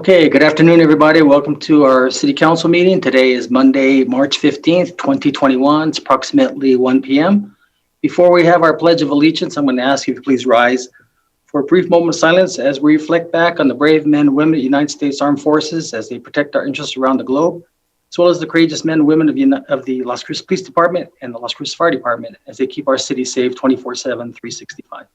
Okay, good afternoon, everybody. Welcome to our City Council meeting. Today is Monday, March 15th, 2021. It's approximately 1 p.m. Before we have our Pledge of Allegiance, I'm going to ask you to please rise for a brief moment of silence as we reflect back on the brave men and women of the United States Armed Forces as they protect our interests around the globe, as well as the courageous men and women of the Las Cruces Police Department and the Las Cruces Fire Department as they keep our city safe 24/7, 365.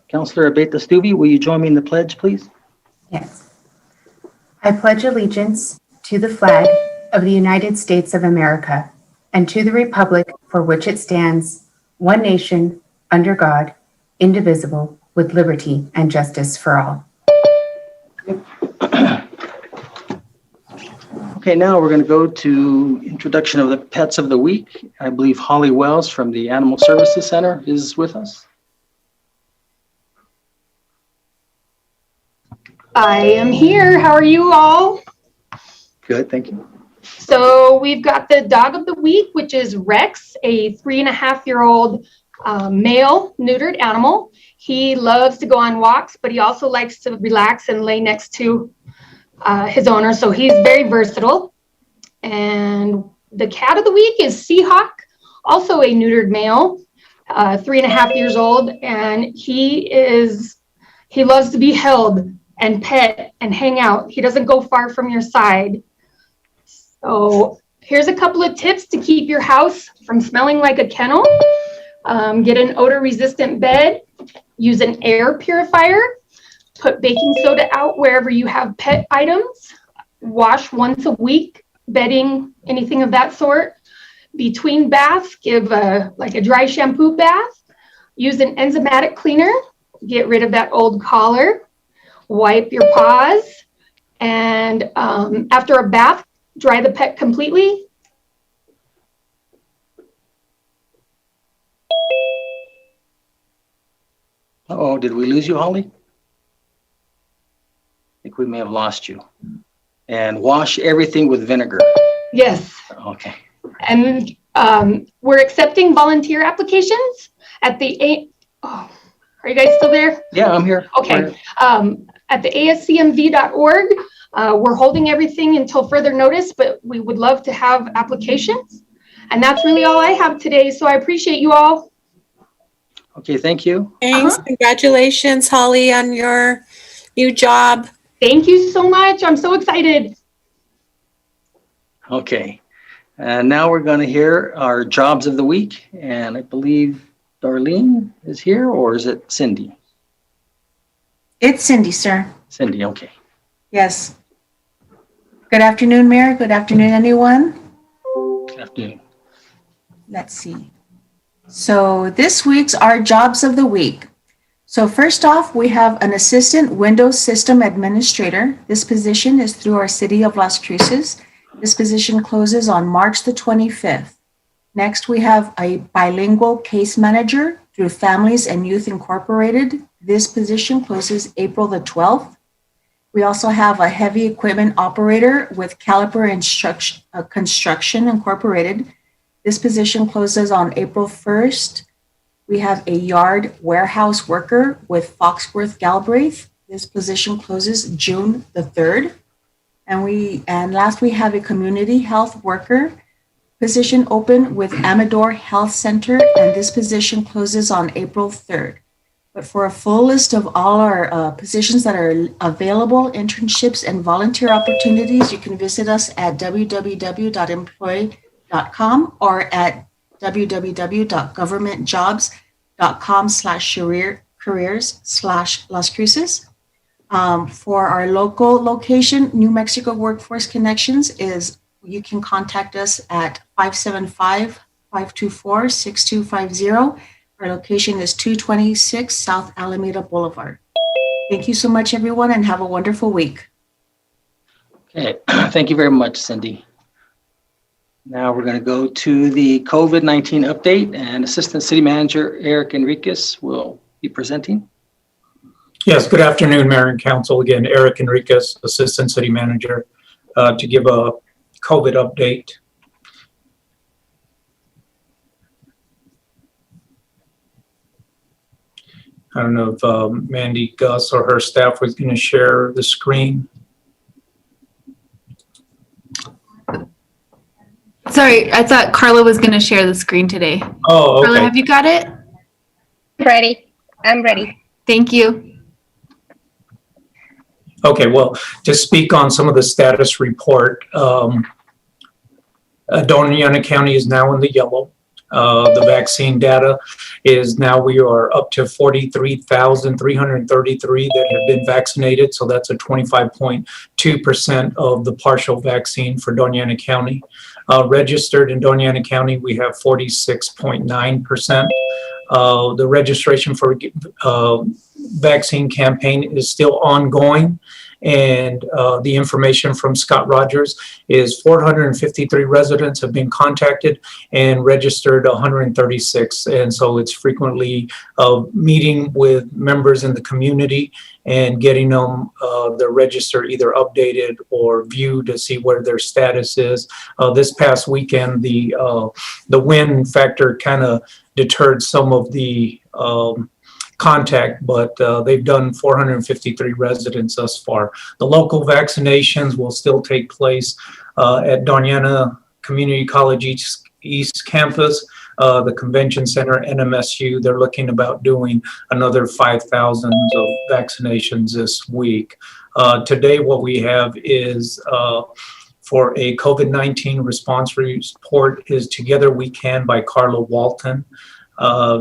Councilor Abeyta-Stuve, will you join me in the pledge, please? Yes. I pledge allegiance to the flag of the United States of America and to the republic for which it stands, one nation, under God, indivisible, with liberty and justice for all. Okay, now we're going to go to introduction of the pets of the week. I believe Holly Wells from the Animal Services Center is with us. I am here. How are you all? Good, thank you. So we've got the dog of the week, which is Rex, a 3.5-year-old male neutered animal. He loves to go on walks, but he also likes to relax and lay next to his owner. So he's very versatile. And the cat of the week is Seahawk, also a neutered male, 3.5 years old. And he loves to be held and pet and hang out. He doesn't go far from your side. So here's a couple of tips to keep your house from smelling like a kennel. Get an odor resistant bed, use an air purifier, put baking soda out wherever you have pet items, wash once a week, bedding, anything of that sort. Between baths, give like a dry shampoo bath, use an enzymatic cleaner, get rid of that old collar. Wipe your paws, and after a bath, dry the pet completely. Uh-oh, did we lose you, Holly? I think we may have lost you. And wash everything with vinegar. Yes. Okay. And we're accepting volunteer applications at the are you guys still there? Yeah, I'm here. Okay. At the ASCMV.org. We're holding everything until further notice, but we would love to have applications. And that's really all I have today. So I appreciate you all. Okay, thank you. Thanks. Congratulations, Holly, on your new job. Thank you so much. I'm so excited. Okay. And now we're going to hear our jobs of the week. And I believe Darlene is here, or is it Cindy? It's Cindy, sir. Cindy, okay. Yes. Good afternoon, Mayor. Good afternoon, anyone. Good afternoon. Let's see. So this week's our jobs of the week. So first off, we have an assistant Windows system administrator. This position is through our city of Las Cruces. This position closes on March the 25th. Next, we have a bilingual case manager through Families and Youth Incorporated. This position closes April the 12th. We also have a heavy equipment operator with Caliper Construction Incorporated. This position closes on April 1st. We have a yard warehouse worker with Foxworth Galbraith. This position closes June the 3rd. And last, we have a community health worker position open with Amador Health Center, and this position closes on April 3rd. But for a full list of all our positions that are available, internships and volunteer opportunities, you can visit us at www.employ.com or at www.governmentjobs.com/careers/Las Cruces. For our local location, New Mexico Workforce Connections you can contact us at 575-524-6250. Our location is 226 South Alameda Boulevard. Thank you so much, everyone, and have a wonderful week. Okay, thank you very much, Cindy. Now we're going to go to the COVID-19 update, and Assistant City Manager Eric Enriquez will be presenting. Yes, good afternoon, Mayor and Council. Again, Eric Enriquez, Assistant City Manager, to give a COVID update. I don't know if Mandy Gus or her staff was going to share the screen. Sorry, I thought Carla was going to share the screen today. Oh, Carla, okay. have you got it? Ready. I'm ready. Thank you. Okay, well, to speak on some of the status report, Doñana County is now in the yellow. The vaccine data is now we are up to 43,333 that have been vaccinated. So that's a 25.2% of the partial vaccine for Doñana County. Registered in Doñana County, we have 46.9%. The registration for vaccine campaign is still ongoing. And the information from Scott Rogers is 453 residents have been contacted and registered 136. And so it's frequently meeting with members in the community and getting them their register either updated or viewed to see where their status is. This past weekend, the wind factor kind of deterred some of the contact, but they've done 453 residents thus far. The local vaccinations will still take place at Doñana Community College East Campus, the Convention Center, NMSU. They're looking about doing another 5,000 of vaccinations this week. Today, what we have is for a COVID-19 response report is Together We Can by Carla Walton.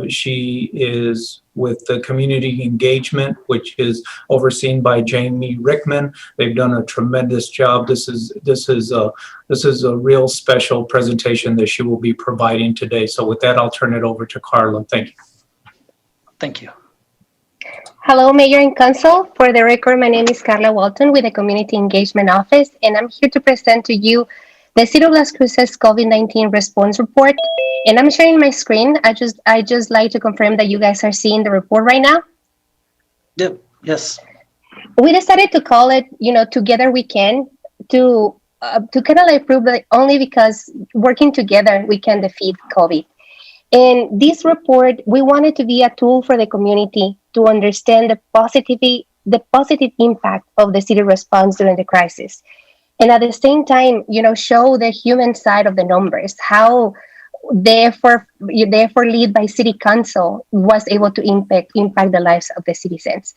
She is with the community engagement, which is overseen by Jamie Rickman. They've done a tremendous job. This is a real special presentation that she will be providing today. So with that, I'll turn it over to Carla. Thank you. Thank you. Hello, Mayor and Council. For the record, my name is Carla Walton with the Community Engagement Office, and I'm here to present to you the City of Las Cruces COVID-19 response report. And I'm sharing my screen. I just like to confirm that you guys are seeing the report right now. Yep. Yes. We decided to call it, Together We Can, to kind of like prove that only because working together we can defeat COVID. And this report, we wanted to be a tool for the community to understand the positive impact of the city response during the crisis. And at the same time, show the human side of the numbers, how therefore led by City Council was able to impact the lives of the citizens.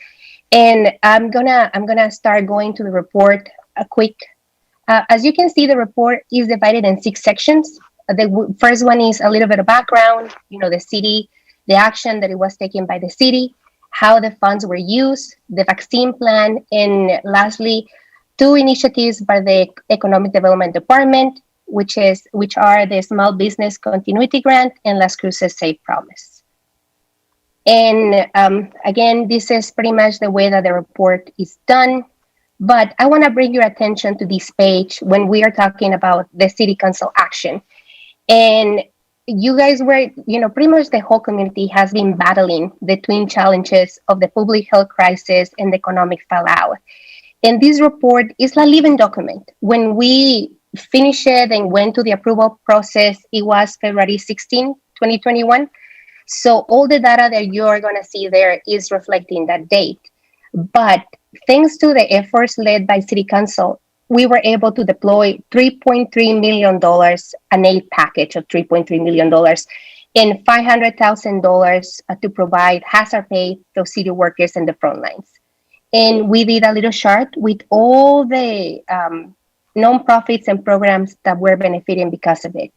And I'm gonna start going to the report quick. As you can see, the report is divided in 6 sections. The first one is a little bit of background, the city, the action that it was taken by the city, how the funds were used, the vaccine plan, and lastly, 2 initiatives by the Economic Development Department, which are the Small Business Continuity Grant and Las Cruces Safe Promise. And again, this is pretty much the way that the report is done. But I want to bring your attention to this page when we are talking about the City Council action. And you guys were, pretty much the whole community has been battling the twin challenges of the public health crisis and the economic fallout. And this report is a living document. When we finished it and went to the approval process, it was February 16, 2021. So all the data that you're going to see there is reflecting that date. But thanks to the efforts led by City Council, we were able to deploy $3.3 million, an aid package of $3.3 million, and $500,000 to provide hazard pay to city workers in the front lines. And we did a little chart with all the nonprofits and programs that were benefiting because of it.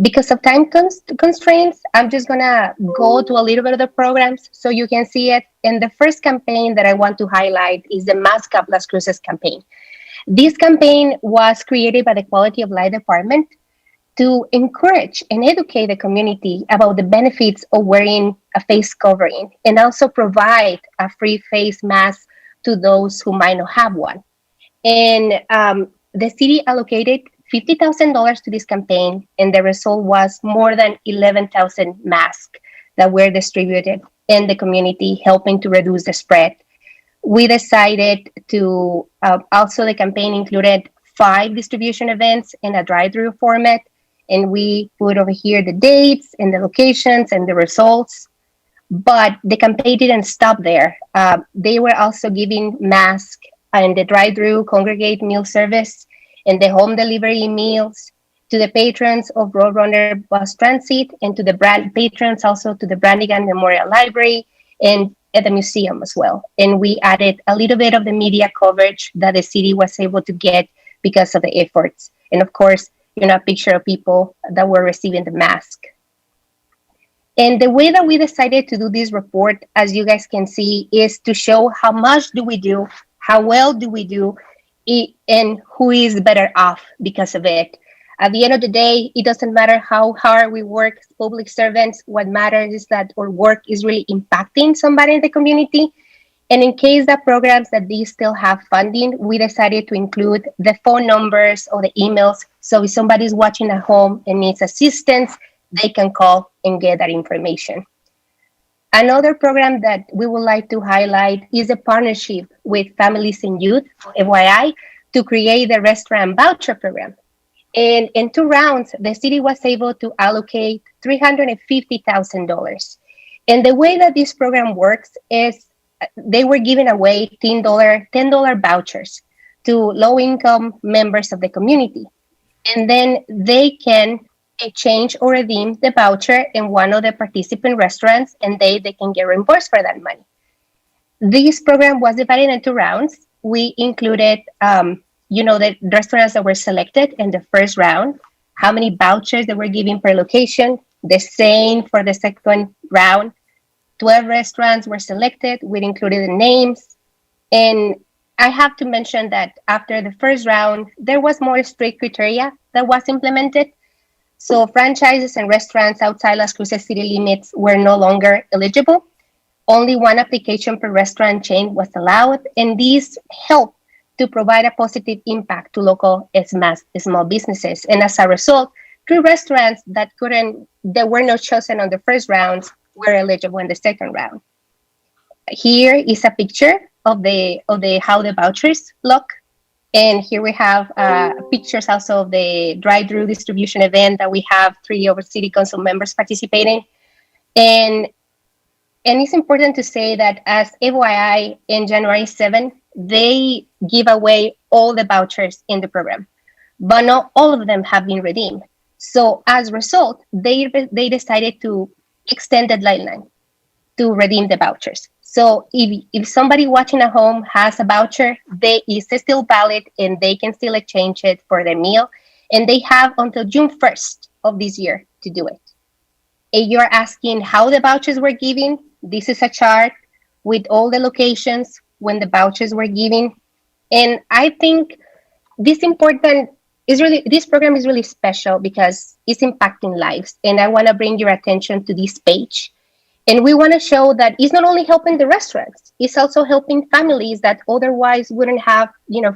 Because of time constraints, I'm just gonna go to a little bit of the programs so you can see it. And the first campaign that I want to highlight is the Mask Up Las Cruces campaign. This campaign was created by the Quality of Life Department to encourage and educate the community about the benefits of wearing a face covering and also provide a free face mask to those who might not have one. And the city allocated $50,000 to this campaign, and the result was more than 11,000 masks that were distributed in the community, helping to reduce the spread. We decided to, also the campaign included 5 distribution events in a drive-through format, and we put over here the dates and the locations and the results. But the campaign didn't stop there. They were also giving masks and the drive-through congregate meal service and the home delivery meals to the patrons of Roadrunner Bus Transit and to the patrons also to the Brannigan Memorial Library and at the museum as well. And we added a little bit of the media coverage that the city was able to get because of the efforts. And of course, a picture of people that were receiving the mask. And the way that we decided to do this report, as you guys can see, is to show how much do we do, how well do we do, and who is better off because of it. At the end of the day, it doesn't matter how hard we work as public servants. What matters is that our work is really impacting somebody in the community. And in case that programs that these still have funding, we decided to include the phone numbers or the emails. So if somebody's watching at home and needs assistance, they can call and get that information. Another program that we would like to highlight is a partnership with Families and Youth, FYI, to create the restaurant voucher program. And in 2 rounds, the city was able to allocate $350,000. And the way that this program works is they were giving away $10 vouchers to low-income members of the community. And then they can exchange or redeem the voucher in one of the participant restaurants, and they can get reimbursed for that money. This program was divided into 2 rounds. We included, the restaurants that were selected in the first round, how many vouchers they were giving per location, the same for the second round. 12 restaurants were selected. We included the names. And I have to mention that after the first round, there was more strict criteria that was implemented. So franchises and restaurants outside Las Cruces city limits were no longer eligible. Only 1 application per restaurant chain was allowed, and these helped to provide a positive impact to local small businesses. And as a result, 3 restaurants that were not chosen on the first rounds were eligible in the second round. Here is a picture of how the vouchers look. And here we have pictures also of the drive-through distribution event that we have 3 of our city council members participating. And it's important to say that as FYI in January 7, they give away all the vouchers in the program, but not all of them have been redeemed. So as a result, they decided to extend the deadline to redeem the vouchers. So if somebody watching at home has a voucher, it's still valid and they can still exchange it for their meal. And they have until June 1st of this year to do it. If you're asking how the vouchers were given, this is a chart with all the locations when the vouchers were given. And I think this program is really special because it's impacting lives. And I want to bring your attention to this page. And we want to show that it's not only helping the restaurants, it's also helping families that otherwise wouldn't have,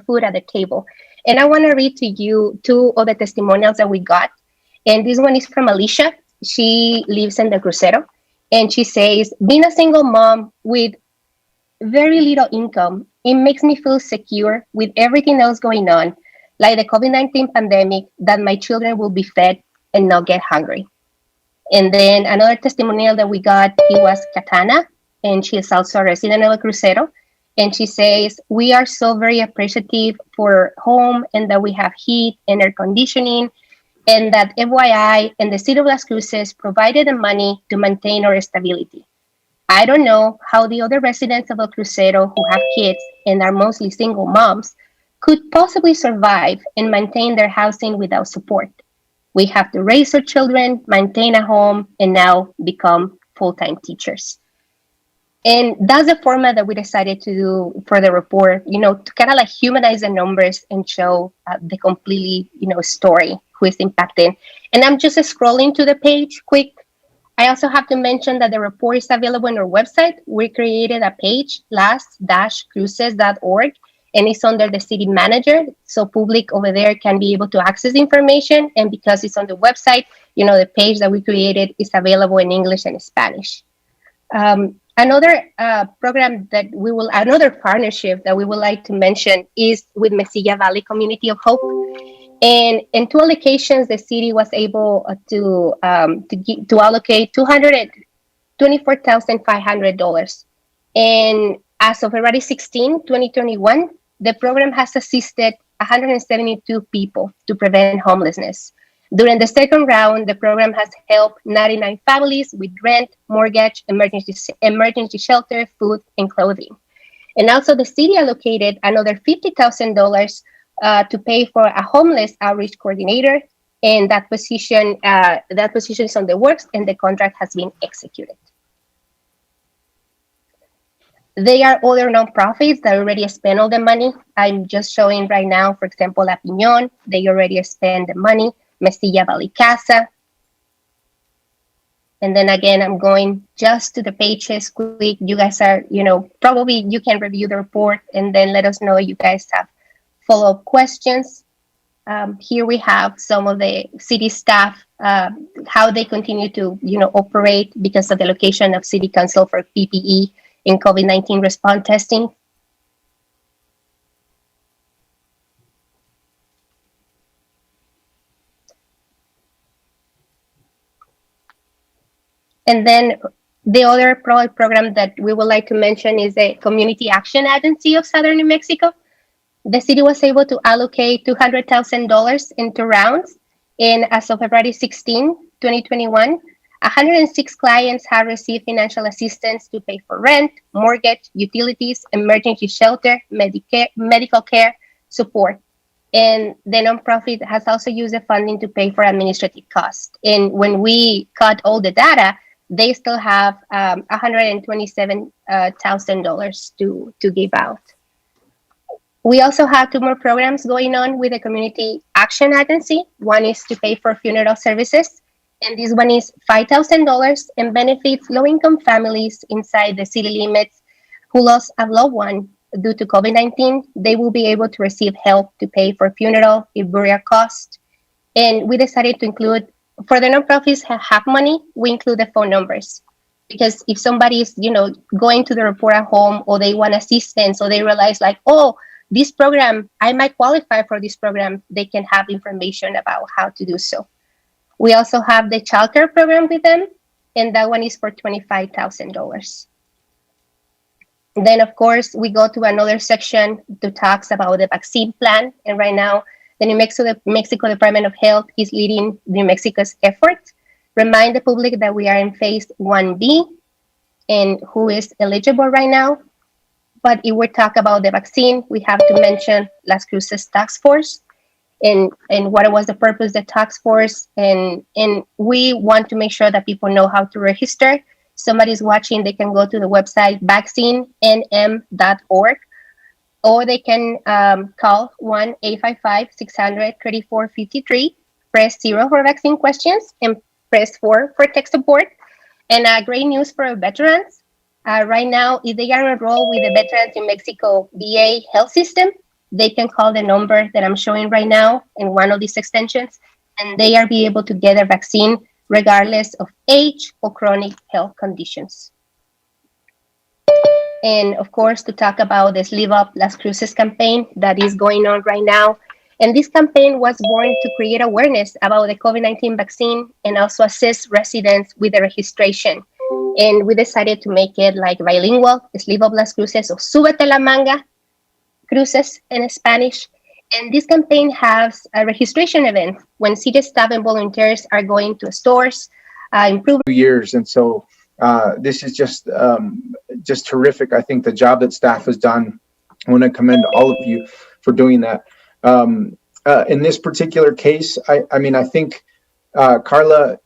food at the table. And I want to read to you 2 of the testimonials that we got. And this one is from Alicia. She lives in the Crucero. And she says, being a single mom with very little income, it makes me feel secure with everything else going on, like the COVID-19 pandemic, that my children will be fed and not get hungry. And then another testimonial that we got, it was Katana, and she is also a resident of El Crucero. And she says, we are so very appreciative for home and that we have heat and air conditioning, and that FYI and the city of Las Cruces provided the money to maintain our stability. I don't know how the other residents of El Crucero who have kids and are mostly single moms could possibly survive and maintain their housing without support. We have to raise our children, maintain a home, and now become full-time teachers. And that's the format that we decided to do for the report, to kind of like humanize the numbers and show the completely, story, who is impacted. And I'm just scrolling to the page quick. I also have to mention that the report is available on our website. We created a page, las-cruces.org, and it's under the city manager. So public over there can be able to access the information. And because it's on the website, the page that we created is available in English and Spanish. Another partnership that we would like to mention is with Mesilla Valley Community of Hope. And in 2 allocations, the city was able to allocate $24,500. And as of February 16, 2021, the program has assisted 172 people to prevent homelessness. During the second round, the program has helped 99 families with rent, mortgage, emergency shelter, food, and clothing. And also the city allocated another $50,000 to pay for a homeless outreach coordinator, and that position is on the works, and the contract has been executed. They are other nonprofits that already spent all the money. I'm just showing right now, for example, La Piñón, they already spent the money, Mesilla Valley Casa. And then again, I'm going just to the pages quick. You guys are, probably you can review the report and then let us know if you guys have follow-up questions. Here we have some of the city staff, how they continue to, operate because of the location of City Council for PPE in COVID-19 response testing. And then the other program that we would like to mention is the Community Action Agency of Southern New Mexico. The city was able to allocate $200,000 in 2 rounds. And as of February 16, 2021, 106 clients have received financial assistance to pay for rent, mortgage, utilities, emergency shelter, medical care, support. And the nonprofit has also used the funding to pay for administrative costs. And when we cut all the data, they still have $127,000 to give out. We also have 2 more programs going on with the Community Action Agency. One is to pay for funeral services, and this one is $5,000 and benefits low-income families inside the city limits who lost a loved one due to COVID-19. They will be able to receive help to pay for funeral and burial costs. And we decided to include, for the nonprofits have money, we include the phone numbers. Because if somebody is, going to the report at home, or they want assistance, or they realize like, oh, this program, I might qualify for this program, they can have information about how to do so. We also have the childcare program with them, and that one is for $25,000. Then, of course, we go to another section to talk about the vaccine plan. And right now, the New Mexico Department of Health is leading New Mexico's efforts. Remind the public that we are in phase 1B and who is eligible right now. But if we talk about the vaccine, we have to mention Las Cruces Task Force and what was the purpose of the task force. And we want to make sure that people know how to register. Somebody's watching, they can go to the website vaccinenm.org, or they can call 1-855-600-3453, press 0 for vaccine questions, and press 4 for tech support. And great news for veterans. Right now, if they are enrolled with the Veterans in Mexico VA health system, they can call the number that I'm showing right now in one of these extensions, and they are be able to get a vaccine regardless of age or chronic health conditions. And of course, to talk about this Live Up Las Cruces campaign that is going on right now. And this campaign was born to create awareness about the COVID-19 vaccine and also assist residents with the registration. And we decided to make it like bilingual. It's Live Up Las Cruces, or Súbete la Manga, Cruces in Spanish. And this campaign has a registration event when city staff and volunteers are going to stores, improve years. And so this is just terrific. I think the job that staff has done, I want to commend all of you for doing that. In this particular case, I mean, I think, Carla,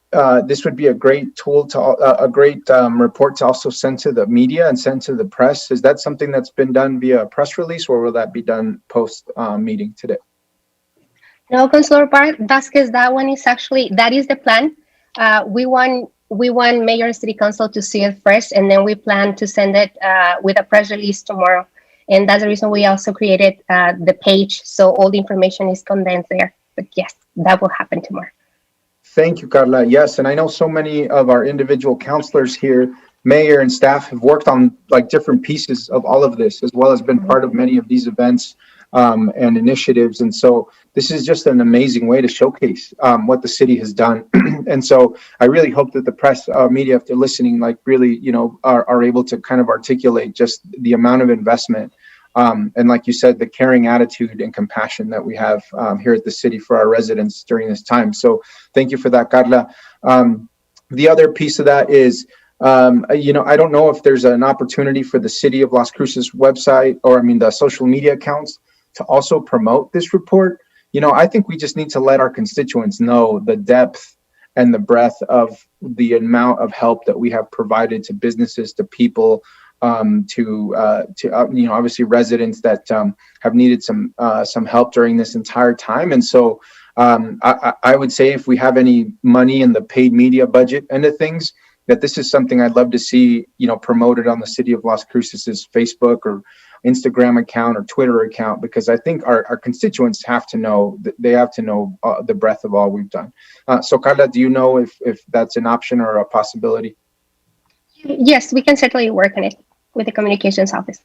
this would be a great tool to a great report to also send to the media and send to the press. Is that something that's been done via a press release, or will that be done post meeting today? No, Councilor Vasquez, that one is actually, that is the plan. We want Mayor and City Council to see it first, and then we plan to send it with a press release tomorrow. And that's the reason we also created the page, so all the information is condensed there. But yes, that will happen tomorrow. Thank you, Carla. Yes, and I know so many of our individual councilors here, mayor and staff, have worked on like different pieces of all of this, as well as been part of many of these events and initiatives. And so this is just an amazing way to showcase what the city has done. And so I really hope that the press, media, if they're listening, like really, you know, are able to kind of articulate just the amount of investment and like you said, the caring attitude and compassion that we have here at the city for our residents during this time. So thank you for that, Carla. The other piece of that is, you know, I don't know if there's an opportunity for the City of Las Cruces website, or I mean the social media accounts, to also promote this report. You know, I think we just need to let our constituents know the depth and the breadth of the amount of help that we have provided to businesses, to people, to you know, obviously residents that have needed some help during this entire time. And so I would say if we have any money in the paid media budget end of things, that this is something I'd love to see, you know, promoted on the City of Las Cruces' Facebook or Instagram account or Twitter account, because I think our constituents have to know, that they have to know the breadth of all we've done. So Carla, do you know if that's an option or a possibility? Yes, we can certainly work on it with the communications office.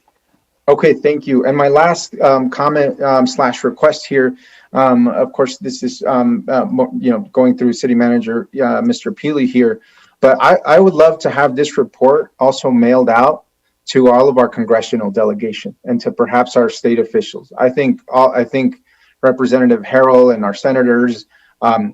Okay, thank you. And my last comment slash request here, of course, this is you know, going through City Manager Mr. Peely here, but I would love to have this report also mailed out to all of our congressional delegation and to perhaps our state officials. I think Representative Harrell and our senators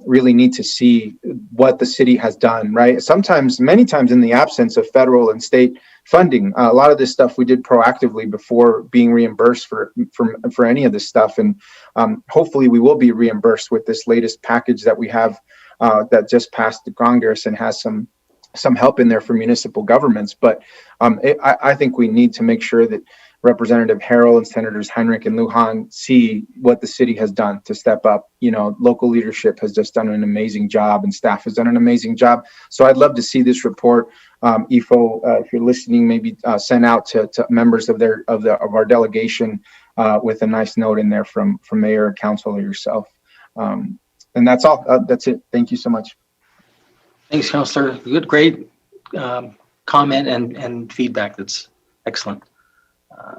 really need to see what the city has done, right? Sometimes, many times in the absence of federal and state funding, a lot of this stuff we did proactively before being reimbursed for any of this stuff. And hopefully we will be reimbursed with this latest package that we have that just passed the Congress and has some help in there for municipal governments. But I think we need to make sure that Representative Harrell and Senators Heinrich and Lujan see what the city has done to step up. You know, local leadership has just done an amazing job, and staff has done an amazing job. So I'd love to see this report. Ifo, if you're listening, maybe send out to members of our delegation with a nice note in there from Mayor, Councilor, yourself. And that's all. That's it. Thank you so much. Thanks, Councilor. Good, great comment and feedback. That's excellent.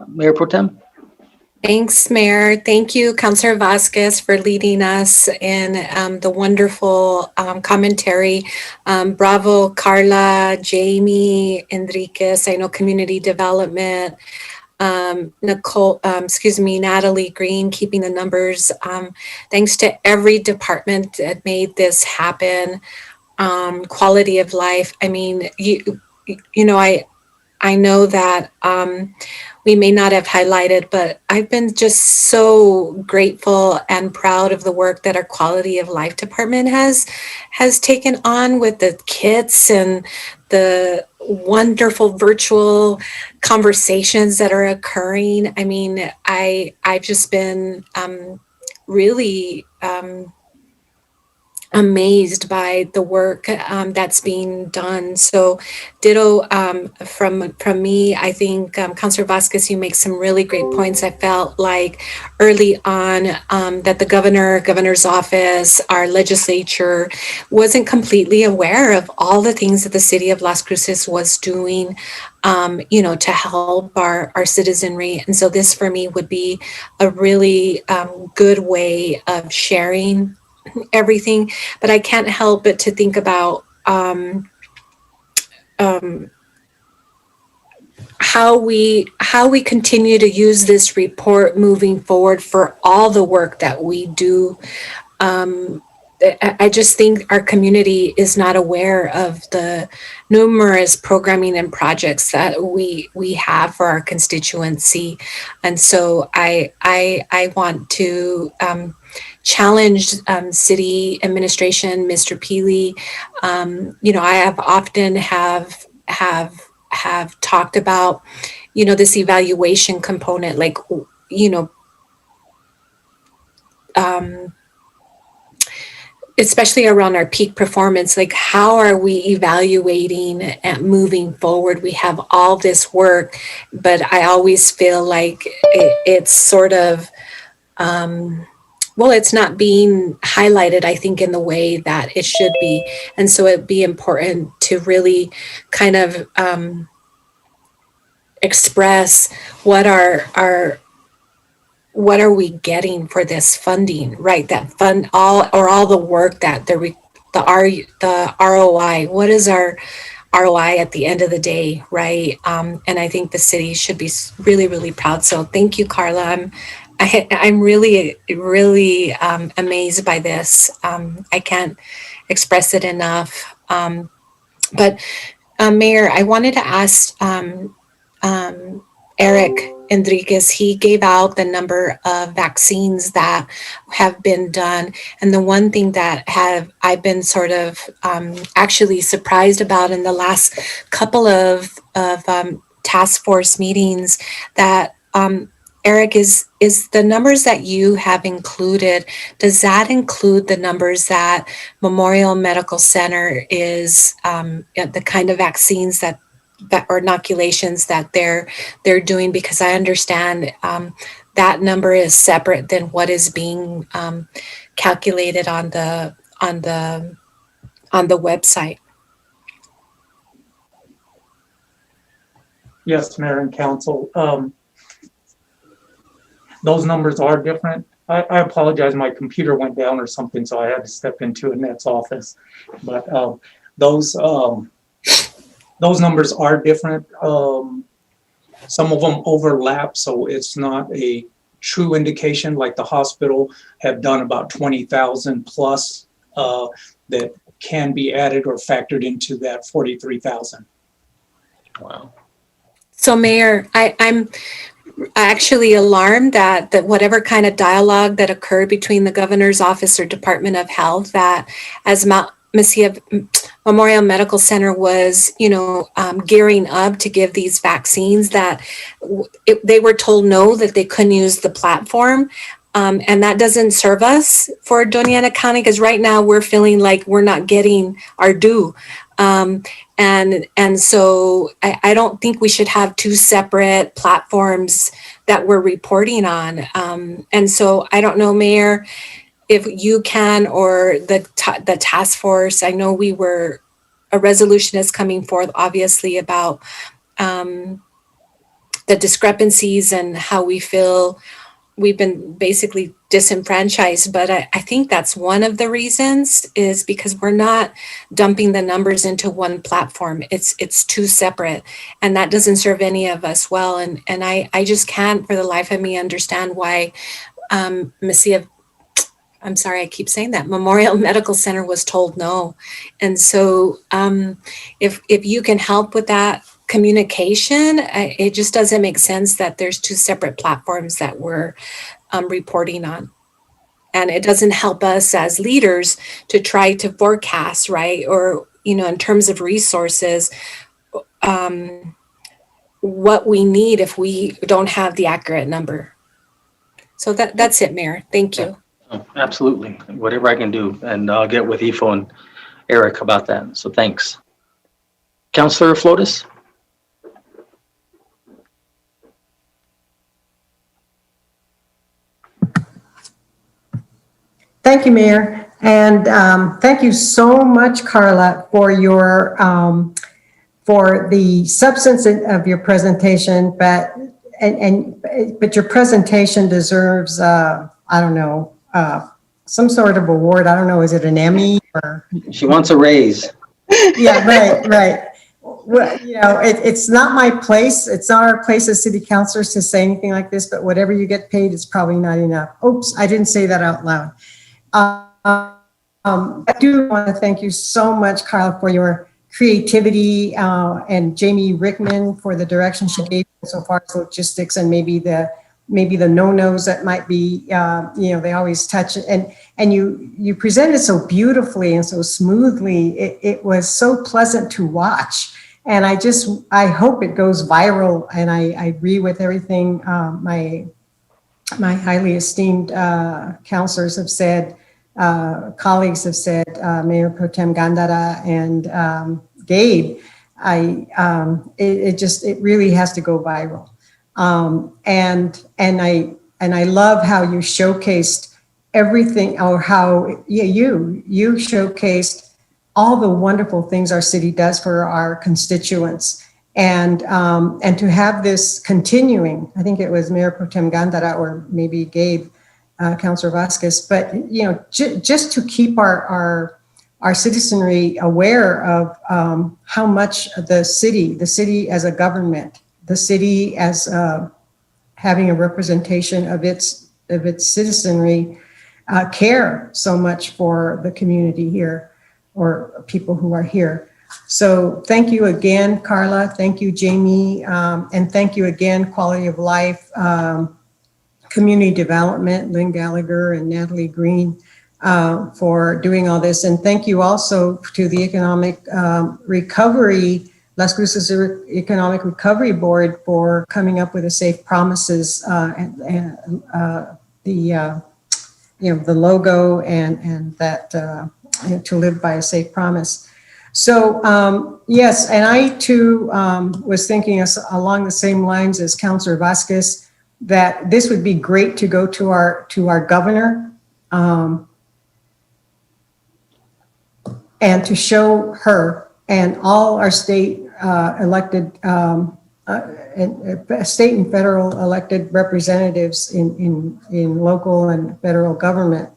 Mayor Pro Tem. Thanks, Mayor. Thank you, Councilor Vasquez, for leading us in the wonderful commentary. Bravo, Carla, Jamie, Enriquez, I know Community Development, Natalie Green, keeping the numbers. Thanks to every department that made this happen. Quality of life. I mean, you know, I know that we may not have highlighted, but I've been just so grateful and proud of the work that our quality of life department has taken on with the kits and the wonderful virtual conversations that are occurring. I mean, I've just been really amazed by the work that's being done. So ditto from me. I think Councilor Vasquez, you make some really great points. I felt like early on that the governor's office, our legislature wasn't completely aware of all the things that the city of Las Cruces was doing, you know, to help our citizenry. And so this for me would be a really good way of sharing everything, but I can't help but to think about how we continue to use this report moving forward for all the work that we do. I just think our community is not aware of the numerous programming and projects that we have for our constituency, and so I want to challenge city administration, Mr. Peely. You know, I have often have talked about, you know, this evaluation component, like, you know, especially around our peak performance, like how are we evaluating and moving forward? We have all this work, but I always feel like it's sort of, well, it's not being highlighted, I think, in the way that it should be. And so it'd be important to really kind of express what our what are we getting for this funding, right? That fund all the work that the ROI, what is our ROI at the end of the day, right? And I think the city should be really, really proud. So thank you, Carla. I'm really, really amazed by this. I can't express it enough. But Mayor, I wanted to ask Eric Enriquez. He gave out the number of vaccines that have been done. And the one thing that I've been sort of actually surprised about in the last couple of task force meetings that Eric, is the numbers that you have included, does that include the numbers that Memorial Medical Center is, the kind of vaccines that or inoculations that they're doing? Because I understand that number is separate than what is being calculated on the website. Yes, Mayor and Council. Those numbers are different. I apologize, my computer went down or something, so I had to step into Annette's office. But those numbers are different. Some of them overlap, so it's not a true indication. Like the hospital have done about 20,000 plus that can be added or factored into that 43,000. Wow. So Mayor, I'm actually alarmed that whatever kind of dialogue that occurred between the governor's office or Department of Health, that as Memorial Medical Center was, gearing up to give these vaccines, that they were told no, that they couldn't use the platform. And that doesn't serve us for Doña Ana County, because right now we're feeling like we're not getting our due. And so I don't think we should have two separate platforms that we're reporting on. And so I don't know, Mayor, if you can, or the task force. I know a resolution is coming forth, obviously, about the discrepancies and how we feel we've been basically disenfranchised. But I think that's one of the reasons, is because we're not dumping the numbers into one platform. It's two separate, and that doesn't serve any of us well. And I just can't for the life of me understand why I'm sorry, I keep saying that, Memorial Medical Center was told no. And so if you can help with that communication, it just doesn't make sense that there's two separate platforms that we're reporting on. And it doesn't help us as leaders to try to forecast, right? Or, in terms of resources, what we need if we don't have the accurate number. So that's it, Mayor. Thank you. Oh, absolutely. Whatever I can do. And I'll get with Ifo and Eric about that. So thanks. Councilor Flores? Thank you, Mayor. And thank you so much, Carla, for your for the substance of your presentation, but your presentation deserves I don't know, some sort of award. I don't know, is it an Emmy or? She wants a raise. Yeah, right. Well, it's not my place. It's not our place as city councilors to say anything like this, but whatever you get paid is probably not enough. Oops, I didn't say that out loud. I do want to thank you so much, Carla, for your creativity, and Jamie Rickman for the direction she gave so far as logistics, and maybe the no-nos that might be, they always touch it. And you presented so beautifully and so smoothly. It was so pleasant to watch. And I hope it goes viral. And I agree with everything my highly esteemed councilors have said, colleagues have said, Mayor Pro Tem Gandara and Gabe. It really has to go viral. And I love how you showcased everything, or how you showcased all the wonderful things our city does for our constituents. and to have this continuing. I think it was Mayor Pro Tem Gandara or maybe Gabe, Councilor Vasquez, but just to keep our citizenry aware of how much the city as a government, the city as having a representation of its citizenry, care so much for the community here or people who are here. So thank you again, Carla. Thank you, Jamie. And thank you again, Quality of Life, Community Development, Lynn Gallagher and Natalie Green, for doing all this. And thank you also to the Economic Recovery, Las Cruces Economic Recovery Board for coming up with the safe promises and the logo and that to live by a safe promise. So yes, and I too was thinking along the same lines as Councilor Vasquez, that this would be great to go to our governor and to show her and all our state elected state and federal elected representatives in local and federal government,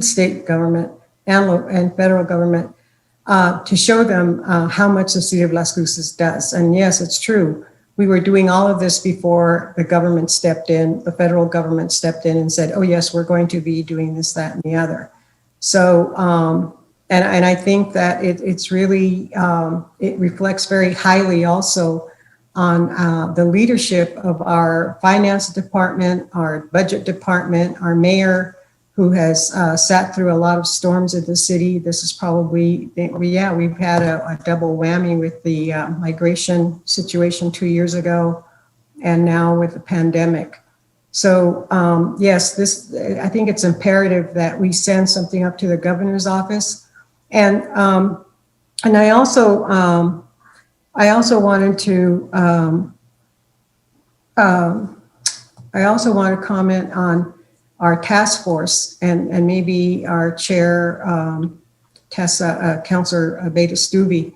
state government and federal government, to show them how much the city of Las Cruces does. And yes, it's true. We were doing all of this before the government stepped in, the federal government stepped in and said, oh yes, we're going to be doing this, that, and the other. So, and I think that it's really, it reflects very highly also on the leadership of our finance department, our budget department, our mayor, who has sat through a lot of storms in the city. This is probably, we've had a double whammy with the migration situation 2 years ago, and now with the pandemic. So yes, I think it's imperative that we send something up to the governor's office. And I also wanted to comment on our task force and maybe our chair, Councilor Abeyta-Stuve,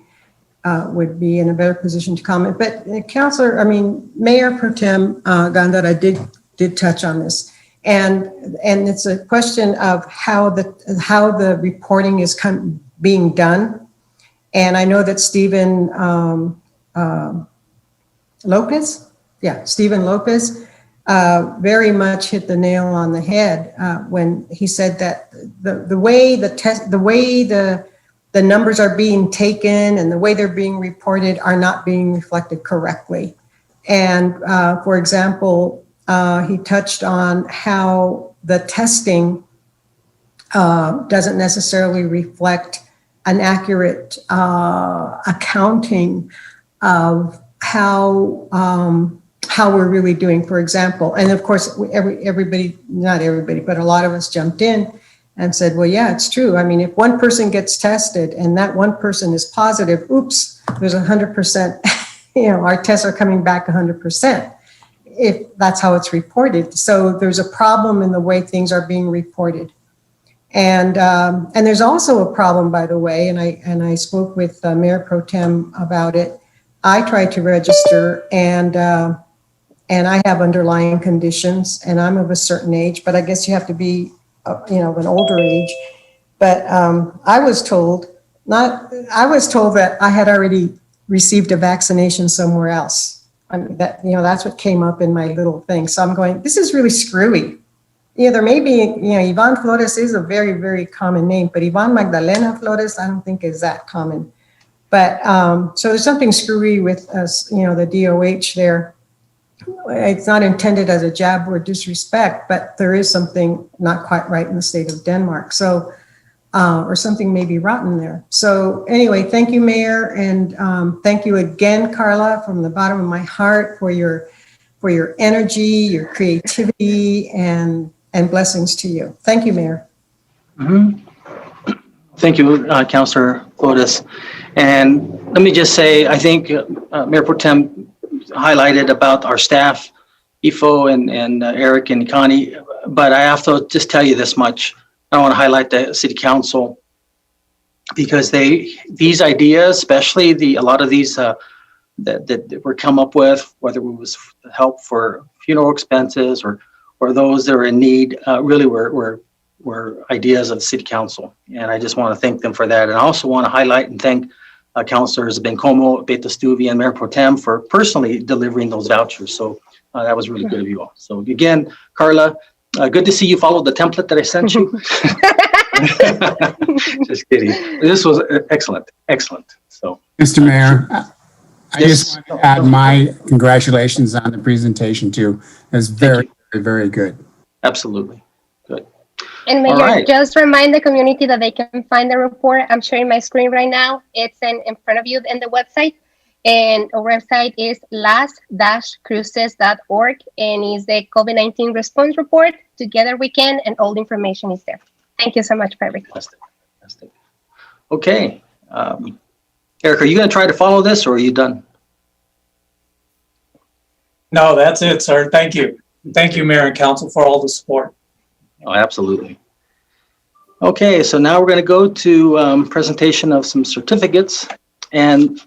would be in a better position to comment. But Mayor Pro Tem Gandara did touch on this, and it's a question of how the reporting is being done. And I know that Stephen Lopez very much hit the nail on the head when he said that the way the numbers are being taken and the way they're being reported are not being reflected correctly. And for example, he touched on how the testing doesn't necessarily reflect an accurate accounting of how we're really doing, for example. And of course, everybody, not everybody, but a lot of us jumped in and said, well, yeah, it's true. I mean, if one person gets tested and that one person is positive, oops, there's 100%, our tests are coming back 100%, if that's how it's reported. So there's a problem in the way things are being reported. And there's also a problem, by the way, and I spoke with Mayor Pro Tem about it. I tried to register and I have underlying conditions and I'm of a certain age, but I guess you have to be, of an older age. But I was told that I had already received a vaccination somewhere else. That's what came up in my little thing. So I'm going, this is really screwy. There may be, Yvonne Flores is a very, very common name, but Yvonne Magdalena Flores, I don't think is that common. But so there's something screwy with us, the DOH there. It's not intended as a jab or disrespect, but there is something not quite right in the state of Denmark. So, or something may be rotten there. So anyway, thank you, Mayor. And thank you again, Carla, from the bottom of my heart for your energy, your creativity, and blessings to you. Thank you, Mayor. Mm-hmm. Thank you, Councilor Flores. And let me just say, I think Mayor Pro Tem highlighted about our staff, Ifo and Eric and Connie, but I have to just tell you this much. I want to highlight the City Council because these ideas, especially a lot of these that were come up with, whether it was help for funeral expenses or those that are in need, really were ideas of the city council. And I just want to thank them for that. And I also want to highlight and thank Councilors Bencomo, Abeyta-Stuve, and Mayor Pro Tem for personally delivering those vouchers. So that was really good of you all. So again, Carla, good to see you followed the template that I sent you. Just kidding. This was excellent, excellent. So, Mr. Mayor, I Yes. just want to add my congratulations on the presentation too. It's very, very good. absolutely. And All Mayor, right. just remind the community that they can find the report. I'm sharing my screen right now. It's in front of you in the website. And our website is last-cruces.org, and is the COVID-19 response report. Together we can, and all the information is there. Thank you so much for everything. Fantastic. Okay. Eric, are you going to try to follow this, or are you done? No, that's it, sir. Thank you. Thank you, Mayor and Council, for all the support. Oh, absolutely. Okay, so now we're going to go to presentation of some certificates. And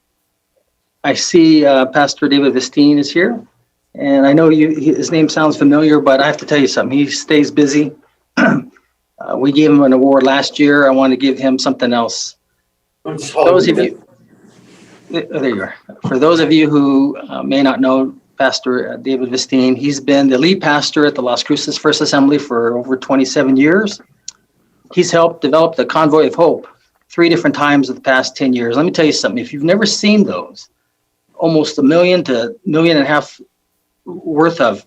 I see Pastor David Vestine is here. And I know his name sounds familiar, but I have to tell you something. He stays busy. We gave him an award last year. I want to give him something else. Those of you, there you are. For those of you who may not know Pastor David Vestine, he's been the lead pastor at the Las Cruces First Assembly for over 27 years. He's helped develop the Convoy of Hope 3 different times in the past 10 years. Let me tell you something. If you've never seen those, almost $1 million to $1.5 million worth of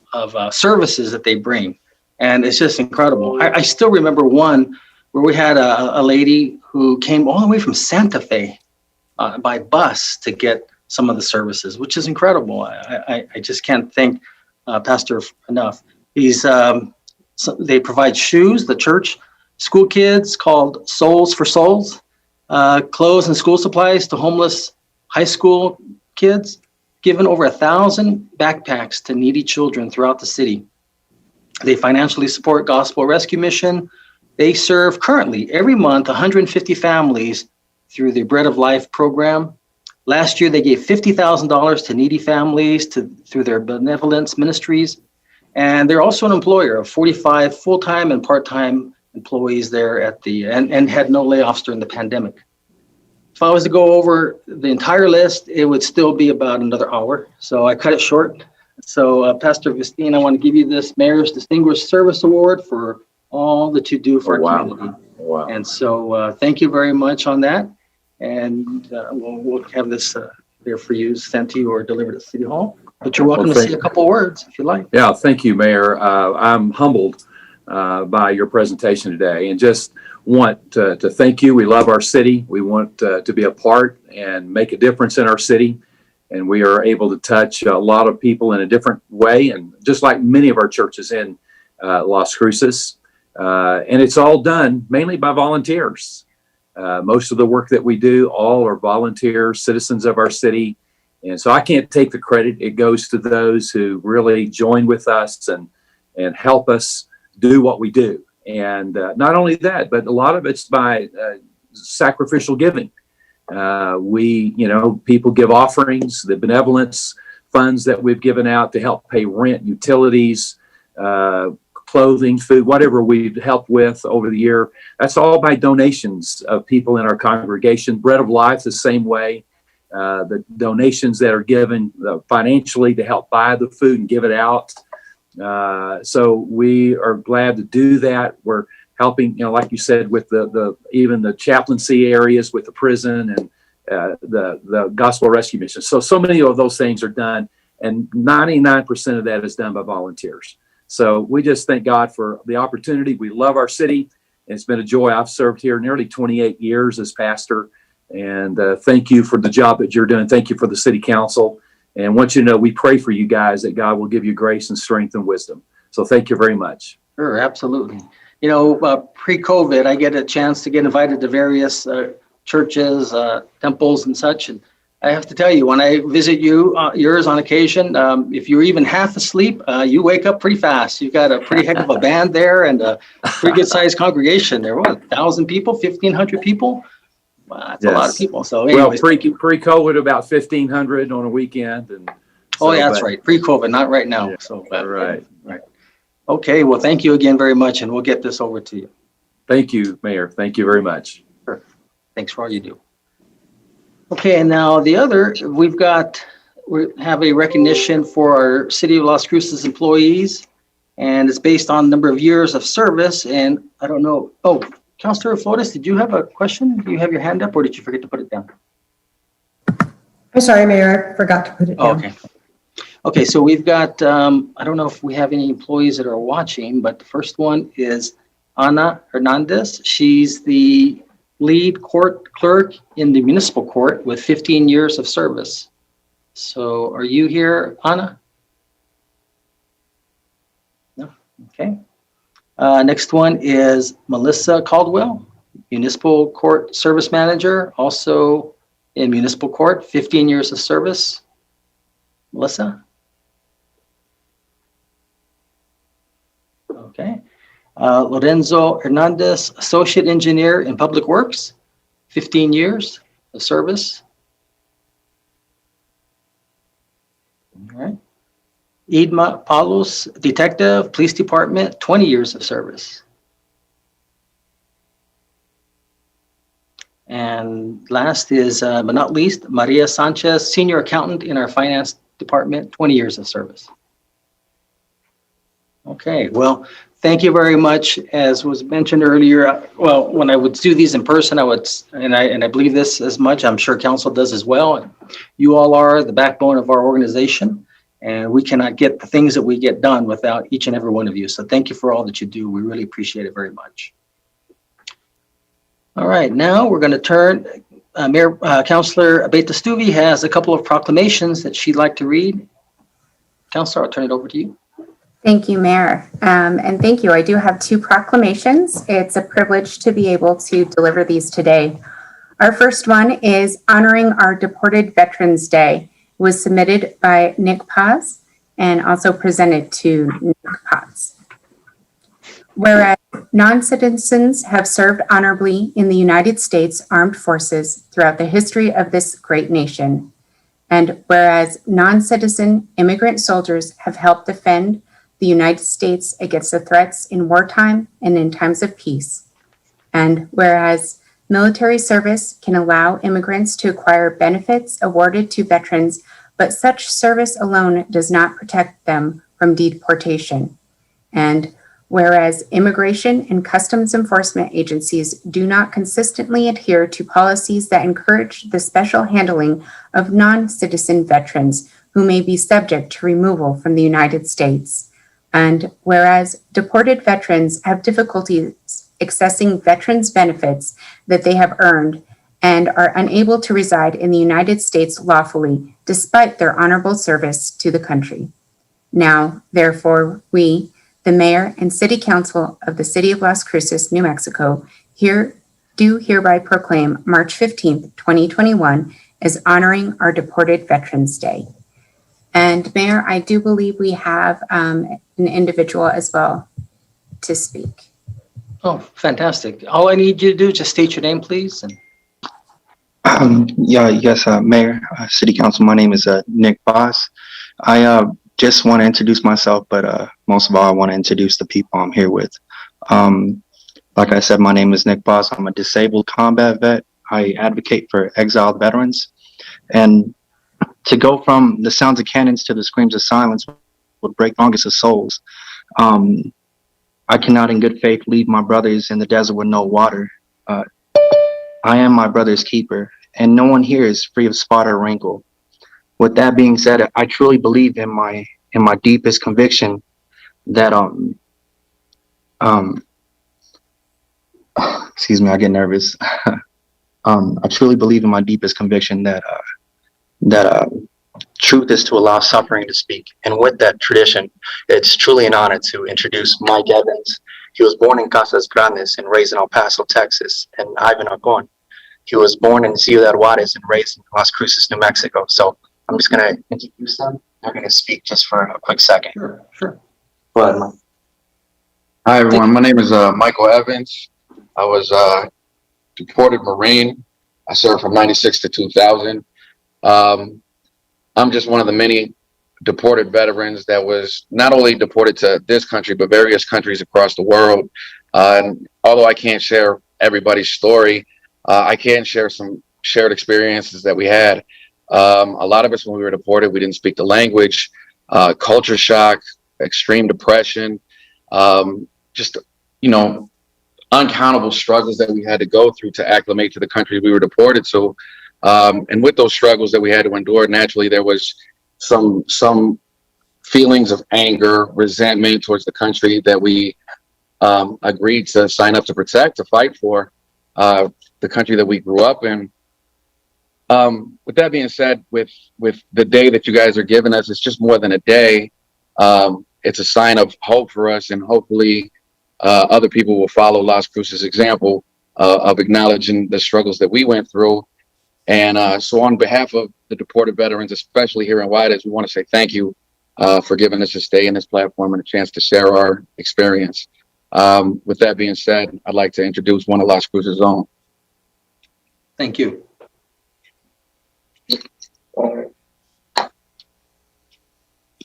services that they bring. And it's just incredible. I still remember one where we had a lady who came all the way from Santa Fe by bus to get some of the services, which is incredible. I just can't thank Pastor enough. They provide shoes, the church, school kids called Souls for Souls, clothes and school supplies to homeless high school kids, given over 1,000 backpacks to needy children throughout the city. They financially support Gospel Rescue Mission. They serve currently every month 150 families through the Bread of Life program. Last year, they gave $50,000 to needy families through their benevolence ministries. And they're also an employer of 45 full-time and part-time employees there and had no layoffs during the pandemic. If I was to go over the entire list, it would still be about another hour. So I cut it short. So Pastor Vestine, I want to give you this Mayor's Distinguished Service Award for all that you do for our community. Wow. And so thank you very much on that. And we'll have this there for you, sent to you or delivered at City Hall. But you're welcome to say a couple words if you like. Yeah, thank you, Mayor. I'm humbled by your presentation today, and just want to thank you. We love our city. We want to be a part and make a difference in our city. And we are able to touch a lot of people in a different way, and just like many of our churches in Las Cruces. And it's all done mainly by volunteers. Most of the work that we do, all are volunteers, citizens of our city. And so I can't take the credit. It goes to those who really join with us and help us do what we do. And not only that, but a lot of it's by sacrificial giving. People give offerings, the benevolence funds that we've given out to help pay rent, utilities, clothing, food, whatever we've helped with over the year. That's all by donations of people in our congregation. Bread of Life, the same way. The donations that are given financially to help buy the food and give it out. So we are glad to do that. We're helping, like you said, with even the chaplaincy areas with the prison and the Gospel Rescue Mission. So many of those things are done, and 99% of that is done by volunteers. So we just thank God for the opportunity. We love our city. It's been a joy. I've served here nearly 28 years as pastor. And thank you for the job that you're doing. Thank you for the city council. And want you to know, we pray for you guys that God will give you grace and strength and wisdom. So thank you very much. Sure, absolutely. Pre-COVID, I get a chance to get invited to various churches, temples and such. And I have to tell you, when I visit yours on occasion, if you're even half asleep, you wake up pretty fast. You've got a pretty heck of a band there and a pretty good sized congregation there. What, 1,000 people, 1,500 people? Wow, that's a lot of Yes. people. So Well, anyways, pre-COVID, about 1,500 on a weekend. And oh, so, yeah, that's but- right. Pre-COVID, not right now. Yeah, So, right. right. Okay, well, thank you again very much, and we'll get this over to you. Thank you, Mayor. Thank you very much. Thanks for all you do. Okay, and now the other, we have a recognition for our City of Las Cruces employees, and it's based on number of years of service, and I don't know, oh, Councilor Flores, did you have a question? Do you have your hand up, or did you forget to put it down? I'm sorry, Mayor, I forgot to put it Oh, down. okay. Okay, so we've got, I don't know if we have any employees that are watching, but the first one is Ana Hernandez. She's the lead court clerk in the municipal court with 15 years of service. So are you here, Ana? No, okay. Next one is Melissa Caldwell, municipal court service manager, also in municipal court, 15 years of service. Melissa? Okay. Lorenzo Hernandez, associate engineer in public works, 15 years of service. All right. Idma Palos, detective, police department, 20 years of service. And last is, but not least, Maria Sanchez, senior accountant in our finance department, 20 years of service. Okay, well, thank you very much. As was mentioned earlier, well, when I would do these in person, I would, and I believe this as much, I'm sure council does as well. You all are the backbone of our organization, and we cannot get the things that we get done without each and every one of you. So thank you for all that you do. We really appreciate it very much. All right, now we're going to turn, Councilor Abeyta-Stuve has a couple of proclamations that she'd like to read. Councilor, I'll turn it over to you. Thank you, Mayor. And thank you. I do have two proclamations. It's a privilege to be able to deliver these today. Our first one is honoring our Deported Veterans Day. It was submitted by Nick Paz and also presented to Nick Paz. Whereas non-citizens have served honorably in the United States Armed Forces throughout the history of this great nation. And whereas non-citizen immigrant soldiers have helped defend the United States against the threats in wartime and in times of peace. And whereas military service can allow immigrants to acquire benefits awarded to veterans, but such service alone does not protect them from deportation. And whereas immigration and customs enforcement agencies do not consistently adhere to policies that encourage the special handling of non-citizen veterans who may be subject to removal from the United States. And whereas deported veterans have difficulties accessing veterans' benefits that they have earned and are unable to reside in the United States lawfully despite their honorable service to the country. Now, therefore, we, the Mayor and City Council of the City of Las Cruces, New Mexico, do hereby proclaim March 15th, 2021 as honoring our Deported Veterans Day. And Mayor, I do believe we have an individual as well to speak. Oh, fantastic. All I need you to do is just state your name, please. Yes, Mayor, City Council, my name is Nick Boss. I just want to introduce myself, but most of all, I want to introduce the people I'm here with. Like I said, my name is Nick Boss. I'm a disabled combat vet. I advocate for exiled veterans. And to go from the sounds of cannons to the screams of silence would break the strongest of souls. I cannot in good faith leave my brothers in the desert with no water. I am my brother's keeper, and no one here is free of spot or wrinkle. With that being said, I truly believe in my deepest conviction that excuse me, I get nervous. I truly believe in my deepest conviction that truth is to allow suffering to speak. And with that tradition, it's truly an honor to introduce Mike Evans. He was born in Casas Grandes and raised in El Paso, Texas, and Ivan Alcon. He was born in Ciudad Juarez and raised in Las Cruces, New Mexico. So I'm just going to introduce them. They're going to speak just for a quick second. Sure. Go ahead, Mike. Hi, everyone. My name is Michael Evans. I was a deported Marine. I served from 96 to 2000. I'm just one of the many deported veterans that was not only deported to this country, but various countries across the world. And although I can't share everybody's story, I can share some shared experiences that we had. A lot of us, when we were deported, we didn't speak the language, culture shock, extreme depression, just, uncountable struggles that we had to go through to acclimate to the country we were deported to. And with those struggles that we had to endure, naturally, there was some feelings of anger, resentment towards the country that we agreed to sign up to protect, to fight for, the country that we grew up in. With that being said, with the day that you guys are giving us, it's just more than a day. It's a sign of hope for us, and hopefully other people will follow Las Cruces' example of acknowledging the struggles that we went through. And so on behalf of the deported veterans, especially here in Juarez, we want to say thank you for giving us this day and this platform and a chance to share our experience. With that being said, I'd like to introduce one of Las Cruces' own. Thank you.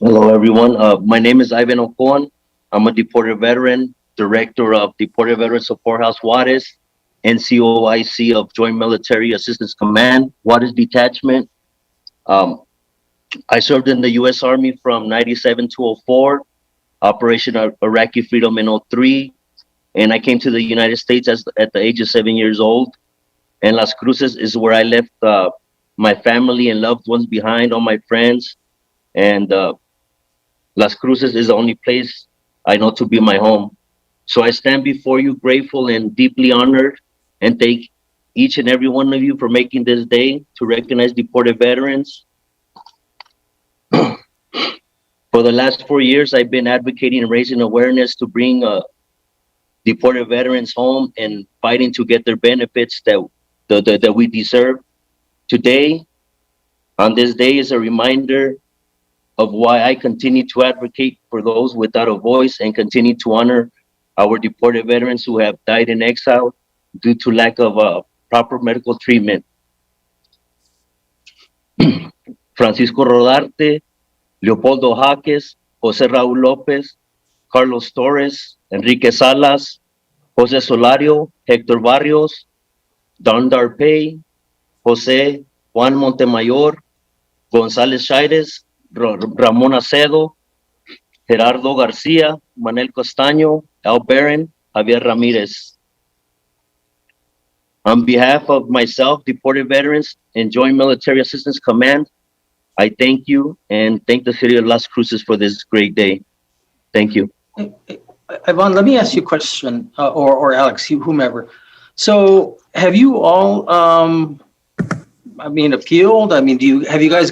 Hello, everyone. My name is Ivan Ocon. I'm a deported veteran, director of Deported Veteran Support House Juarez, NCOIC of Joint Military Assistance Command, Juarez Detachment. I served in the U.S. Army from 97 to 04, Operation Iraqi Freedom in 03, and I came to the United States at the age of 7 years old. And Las Cruces is where I left my family and loved ones behind, all my friends. And Las Cruces is the only place I know to be my home. So I stand before you grateful and deeply honored, and thank each and every one of you for making this day to recognize deported veterans. For the last 4 years, I've been advocating and raising awareness to bring deported veterans home and fighting to get their benefits that we deserve. Today, on this day, is a reminder of why I continue to advocate for those without a voice and continue to honor our deported veterans who have died in exile due to lack of proper medical treatment. Francisco Rodarte, Leopoldo Jaques, Jose Raul Lopez, Carlos Torres, Enrique Salas, Jose Solario, Hector Barrios, Don Darpey, Jose Juan Montemayor, González Chaires, Ramón Acedo, Gerardo García, Manuel Castaño, Al Barron, Javier Ramirez. On behalf of myself, deported veterans, and Joint Military Assistance Command, I thank you and thank the city of Las Cruces for this great day. Thank you. Ivan, let me ask you a question, or Alex, whomever. So have you all, appealed? Have you guys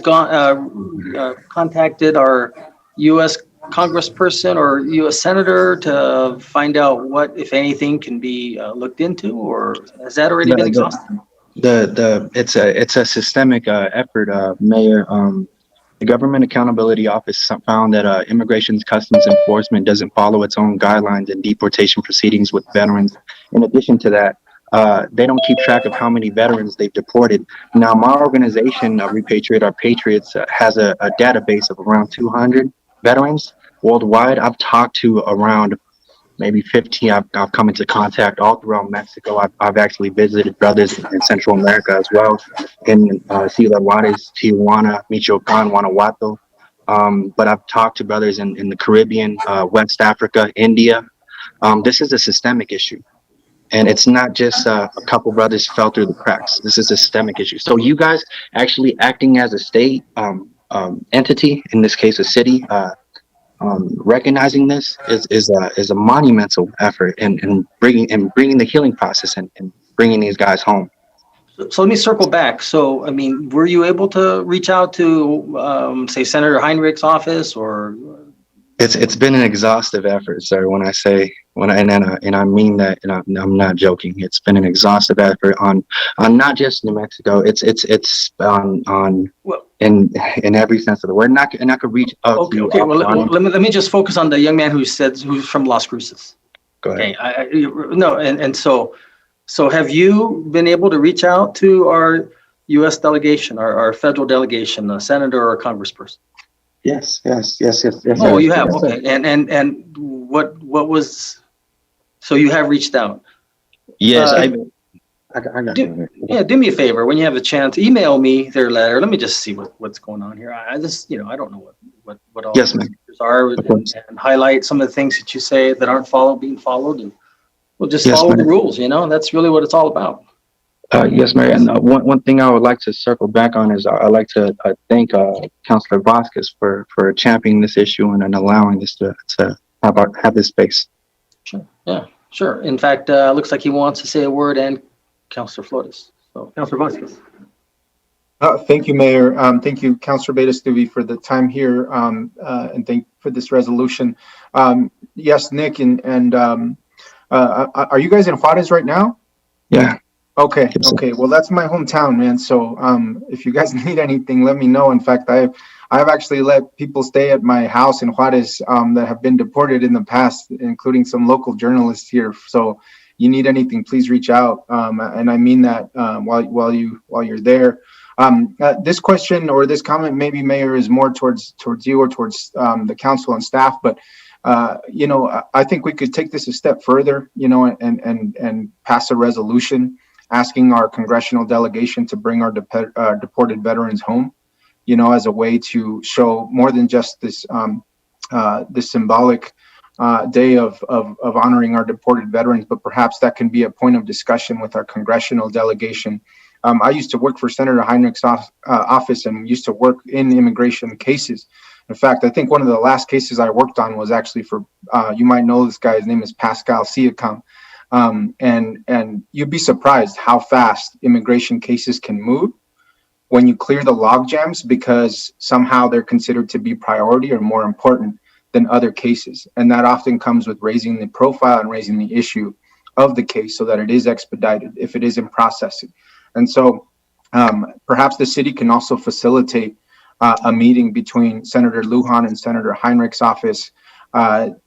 contacted our U.S. Congressperson or U.S. Senator to find out what, if anything, can be looked into, or has that already been exhausted? It's a systemic effort, Mayor. The Government Accountability Office found that Immigration Customs Enforcement doesn't follow its own guidelines in deportation proceedings with veterans. In addition to that, they don't keep track of how many veterans they've deported. Now, my organization, Repatriate Our Patriots, has a database of around 200 veterans worldwide. I've talked to around maybe 15. I've come into contact all throughout Mexico. I've actually visited brothers in Central America as well, in Ciudad Juarez, Tijuana, Michoacan, Guanajuato. But I've talked to brothers in the Caribbean, West Africa, India. This is a systemic issue. And it's not just a couple brothers fell through the cracks. This is a systemic issue. So you guys actually acting as a state entity, in this case, a city, recognizing this is a monumental effort in bringing the healing process and bringing these guys home. So let me circle back. So, were you able to reach out to, say, Senator Heinrich's office, or? It's been an exhaustive effort, sir. And I mean that, and I'm not joking. It's been an exhaustive effort on not just New Mexico. It's on in every sense of the word. And I could reach out. Okay. Well, let me just focus on the young man who's from Las Cruces. Go ahead. Okay. So So have you been able to reach out to our U.S. delegation, our federal delegation, a senator or a congressperson? Yes. Oh, you have, okay. And what was, so you have reached out? Yes, Uh, I got you. Yeah, do me a favor, when you have a chance, email me their letter. Let me just see what's going on here. I just, I don't know what all Yes, the ma'am. procedures are, Of course. and highlight some of the things that you say that aren't being followed, and we'll just Yes, follow the ma'am. rules, that's really what it's all about. Yes, Mayor. And one thing I would like to circle back on is I'd like to thank Councilor Vasquez for championing this issue and allowing this to have this space. Sure, yeah, sure. In fact, looks like he wants to say a word, and Councilor Flores. So, Councilor Vasquez. Thank you, Mayor. Thank you, Councilor Abeyta-Stuve, for the time here, and thank for this resolution. Yes, Nick, and are you guys in Juarez right now? Yeah. Okay. Well, that's my hometown, man. So if you guys need anything, let me know. In fact, I've actually let people stay at my house in Juarez that have been deported in the past, including some local journalists here. So you need anything, please reach out. And I mean that while you're there. This question or this comment, maybe, Mayor, is more towards you or towards the council and staff, but I think we could take this a step further, and pass a resolution asking our congressional delegation to bring our deported veterans home, as a way to show more than just this this symbolic day of honoring our deported veterans, but perhaps that can be a point of discussion with our congressional delegation. I used to work for Senator Heinrich's office and used to work in immigration cases. In fact, I think one of the last cases I worked on was actually for, you might know this guy, his name is Pascal Siakam. And you'd be surprised how fast immigration cases can move when you clear the log jams, because somehow they're considered to be priority or more important than other cases. And that often comes with raising the profile and raising the issue of the case so that it is expedited if it is in processing. And so perhaps the city can also facilitate a meeting between Senator Lujan and Senator Heinrich's office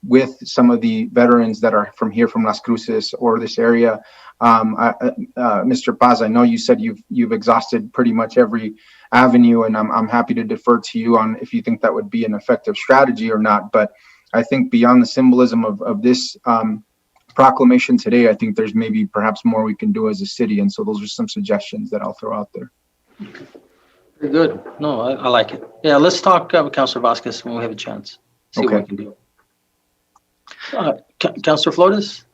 with some of the veterans that are from here, from Las Cruces or this area. Mr. Paz, I know you said you've exhausted pretty much every avenue, and I'm happy to defer to you on if you think that would be an effective strategy or not. But I think beyond the symbolism of this proclamation today, I think there's maybe perhaps more we can do as a city. And so those are some suggestions that I'll throw out there. Very good. No, I like it. Yeah, let's talk with Councilor Vasquez when we have a chance. See what we can do. Councilor Flores?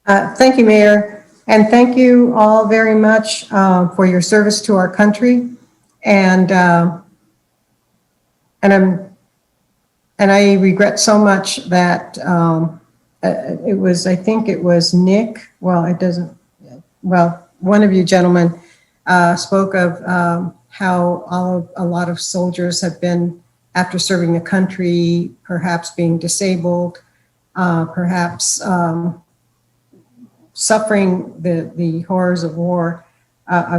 Thank you, Mayor. And thank you all very much for your service to our country. And I regret so much that I think it was Nick. Well, one of you gentlemen spoke of how a lot of soldiers have been, after serving the country, perhaps being disabled, perhaps suffering the horrors of war,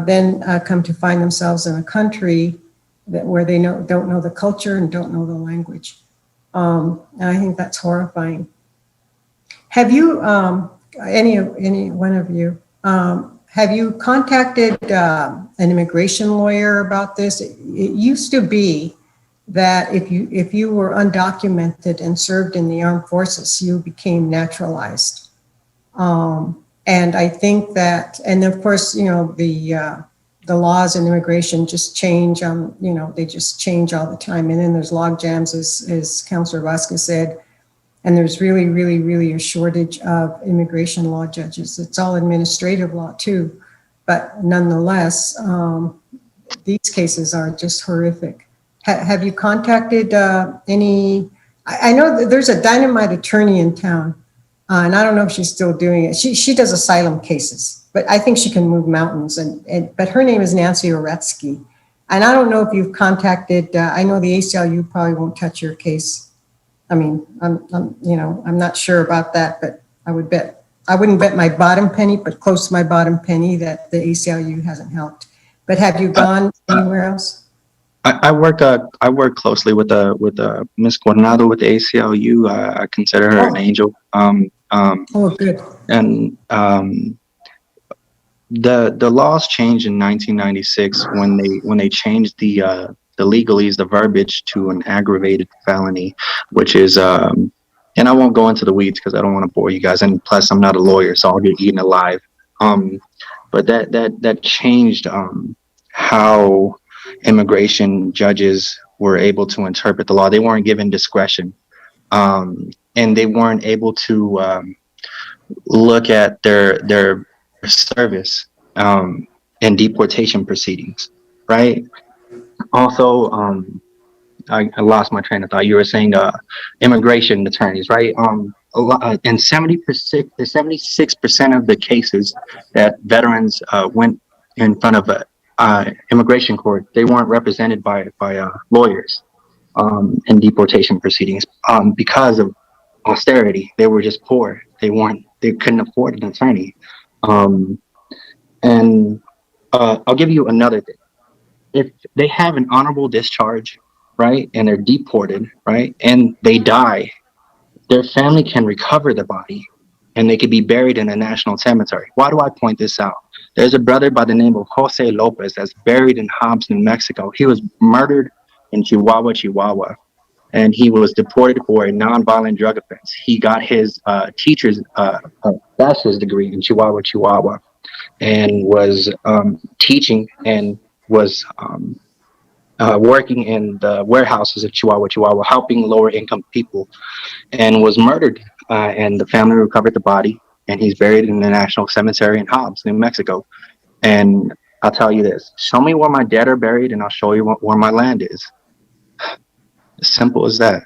then come to find themselves in a country where they don't know the culture and don't know the language. And I think that's horrifying. Have you, any one of you, have you contacted an immigration lawyer about this? It used to be that if you were undocumented and served in the armed forces, you became naturalized. And I think that, and of course, the laws in immigration just change. They just change all the time. And then there's log jams, as Councilor Vasquez said. And there's really, really, really a shortage of immigration law judges. It's all administrative law too, but nonetheless, these cases are just horrific. Have you contacted any? I know that there's a dynamite attorney in town, and I don't know if she's still doing it. She does asylum cases, but I think she can move mountains. But her name is Nancy Oretsky, and I don't know if you've contacted. I know the ACLU probably won't touch your case. I mean, I'm not sure about that, but I wouldn't bet my bottom penny, but close to my bottom penny, that the ACLU hasn't helped. But have you gone anywhere else? I work closely with Ms. Coronado with the ACLU. I consider her an angel. Oh, good. And the laws changed in 1996 when they changed the legalese, the verbiage to an aggravated felony, which is and I won't go into the weeds because I don't want to bore you guys, and plus I'm not a lawyer, so I'll get eaten alive. But that changed how immigration judges were able to interpret the law. They weren't given discretion, and they weren't able to look at their service in deportation proceedings, right? Also, I lost my train of thought. You were saying immigration attorneys, right? In 76% of the cases that veterans went in front of a immigration court, they weren't represented by lawyers in deportation proceedings because of austerity. They were just poor. They couldn't afford an attorney. And I'll give you another thing. If they have an honorable discharge, right, and they're deported, right, and they die, their family can recover the body and they could be buried in a national cemetery. Why do I point this out? There's a brother by the name of Jose Lopez that's buried in Hobbs, New Mexico. He was murdered in Chihuahua, Chihuahua, and he was deported for a nonviolent drug offense. He got his teacher's bachelor's degree in Chihuahua, Chihuahua, and was teaching and was working in the warehouses of Chihuahua, Chihuahua, helping lower income people, and was murdered. And the family recovered the body, and he's buried in the National Cemetery in Hobbs, New Mexico. And I'll tell you this, show me where my dead are buried and I'll show you where my land is. As simple as that.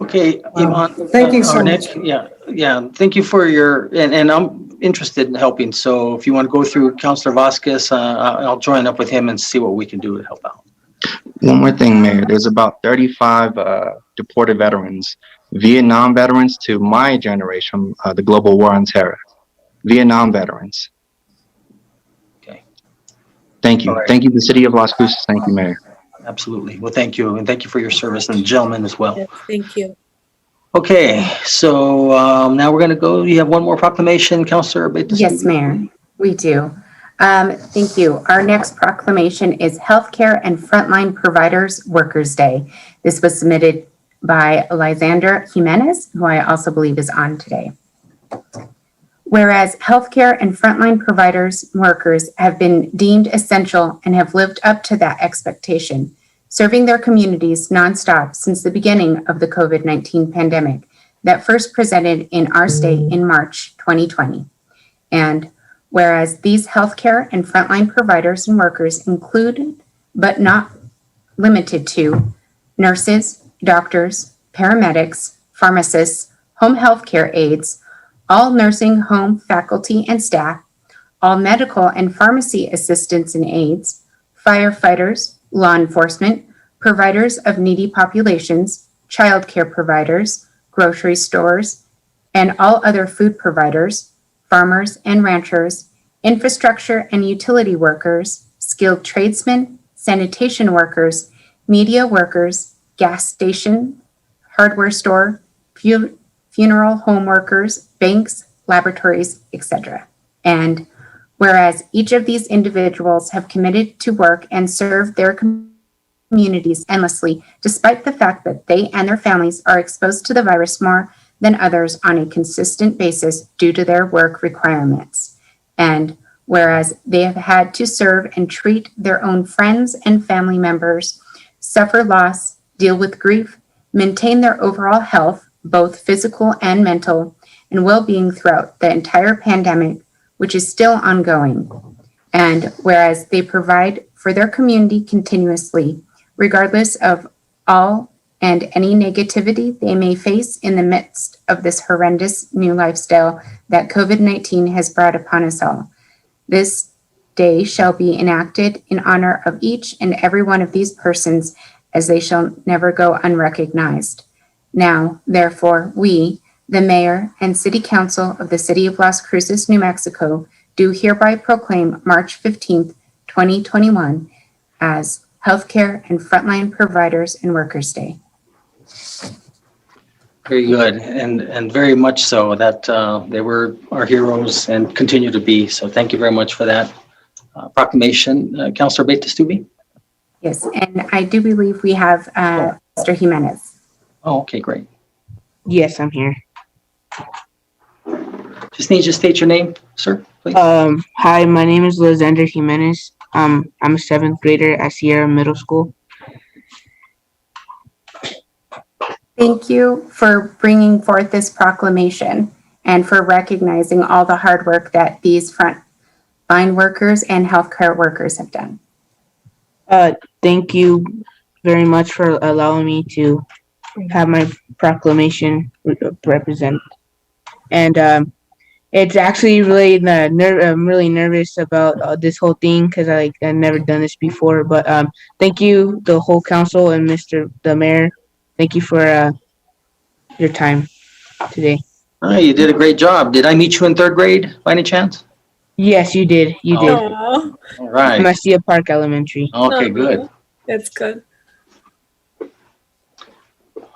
Okay, Ivan. Thank you so much. Yeah. Thank you for your, and I'm interested in helping. So if you want to go through Councilor Vasquez, I'll join up with him and see what we can do to help out. One more thing, Mayor. There's about 35 deported veterans, Vietnam veterans to my generation, the global war on terror. Vietnam veterans. Okay. Thank you. Right. Thank you, the city of Las Cruces. Thank you, Mayor. Absolutely. Well, thank you. And thank you for your service, and gentlemen as well. Yes, thank you. Okay, so now we're going to go. You have one more proclamation, Councilor Abeyta-Stuve? Yes, Mayor, we do. Thank you. Our next proclamation is Healthcare and Frontline Providers Workers Day. This was submitted by Lysander Jimenez, who I also believe is on today. Whereas healthcare and frontline providers workers have been deemed essential and have lived up to that expectation, serving their communities nonstop since the beginning of the COVID-19 pandemic that first presented in our state in March 2020. And whereas these healthcare and frontline providers and workers include, but not limited to, nurses, doctors, paramedics, pharmacists, home health care aides, all nursing home faculty and staff, all medical and pharmacy assistants and aides, firefighters, law enforcement, providers of needy populations, childcare providers, grocery stores, and all other food providers, farmers and ranchers, infrastructure and utility workers, skilled tradesmen, sanitation workers, media workers, gas station, hardware store, funeral home workers, banks, laboratories, etc. And whereas each of these individuals have committed to work and serve their communities endlessly, despite the fact that they and their families are exposed to the virus more than others on a consistent basis due to their work requirements. And whereas they have had to serve and treat their own friends and family members, suffer loss, deal with grief, maintain their overall health, both physical and mental, and well-being throughout the entire pandemic, which is still ongoing. And whereas they provide for their community continuously, regardless of all and any negativity they may face in the midst of this horrendous new lifestyle that COVID-19 has brought upon us all. This day shall be enacted in honor of each and every one of these persons, as they shall never go unrecognized. Now, therefore, we, the Mayor and City Council of the City of Las Cruces, New Mexico, do hereby proclaim March 15th, 2021 as Healthcare and Frontline Providers and Workers Day. Very good, and very much so that they were our heroes and continue to be. So thank you very much for that proclamation. Councilor Abeyta-Stuve? Yes, and I do believe we have Mr. Jimenez. Oh, okay, great. Yes, I'm here. Just need you to state your name, sir, please. Hi, my name is Lysander Jimenez. I'm a seventh grader at Sierra Middle School. Thank you for bringing forth this proclamation and for recognizing all the hard work that these frontline workers and healthcare workers have done. Thank you very much for allowing me to have my proclamation represent. And it's actually really I'm really nervous about this whole thing because I've never done this before. But thank you, the whole council and the mayor. Thank you for your time today. Oh, you did a great job. Did I meet you in third grade by any chance? Yes, you did. You did. All right. Macia Park Elementary. Okay, good. That's good.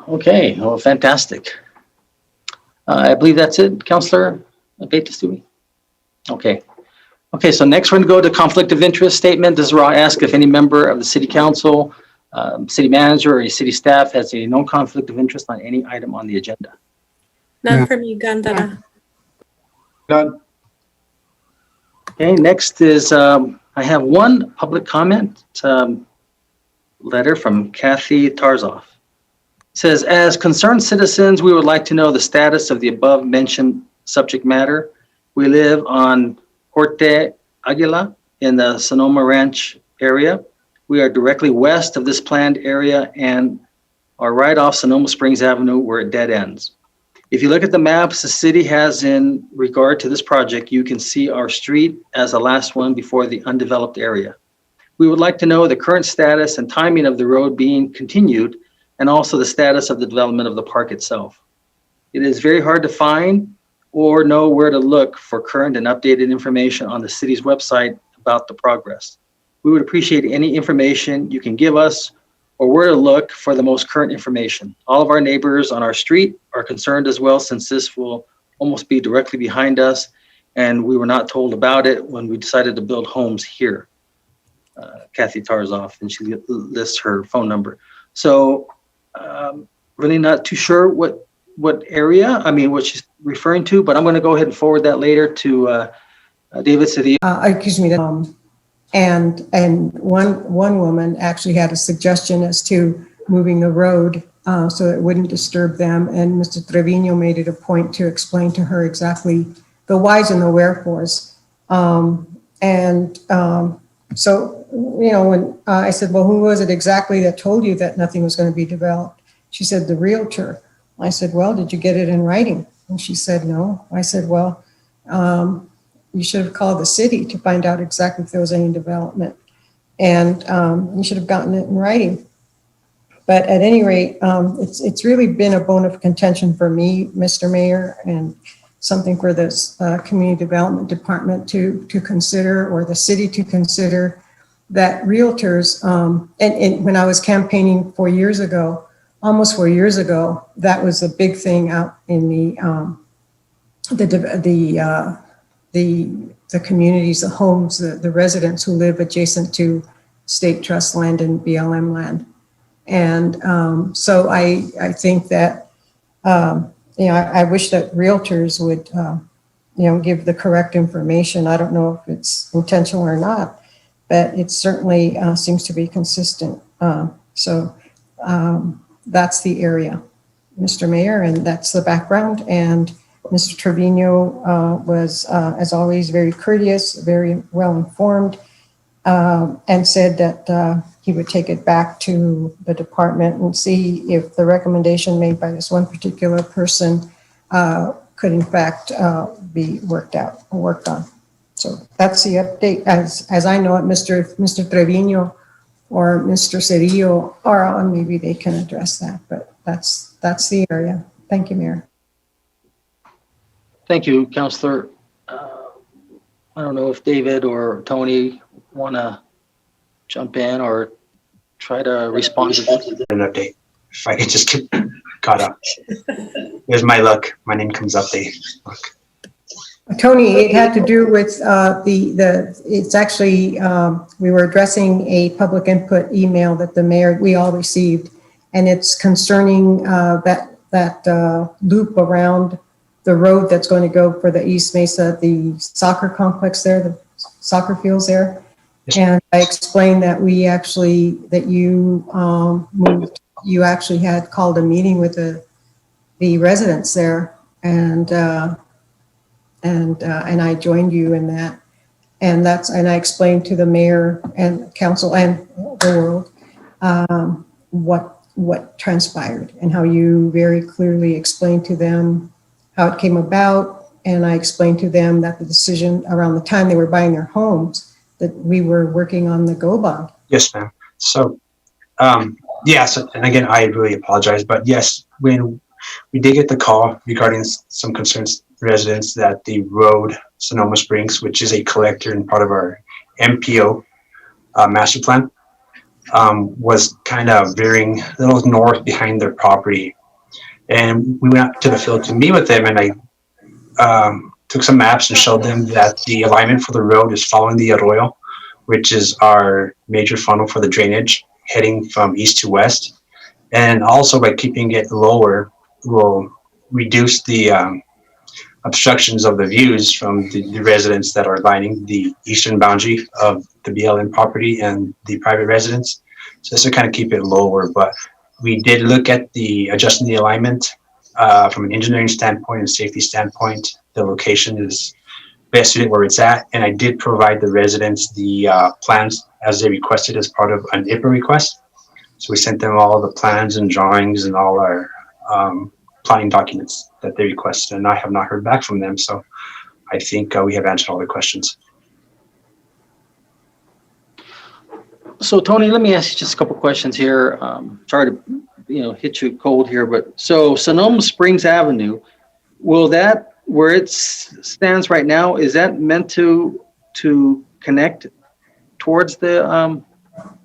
Okay, well, fantastic. I believe that's it, Councilor Abeyta-Stuve. Okay. Okay, so next we're going to go to conflict of interest statement. This is where I ask if any member of the city council, city manager, or city staff has a no conflict of interest on any item on the agenda. None for me, Gandara. None. Okay, next is I have one public comment letter from Kathy Tarzoff. It says, as concerned citizens, we would like to know the status of the above mentioned subject matter. We live on Corte Aguila in the Sonoma Ranch area. We are directly west of this planned area and are right off Sonoma Springs Avenue where it dead ends. If you look at the maps the city has in regard to this project, you can see our street as the last one before the undeveloped area. We would like to know the current status and timing of the road being continued and also the status of the development of the park itself. It is very hard to find or know where to look for current and updated information on the city's website about the progress. We would appreciate any information you can give us or where to look for the most current information. All of our neighbors on our street are concerned as well, since this will almost be directly behind us, and we were not told about it when we decided to build homes here. Kathy Tarzoff, and she lists her phone number. So really not too sure what area, what she's referring to, but I'm going to go ahead and forward that later to David Cedillo. Excuse me. And one woman actually had a suggestion as to moving the road so it wouldn't disturb them. And Mr. Trevino made it a point to explain to her exactly the whys and the wherefores. So, when I said, well, who was it exactly that told you that nothing was going to be developed? She said, the realtor. I said, well, did you get it in writing? And she said, no. I said, well, you should have called the city to find out exactly if there was any development. And you should have gotten it in writing. But at any rate, it's really been a bone of contention for me, Mr. Mayor, and something for this community development department to consider, or the city to consider, that realtors, and when I was campaigning 4 years ago, almost 4 years ago, that was a big thing out in the communities, the homes, the residents who live adjacent to state trust land and BLM land. And so I think that, I wish that realtors would, give the correct information. I don't know if it's intentional or not, but it certainly seems to be consistent. So that's the area, Mr. Mayor, and that's the background. And Mr. Trevino was, as always, very courteous, very well informed, and said that he would take it back to the department and see if the recommendation made by this one particular person could in fact be worked on. So that's the update. As I know it, Mr. Trevino or Mr. Cedillo are on, maybe they can address that, but that's the area. Thank you, Mayor. Thank you, Councilor. I don't know if David or Tony want to jump in or try to respond to this. An update. If I could just caught up. There's my luck. My name comes up. They look. Tony, it had to do with it's actually, we were addressing a public input email that we all received, and it's concerning that loop around the road that's going to go for the East Mesa, the soccer complex there, the soccer fields there. And I explained that you actually had called a meeting with the residents there, and I joined you in that, and I explained to the mayor and council and the world what transpired, and how you very clearly explained to them how it came about, and I explained to them that the decision around the time they were buying their homes, that we were working on the GO bond. Yes, ma'am. So, yes, and again, I really apologize, but yes, when we did get the call regarding some concerns residents that the road Sonoma Springs, which is a collector and part of our MPO master plan, was kind of veering a little north behind their property. And we went out to the field to meet with them, and I took some maps and showed them that the alignment for the road is following the arroyo, which is our major funnel for the drainage heading from east to west. And also by keeping it lower, will reduce the obstructions of the views from the residents that are lining the eastern boundary of the BLM property and the private residents. So this will kind of keep it lower, but we did look at adjusting the alignment from an engineering standpoint and safety standpoint. The location is best suited where it's at, and I did provide the residents the plans as they requested as part of an IPRA request. So we sent them all the plans and drawings and all our planning documents that they requested, and I have not heard back from them. So I think we have answered all the questions. So Tony, let me ask you just a couple questions here. Sorry to hit you cold here, but so Sonoma Springs Avenue, will that, where it stands right now, is that meant to connect towards the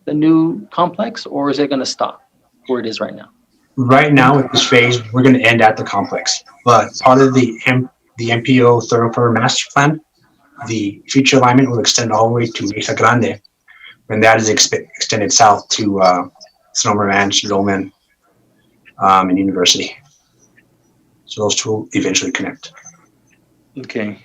new complex, or is it going to stop where it is right now? Right now, with this phase, we're going to end at the complex, but part of the MPO thoroughfare master plan, the future alignment will extend all the way to Mesa Grande, and that is extended south to Sonoma Ranch, Loman, and University. So those two will eventually connect. Okay.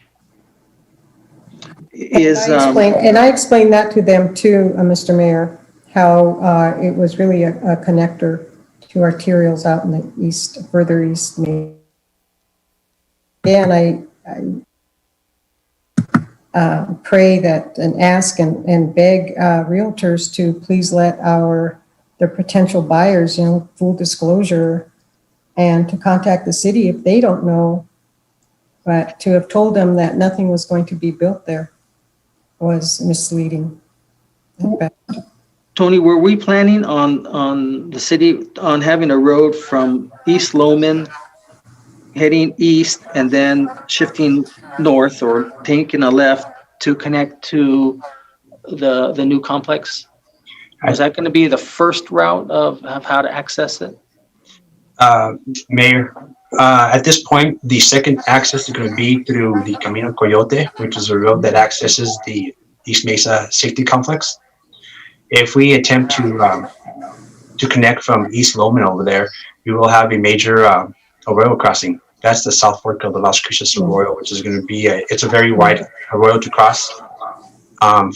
I explained that to them too, Mr. Mayor, how it was really a connector to arterials out in the east, further east. Again, I pray that and ask and beg realtors to please let their potential buyers, full disclosure, and to contact the city if they don't know, but to have told them that nothing was going to be built there was misleading. Tony, were we planning on the city on having a road from East Loman heading east and then shifting north or taking a left to connect to the new complex? Is that going to be the first route of how to access it? Mayor, at this point, the second access is going to be through the Camino Coyote, which is a road that accesses the East Mesa Safety Complex. If we attempt to connect from East Loman over there, we will have a major arroyo crossing. That's the south fork of the Las Cruces Arroyo, which is going to be it's a very wide arroyo to cross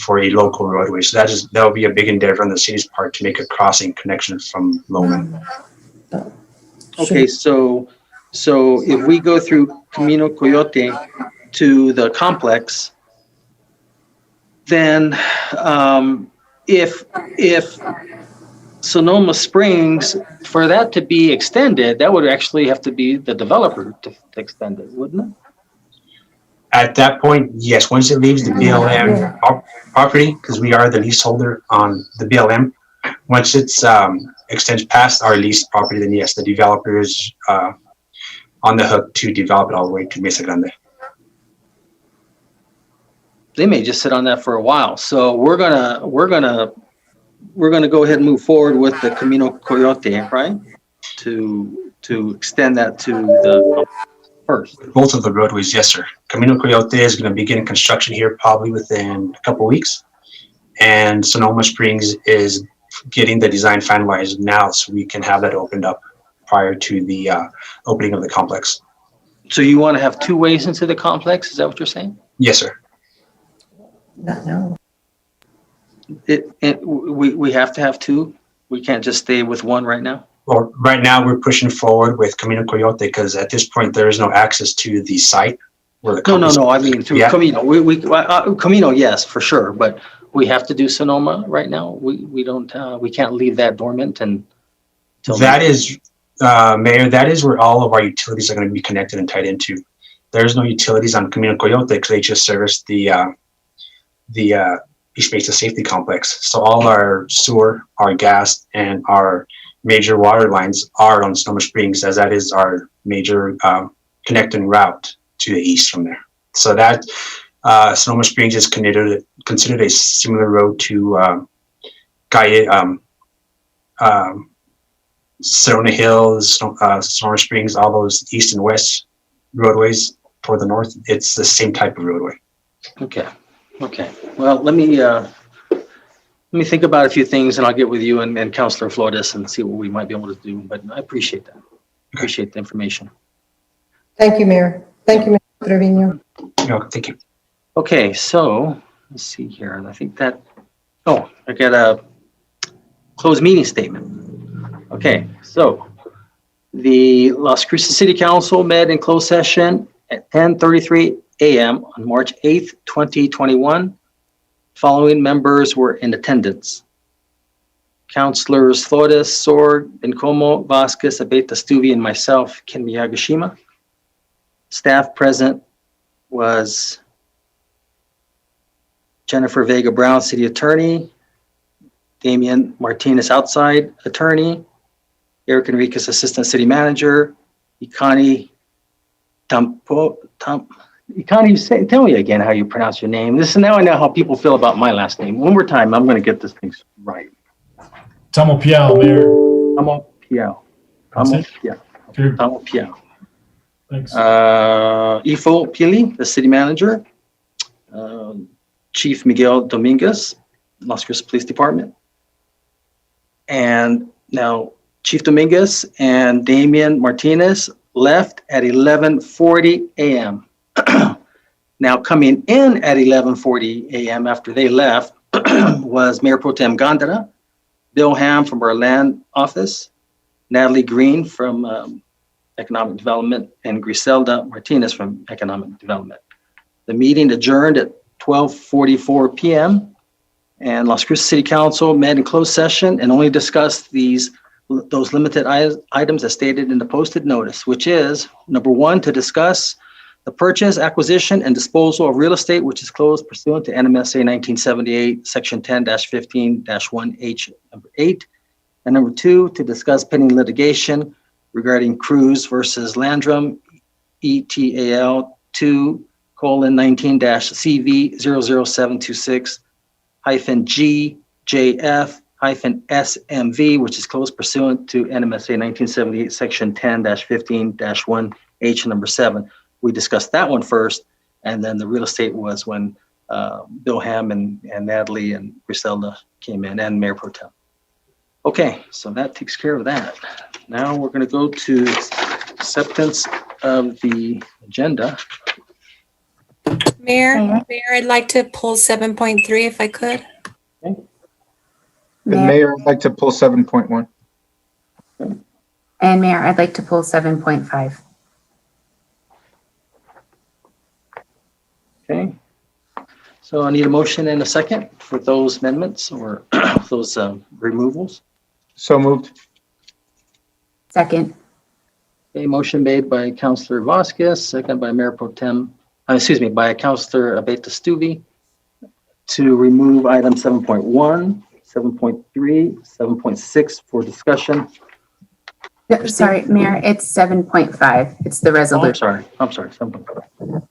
for a local roadway. So that will be a big endeavor on the city's part to make a crossing connection from Loman. Okay, so if we go through Camino Coyote to the complex, then if Sonoma Springs, for that to be extended, that would actually have to be the developer to extend it, wouldn't it? At that point, yes, once it leaves the BLM property, because we are the leaseholder on the BLM, once it's extends past our leased property, then yes, the developer is on the hook to develop it all the way to Mesa Grande. They may just sit on that for a while. So we're gonna go ahead and move forward with the Camino Coyote, right? to extend that to the first? Both of the roadways, yes, sir. Camino Coyote is going to begin construction here probably within a couple weeks. And Sonoma Springs is getting the design finalized now so we can have that opened up prior to the opening of the complex. So you want to have two ways into the complex? Is that what you're saying? Yes, sir. No. We have to have two? We can't just stay with one right now? Well, right now we're pushing forward with Camino Coyote because at this point there is no access to the site where the No. I mean through Camino. Camino, yes, for sure. But we have to do Sonoma right now. We don't. We can't leave that dormant and. That is, Mayor. That is where all of our utilities are going to be connected and tied into. There's no utilities on Camino Coyote because they just service the East Mesa Safety Complex. So all our sewer, our gas, and our major water lines are on Sonoma Springs, as that is our major connecting route to the east from there. So that Sonoma Springs is considered a similar road to Serona Hills, Sonoma Springs, all those east and west roadways toward the north. It's the same type of roadway. Okay. Well, let me think about a few things, and I'll get with you and Councilor Flores and see what we might be able to do. But I appreciate that. Appreciate the information. Thank you, Mayor. Thank you, Mr. Trevino. No, thank you. Okay, so let's see here. And I think that, I got a closed meeting statement. Okay, so the Las Cruces City Council met in closed session at 10:33 a.m. on March 8th, 2021. Following members were in attendance: Councilors Flores, Sword, Bencomo, Vasquez, Abeyta-Stuve, and myself, Ken Miyagashima. Staff present was Jennifer Vega Brown, City Attorney, Damian Martinez, Outside Attorney, Eric Enriquez, Assistant City Manager, Ikani Ikani, tell me again how you pronounce your name. Now I know how people feel about my last name. One more time, I'm going to get this thing right. Tamo Piao, Mayor. Tamo Piao. Tamo Piao. Thanks. Ifo Pili, the City Manager, Chief Miguel Dominguez, Las Cruces Police Department. And now Chief Dominguez and Damian Martinez left at 11:40 a.m. Now coming in at 11:40 a.m. after they left was Mayor Pro Tem Gondara, Bill Ham from our land office, Natalie Green from Economic Development, and Griselda Martinez from Economic Development. The meeting adjourned at 12:44 p.m. and Las Cruces City Council met in closed session and only discussed those limited items as stated in the posted notice, which is number 1, to discuss the purchase, acquisition, and disposal of real estate which is closed pursuant to NMSA 1978, Section 10-15-1H, number 8. And number 2, to discuss pending litigation regarding Cruces versus Landrum, ETAL 2:19-CV00726-GJF-SMV, which is closed pursuant to NMSA 1978, Section 10-15-1H, number 7. We discussed that one first, and then the real estate was when Bill Ham and Natalie and Griselda came in, and Mayor Pro Tem. Okay, so that takes care of that. Now we're going to go to acceptance of the agenda. Mayor, I'd like to pull 7.3 if I could. And Mayor, I'd like to pull 7.1. And Mayor, I'd like to pull 7.5. Okay. So I need a motion and a second for those amendments or those removals. So moved. Second. A motion made by Councilor Vasquez, second by Mayor Pro Tem, by Councilor Abeyta-Stuve to remove item 7.1, 7.3, 7.6 for discussion. No, sorry, Mayor, it's 7.5. It's the resolution. I'm sorry, 7.5.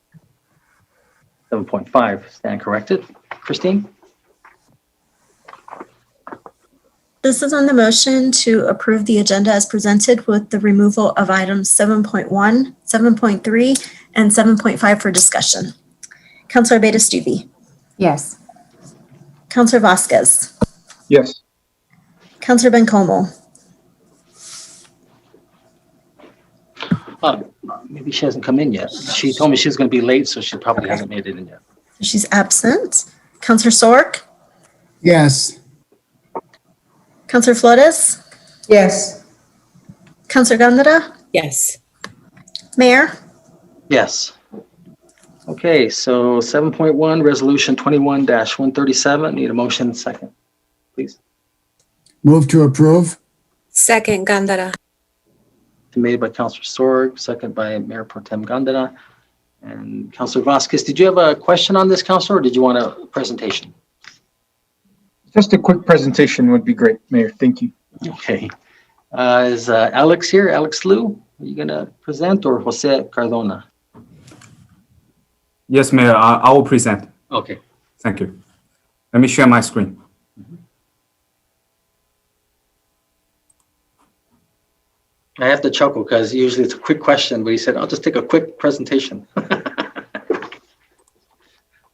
7.5, stand corrected. Christine? This is on the motion to approve the agenda as presented with the removal of items 7.1, 7.3, and 7.5 for discussion. Councilor Abeyta-Stuve. Yes. Councilor Vasquez. Yes. Councilor Bencomo. Maybe she hasn't come in yet. She told me she's going to be late, so she probably hasn't made it in yet. She's absent. Councilor Sork. Yes. Councilor Flores. Yes. Councilor Gandara. Yes. Mayor. Yes. Okay, so 7.1, Resolution 21-137. Need a motion second, please. Move to approve. Second, Gandara. Made by Councilor Sorg, second by Mayor Pro Tem Gandara. And Councilor Vasquez, did you have a question on this, Councilor, or did you want a presentation? Just a quick presentation would be great, Mayor. Thank you. Okay. Is Alex here? Alex Liu? Are you going to present, or Jose Cardona? Yes, Mayor, I will present. Okay. Thank you. Let me share my screen. I have to chuckle because usually it's a quick question, but he said, I'll just take a quick presentation. That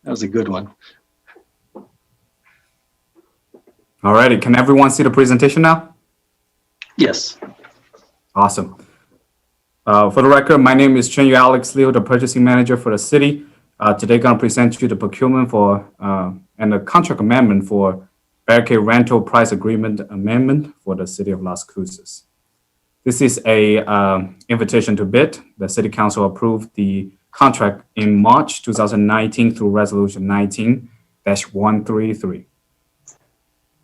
was a good one. Alrighty, can everyone see the presentation now? Yes. Awesome. For the record, my name is Chenyu Alex Liu, the purchasing manager for the city. Today, going to present you the procurement for and the contract amendment for barricade rental price agreement amendment for the city of Las Cruces. This is a invitation to bid. The city council approved the contract in March 2019 through resolution 19-133.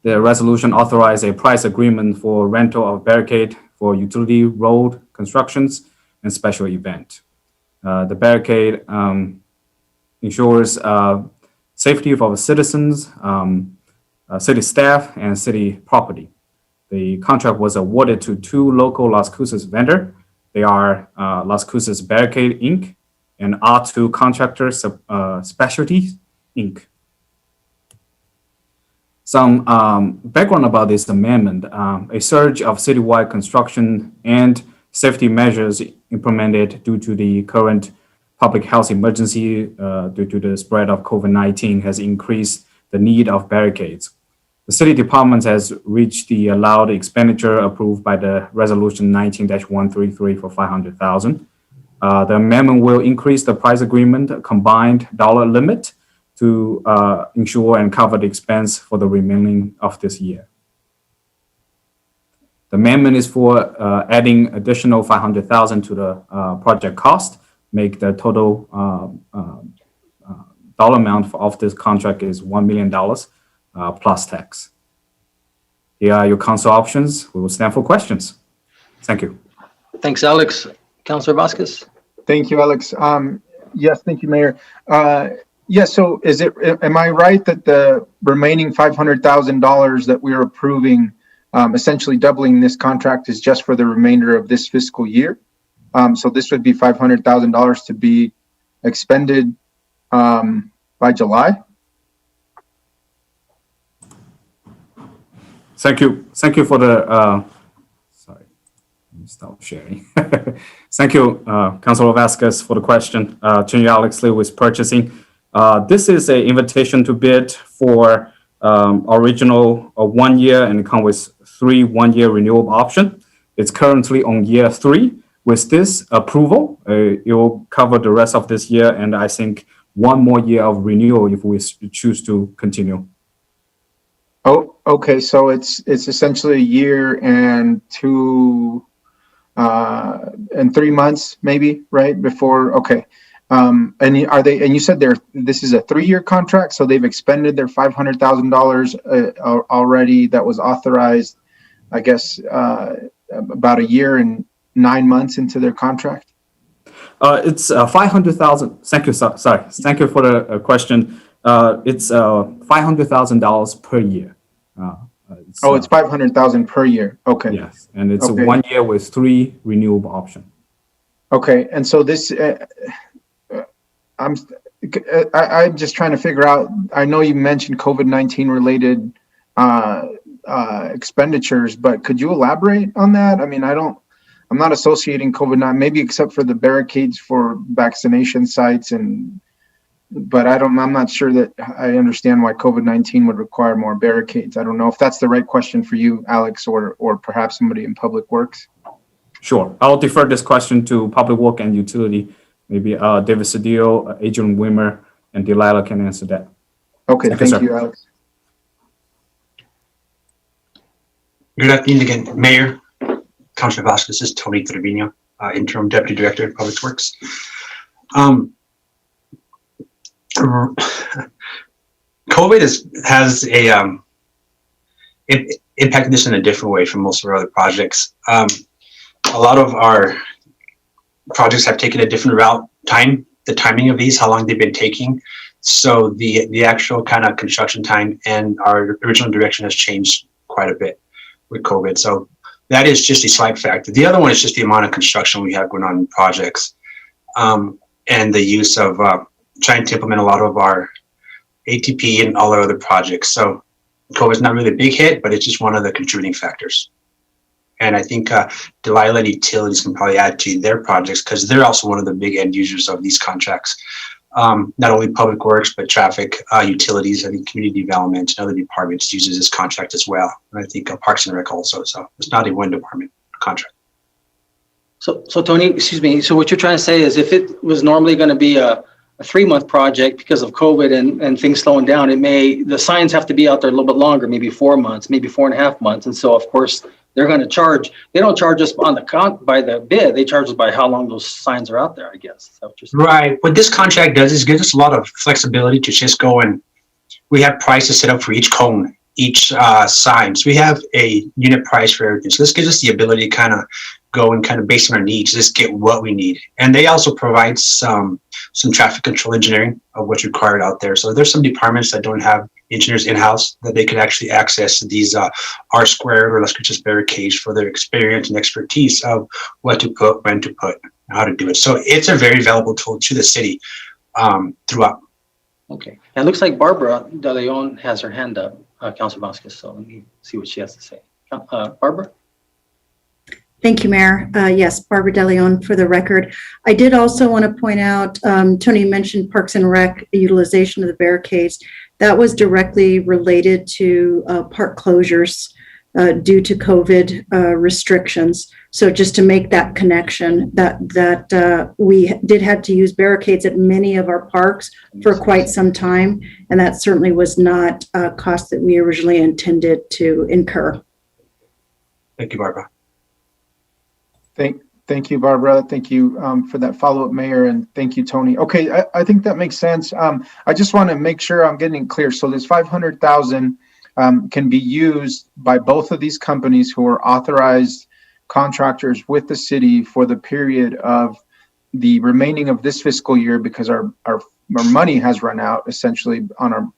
The resolution authorized a price agreement for rental of barricade for utility road constructions and special event. The barricade ensures safety of our citizens, city staff, and city property. The contract was awarded to two local Las Cruces vendors. They are Las Cruces Barricade, Inc. and R2 Contractor Specialties, Inc. Some background about this amendment. A surge of citywide construction and safety measures implemented due to the current public health emergency due to the spread of COVID-19 has increased the need of barricades. The city department has reached the allowed expenditure approved by the resolution 19-133 for $500,000. The amendment will increase the price agreement combined dollar limit to ensure and cover the expense for the remaining of this year. The amendment is for adding additional $500,000 to the project cost, make the total dollar amount of this contract is $1 million plus tax. Here are your council options. We will stand for questions. Thank you. Thanks, Alex. Councilor Vasquez. Thank you, Alex. Yes, thank you, Mayor. Yes, so am I right that the remaining $500,000 that we're approving, essentially doubling this contract, is just for the remainder of this fiscal year? So this would be $500,000 to be expended by July? Thank you. Thank you for the, sorry, let me stop sharing. Thank you, Councilor Vasquez, for the question. Chenyu Alex Liu is purchasing. This is an invitation to bid for original 1 year and it comes with 3 1-year renewal option. It's currently on year 3. With this approval, it will cover the rest of this year and I think 1 more year of renewal if we choose to continue. Oh, okay. So it's essentially a year and 2 and 3 months, maybe, right? Before, okay. And you said this is a 3-year contract, so they've expended their $500,000 already that was authorized, I guess, about a year and 9 months into their contract? It's 500,000. Thank you. Sorry. Thank you for the question. It's $500,000 per year. It's $500,000 per year. Okay. Yes, and it's 1 year with 3 renewable options. Okay, and so this, I'm just trying to figure out. I know you mentioned COVID-19 related expenditures, but could you elaborate on that? I mean, I'm not associating COVID-19, maybe except for the barricades for vaccination sites, but I'm not sure that I understand why COVID-19 would require more barricades. I don't know if that's the right question for you, Alex, or perhaps somebody in Public Works. Sure. I'll defer this question to Public Work and Utility. Maybe David Cedillo, Adrian Wimmer, and Delilah can answer that. Okay, thank you, Alex. Good afternoon again, Mayor, Councilor Vasquez. This is Tony Trevino, Interim Deputy Director of Public Works. COVID has impacted this in a different way from most of our other projects. A lot of our projects have taken a different route, the timing of these, how long they've been taking. So the actual kind of construction time and our original direction has changed quite a bit with COVID. So that is just a slight factor. The other one is just the amount of construction we have going on in projects, and the use of trying to implement a lot of our ATP and all our other projects. So COVID is not really a big hit, but it's just one of the contributing factors. And I think Delilah and Utilities can probably add to their projects because they're also one of the big end users of these contracts. Not only Public Works, but traffic, utilities, I think community development and other departments uses this contract as well. And I think Parks and Rec also. So it's not a one department contract. So Tony, excuse me. So what you're trying to say is if it was normally going to be a 3-month project because of COVID and things slowing down, the signs have to be out there a little bit longer, maybe 4 months, maybe 4.5 months. And so of course they're going to charge, they don't charge us on by the bid, they charge us by how long those signs are out there, I guess. Is that what you're saying? Right. What this contract does is gives us a lot of flexibility to just go and we have prices set up for each cone, each sign. So we have a unit price for everything. So this gives us the ability to kind of go and kind of based on our needs, just get what we need. And they also provide some traffic control engineering of what's required out there. So there's some departments that don't have engineers in-house that they could actually access these R-squared or Las Cruces barricades for their experience and expertise of what to put, when to put, and how to do it. So it's a very valuable tool to the city throughout. Okay. And it looks like Barbara De Leon has her hand up, Councilor Vasquez. So let me see what she has to say. Barbara? Thank you, Mayor. Yes, Barbara De Leon for the record. I did also want to point out, Tony mentioned Parks and Rec utilization of the barricades. That was directly related to park closures due to COVID restrictions. So just to make that connection, that we did have to use barricades at many of our parks for quite some time, and that certainly was not a cost that we originally intended to incur. Thank you, Barbara. Thank you, Barbara. Thank you for that follow-up, Mayor, and thank you, Tony. Okay, I think that makes sense. I just want to make sure I'm getting clear. So this 500,000 can be used by both of these companies who are authorized contractors with the city for the period of the remaining of this fiscal year, because our money has run out essentially on our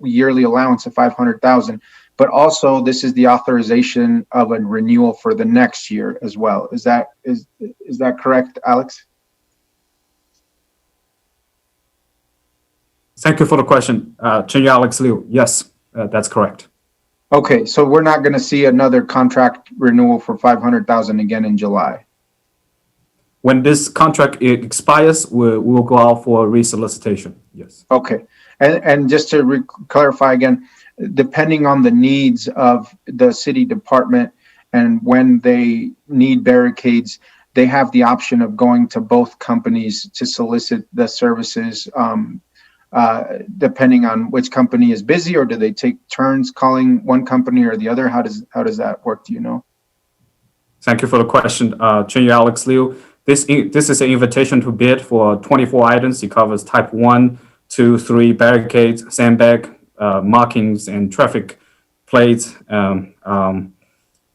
yearly allowance of 500,000. But also this is the authorization of a renewal for the next year as well. Is that correct, Alex? Thank you for the question. Chair Alex Liu, yes, that's correct. Okay, so we're not going to see another contract renewal for 500,000 again in July. When this contract expires, we'll go out for resolicitation. Yes. Okay, and just to clarify again, depending on the needs of the city department and when they need barricades, they have the option of going to both companies to solicit the services, depending on which company is busy, or do they take turns calling one company or the other? How does that work? Do you know? Thank you for the question, Chair Alex Liu. This is an invitation to bid for 24 items. It covers type 1, 2, 3 barricades, sandbag, markings, and traffic plates.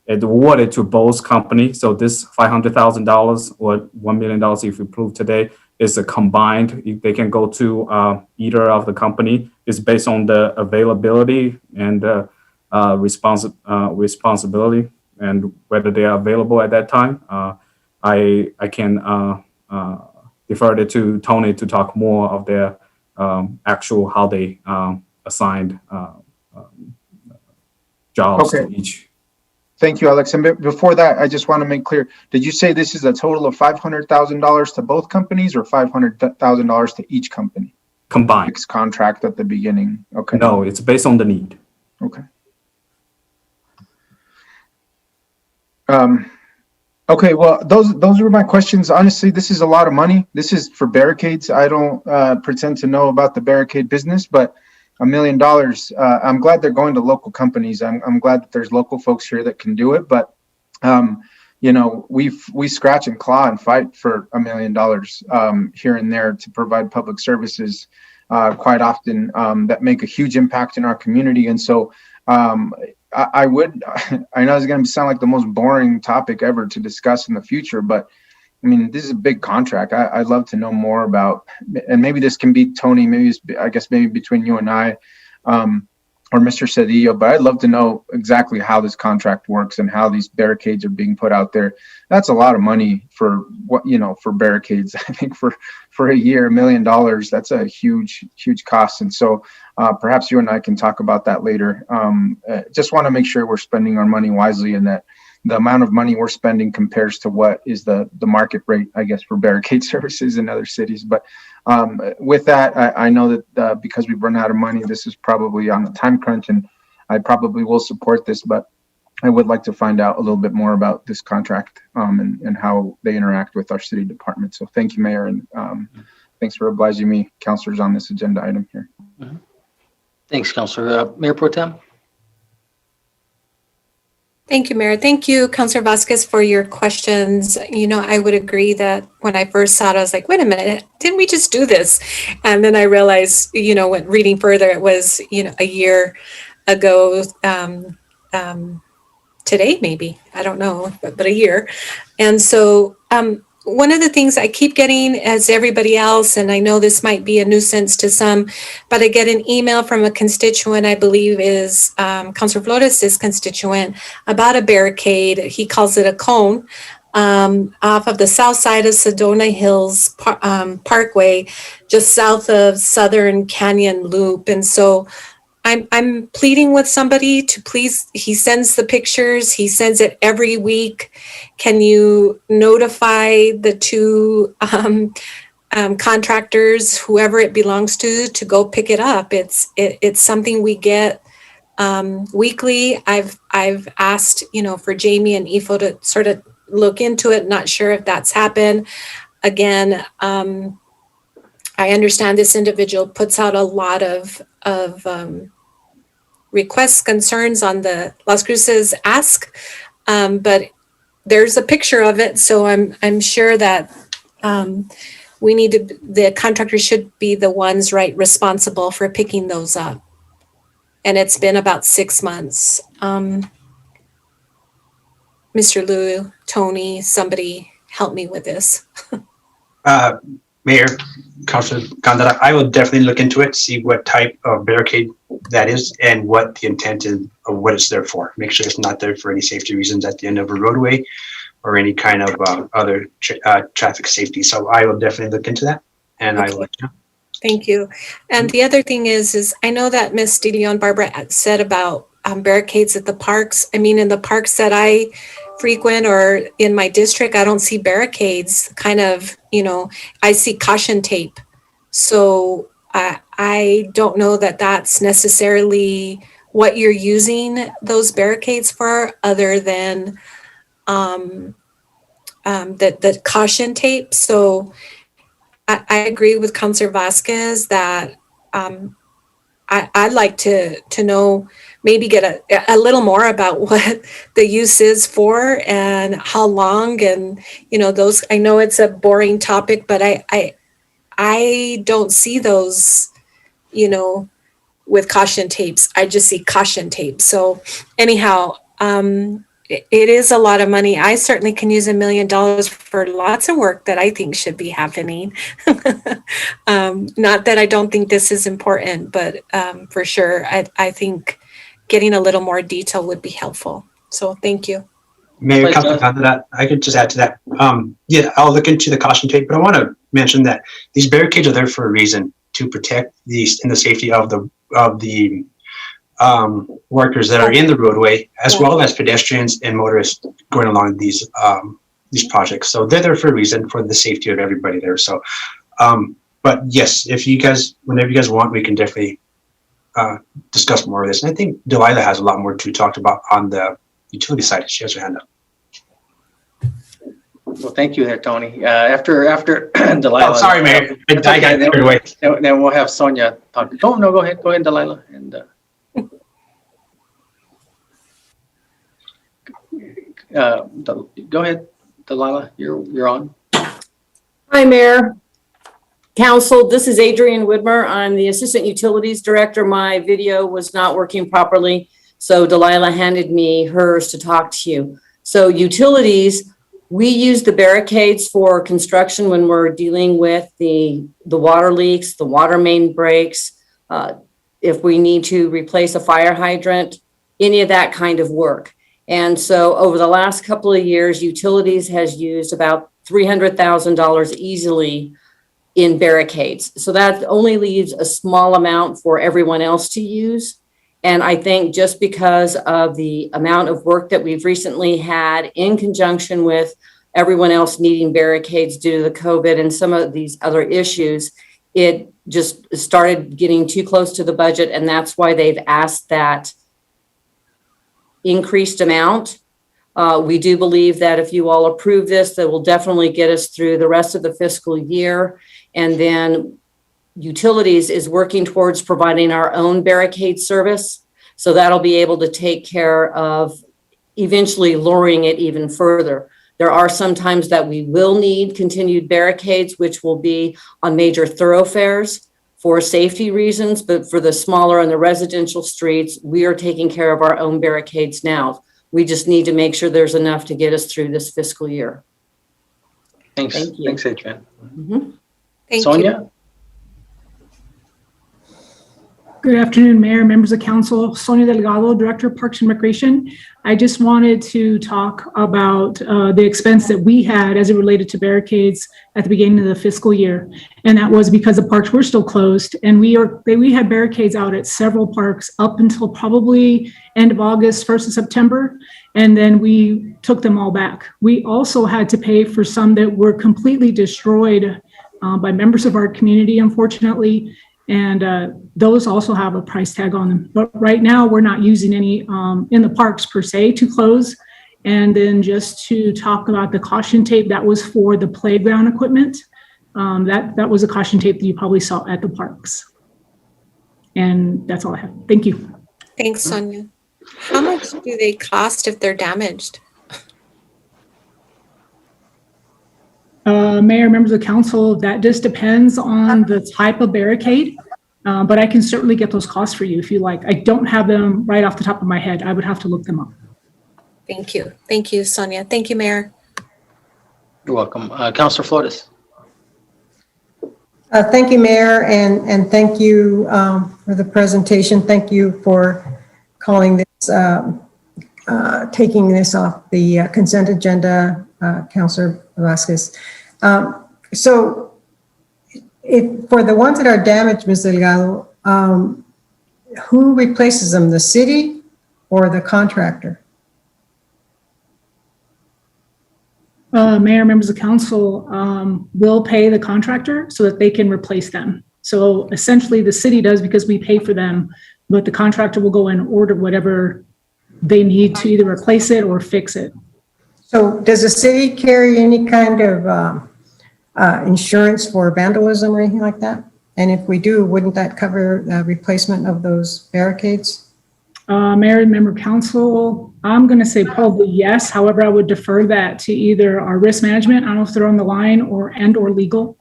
It awarded to both companies. So this $500,000 or $1 million, if approved today, is a combined. They can go to either of the company. It's based on the availability and responsibility and whether they are available at that time. I can defer it to Tony to talk more of their actual how they assigned jobs to Okay. each. Thank you, Alex. And before that, I just want to make clear, did you say this is a total of $500,000 to both companies or $500,000 to each company? Combined. Fixed contract at the beginning. Okay. No, it's based on the need. Okay. Okay, well, those were my questions. Honestly, this is a lot of money. This is for barricades. I don't pretend to know about the barricade business, but $1 million. I'm glad they're going to local companies. I'm glad that there's local folks here that can do it. But you know, we scratch and claw and fight for $1 million here and there to provide public services quite often that make a huge impact in our community. And so I know it's going to sound like the most boring topic ever to discuss in the future, but I mean, this is a big contract. I'd love to know more about, and maybe this can be Tony, I guess maybe between you and I, or Mr. Cedillo, but I'd love to know exactly how this contract works and how these barricades are being put out there. That's a lot of money for what, you know, for barricades. I think for a year, $1 million, that's a huge cost. And so perhaps you and I can talk about that later. Just want to make sure we're spending our money wisely and that the amount of money we're spending compares to what is the market rate, I guess, for barricade services in other cities. But with that, I know that because we've run out of money, this is probably on the time crunch, and I probably will support this, but I would like to find out a little bit more about this contract and how they interact with our city department. So thank you, Mayor, and thanks for obliging me, councilors, on this agenda item here. Mm-hmm. Thanks, Councilor. Mayor Pro Tem? Thank you, Mayor. Thank you, Councilor Vasquez, for your questions. You know, I would agree that when I first saw it, I was like, wait a minute, didn't we just do this? And then I realized, you know, when reading further, it was, you know, a year ago, today, maybe, I don't know, but a year. And so one of the things I keep getting, as everybody else, and I know this might be a nuisance to some, but I get an email from a constituent, I believe is Councilor Flores' constituent, about a barricade. He calls it a cone off of the south side of Sedona Hills Parkway, just south of Southern Canyon Loop. And so I'm pleading with somebody to please, he sends the pictures, he sends it every week. Can you notify the two contractors, whoever it belongs to go pick it up? It's something we get weekly. I've asked, you know, for Jamie and Ifo to sort of look into it. Not sure if that's happened. Again, I understand this individual puts out a lot of requests, concerns on the Las Cruces ask, but there's a picture of it. So I'm sure that we need to, the contractors should be the ones responsible for picking those up. And it's been about 6 months. Mr. Liu, Tony, somebody help me with this. Mayor, Councilor Gondara, I will definitely look into it, see what type of barricade that is and what the intent is of what it's there for. Make sure it's not there for any safety reasons at the end of a roadway or any kind of other traffic safety. So I will definitely look into that, and I will let you know. Thank you. And the other thing is I know that Ms. DeLeon Barbara said about barricades at the parks. I mean, in the parks that I frequent or in my district, I don't see barricades. Kind of, you know, I see caution tape. So I don't know that that's necessarily what you're using those barricades for, other than the caution tape. So I agree with Councilor Vasquez that I'd like to know, maybe get a little more about what the use is for and how long, and you know, those, I know it's a boring topic, but I don't see those, you know, with caution tapes. I just see caution tape. So anyhow, it is a lot of money. I certainly can use $1 million for lots of work that I think should be happening. Not that I don't think this is important, but for sure, I think getting a little more detail would be helpful. So thank you. Mayor, Councilor Gondara, I could just add to that. Yeah, I'll look into the caution tape, but I want to mention that these barricades are there for a reason, to protect these and the safety of the workers that are in the roadway, as well as pedestrians and motorists going along these projects. So they're there for a reason, for the safety of everybody there. So, but yes, if you guys, whenever you guys want, we can definitely discuss more of this. And I think Delilah has a lot more to talk about on the utility side. She has her hand up. Well, thank you there, Tony. After Delilah. Oh, sorry, Mayor. I got carried away. Then we'll have Sonia talk. Oh, no, go ahead, Delilah. And go ahead, Delilah. You're on. Hi, Mayor, Council. This is Adrienne Widmer. I'm the Assistant Utilities Director. My video was not working properly, so Delilah handed me hers to talk to you. So utilities, we use the barricades for construction when we're dealing with the water leaks, the water main breaks, if we need to replace a fire hydrant, any of that kind of work. And so over the last couple of years, utilities has used about $300,000 easily in barricades. So that only leaves a small amount for everyone else to use. And I think just because of the amount of work that we've recently had in conjunction with everyone else needing barricades due to the COVID and some of these other issues, it just started getting too close to the budget. And that's why they've asked that increased amount. We do believe that if you all approve this, that will definitely get us through the rest of the fiscal year. And then utilities is working towards providing our own barricade service. So that'll be able to take care of eventually lowering it even further. There are some times that we will need continued barricades, which will be on major thoroughfares for safety reasons, but for the smaller and the residential streets, we are taking care of our own barricades now. We just need to make sure there's enough to get us through this fiscal year. Thanks. Thank you. Thanks, Adrienne. Thank Sonia? you. Good afternoon, Mayor, members of council. Sonia Delgado, Director of Parks and Recreation. I just wanted to talk about the expense that we had as it related to barricades at the beginning of the fiscal year. And that was because the parks were still closed. And we had barricades out at several parks up until probably end of August, 1st of September. And then we took them all back. We also had to pay for some that were completely destroyed by members of our community, unfortunately. And those also have a price tag on them. But right now, we're not using any in the parks per se to close. And then just to talk about the caution tape, that was for the playground equipment. That was a caution tape that you probably saw at the parks. And that's all I have. Thank you. Thanks, Sonia. How much do they cost if they're damaged? Mayor, members of council, that just depends on the type of barricade, but I can certainly get those costs for you if you like. I don't have them right off the top of my head. I would have to look them up. Thank you. Thank you, Sonia. Thank you, Mayor. You're welcome. Councilor Flores. Thank you, Mayor, and thank you for the presentation. Thank you for calling this, taking this off the consent agenda, Councilor Vasquez. So if for the ones that are damaged, Ms. Delgado, who replaces them, the city or the contractor? Mayor, members of council will pay the contractor so that they can replace them. So essentially the city does because we pay for them, but the contractor will go and order whatever they need to either replace it or fix it. So does the city carry any kind of insurance for vandalism or anything like that? And if we do, wouldn't that cover the replacement of those barricades? Mayor and member council, I'm going to say probably yes. However, I would defer that to either our risk management, I don't know if they're on the line, or legal.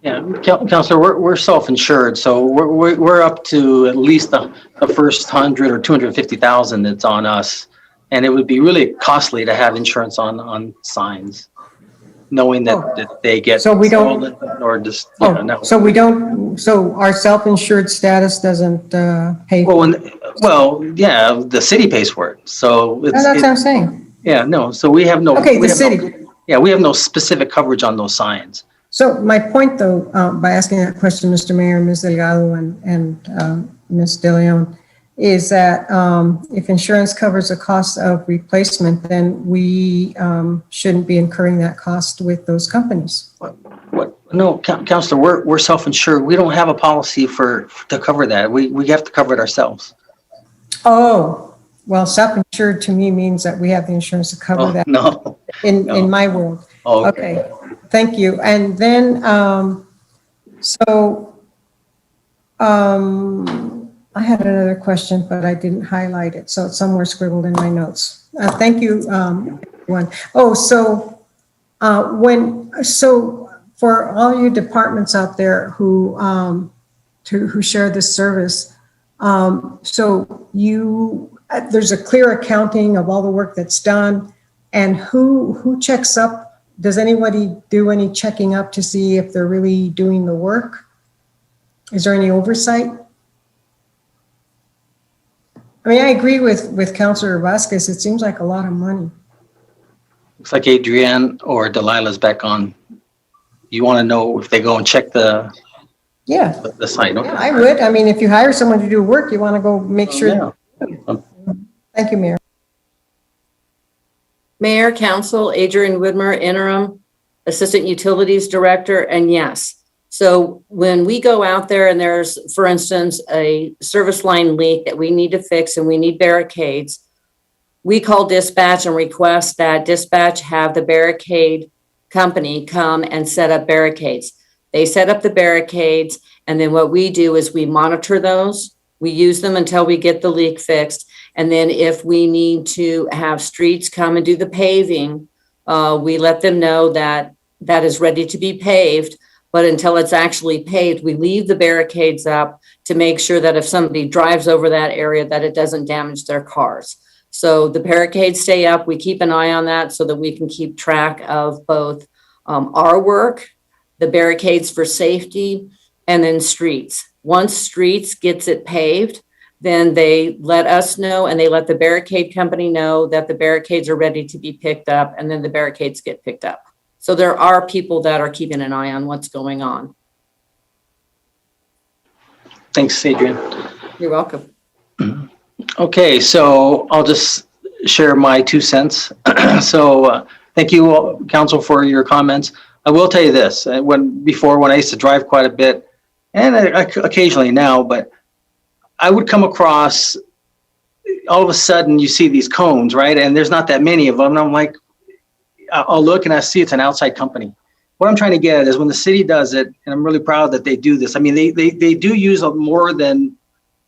Yeah, Councilor, we're self-insured, so we're up to at least the first 100 or 250,000 that's on us. And it would be really costly to have insurance on signs, knowing that they get stolen or just, no. So we don't, so our self-insured status doesn't pay for it? Well, yeah, the city pays for it. So it's, that's what I'm saying. Yeah, no, so we have no. Okay, the city. We have no specific coverage on those signs. So my point though, by asking that question, Mr. Mayor, Ms. Delgado and Ms. De Leon, is that if insurance covers the cost of replacement, then we shouldn't be incurring that cost with those companies. No, Counselor, we're self-insured. We don't have a policy to cover that. We have to cover it ourselves. Oh, well, self-insured to me means that we have the insurance to cover that. No. In my world. Oh, okay. Thank you. And then, I had another question, but I didn't highlight it, so it's somewhere scribbled in my notes. Thank you, everyone. Oh, so for all you departments out there who share this service, so there's a clear accounting of all the work that's done, and who checks up? Does anybody do any checking up to see if they're really doing the work? Is there any oversight? I mean, I agree with Councilor Vasquez. It seems like a lot of money. Looks like Adrienne or Delilah's back on. You want to know if they go and check the site? Okay. Yeah, I would. I mean, if you hire someone to do work, you want to go make sure. Yeah. Thank you, Mayor. Mayor, Council, Adrienne Widmer, Interim Assistant Utilities Director, and yes. So when we go out there and there's, for instance, a service line leak that we need to fix and we need barricades, we call dispatch and request that dispatch have the barricade company come and set up barricades. They set up the barricades, and then what we do is we monitor those. We use them until we get the leak fixed. And then if we need to have streets come and do the paving, we let them know that that is ready to be paved. But until it's actually paved, we leave the barricades up to make sure that if somebody drives over that area, that it doesn't damage their cars. So the barricades stay up. We keep an eye on that so that we can keep track of both our work, the barricades for safety, and then streets. Once streets gets it paved, then they let us know and they let the barricade company know that the barricades are ready to be picked up, and then the barricades get picked up. So there are people that are keeping an eye on what's going on. Thanks, Adrienne. You're welcome. Okay, so I'll just share my 2 cents. So thank you, Council, for your comments. I will tell you this, when I used to drive quite a bit, and I occasionally now, but I would come across, all of a sudden you see these cones, right? And there's not that many of them. And I'm like, I'll look and I see it's an outside company. What I'm trying to get at is when the city does it, and I'm really proud that they do this. I mean, they do use more than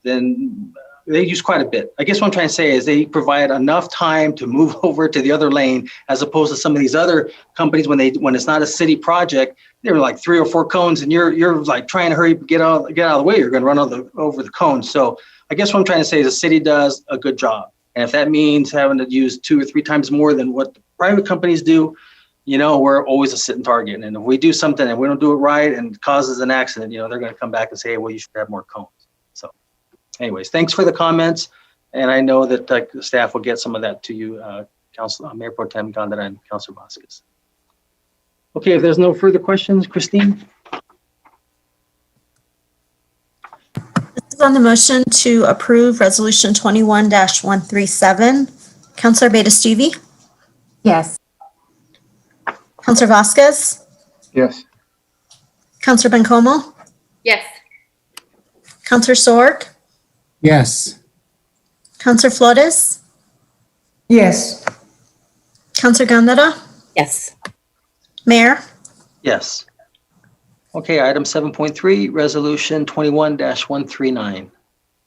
they use quite a bit. I guess what I'm trying to say is they provide enough time to move over to the other lane, as opposed to some of these other companies when it's not a city project, they're like 3 or 4 cones, and you're like trying to hurry get out of the way. You're going to run over the cones. So I guess what I'm trying to say is the city does a good job, and if that means having to use 2 or 3 times more than what the private companies do, we're always a sitting target. And if we do something and we don't do it right and it causes an accident, they're going to come back and say, hey, well, you should have more cones. So anyways, thanks for the comments. And I know that the staff will get some of that to you, Mayor Pro Tem Gondara and Councilor Vasquez. Okay, if there's no further questions, Christine? This is on the motion to approve Resolution 21-137. Councilor Abeyta-Stuve? Yes. Councilor Vasquez? Yes. Councilor Bencomo? Yes. Councilor Sorg? Yes. Councilor Flores? Yes. Councilor Gondara? Yes. Mayor? Yes. Okay, item 7.3, Resolution 21-139.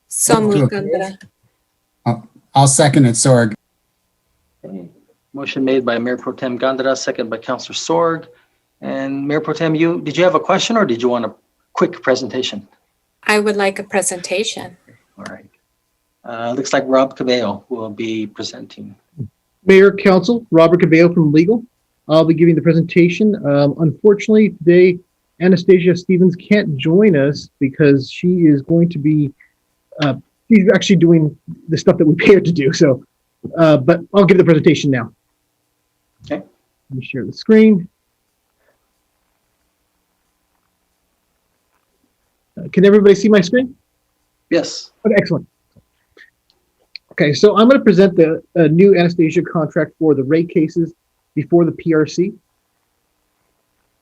So moved, Gondara. I'll second it, Sorg. Okay. Motion made by Mayor Pro Tem Gondara, second by Councilor Sorg. And Mayor Pro Tem, did you have a question or did you want a quick presentation? I would like a presentation. All right. Looks like Rob Cabello will be presenting. Mayor, Council, Robert Cabello from Legal. I'll be giving the presentation. Unfortunately, today, Anastasia Stevens can't join us because she is going to be, she's actually doing the stuff that we pay her to do. So, but I'll give the presentation now. Okay. Let me share the screen. Can everybody see my screen? Yes. Okay, excellent. Okay, so I'm going to present the new Anastasia contract for the rate cases before the PRC.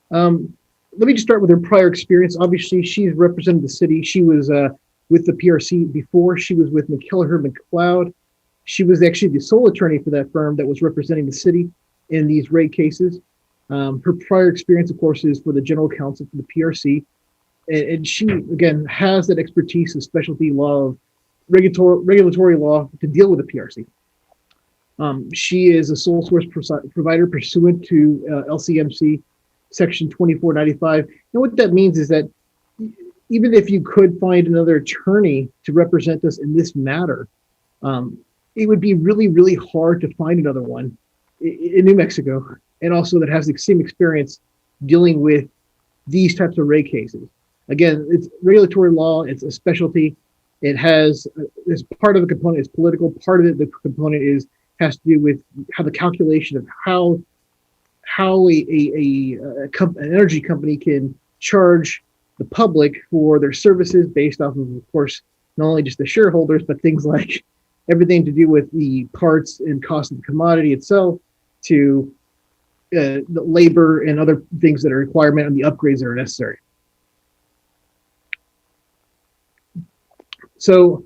Let me just start with her prior experience. Obviously, she's represented the city. She was with the PRC before. She was with McKellar McLeod. She was actually the sole attorney for that firm that was representing the city in these rate cases. Her prior experience, of course, is for the general counsel for the PRC. And she, again, has that expertise of specialty law, of regulatory law to deal with the PRC. She is a sole source provider pursuant to LCMC Section 2495. And what that means is that even if you could find another attorney to represent us in this matter, it would be really, really hard to find another one in New Mexico, and also that has the same experience dealing with these types of rate cases. Again, it's regulatory law, it's a specialty. It has, as part of the component is political, part of it, the component has to do with how the calculation of how an energy company can charge the public for their services based off of course, not only just the shareholders, but things like everything to do with the parts and cost of the commodity itself, to the labor and other things that are requirement and the upgrades that are necessary. So,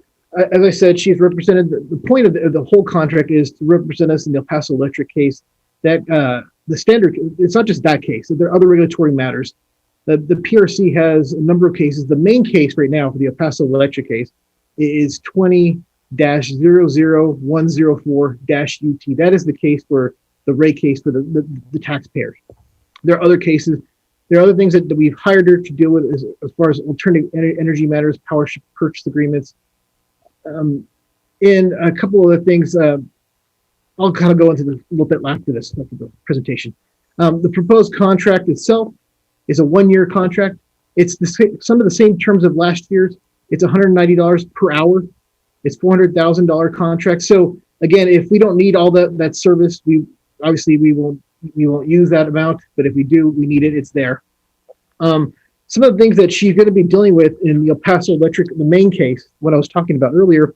as I said, she's represented, the point of the whole contract is to represent us in the El Paso Electric case. That the standard, it's not just that case, there are other regulatory matters. The PRC has a number of cases. The main case right now for the El Paso Electric case is 20-00104-UT. That is the case for the rate case for the taxpayers. There are other cases. There are other things that we've hired her to deal with as far as alternative energy matters, power purchase agreements. And a couple of other things, I'll kind of go into a little bit after the presentation. The proposed contract itself is a one-year contract. It's some of the same terms of last year's. It's $190 per hour. It's $400,000 contract. So again, if we don't need all that service, we won't use that amount. But if we do, we need it. It's there. Some of the things that she's going to be dealing with in the El Paso Electric, the main case, what I was talking about earlier,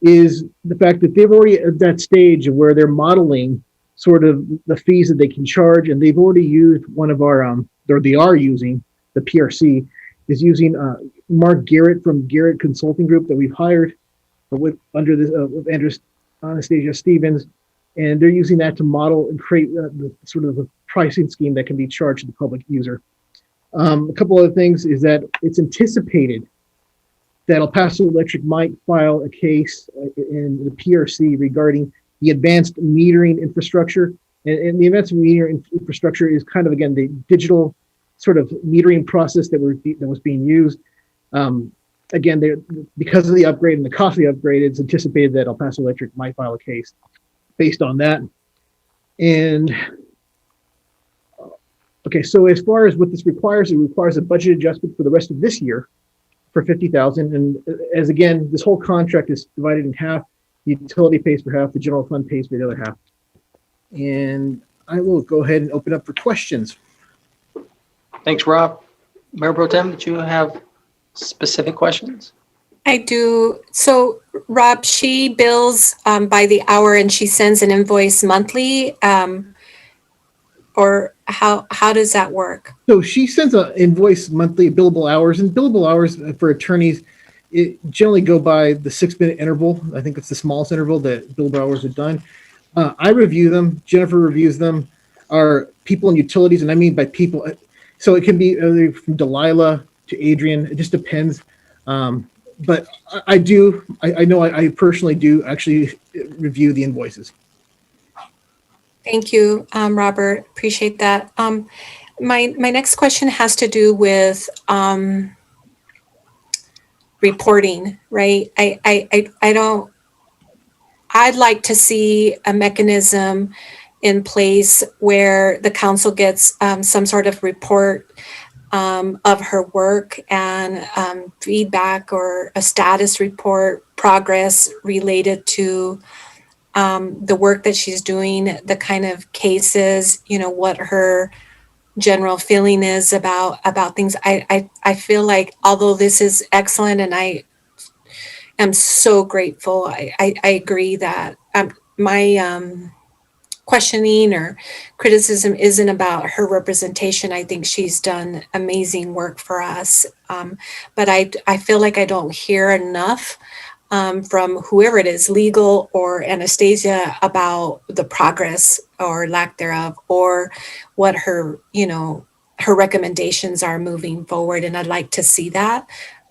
is the fact that they've already at that stage where they're modeling sort of the fees that they can charge, and they've already used one of our, or they are using, the PRC is using Mark Garrett from Garrett Consulting Group that we've hired under this with Anastasia Stevens, and they're using that to model and create the sort of a pricing scheme that can be charged to the public user. A couple other things is that it's anticipated that El Paso Electric might file a case in the PRC regarding the advanced metering infrastructure. And the advanced metering infrastructure is kind of, again, the digital sort of metering process that was being used. Again, because of the upgrade and the cost of the upgrade, it's anticipated that El Paso Electric might file a case based on that. And okay, so as far as what this requires, it requires a budget adjustment for the rest of this year for $50,000. And as again, this whole contract is divided in half. The utility pays for half, the general fund pays for the other half. And I will go ahead and open up for questions. Thanks, Rob. Mayor Pro Tem, did you have specific questions? I do. So Rob, she bills by the hour and she sends an invoice monthly, or how does that work? So she sends an invoice monthly, billable hours, and billable hours for attorneys, it generally go by the 6-minute interval. I think it's the smallest interval that billable hours are done. I review them. Jennifer reviews them. Our people in utilities, and I mean by people, so it can be from Delilah to Adrian. It just depends. But I know I personally do actually review the invoices. Thank you, Robert. Appreciate that. My next question has to do with reporting, right? I'd like to see a mechanism in place where the council gets some sort of report of her work and feedback, or a status report, progress related to the work that she's doing, the kind of cases, what her general feeling is about things. I feel like although this is excellent and I am so grateful. I agree that my questioning or criticism isn't about her representation. I think she's done amazing work for us. But I feel like I don't hear enough from whoever it is, legal or Anastasia, about the progress or lack thereof, or what her, her recommendations are moving forward. And I'd like to see that,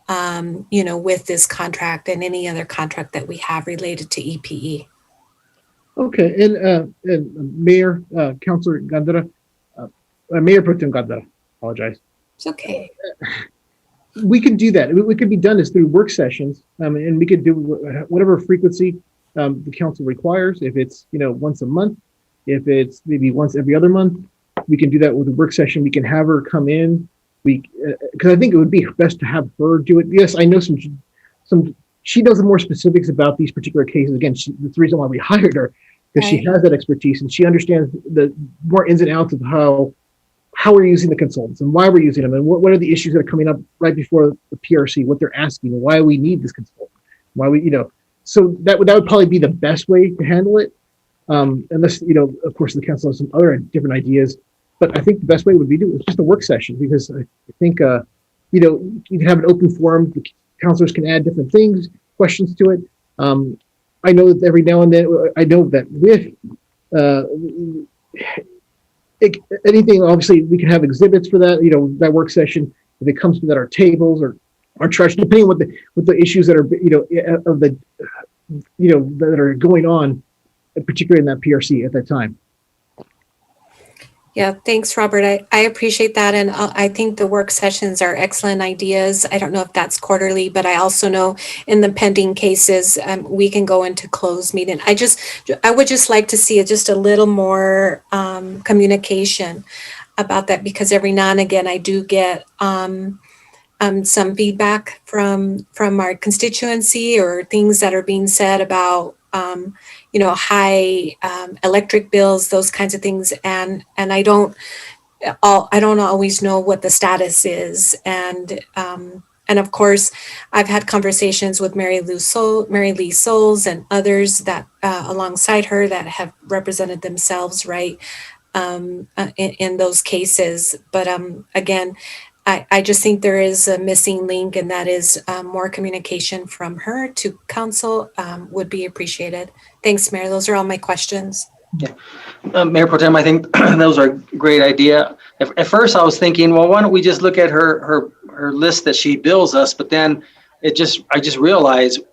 with this contract and any other contract that we have related to EPE. Okay, and Mayor, Councilor Gandara, Mayor Pro Tem Gandara, apologize. It's okay. We could do that. What could be done is through work sessions, and we could do whatever frequency the council requires. If it's once a month, if it's maybe once every other month, we can do that with a work session. We can have her come in. Because I think it would be best to have her do it. Yes, I know some. She knows the more specifics about these particular cases. Again, that's the reason why we hired her, because she has that expertise and she understands the more ins and outs of how we're using the consultants and why we're using them and what are the issues that are coming up right before the PRC, what they're asking, and why we need this consultant, why we, so that would probably be the best way to handle it. Unless, of course, the council has some other different ideas, but I think the best way would be to just a work session, because I think, you can have an open forum. The councilors can add different things, questions to it. I know that every now and then, I know that with anything, obviously, we can have exhibits for that, that work session. If it comes to that, our tables or our trash, depending on what the issues that are, of the, that are going on, particularly in that PRC at that time. Yeah, thanks, Robert. I appreciate that. And I think the work sessions are excellent ideas. I don't know if that's quarterly, but I also know in the pending cases, we can go into closed meeting. I would just like to see just a little more communication about that, because every now and again, I do get some feedback from our constituency, or things that are being said about high electric bills, those kinds of things, and I don't always know what the status is, and of course I've had conversations with Mary Lee Souls and others that alongside her that have represented themselves right in those cases, but again, I just think there is a missing link, and that is more communication from her to council would be appreciated. Thanks, Mayor. Those are all my questions. Yeah. Mayor Pro Tem, I think those are a great idea. At first I was thinking, well, why don't we just look at her list that she bills us, but then I just realized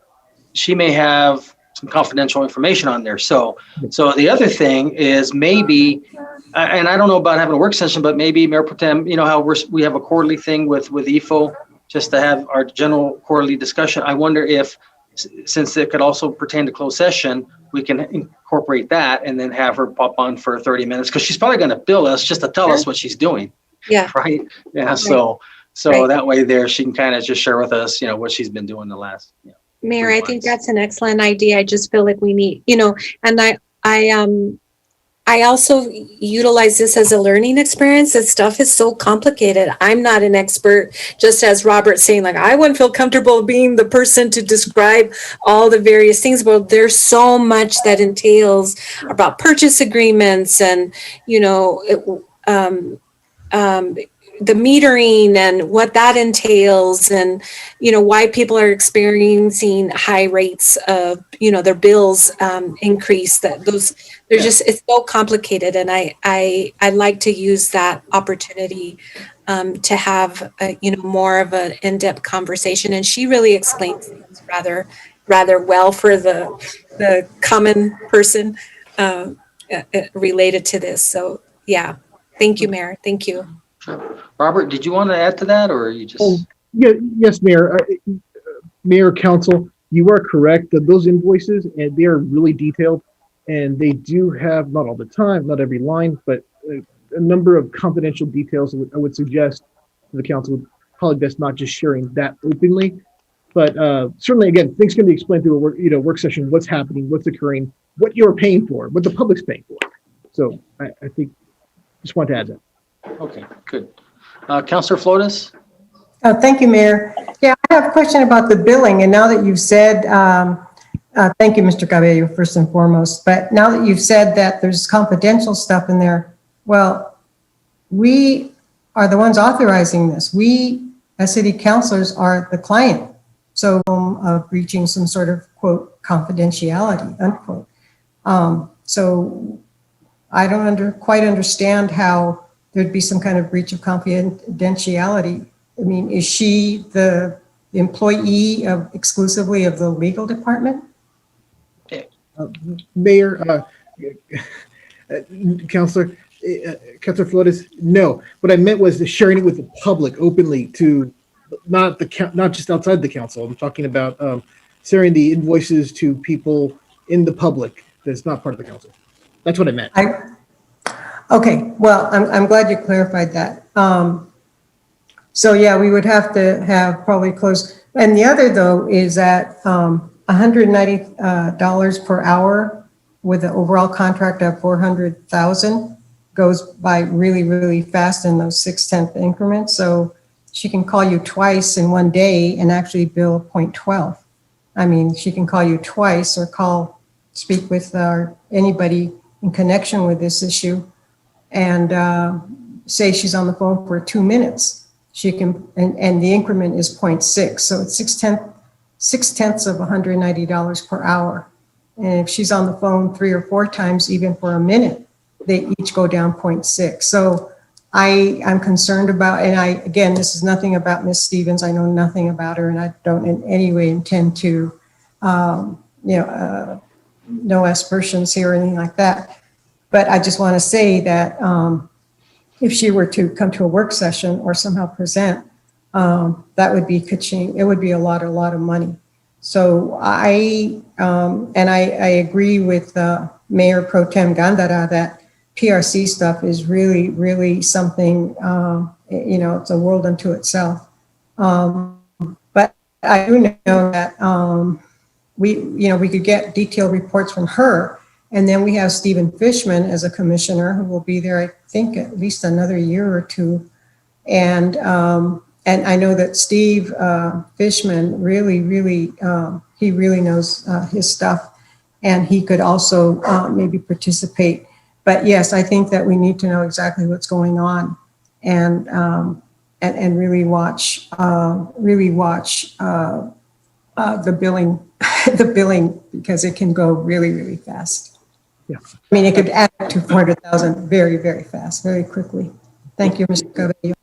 she may have some confidential information on there. So the other thing is maybe, and I don't know about having a work session, but maybe Mayor Pro Tem, how we have a quarterly thing with EFO, just to have our general quarterly discussion. I wonder if, since it could also pertain to closed session, we can incorporate that and then have her pop on for 30 minutes, because she's probably going to bill us just to tell us what she's doing. Yeah. Right. Yeah. Right. So right. That way there, she can kind of just share with us, what she's been doing the last, Mayor, I think that's an excellent idea. I just feel like we need, and I also utilize this as a learning experience. This stuff is so complicated. I'm not an expert, just as Robert's saying, like, I wouldn't feel comfortable being the person to describe all the various things, but there's so much that entails about purchase agreements and, the metering and what that entails, and why people are experiencing high rates of their bills increase. It's so complicated, and I like to use that opportunity to have more of an in-depth conversation, and she really explains things rather well for the common person related to this. So yeah, thank you, Mayor. Thank you. Sure. Robert, did you want to add to that, or you just? Yes, Mayor. Mayor, Council, you are correct that those invoices, and they are really detailed, and they do have, not all the time, not every line, but a number of confidential details. I would suggest the council would probably best not just sharing that openly, but certainly, again, things can be explained through a work session, what's happening, what's occurring, what you're paying for, what the public's paying for. So I think, just want to add that. Okay, good. Councilor Flores? Thank you, Mayor. Yeah, I have a question about the billing, and now that you've said, thank you, Mr. Cabello, first and foremost, but now that you've said that there's confidential stuff in there, well, we are the ones authorizing this. We, as city councilors, are the client. So of breaching some sort of, quote, confidentiality, unquote. So I don't quite understand how there'd be some kind of breach of confidentiality. I mean, is she the employee exclusively of the legal department? Mayor, Councilor, Councilor Flores, no. What I meant was sharing it with the public openly to not just outside the council. I'm talking about sharing the invoices to people in the public that's not part of the council. That's what I meant. Okay, well, I'm glad you clarified that. So yeah, we would have to have probably close. And the other though is that $190 per hour with an overall contract of 400,000 goes by really, really fast in those 6/10 increments. So she can call you twice in one day and actually bill 0.12. I mean, she can call you twice or speak with anybody in connection with this issue and say she's on the phone for 2 minutes. She can, and the increment is 0.6. So it's 6/10 of $190 per hour. And if she's on the phone 3 or 4 times, even for a minute, they each go down 0.6. So I'm concerned about, and again, this is nothing about Ms. Stevens. I know nothing about her, and I don't in any way intend to, no aspersions here or anything like that. But I just want to say that if she were to come to a work session or somehow present, that would be ka-ching. It would be a lot of money. So I agree with Mayor Pro Tem Gandara that PRC stuff is really, really something, it's a world unto itself. But I do know that we could get detailed reports from her. And then we have Stephen Fishman as a commissioner who will be there, I think, at least another year or two. And I know that Steve Fishman really knows his stuff, and he could also maybe participate. But yes, I think that we need to know exactly what's going on, and really watch the billing because it can go really fast. Yeah. I mean, it could add to 400,000 very fast, very quickly. Thank you, Mr. Cabello.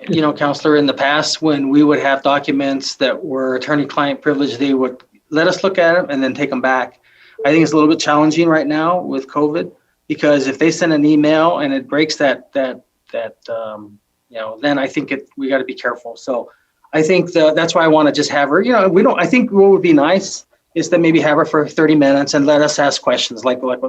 You know, Councilor, in the past, when we would have documents that were attorney-client privilege, they would let us look at them and then take them back. I think it's a little bit challenging right now with COVID, because if they send an email and it breaks that then I think we got to be careful. So I think that's why I want to just have her. I think what would be nice is to maybe have her for 30 minutes and let us ask questions, like what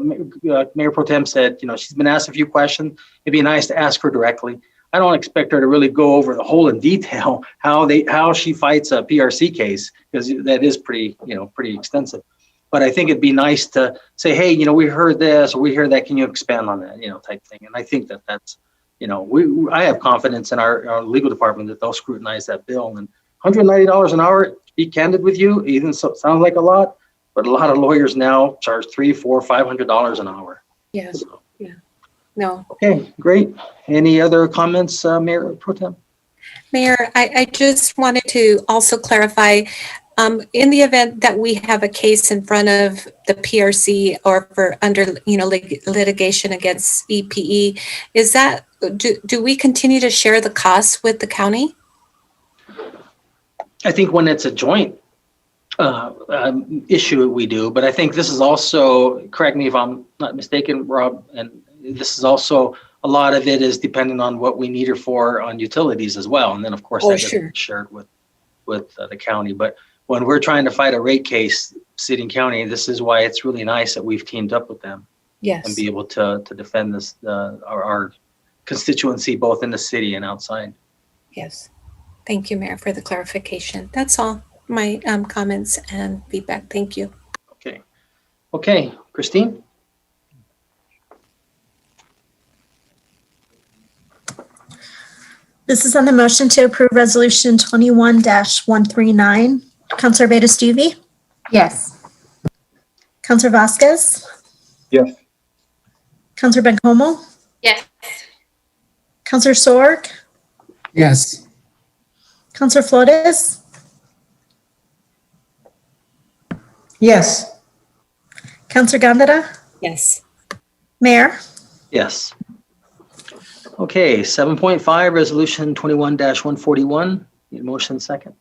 Mayor Pro Tem said. She's been asked a few questions. It'd be nice to ask her directly. I don't expect her to really go over the whole in detail how she fights a PRC case, because that is pretty extensive. But I think it'd be nice to say, hey, we heard this or we heard that. Can you expand on that, type thing? And I think that's, I have confidence in our legal department that they'll scrutinize that bill. And $190 an hour, to be candid with you, even so, it sounds like a lot, but a lot of lawyers now charge $300, $400, $500 an hour. Yes. So. Yeah. No. Okay, great. Any other comments, Mayor Pro Tem? Mayor, I just wanted to also clarify, in the event that we have a case in front of the PRC or for under litigation against EPE, is that do we continue to share the costs with the county? I think when it's a joint issue, we do. But I think this is also, correct me if I'm not mistaken, Rob, and this is also, a lot of it is depending on what we need her for on utilities as well. And then, of course, that gets shared with the county. But when we're trying to fight a rate case, city and county, this is why it's really nice that we've teamed up with them. Yes. And be able to defend this our constituency both in the city and outside. Yes. Thank you, Mayor, for the clarification. That's all my comments and feedback. Thank you. Okay, Christine? This is on the motion to approve Resolution 21-139. Councilor Abeyta-Stuve, Yes. Councilor Vasquez, Yes. Councilor Bencomo, Yes. Councilor Sorg, Yes. Councilor Flores, Yes. Councilor Gondeta, Yes. Mayor. Yes. Okay, 7.5, Resolution 21-141. Need a motion second.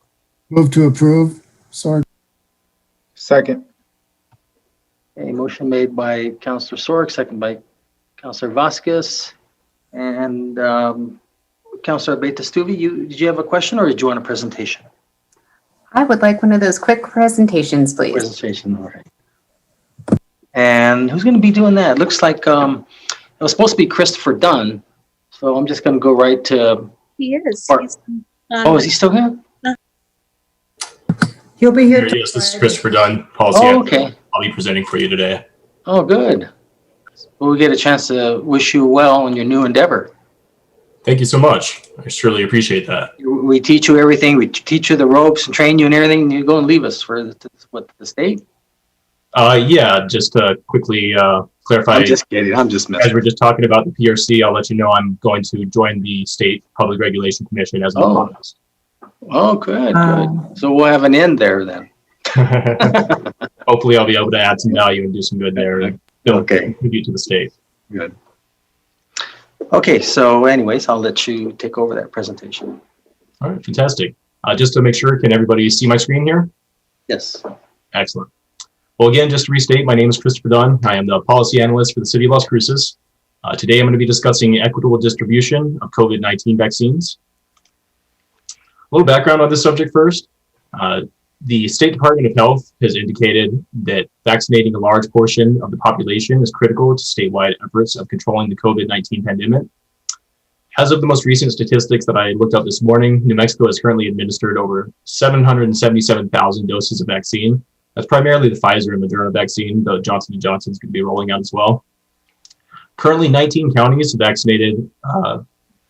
Move to approve. Sorg. Second. A motion made by Councilor Sorg, second by Councilor Vasquez. And Councilor Abeyta-Stuve, did you have a question or did you want a presentation? I would like one of those quick presentations, please. Presentation, all right. And who's going to be doing that? Looks like it was supposed to be Christopher Dunn. So I'm just going to go right to. He is. Oh, is he still here? He'll be here. Yes, this is Christopher Dunn, policy. Oh, okay. I'll be presenting for you today. Oh, good. Well, we get a chance to wish you well in your new endeavor. Thank you so much. I surely appreciate that. We teach you everything. We teach you the ropes and train you and everything. And you go and leave us for the state? Yeah, just to quickly clarify. I'm just kidding. I'm just messing. As we're just talking about the PRC, I'll let you know I'm going to join the State Public Regulation Commission as an economist. Oh, good, good. So we'll have an end there then. Hopefully I'll be able to add some value and do some good there and contribute to the state. Good. Okay, so anyways, I'll let you take over that presentation. All right, fantastic. Just to make sure, can everybody see my screen here? Yes. Excellent. Well, again, just to restate, my name is Christopher Dunn. I am the policy analyst for the City of Las Cruces. Today, I'm going to be discussing equitable distribution of COVID-19 vaccines. A little background on this subject first. The State Department of Health has indicated that vaccinating a large portion of the population is critical to statewide efforts of controlling the COVID-19 pandemic. As of the most recent statistics that I looked up this morning, New Mexico has currently administered over 777,000 doses of vaccine. That's primarily the Pfizer and Moderna vaccine, though Johnson & Johnson is going to be rolling out as well. Currently, 19 counties have vaccinated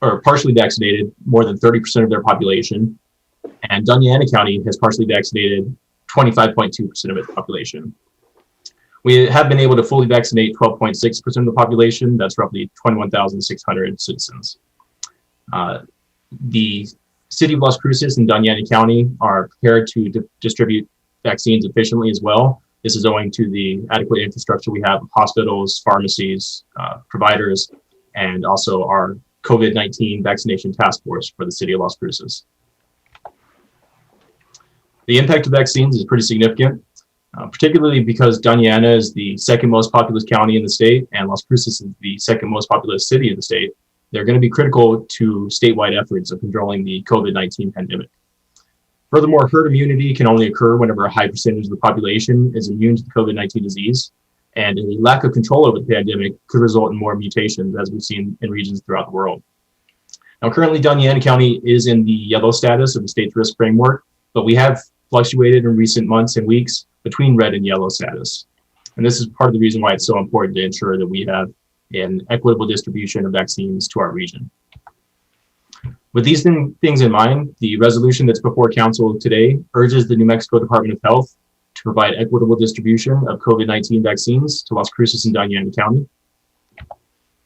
or partially vaccinated more than 30% of their population. And Doña County has partially vaccinated 25.2% of its population. We have been able to fully vaccinate 12.6% of the population. That's roughly 21,600 citizens. The City of Las Cruces and Doña County are prepared to distribute vaccines efficiently as well. This is owing to the adequate infrastructure we have of hospitals, pharmacies, providers, and also our COVID-19 vaccination task force for the City of Las Cruces. The impact of vaccines is pretty significant, particularly because Doña Ana is the second most populous county in the state and Las Cruces is the second most populous city in the state. They're going to be critical to statewide efforts of controlling the COVID-19 pandemic. Furthermore, herd immunity can only occur whenever a high percentage of the population is immune to the COVID-19 disease, and a lack of control over the pandemic could result in more mutations, as we've seen in regions throughout the world. Now, currently, Doña Ana County is in the yellow status of the state's risk framework, but we have fluctuated in recent months and weeks between red and yellow status. And this is part of the reason why it's so important to ensure that we have an equitable distribution of vaccines to our region. With these things in mind, the resolution that's before council today urges the New Mexico Department of Health to provide equitable distribution of COVID-19 vaccines to Las Cruces and Doña Ana County.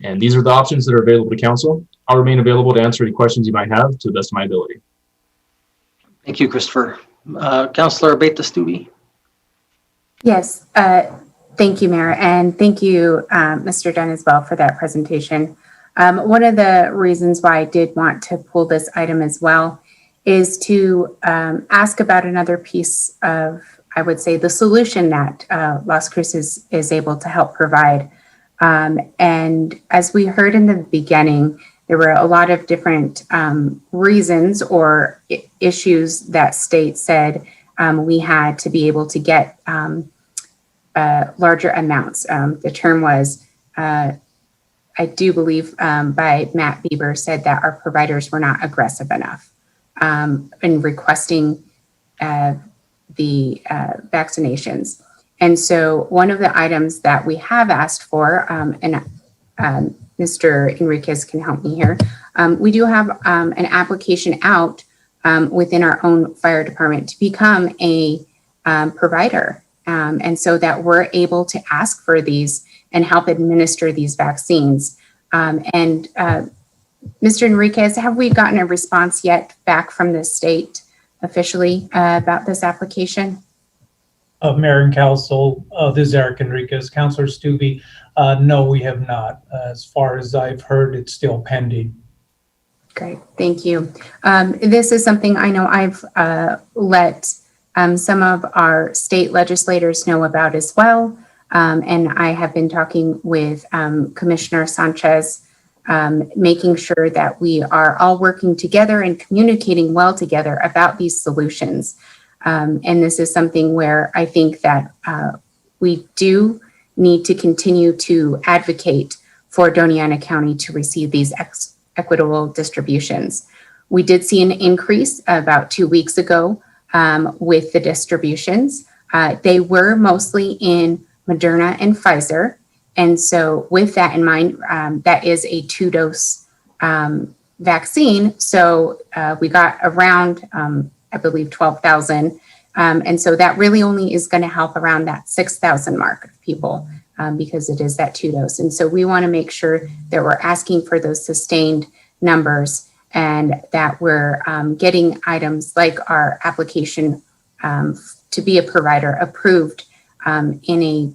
And these are the options that are available to council. I'll remain available to answer any questions you might have to the best of my ability. Thank you, Christopher. Councilor Abeyta-Stuve. Yes, thank you, Mayor, and thank you, Mr. Dunn, as well for that presentation. One of the reasons why I did want to pull this item as well is to ask about another piece of, I would say, the solution that Las Cruces is able to help provide. And as we heard in the beginning, there were a lot of different reasons or issues that state said we had to be able to get larger amounts. The term was, I do believe by Matt Bieber, said that our providers were not aggressive enough in requesting the vaccinations. And so one of the items that we have asked for, and Mr. Enriquez can help me here. We do have an application out within our own fire department to become a provider. And so that we're able to ask for these and help administer these vaccines. Mr. Enriquez, have we gotten a response yet back from the state officially about this application? Mayor and Council, this is Eric Enriquez. Councilor Stuve, no, we have not. As far as I've heard, it's still pending. Great, thank you. This is something I know I've let some of our state legislators know about as well. And I have been talking with Commissioner Sanchez, making sure that we are all working together and communicating well together about these solutions. And this is something where I think that we do need to continue to advocate for Doña Ana County to receive these equitable distributions. We did see an increase about 2 weeks ago with the distributions. They were mostly in Moderna and Pfizer. And so with that in mind, that is a 2-dose vaccine. So we got around, I believe, 12,000. And so that really only is going to help around that 6,000 mark of people because it is that 2-dose. And so we want to make sure that we're asking for those sustained numbers and that we're getting items like our application to be a provider approved in a,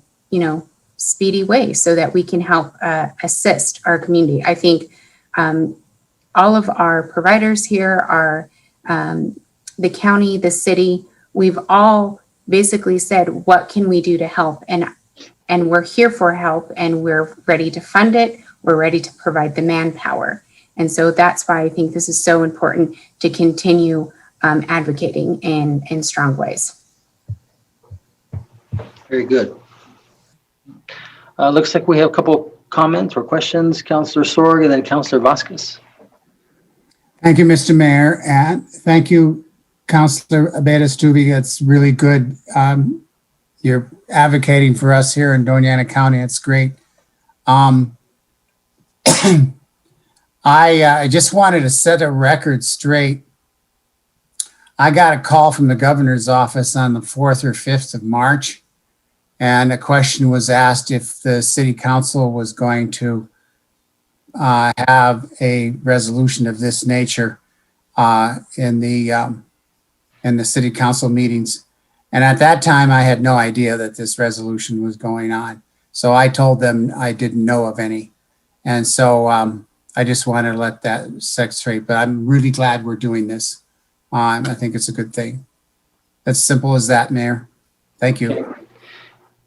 speedy way so that we can help assist our community. I think all of our providers here are the county, the city, we've all basically said, what can we do to help? And we're here for help and we're ready to fund it. We're ready to provide the manpower. And so that's why I think this is so important to continue advocating in strong ways. Very good. Looks like we have a couple comments or questions. Councilor Sorg and then Councilor Vasquez. Thank you, Mr. Mayor, and thank you, Councilor Abeyta-Stuve. That's really good. You're advocating for us here in Doña Ana County. It's great. I just wanted to set a record straight. I got a call from the governor's office on the 4th or 5th of March. And a question was asked if the city council was going to have a resolution of this nature in the city council meetings. And at that time, I had no idea that this resolution was going on. So I told them I didn't know of any. And so I just wanted to let that set straight. But I'm really glad we're doing this. I think it's a good thing. As simple as that, Mayor. Thank you.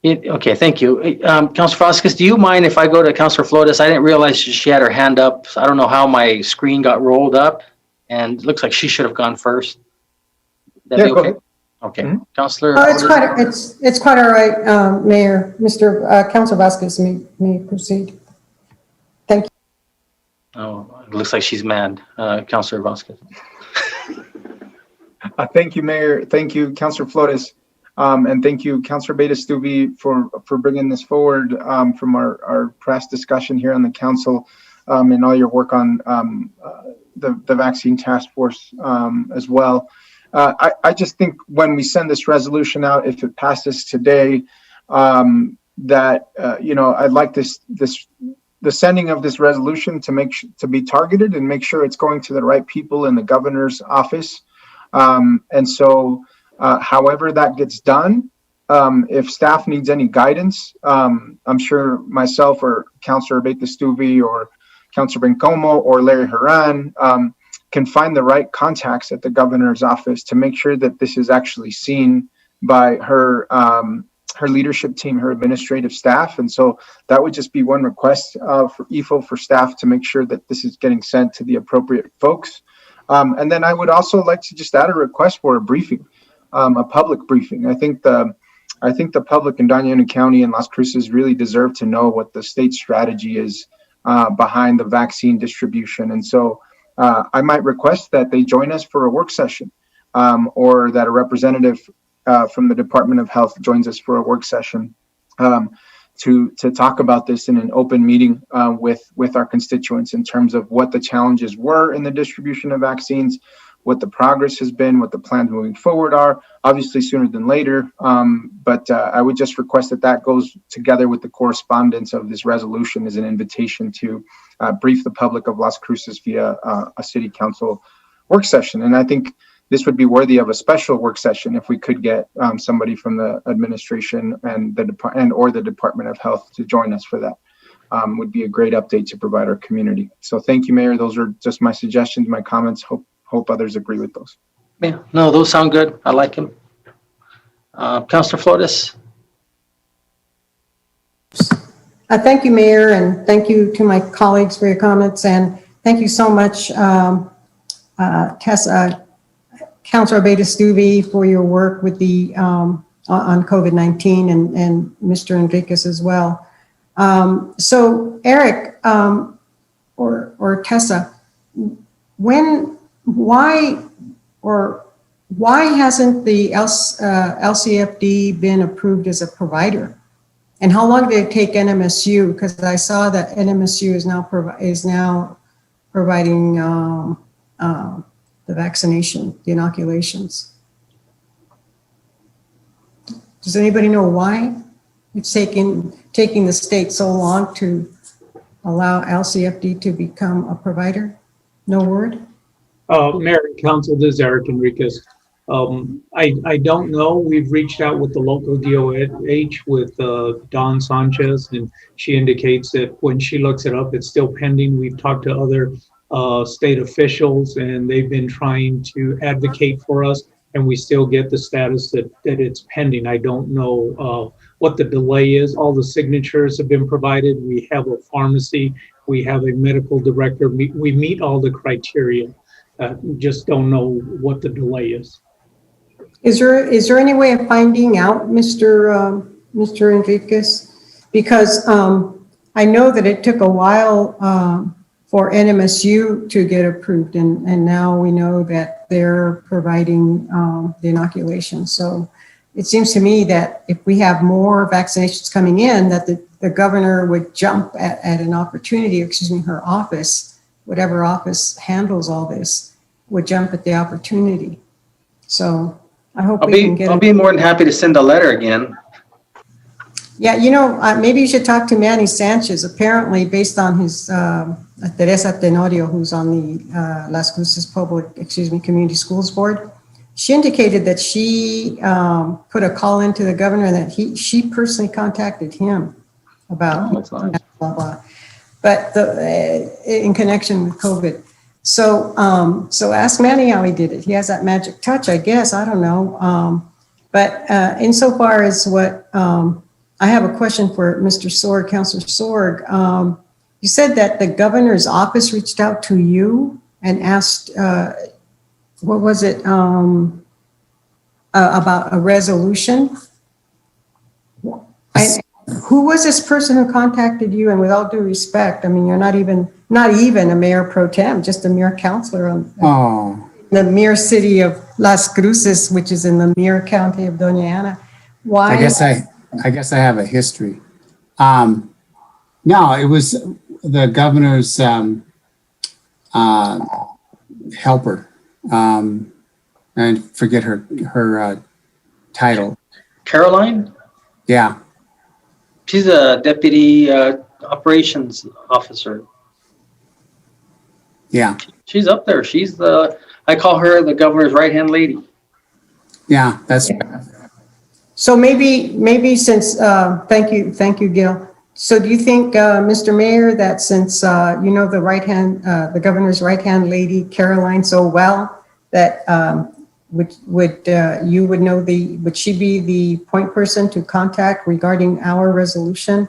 Okay, thank you. Councilor Vasquez, do you mind if I go to Councilor Flores? I didn't realize she had her hand up. So I don't know how my screen got rolled up, and it looks like she should have gone first. That'd be okay? Okay. Councilor. It's quite all right, Mayor. Councilor Vasquez may proceed. Thank you. Oh, it looks like she's mad. Councilor Vasquez. Thank you, Mayor. Thank you, Councilor Flores. And thank you, Councilor Abeyta-Stuve, for bringing this forward from our press discussion here on the council and all your work on the vaccine task force as well. I just think when we send this resolution out, if it passes today, that I'd like the sending of this resolution to be targeted and make sure it's going to the right people in the governor's office. And so. However that gets done, if staff needs any guidance, I'm sure myself or Councilor Abeyta-Stuve or Councilor Bencomo or Larry Haran can find the right contacts at the governor's office to make sure that this is actually seen by her leadership team, her administrative staff. And so that would just be one request for EFO for staff to make sure that this is getting sent to the appropriate folks. And then I would also like to just add a request for a briefing. A public briefing. I think the public in Doña Ana County and Las Cruces really deserve to know what the state strategy is behind the vaccine distribution. And so I might request that they join us for a work session or that a representative from the Department of Health joins us for a work session to talk about this in an open meeting with our constituents in terms of what the challenges were in the distribution of vaccines, what the progress has been, what the plans moving forward are, obviously sooner than later. But I would just request that goes together with the correspondence of this resolution as an invitation to brief the public of Las Cruces via a city council work session. And I think this would be worthy of a special work session if we could get somebody from the administration and the Department of Health to join us for that. Would be a great update to provide our community. So thank you, Mayor. Those are just my suggestions, my comments. Hope others agree with those. Yeah, no, those sound good. I like them. Councilor Flores. Thank you, Mayor, and thank you to my colleagues for your comments, and thank you so much, Councilor Abeyta-Stuve, for your work with the on COVID-19, and Mr. Enriquez as well. So Eric or Tessa, why hasn't the LCFD been approved as a provider? And how long did it take NMSU? Because I saw that NMSU is now providing the vaccination, the inoculations. Does anybody know why it's taking the state so long to allow LCFD to become a provider? No word? Mayor and Council, this is Eric Enriquez. I don't know. We've reached out with the local DOH with Dawn Sanchez, and she indicates that when she looks it up, it's still pending. We've talked to other state officials, and they've been trying to advocate for us, and we still get the status that it's pending. I don't know what the delay is. All the signatures have been provided. We have a pharmacy. We have a medical director. We meet all the criteria. Just don't know what the delay is. Is there any way of finding out, Mr. Enriquez? Because I know that it took a while for NMSU to get approved, and now we know that they're providing the inoculation. So it seems to me that if we have more vaccinations coming in, that the governor would jump at an opportunity, her office, whatever office handles all this, would jump at the opportunity. So I hope we can get. I'll be more than happy to send a letter again. Yeah, maybe you should talk to Manny Sanchez. Apparently, based on his Teresa Tenorio, who's on the Las Cruces Community Schools Board, she indicated that she put a call into the governor and that she personally contacted him about blah, blah. But in connection with COVID. So ask Manny how he did it. He has that magic touch, I guess. I don't know. But insofar as what I have a question for Mr. Sorg, Councilor Sorg. You said that the governor's office reached out to you and asked, what was it, about a resolution? Who was this person who contacted you? And with all due respect, I mean, you're not even a mayor pro tem, just a mere councilor on the mere city of Las Cruces, which is in the mere county of Doña Ana. Why? I guess I have a history. No, it was the governor's helper. I forget her title. Caroline? Yeah. She's a deputy operations officer. Yeah. She's up there. She's I call her the governor's right-hand lady. Yeah, that's. So maybe since, thank you, Gil. So do you think, Mr. Mayor, that since you know the governor's right-hand lady, Caroline, so well, that would she be the point person to contact regarding our resolution?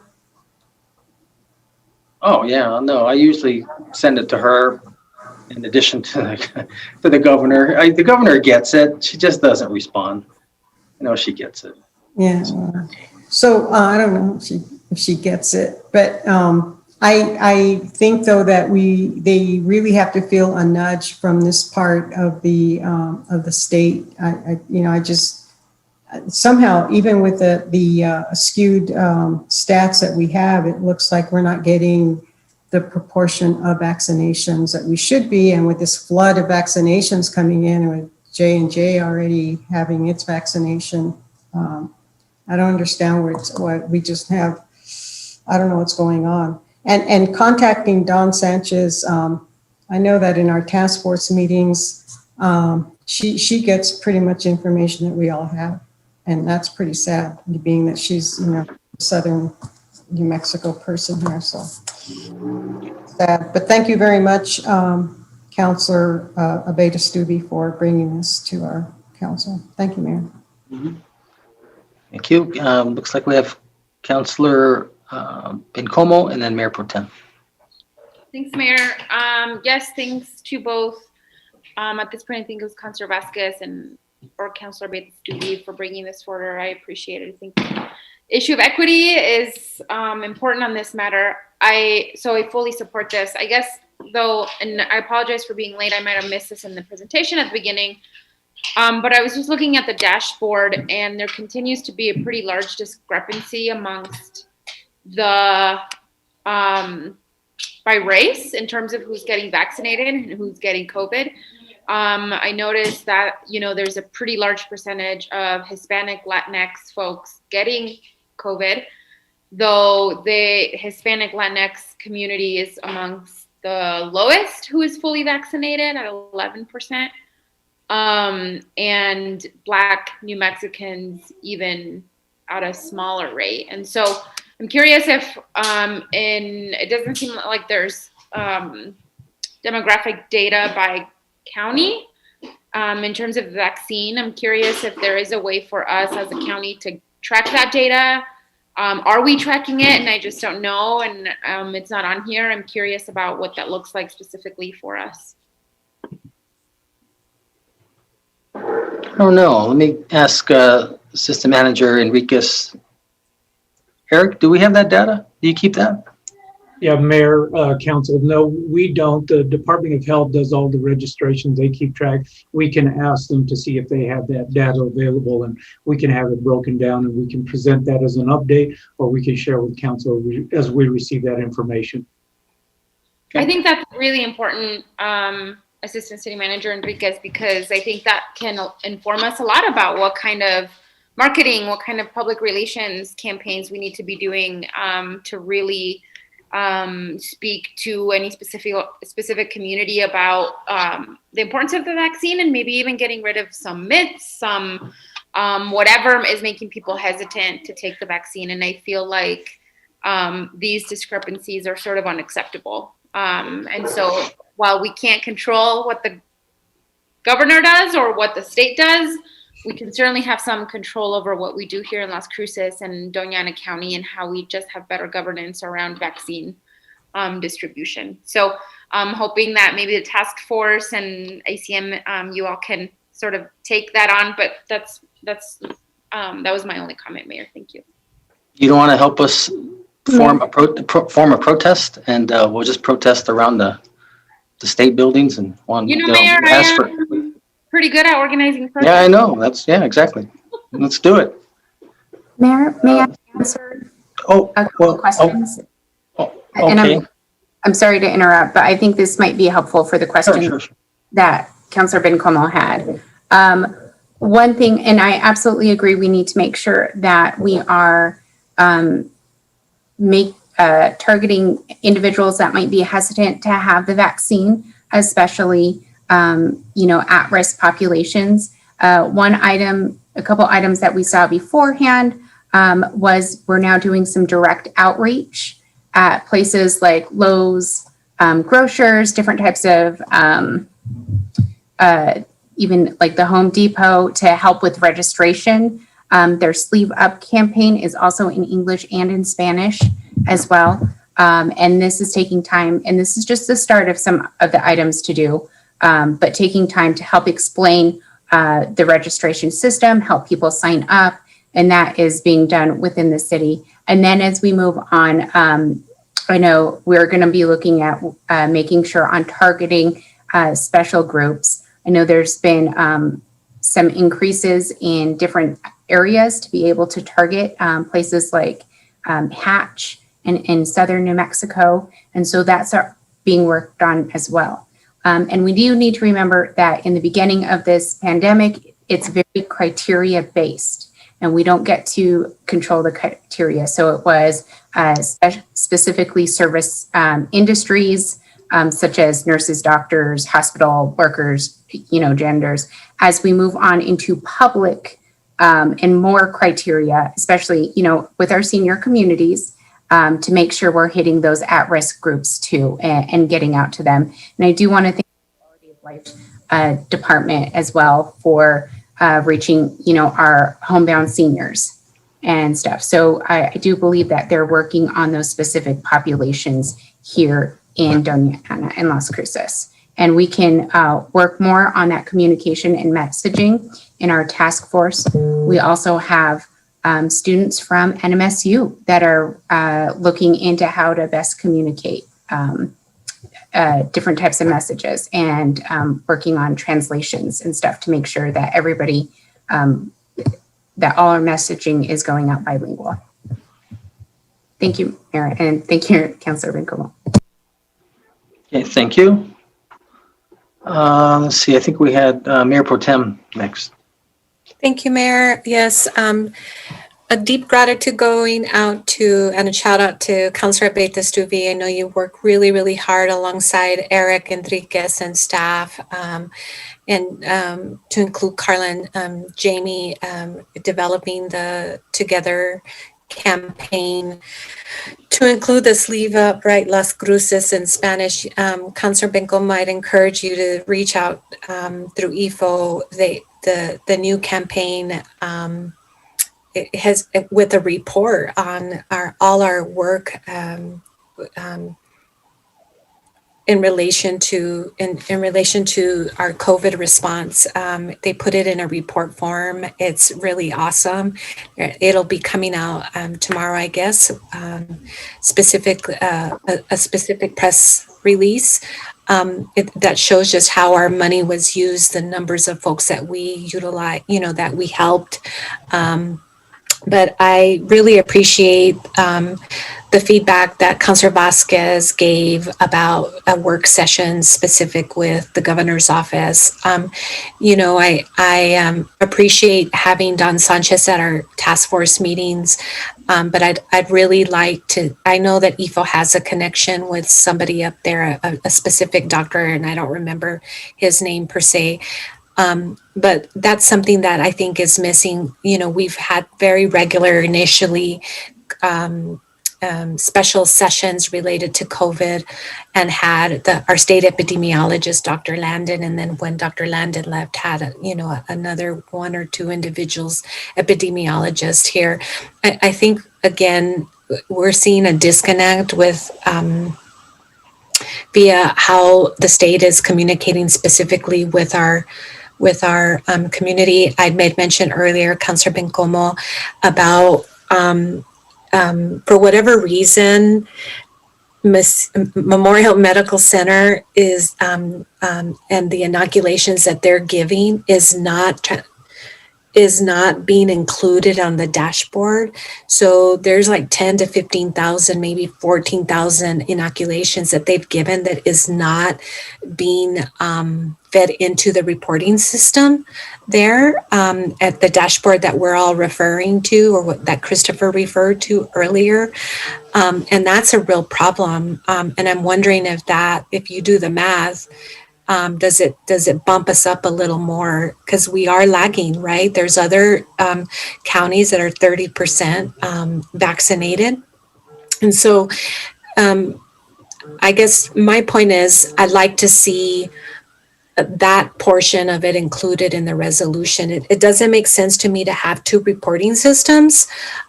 Oh yeah, no, I usually send it to her in addition to the governor. The governor gets it. She just doesn't respond. She gets it. Yeah. So I don't know if she gets it, but I think though that they really have to feel a nudge from this part of the state. somehow, even with the skewed stats that we have, it looks like we're not getting the proportion of vaccinations that we should be. And with this flood of vaccinations coming in, and with J&J already having its vaccination, I don't understand what we just have. I don't know what's going on. And contacting Dawn Sanchez, I know that in our task force meetings, she gets pretty much information that we all have. And that's pretty sad, being that she's, Southern New Mexico person here, so sad. But thank you very much, Councilor Abeyta-Stuve, for bringing this to our council. Thank you, Mayor. Thank you. Looks like we have Councilor Bencomo and then Mayor Pro Tem. Thanks, Mayor. Yes, thanks to both. At this point, I think it was Councilor Vasquez or Councilor Abeyta-Stuve for bringing this forward. I appreciate it. I think the issue of equity is important on this matter. So I fully support this. I guess, though, and I apologize for being late. I might have missed this in the presentation at the beginning. But I was just looking at the dashboard, and there continues to be a pretty large discrepancy amongst the by race in terms of who's getting vaccinated and who's getting COVID. I noticed that, there's a pretty large percentage of Hispanic Latinx folks getting COVID, though the Hispanic Latinx community is amongst the lowest who is fully vaccinated at 11%. And Black New Mexicans even at a smaller rate. And so I'm curious if, it doesn't seem like there's demographic data by county in terms of vaccine. I'm curious if there is a way for us as a county to track that data. Are we tracking it? And I just don't know. And it's not on here. I'm curious about what that looks like specifically for us. I don't know. Let me ask Assistant Manager Enriquez. Eric, do we have that data? Do you keep that? Yeah, Mayor, Council, no, we don't. The Department of Health does all the registrations. They keep track. We can ask them to see if they have that data available, and we can have it broken down, and we can present that as an update, or we can share with Council as we receive that information. I think that's really important, Assistant City Manager Enriquez, because I think that can inform us a lot about what kind of marketing, what kind of public relations campaigns we need to be doing to really speak to any specific community about the importance of the vaccine, and maybe even getting rid of some myths, some whatever is making people hesitant to take the vaccine. And I feel like these discrepancies are sort of unacceptable. And so while we can't control what the governor does or what the state does, we can certainly have some control over what we do here in Las Cruces and Doña Ana County, and how we just have better governance around vaccine distribution. So I'm hoping that maybe the task force and ACM, you all can sort of take that on, but that was my only comment, Mayor. Thank you. You don't want to help us form a protest, and we'll just protest around the state buildings and Mayor, I am pretty good at organizing protests. Yeah, I know. Exactly. Let's do it. Mayor, may I answer a couple questions? Okay. And I'm sorry to interrupt, but I think this might be helpful for the question Sure. that Councilor Bencomo had. One thing, and I absolutely agree, we need to make sure that we are targeting individuals that might be hesitant to have the vaccine, especially at-risk populations. A couple items that we saw beforehand was we're now doing some direct outreach at places like Lowe's, grocers, different types of, even like the Home Depot, to help with registration. Their Sleeve Up campaign is also in English and in Spanish as well. And this is taking time, and this is just the start of some of the items to do. But taking time to help explain the registration system, help people sign up, and that is being done within the city. And then as we move on, I know we're going to be looking at making sure on targeting special groups. I know there's been some increases in different areas to be able to target places like Hatch and in southern New Mexico. And so that's being worked on as well. And we do need to remember that in the beginning of this pandemic, it's very criteria based, and we don't get to control the criteria. So it was specifically service industries, such as nurses, doctors, hospital workers, genders. As we move on into public and more criteria, especially, with our senior communities, to make sure we're hitting those at-risk groups too and getting out to them. And I do want to thank the Quality of Life Department as well for reaching, our homebound seniors and stuff. So I do believe that they're working on those specific populations here in Doña Ana and Las Cruces. And we can work more on that communication and messaging in our task force. We also have students from NMSU that are looking into how to best communicate different types of messages and working on translations and stuff to make sure that everybody, that all our messaging is going out bilingual. Thank you, Mayor, and thank you, Councilor Bencomo. Okay, thank you. Let's see, I think we had Mayor Pro Tem next. Thank you, Mayor. Yes, a deep gratitude going out to and a shout out to Councilor Abeyta-Stuve. I know you work really, really hard alongside Eric Enriquez and staff, and to include Carla and Jamie, developing the Together campaign, to include the Sleeve Up, right, Las Cruces in Spanish. Councilor Benco might encourage you to reach out through EFO. The new campaign it has with a report on all our work in relation to our COVID response. They put it in a report form. It's really awesome. It'll be coming out tomorrow, I guess. A specific press release that shows just how our money was used, the numbers of folks that we utilize, that we helped. But I really appreciate the feedback that Councilor Vasquez gave about a work session specific with the governor's office. I appreciate having Don Sanchez at our task force meetings, but I'd really like to, I know that EFO has a connection with somebody up there, a specific doctor, and I don't remember his name per se. But that's something that I think is missing. We've had very regular initially special sessions related to COVID and had our state epidemiologist, Dr. Landon, and then when Dr. Landon left, had another one or two individuals, epidemiologists here. I think, again, we're seeing a disconnect with via how the state is communicating specifically with our community. I made mention earlier, Councilor Bencomo, about for whatever reason, Memorial Medical Center is and the inoculations that they're giving is not being included on the dashboard. So there's like 10 to 15,000, maybe 14,000 inoculations that they've given that is not being fed into the reporting system there at the dashboard that we're all referring to, or what that Christopher referred to earlier. And that's a real problem. And I'm wondering if you do the math, does it bump us up a little more? Because we are lagging, right? There's other counties that are 30% vaccinated. And so I guess my point is I'd like to see that portion of it included in the resolution. It doesn't make sense to me to have two reporting systems,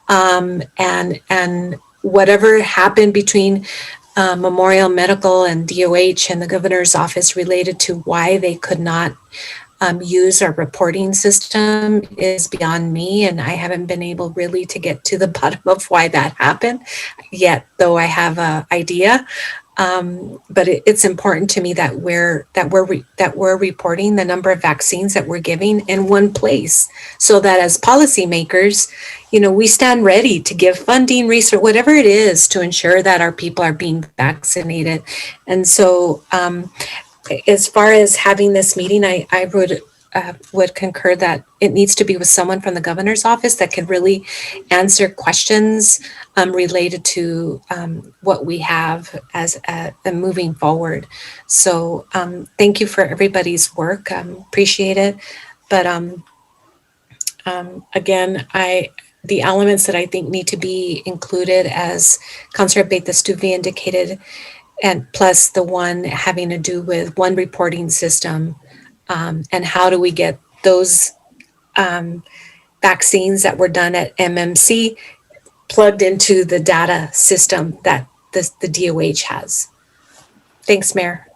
and whatever happened between Memorial Medical and DOH and the governor's office related to why they could not use our reporting system is beyond me, and I haven't been able really to get to the bottom of why that happened yet, though I have an idea. But it's important to me that we're reporting the number of vaccines that we're giving in one place, so that as policymakers, we stand ready to give funding, research, whatever it is, to ensure that our people are being vaccinated. And so, as far as having this meeting, I would concur that it needs to be with someone from the governor's office that can really answer questions related to what we have as moving forward. So thank you for everybody's work. Appreciate it. But again, the elements that I think need to be included, as Councilor Abeyta-Stuve indicated, and plus the one having to do with one reporting system, and how do we get those vaccines that were done at MMC plugged into the data system that the DOH has. Thanks, Mayor.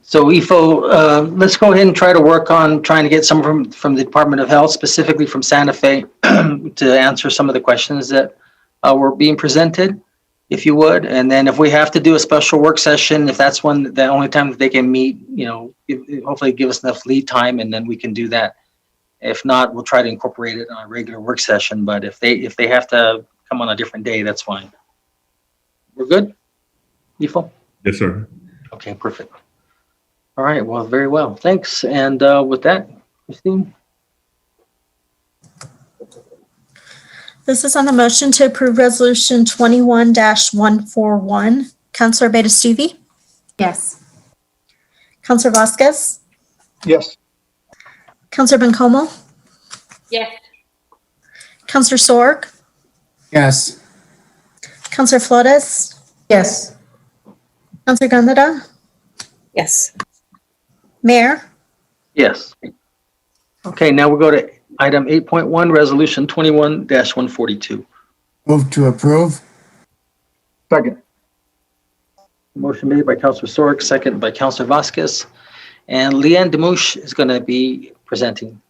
So EFO, let's go ahead and try to work on trying to get some from the Department of Health, specifically from Santa Fe, to answer some of the questions that were being presented, if you would. And then if we have to do a special work session, if that's the only time that they can meet, hopefully give us enough lead time, and then we can do that. If not, we'll try to incorporate it on a regular work session. But if they have to come on a different day, that's fine. We're good, EFO? Yes, sir. Okay, perfect. All right, well, very well. Thanks. And with that, Christine? This is on the motion to approve Resolution 21-141. Councilor Abeyta-Stuve? Yes. Councilor Vasquez? Yes. Councilor Bencomo? Yes. Councilor Sorg? Yes. Councilor Flores? Yes. Councilor Gondeta? Yes. Mayor? Yes. Okay, now we'll go to item 8.1, Resolution 21-142. Move to approve. Second. Motion made by Councilor Sorg, second by Councilor Vasquez. And Leanne Demouche is going to be presenting.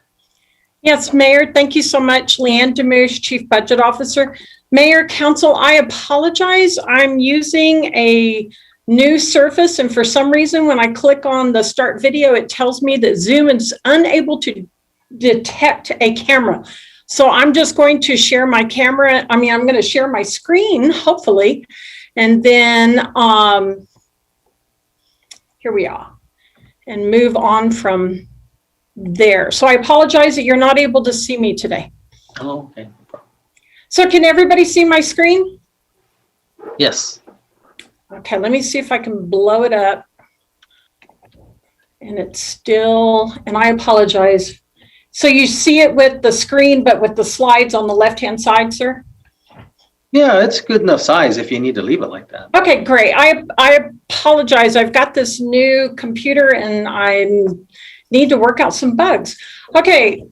Yes, Mayor, thank you so much. Leanne Demouche, Chief Budget Officer. Mayor, Council, I apologize. I'm using a new surface, and for some reason, when I click on the start video, it tells me that Zoom is unable to detect a camera. So I'm just going to share my camera. I'm going to share my screen, hopefully. And then here we are, and move on from there. So I apologize that you're not able to see me today. Oh, okay. So can everybody see my screen? Yes. Okay, let me see if I can blow it up. And it's still, and I apologize. So you see it with the screen, but with the slides on the left-hand side, sir? Yeah, it's good enough size if you need to leave it like that. Okay, great. I apologize. I've got this new computer and I need to work out some bugs. Okay,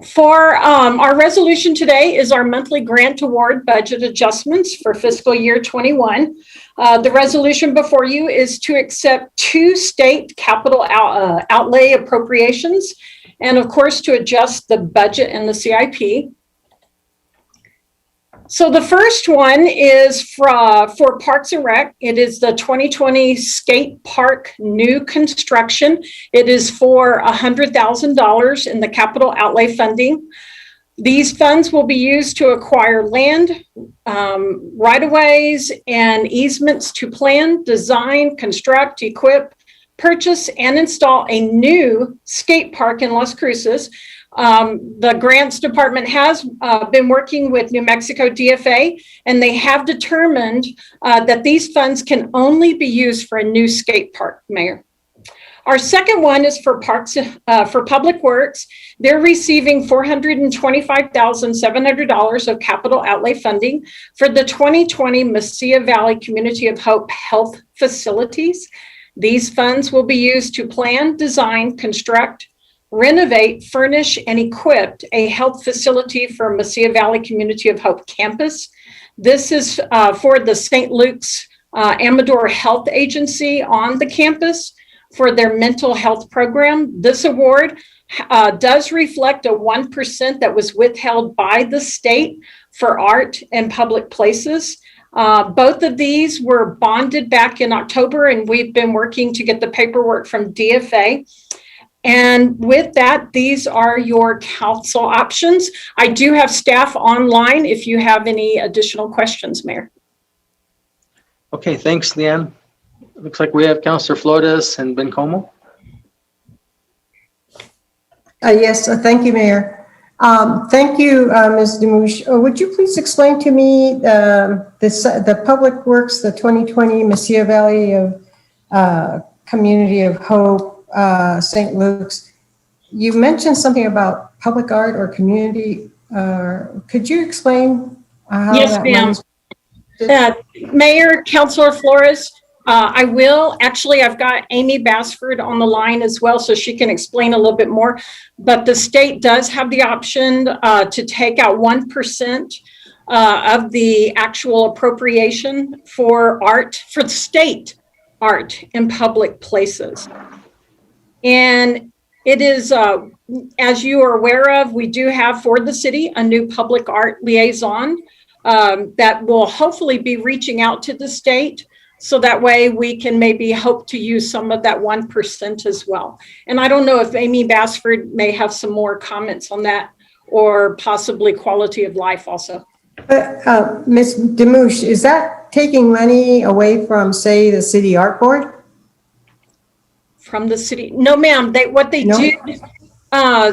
for our resolution today is our monthly grant award budget adjustments for fiscal year 21. The resolution before you is to accept 2 state capital outlay appropriations, and of course to adjust the budget and the CIP. So the first one is for Parks and Rec. It is the 2020 skate park new construction. It is for $100,000 in the capital outlay funding. These funds will be used to acquire land, right-of-ways, and easements to plan, design, construct, equip, purchase, and install a new skate park in Las Cruces. The grants department has been working with New Mexico DFA, and they have determined that these funds can only be used for a new skate park, Mayor. Our second one is for Parks, for Public Works. They're receiving $425,700 of capital outlay funding for the 2020 Mesilla Valley Community of Hope Health Facilities. These funds will be used to plan, design, construct, renovate, furnish, and equip a health facility for Mesilla Valley Community of Hope campus. This is for the St. Luke's Amador Health Agency on the campus for their mental health program. This award does reflect a 1% that was withheld by the state for art and public places. Both of these were bonded back in October, and we've been working to get the paperwork from DFA. And with that, these are your council options. I do have staff online if you have any additional questions, Mayor. Okay, thanks, Leanne. Looks like we have Councilor Flores and Bencomo. Yes, thank you, Mayor. Thank you, Ms. Demouche. Would you please explain to me the Public Works, the 2020 Mesilla Valley of Community of Hope, St. Luke's? You mentioned something about public art or community. Could you explain how Yes, that ma'am. Mayor, Councilor Flores, I will. Actually, I've got Amy Basford on the line as well, so she can explain a little bit more. But the state does have the option to take out 1% of the actual appropriation for art, for the state art in public places. And it is, as you are aware of, we do have for the city a new public art liaison that will hopefully be reaching out to the state. So that way we can maybe hope to use some of that 1% as well. And I don't know if Amy Basford may have some more comments on that, or possibly quality of life also. But Ms. Demouche, is that taking money away from, say, the city art board? From the city? No, ma'am. What they No? did.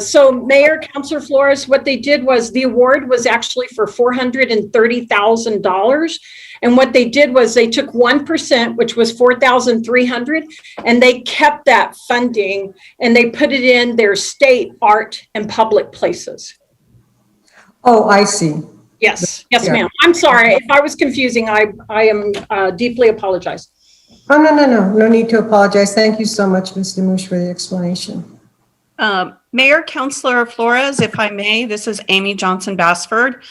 So Mayor, Councilor Flores, what they did was the award was actually for $430,000. And what they did was they took 1%, which was $4,300, and they kept that funding and they put it in their state art and public places. Oh, I see. Yes, yes, Yeah. ma'am. I'm sorry if I was confusing. I am deeply apologize. Oh, no need to apologize. Thank you so much, Ms. Demouche, for the explanation. Mayor, Councilor Flores, if I may, this is Amy Johnson Basford,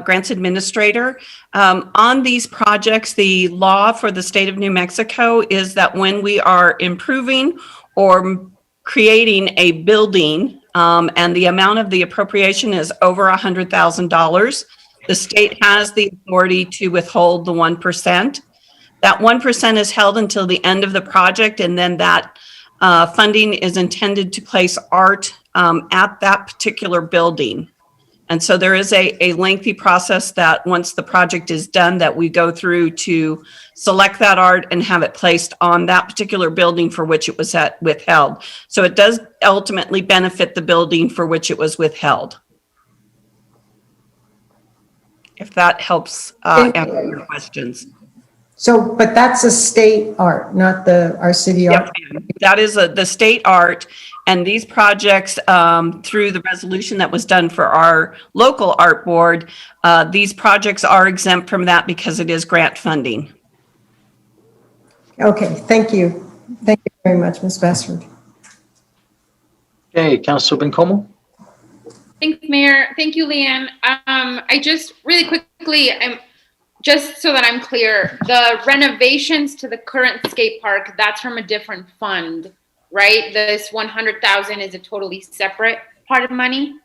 Grants Administrator. On these projects, the law for the state of New Mexico is that when we are improving or creating a building and the amount of the appropriation is over $100,000, the state has the authority to withhold the 1%. That 1% is held until the end of the project, and then that funding is intended to place art at that particular building. And so there is a lengthy process that once the project is done that we go through to select that art and have it placed on that particular building for which it was withheld. So it does ultimately benefit the building for which it was withheld. If that helps answer your questions. So, but that's a state art, not our city art? Yep, that is the state art. And these projects, through the resolution that was done for our local art board, these projects are exempt from that because it is grant funding. Okay, thank you. Thank you very much, Ms. Basford. Okay, Councilor Bencomo. Thanks, Mayor. Thank you, Leanne. I just really quickly, just so that I'm clear, the renovations to the current skate park, that's from a different fund, right? This 100,000 is a totally separate part of money.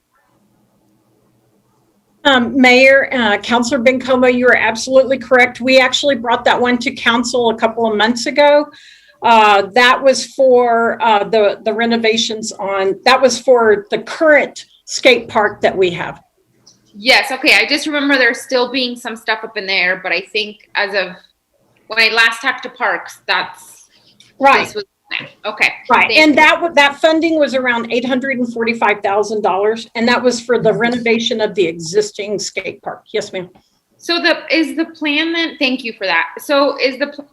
Mayor, Councilor Bencomo, you are absolutely correct. We actually brought that one to council a couple of months ago. That was for the renovations that was for the current skate park that we have. Yes, okay. I just remember there still being some stuff up in there, but I think as of when I last talked to Parks, that's right. This was, okay. Right, and that funding was around $845,000, and that was for the renovation of the existing skate park. Yes, ma'am. So is the plan then? Thank you for that. So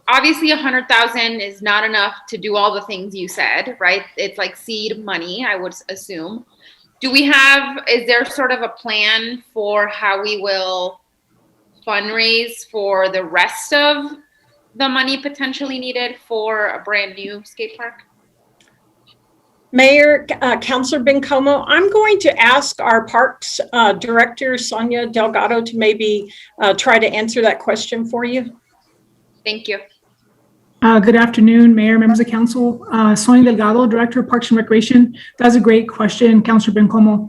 obviously 100,000 is not enough to do all the things you said, right? It's like seed money, I would assume. Is there sort of a plan for how we will fundraise for the rest of the money potentially needed for a brand new skate park? Mayor, Councilor Bencomo, I'm going to ask our Parks Director, Sonia Delgado, to maybe try to answer that question for you. Thank you. Good afternoon, Mayor, members of council. Sonia Delgado, Director of Parks and Recreation. That's a great question, Councilor Bencomo.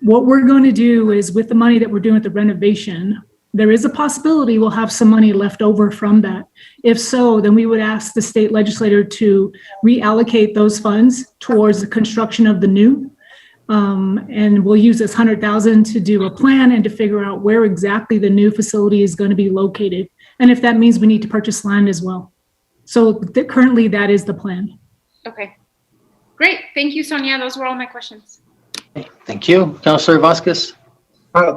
What we're going to do is with the money that we're doing with the renovation, there is a possibility we'll have some money left over from that. If so, then we would ask the state legislator to reallocate those funds towards the construction of the new. And we'll use this 100,000 to do a plan and to figure out where exactly the new facility is going to be located. And if that means we need to purchase land as well. So currently that is the plan. Okay, great. Thank you, Sonia. Those were all my questions. Thank you. Councilor Vasquez.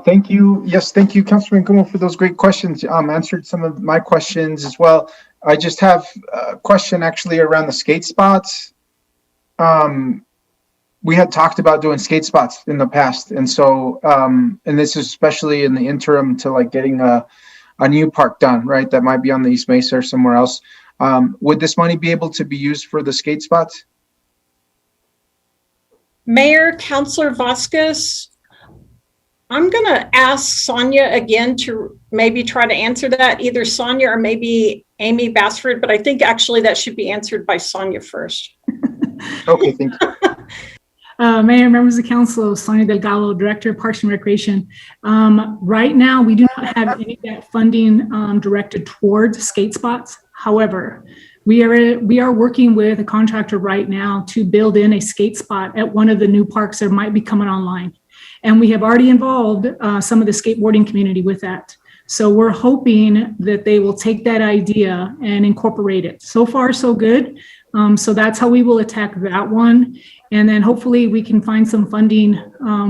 Thank you. Yes, thank you, Councilman Como, for those great questions. Answered some of my questions as well. I just have a question actually around the skate spots. We had talked about doing skate spots in the past. And so, and this is especially in the interim to like getting a new park done, right? That might be on the East Mesa or somewhere else. Would this money be able to be used for the skate spots? Mayor, Councilor Vasquez, I'm going to ask Sonia again to maybe try to answer that, either Sonia or maybe Amy Bassford, but I think actually that should be answered by Sonia first. Okay, thank you. Mayor, members of council, Sonia Delgado, Director of Parks and Recreation. Right now, we do not have any of that funding directed towards skate spots. However, we are working with a contractor right now to build in a skate spot at one of the new parks that might be coming online. And we have already involved some of the skateboarding community with that. So we're hoping that they will take that idea and incorporate it. So far, so good. So that's how we will attack that one. And then hopefully we can find some funding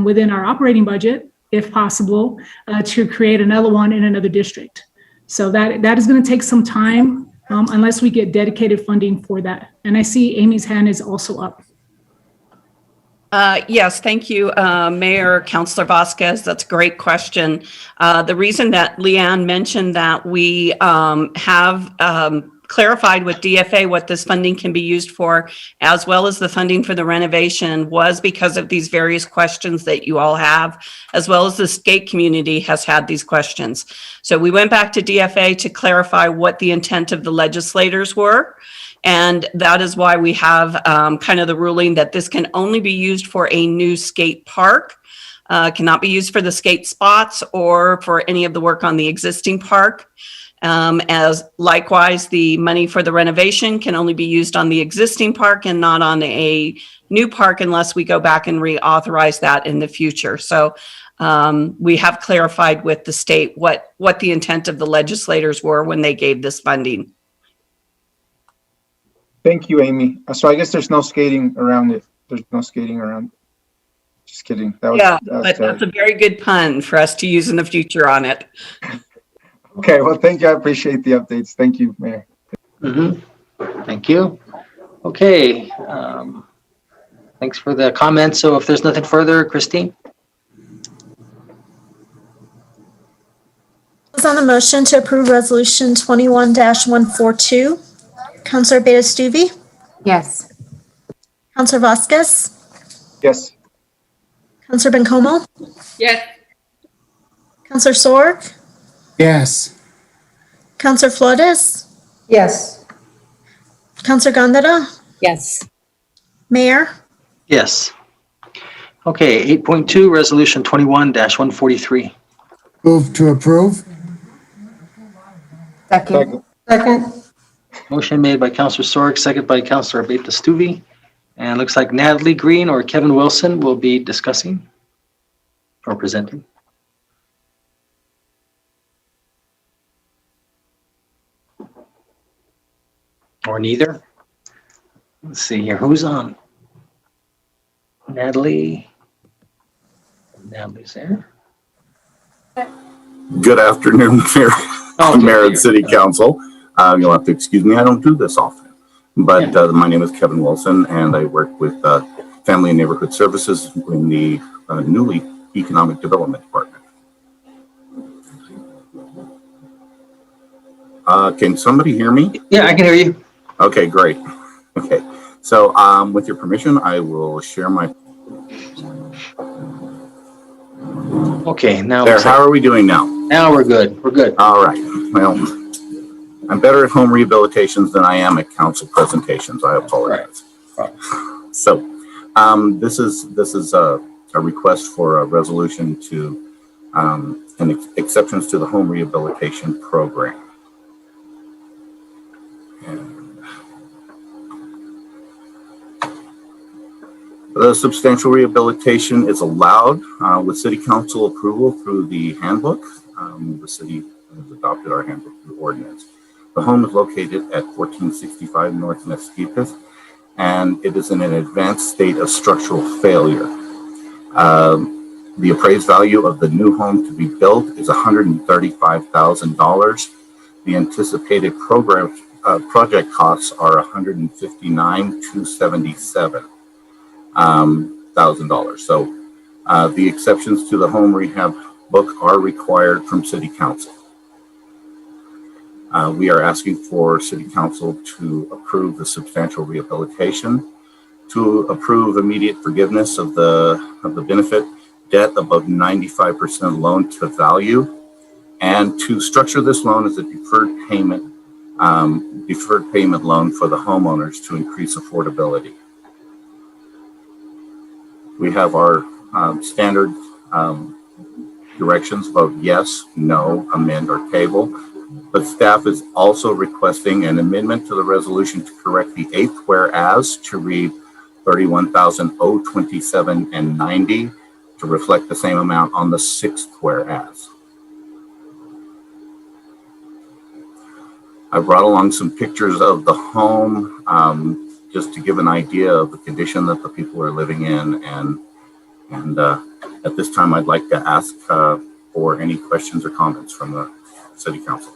within our operating budget, if possible, to create another one in another district. So that is going to take some time unless we get dedicated funding for that. And I see Amy's hand is also up. Yes, thank you, Mayor, Councilor Vasquez. That's a great question. The reason that Leanne mentioned that we have clarified with DFA what this funding can be used for, as well as the funding for the renovation, was because of these various questions that you all have, as well as the skate community has had these questions. So we went back to DFA to clarify what the intent of the legislators were. And that is why we have kind of the ruling that this can only be used for a new skate park, cannot be used for the skate spots or for any of the work on the existing park. As likewise, the money for the renovation can only be used on the existing park and not on a new park unless we go back and reauthorize that in the future. So we have clarified with the state what the intent of the legislators were when they gave this funding. Thank you, Amy. So I guess there's no skating around it. There's no skating around. Just kidding. That was, but that's a very good pun for us to use in the future on it. Okay, well, thank you. I appreciate the updates. Thank you, Mayor. Thank you. Okay. Thanks for the comments. So if there's nothing further, Christine? On the motion to approve resolution 21-142, Councilor Abeyta-Stuve? Yes. Councilor Vasquez? Yes. Councilor Bencomo? Yes. Councilor Sorg? Yes. Councilor Flores? Yes. Councilor Gondara? Yes. Mayor? Yes. Okay, 8.2, resolution 21-143. Move to approve. Second. Second. Motion made by Councilor Sorg, second by Councilor Abeyta-Stuve. And looks like Natalie Green or Kevin Wilson will be discussing or presenting. Or neither. Let's see here. Who's on? Natalie. Natalie's there. Good afternoon, Mayor, Mayor and City Council. You'll have to excuse me, I don't do this often. But my name is Kevin Wilson, and I work with Family and Neighborhood Services in the newly Economic Development Department. Can somebody hear me? Yeah, I can hear you. Okay, great. Okay, so with your permission, I will share my... Okay, now there. How are we doing now? Now we're good. We're good. All right. Well, I'm better at home rehabilitations than I am at council presentations. I apologize. Right. So, this is a request for a resolution to and exceptions to the home rehabilitation program. And the substantial rehabilitation is allowed with City Council approval through the handbook. The city has adopted our handbook through ordinance. The home is located at 1465 North Mesquitas, and it is in an advanced state of structural failure. The appraised value of the new home to be built is $135,000. The anticipated project costs are $159,277,000. So the exceptions to the home rehab book are required from City Council. We are asking for City Council to approve the substantial rehabilitation, to approve immediate forgiveness of the benefit debt above 95% loan to value, and to structure this loan as a deferred payment loan for the homeowners to increase affordability. We have our standard directions: vote yes, no, amend, or table. But staff is also requesting an amendment to the resolution to correct the 8th whereas to read $31,027.90 to reflect the same amount on the 6th whereas. I brought along some pictures of the home just to give an idea of the condition that the people are living in, and at this time I'd like to ask for any questions or comments from the City Council.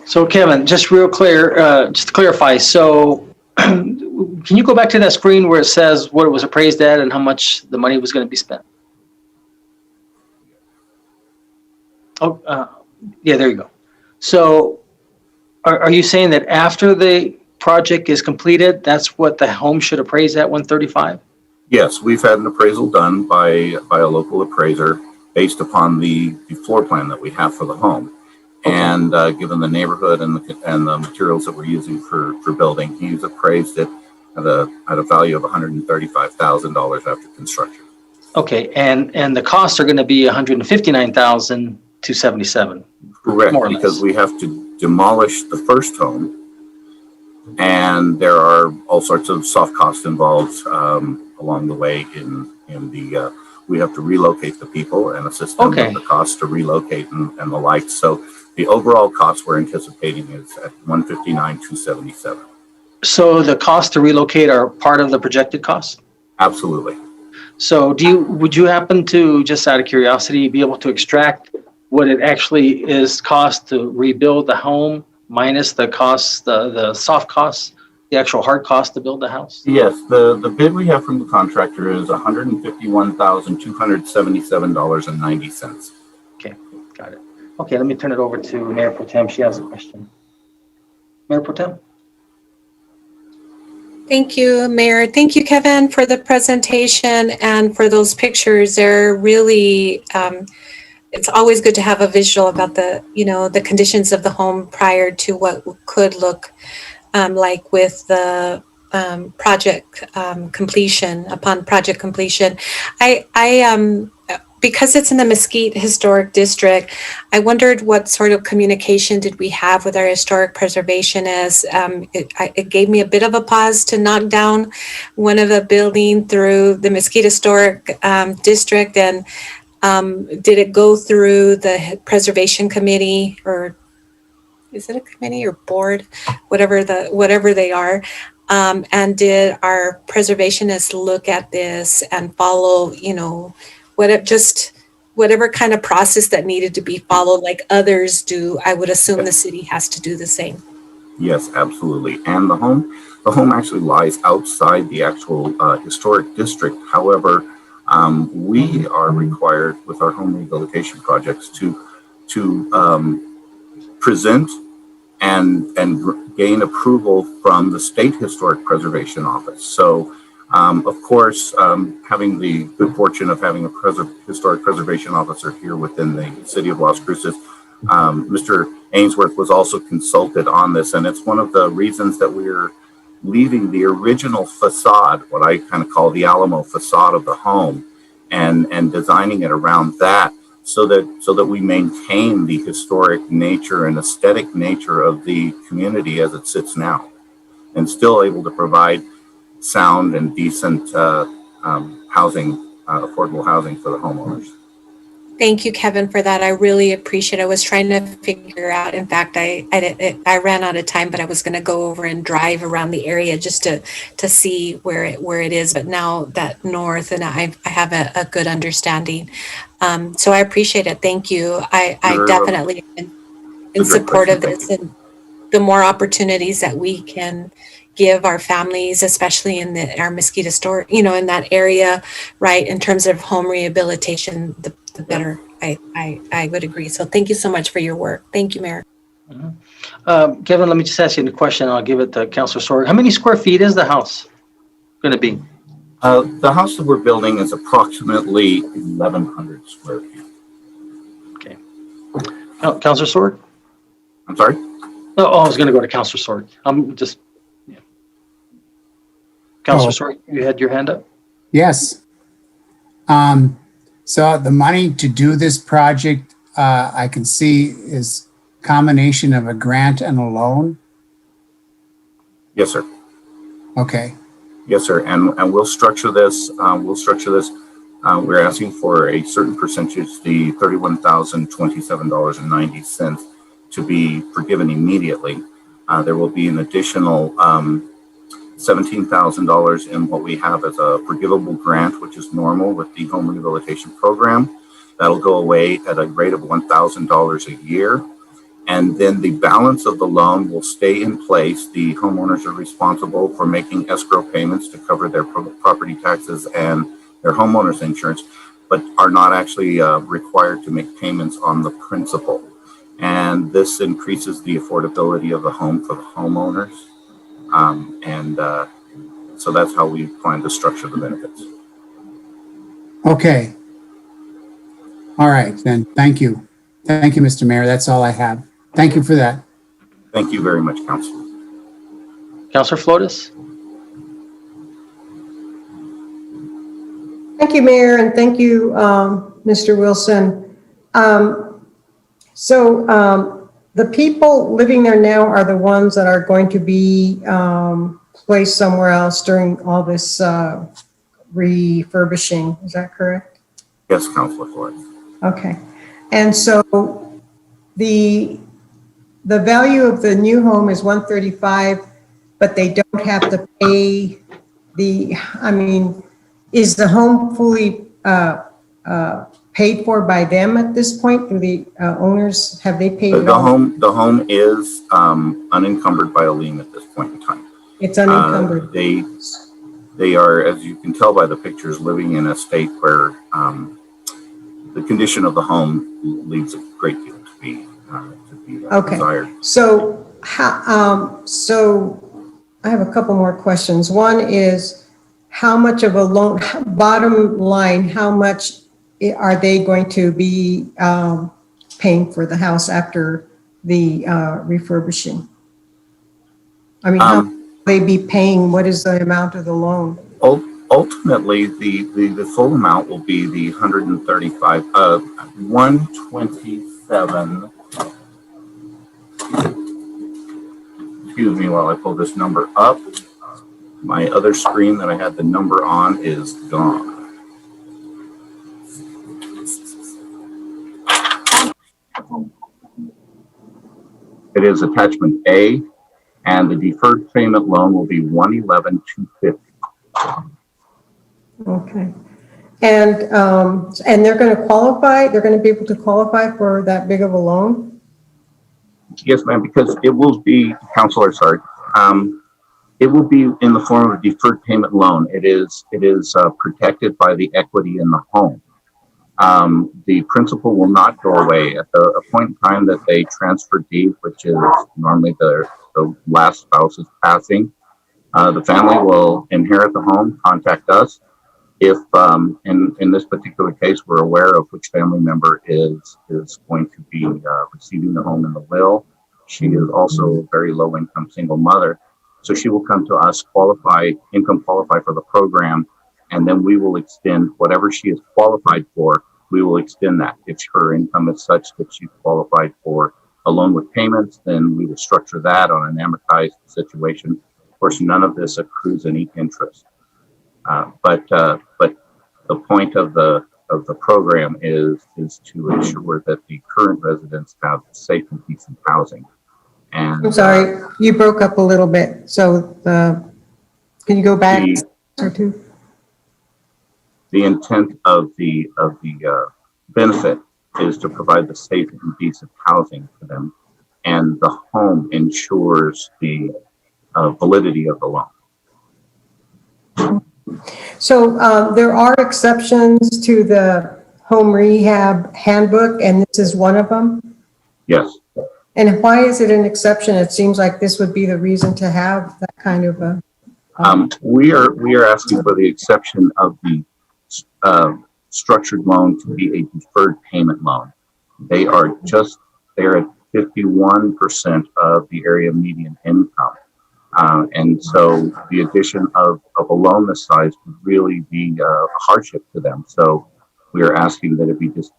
So Kevin, just real clear, just to clarify, so can you go back to that screen where it says what it was appraised at and how much the money was going to be spent? Oh, yeah, there you go. So are you saying that after the project is completed, that's what the home should appraise at, 135? Yes, we've had an appraisal done by a local appraiser based upon the floor plan that we have for the home. Okay. And given the neighborhood and the materials that we're using for building, he's appraised it at a value of $135,000 after construction. Okay, and the costs are going to be $159,277. Correct, because we have to demolish the first home, and there are all sorts of soft costs involved along the way. We have to relocate the people and assist them with the cost to relocate and the like. So the overall cost we're anticipating is at $159,277. So the cost to relocate are part of the projected cost? Absolutely. So would you happen to, just out of curiosity, be able to extract what it actually is cost to rebuild the home minus the costs, the soft costs, the actual hard cost to build the house? Yes, the bid we have from the contractor is $151,277.90. Okay, got it. Okay, let me turn it over to Mayor Pro Tem. She has a question. Mayor Pro Tem? Thank you, Mayor. Thank you, Kevin, for the presentation and for those pictures. They're really, it's always good to have a visual about the conditions of the home prior to what could look like with the project completion, upon project completion. Because it's in the Mesquite Historic District, I wondered what sort of communication did we have with our historic preservationists. It gave me a bit of a pause to knock down one of the building through the Mesquite Historic District, and did it go through the Preservation Committee, or is it a committee or board, whatever they are? And did our preservationists look at this and follow, whatever kind of process that needed to be followed like others do? I would assume the city has to do the same. Yes, absolutely. And the home actually lies outside the actual historic district. However, we are required with our home rehabilitation projects to present and gain approval from the State Historic Preservation Office. So, of course, having the good fortune of having a historic preservation officer here within the city of Las Cruces, Mr. Ainsworth was also consulted on this, and it's one of the reasons that we're leaving the original facade, what I kind of call the Alamo facade of the home, and designing it around that so that we maintain the historic nature and aesthetic nature of the community as it sits now, and still able to provide sound and decent housing, affordable housing for the homeowners. Thank you, Kevin, for that. I really appreciate it. I was trying to figure out, in fact, I ran out of time, but I was going to go over and drive around the area just to see where it is. But now that north, and I have a good understanding. So I appreciate it. Thank you. I definitely am in support of this, and the more opportunities that we can give our families, especially in our mosquito store, in that area, right, in terms of home rehabilitation, the better. I would agree. So thank you so much for your work. Thank you, Mayor. Kevin, let me just ask you the question. I'll give it to Councilor Sorg. How many square feet is the house going to be? The house that we're building is approximately 1,100 square feet. Okay. Councilor Sorg? I'm sorry? Oh, I was going to go to Councilor Sorg. I'm just, yeah. Councilor Sorg, you had your hand up? Yes. So the money to do this project, I can see is combination of a grant and a loan. Yes, sir. Okay. Yes, sir. And we'll structure this. We're asking for a certain percentage, the $31,027.90, to be forgiven immediately. There will be an additional $17,000 in what we have as a forgivable grant, which is normal with the home rehabilitation program. That'll go away at a rate of $1,000 a year. And then the balance of the loan will stay in place. The homeowners are responsible for making escrow payments to cover their property taxes and their homeowners insurance, but are not actually required to make payments on the principal. And this increases the affordability of the home for the homeowners. So that's how we plan to structure the benefits. Okay. All right, then. Thank you. Thank you, Mr. Mayor. That's all I have. Thank you for that. Thank you very much, Councilor. Councilor Flores? Thank you, Mayor, and thank you, Mr. Wilson. The people living there now are the ones that are going to be placed somewhere else during all this refurbishing. Is that correct? Yes, Councilor Flores. Okay. And so the value of the new home is $135,000, but they don't have to pay is the home fully paid for by them at this point? Do the owners, have they paid it all? The home is unencumbered by a lien at this point in time. It's unencumbered. They are, as you can tell by the pictures, living in a state where the condition of the home leaves a great deal to be desired. So I have a couple more questions. One is, how much of a loan, bottom line, how much are they going to be paying for the house after the refurbishing? I mean, how will they be paying? What is the amount of the loan? Ultimately, the full amount will be the $127. Excuse me while I pull this number up. My other screen that I had the number on is gone. It is attachment A, and the deferred payment loan will be $111,250. Okay. And they're going to qualify? They're going to be able to qualify for that big of a loan? Yes, ma'am, because it will be, Councilor, sorry. It will be in the form of a deferred payment loan. It is protected by the equity in the home. The principal will not go away at the point in time that they transfer deed, which is normally the last spouse's passing. The family will inherit the home, contact us. If in this particular case, we're aware of which family member is going to be receiving the home in the will. She is also a very low income single mother. So she will come to us, qualify for the program, And then we will extend whatever she is qualified for, we will extend that. If her income is such that she's qualified for a loan with payments, then we will structure that on an amortized situation. Of course, none of this accrues any interest. But the point of the program is to ensure that the current residents have safe and decent housing. And I'm sorry, you broke up a little bit. So can you go back or two? The intent of the benefit is to provide the safe and decent housing for them, and the home ensures the validity of the loan. So there are exceptions to the home rehab handbook, and this is one of them? Yes. And why is it an exception? It seems like this would be the reason to have that kind of a... We are asking for the exception of the structured loan to be a deferred payment loan. They are at 51% of the area median income. And so the addition of a loan this size would really be a hardship to them. So we are asking that it be just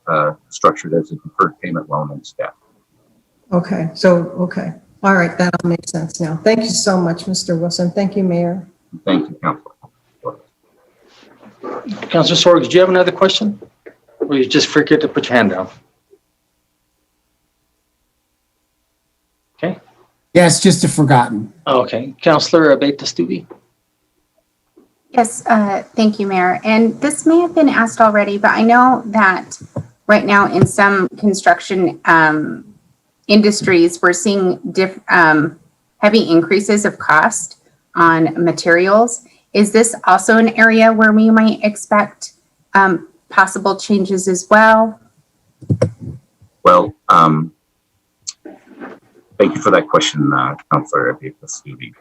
structured as a deferred payment loan instead. Okay, okay. All right, that all makes sense now. Thank you so much, Mr. Wilson. Thank you, Mayor. Thank you, Councilor. Councilor Sorg, did you have another question? Or you just forget to put your hand down? Okay. Yes, just a forgotten. Okay. Councilor Abeyta-Stuve. Yes, thank you, Mayor. And this may have been asked already, but I know that right now in some construction industries, we're seeing heavy increases of cost on materials. Is this also an area where we might expect possible changes as well? Well, thank you for that question, Councilor Abeyta-Stuve.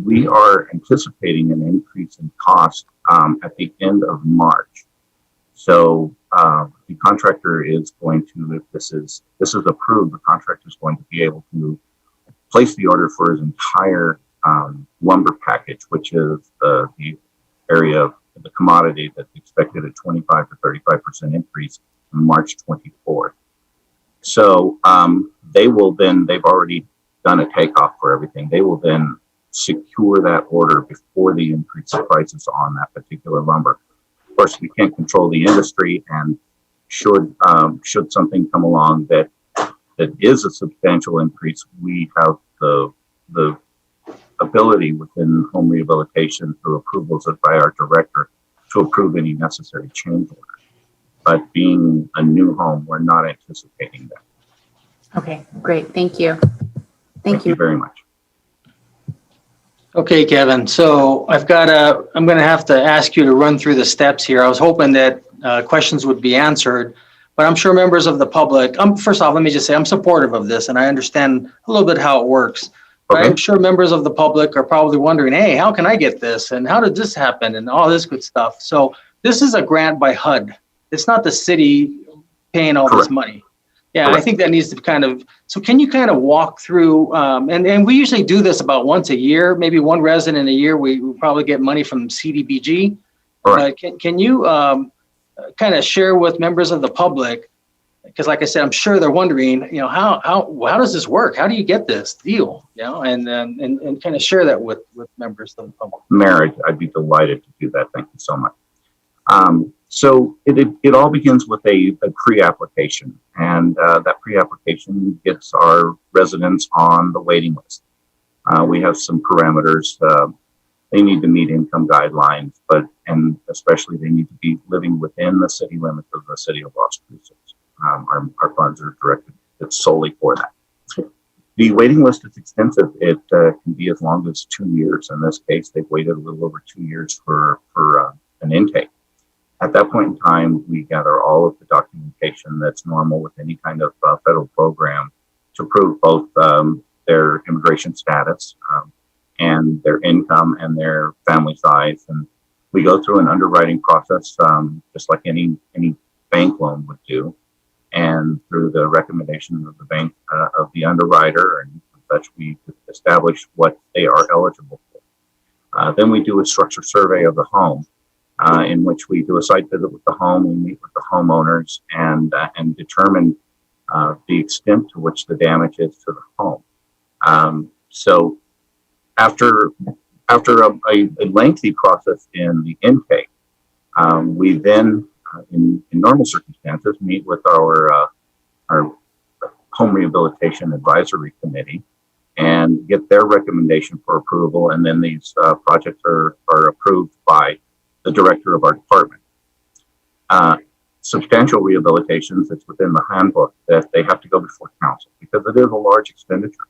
We are anticipating an increase in cost at the end of March. So the contractor is going to, if this is approved, the contractor is going to be able to place the order for his entire lumber package, which is the area of the commodity that's expected a 25 to 35% increase on March 24th. So they will then, they've already done a takeoff for everything. They will then secure that order before the increase in prices on that particular lumber. Of course, we can't control the industry, and should something come along that is a substantial increase, we have the ability within home rehabilitation through approvals by our director to approve any necessary change orders. But being a new home, we're not anticipating that. Okay, great. Thank you. Thank you very much. Okay, Kevin. So I'm going to have to ask you to run through the steps here. I was hoping that questions would be answered, but I'm sure members of the public, first off, let me just say I'm supportive of this and I understand a little bit how it works. But I'm sure members of the public are probably wondering, hey, how can I get this? And how did this happen? And all this good stuff. So this is a grant by HUD. It's not the city paying all this money. Yeah, I think that needs to kind of, so can you kind of walk through, and we usually do this about once a year, maybe one resident a year, we probably get money from CDBG. Can you kind of share with members of the public, because like I said, I'm sure they're wondering, you know, how does this work? How do you get this deal? You know, and kind of share that with members of the public. Mayor, I'd be delighted to do that. Thank you so much. So it all begins with a pre-application, and that pre-application gets our residents on the waiting list. We have some parameters. They need to meet income guidelines, and especially they need to be living within the city limits of the city of Las Cruces. Our funds are directed solely for that. The waiting list is extensive. It can be as long as 2 years. In this case, they've waited a little over 2 years for an intake. At that point in time, we gather all of the documentation that's normal with any kind of federal program to prove both their immigration status and their income and their family size. And we go through an underwriting process just like any bank loan would do. And through the recommendation of the bank, of the underwriter and such, we establish what they are eligible for. Then we do a structure survey of the home. in which we do a site visit with the home, we meet with the homeowners, and determine the extent to which the damage is to the home. So after a lengthy process in the intake, we then, in normal circumstances, meet with our Home Rehabilitation Advisory Committee and get their recommendation for approval, and then these projects are approved by the director of our department. Substantial rehabilitations, it's within the handbook that they have to go before council because it is a large expenditure.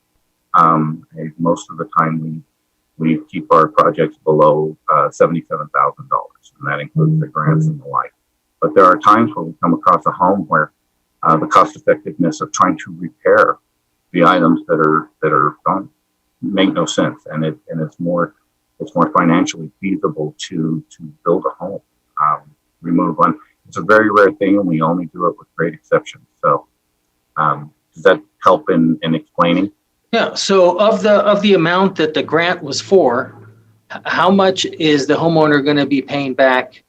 Most of the time we keep our projects below $77,000, and that includes the grants and the like. But there are times where we come across a home where the cost effectiveness of trying to repair the items that are gone make no sense, and it's more financially feasible to build a home, remove one. It's a very rare thing, and we only do it with great exceptions. So does that help in explaining? Yeah, so of the amount that the grant was for, how much is the homeowner going to be paying back?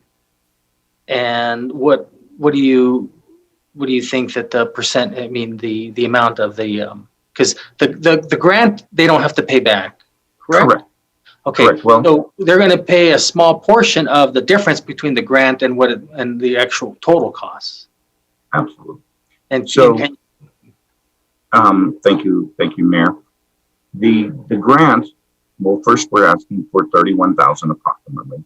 And what do you think that the percent, I mean, the amount of the, because the grant, they don't have to pay back, correct? Correct. Okay, Correct. Well, so they're going to pay a small portion of the difference between the grant and and the actual total costs. Absolutely. And so, thank you, Mayor. The grant, well, first we're asking for $31,000 approximately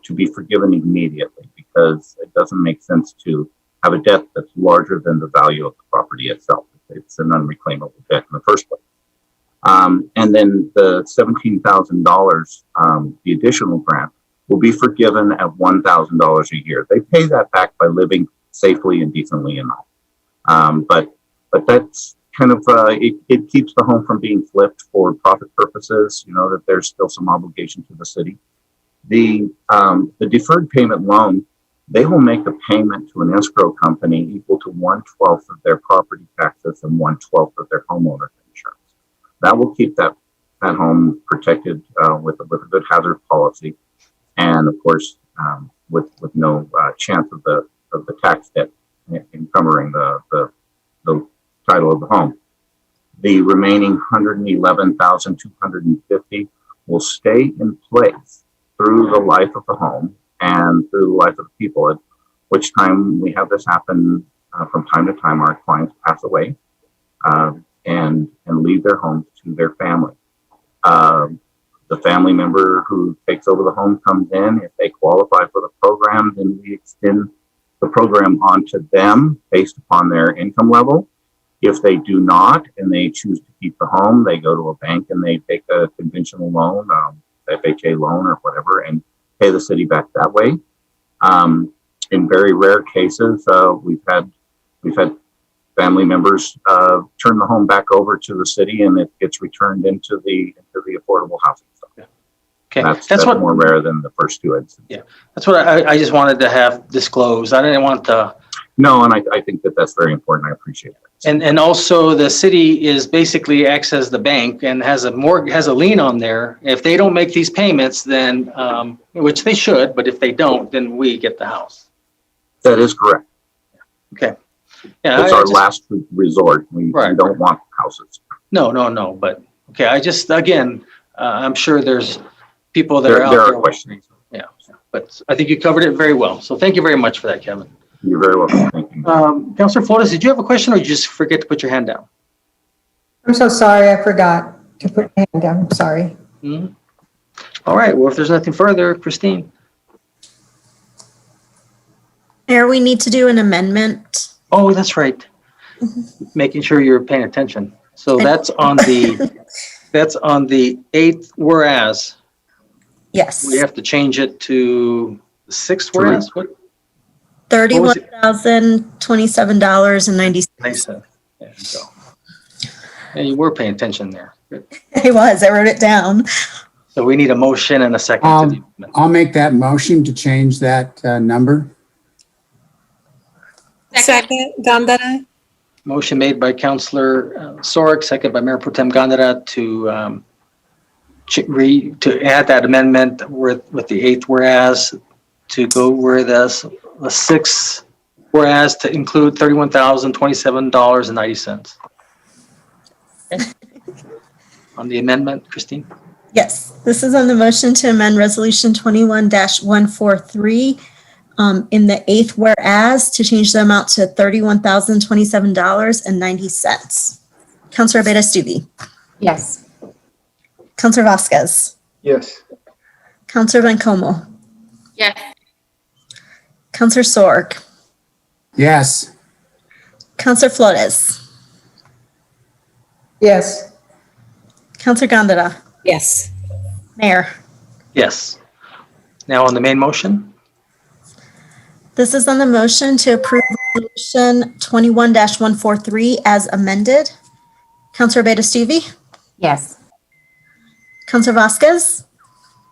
to be forgiven immediately, because it doesn't make sense to have a debt that's larger than the value of the property itself. It's an unreclaimable debt in the first place. And then the $17,000, the additional grant, will be forgiven at $1,000 a year. They pay that back by living safely and decently in the home. But that's kind of, it keeps the home from being flipped for profit purposes, you know, that there's still some obligation to the city. The deferred payment loan, they will make a payment to an escrow company equal to 1/12 of their property taxes and 1/12 of their homeowner's insurance. That will keep that home protected with a good hazard policy, and of course with no chance of the tax debt encumbering the title of the home. The remaining $111,250 will stay in place through the life of the home and through the life of the people, at which time we have this happen from time to time. Our clients pass away and leave their homes to their family. The family member who takes over the home comes in. If they qualify for the program, then we extend the program onto them based upon their income level. If they do not and they choose to keep the home, they go to a bank and they take a conventional loan, FHA loan or whatever, and pay the city back that way. In very rare cases, we've had family members turn the home back over to the city, and it gets returned into the affordable housing. So okay, that's what more rare than the first two instances. Yeah, that's what I just wanted to have disclosed. I didn't want the. No, and I think that's very important. I appreciate that. And also the city is basically acts as the bank and has a lien on there. If they don't make these payments, then which they should, but if they don't, then we get the house. That is correct. Okay. Yeah, it's our last resort. We don't want houses. No. But okay, again, I'm sure there's people that are out there. There are questions. Yeah, but I think you covered it very well. So thank you very much for that, Kevin. You're very welcome. Thank you. Councilor Flores, did you have a question, or did you just forget to put your hand down? I'm so sorry, I forgot to put my hand down. I'm sorry. Mm-hmm. All right. Well, if there's nothing further, Christine. Mayor, we need to do an amendment. Oh, that's right. Making sure you're paying attention. So that's on the 8th whereas. Yes. We have to change it to the 6th whereas. What? $31,027.90. Nice. There you go. Yeah, you were paying attention there. Good. I was. I wrote it down. So we need a motion and a second. I'll make that motion to change that number. Second, Gandara. Motion made by Councilor Sorek, second by Mayor Pro Tem Gandara to add that amendment with the 8th whereas. to go where the six, whereas to include $31,027.90. On the amendment, Christine? Yes, this is on the motion to amend Resolution 21-143 in the eighth whereas to change the amount to $31,027.90. Councilor Abeyta-Stuve. Yes. Councilor Vasquez. Yes. Councilor Bencomo. Yes. Councilor Sorg. Yes. Councilor Flores. Yes. Councilor Gondara. Yes. Mayor. Yes. Now on the main motion? This is on the motion to approve Resolution 21-143 as amended. Councilor Abeyta-Stuve. Yes. Councilor Vasquez.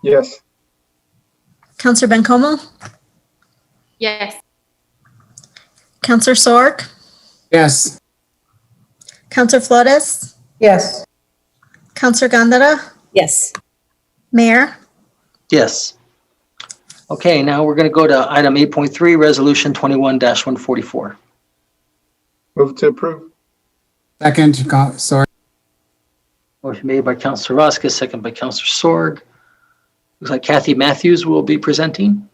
Yes. Councilor Bencomo. Yes. Councilor Sorg. Yes. Councilor Flores. Yes. Councilor Gondara. Yes. Mayor. Yes. Okay, now we're going to go to item 8.3, Resolution 21-144. Move to approve. Second, sorry. Motion made by Councilor Vasquez, second by Councilor Sorg. Looks like Kathy Matthews will be presenting.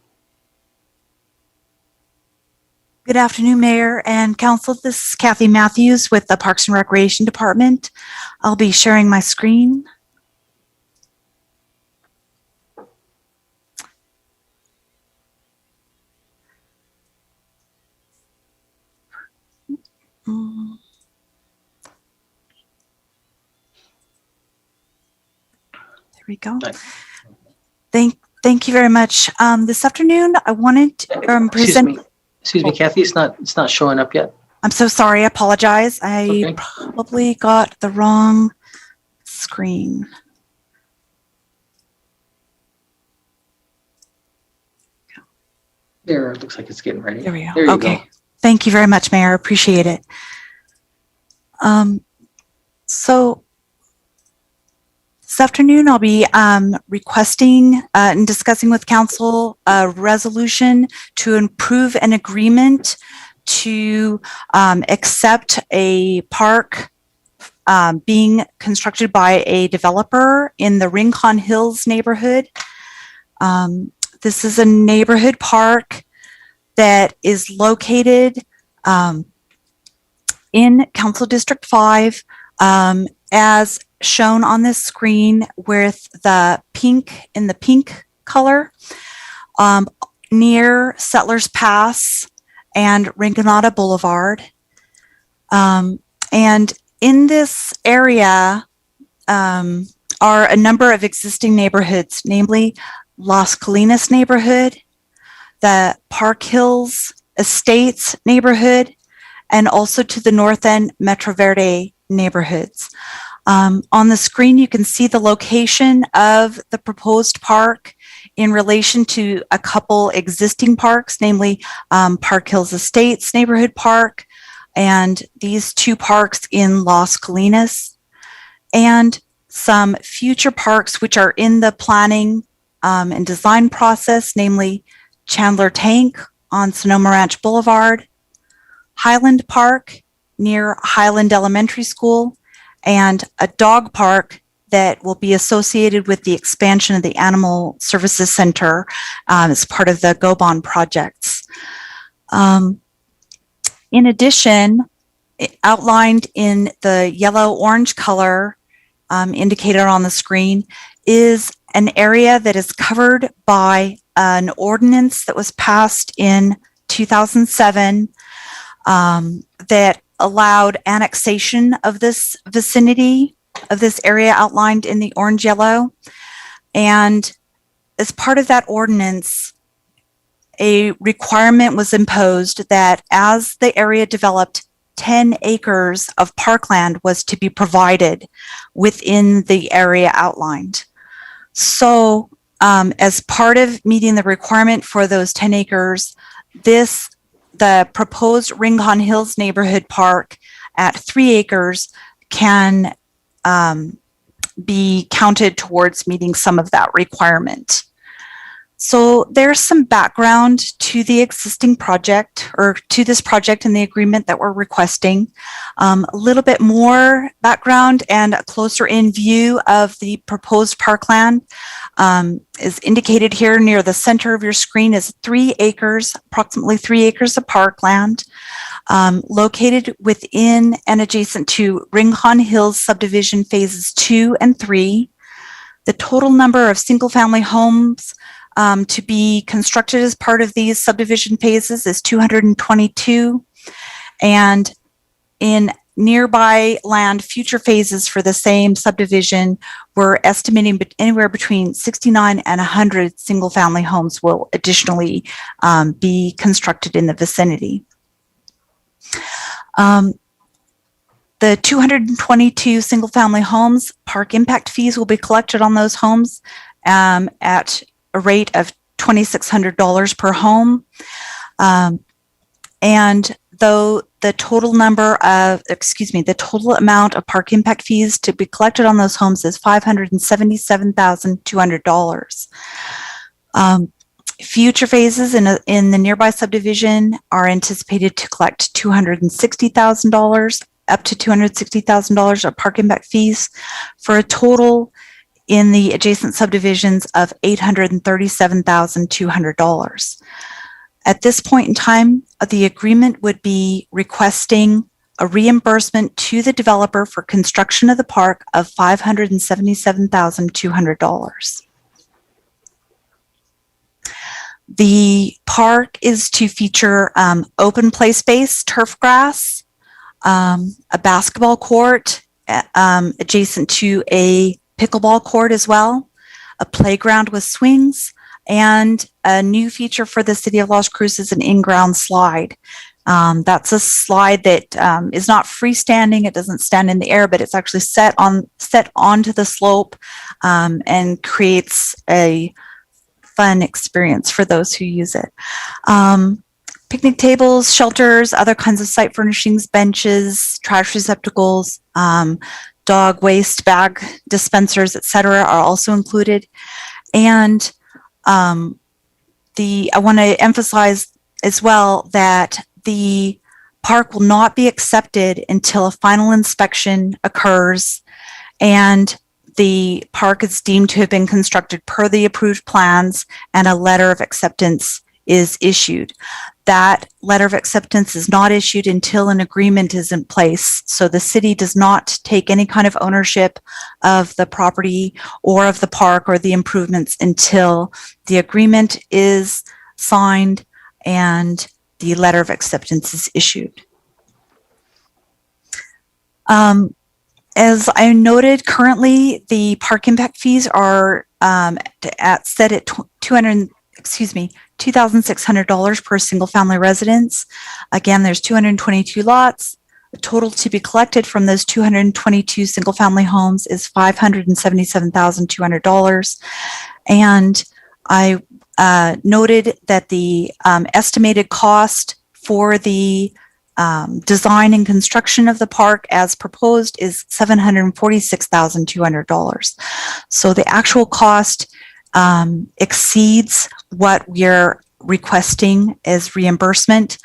Good afternoon, Mayor and Council. This is Kathy Matthews with the Parks and Recreation Department. I'll be sharing my screen. There we go. Thank you very much. This afternoon, I wanted to present. Excuse me, Kathy, it's not showing up yet. I'm so sorry. I apologize. I probably got the wrong screen. There, it looks like it's getting ready. There we go. There you Okay. go. Thank you very much, Mayor. I appreciate it. So this afternoon, I'll be requesting and discussing with Council a resolution to approve an agreement to accept a park being constructed by a developer in the Rincon Hills neighborhood. This is a neighborhood park that is located in Council District 5, as shown on this screen with the pink in the pink color, near Settlers Pass and Rinconada Boulevard. And in this area are a number of existing neighborhoods, namely Las Colinas neighborhood, the Park Hills Estates neighborhood, and also to the north end Metro Verde neighborhoods. On the screen, you can see the location of the proposed park in relation to a couple existing parks, namely Park Hills Estates Neighborhood Park and these two parks in Las Colinas, and some future parks which are in the planning and design process, namely Chandler Tank on Sonoma Ranch Boulevard, Highland Park near Highland Elementary School, and a dog park that will be associated with the expansion of the Animal Services Center as part of the GOBON projects. In addition, outlined in the yellow-orange color indicated on the screen is an area that is covered by an ordinance that was passed in 2007 that allowed annexation of this vicinity, of this area outlined in the orange yellow. And as part of that ordinance, a requirement was imposed that as the area developed, 10 acres of parkland was to be provided within the area outlined. So as part of meeting the requirement for those 10 acres, the proposed Rincon Hills Neighborhood Park at 3 acres can be counted towards meeting some of that requirement. So there's some background to the existing project, or to this project and the agreement that we're requesting. A little bit more background and a closer in view of the proposed parkland is indicated here near the center of your screen is 3 acres, approximately 3 acres of parkland, located within and adjacent to Rincon Hills subdivision phases 2 and 3. The total number of single-family homes to be constructed as part of these subdivision phases is 222. And in nearby land, future phases for the same subdivision, we're estimating anywhere between 69 and 100 single-family homes will additionally be constructed in the vicinity. The 222 single-family homes, park impact fees will be collected on those homes at a rate of $2,600 per home. And though the total amount of park impact fees to be collected on those homes is $577,200. Future phases in the nearby subdivision are anticipated to collect $260,000, up to $260,000 of park impact fees, for a total in the adjacent subdivisions of $837,200. At this point in time, the agreement would be requesting a reimbursement to the developer for construction of the park of $577,200. The park is to feature open play space, turf grass, a basketball court adjacent to a pickleball court as well, a playground with swings, and a new feature for the city of Las Cruces, an in-ground slide. That's a slide that is not freestanding. It doesn't stand in the air, but it's actually set onto the slope and creates a fun experience for those who use it. Picnic tables, shelters, other kinds of site furnishings, benches, trash receptacles, dog waste bag dispensers, etc., are also included. And I want to emphasize as well that the park will not be accepted until a final inspection occurs and the park is deemed to have been constructed per the approved plans and a letter of acceptance is issued. That letter of acceptance is not issued until an agreement is in place. So the city does not take any kind of ownership of the property or of the park or the improvements until the agreement is signed and the letter of acceptance is issued. As I noted, currently the park impact fees are set at $2,600 per single family residence. Again, there's 222 lots. The total to be collected from those 222 single family homes is $577,200. And I noted that the estimated cost for the design and construction of the park as proposed is $746,200. So the actual cost exceeds what we're requesting as reimbursement.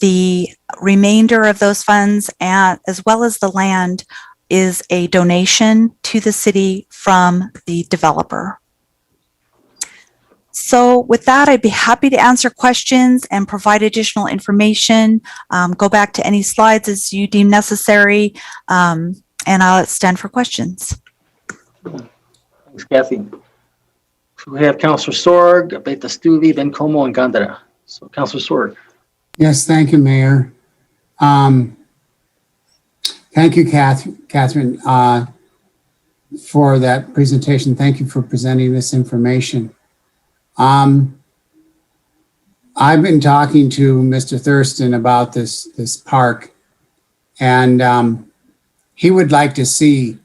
The remainder of those funds, as well as the land, is a donation to the city from the developer. So with that, I'd be happy to answer questions and provide additional information. Go back to any slides as you deem necessary, and I'll stand for questions. Thanks, Kathy. So we have Councilor Sorg, Abeyta-Stuve, Bencomo, and Gandara. So Councilor Sorg. Yes, thank you, Mayor. Thank you, Catherine, for that presentation. Thank you for presenting this information. I've been talking to Mr. Thurston about this park, and he would like to see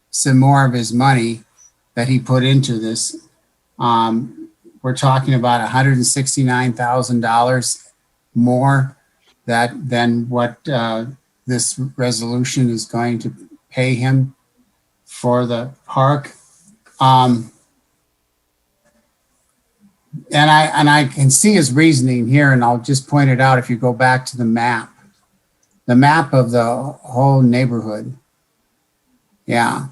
some more of his money that he put into this. We're talking about $169,000 more than what this resolution is going to pay him for the park. And I can see his reasoning here, and I'll just point it out if you go back to the map of the whole neighborhood. Yeah.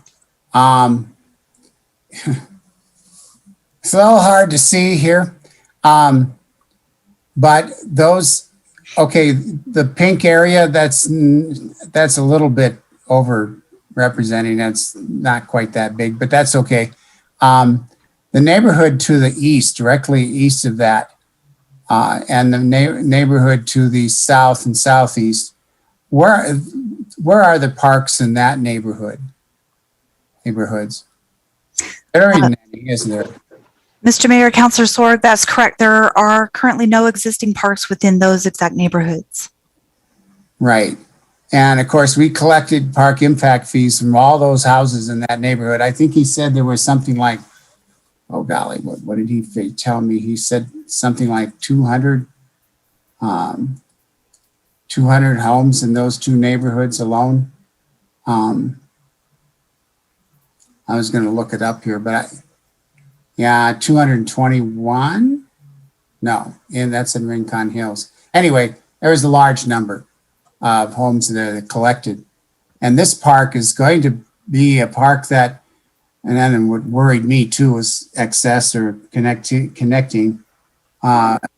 It's a little hard to see here. But those, okay, the pink area, that's a little bit over representing. That's not quite that big, but that's okay. The neighborhood to the east, directly east of that, and the neighborhood to the south and southeast, where are the parks in that neighborhoods? There ain't any, isn't there? Mr. Mayor, Councilor Sorg, that's correct. There are currently no existing parks within those exact neighborhoods. Right. And of course, we collected park impact fees from all those houses in that neighborhood. I think he said there was something like, oh golly, what did he tell me? He said something like 200 homes in those two neighborhoods alone. I was going to look it up here, but yeah, 221. No, and that's in Rincon Hills. Anyway, there was a large number of homes that are collected. And this park is going to be a park that, and then what worried me too was access or connecting,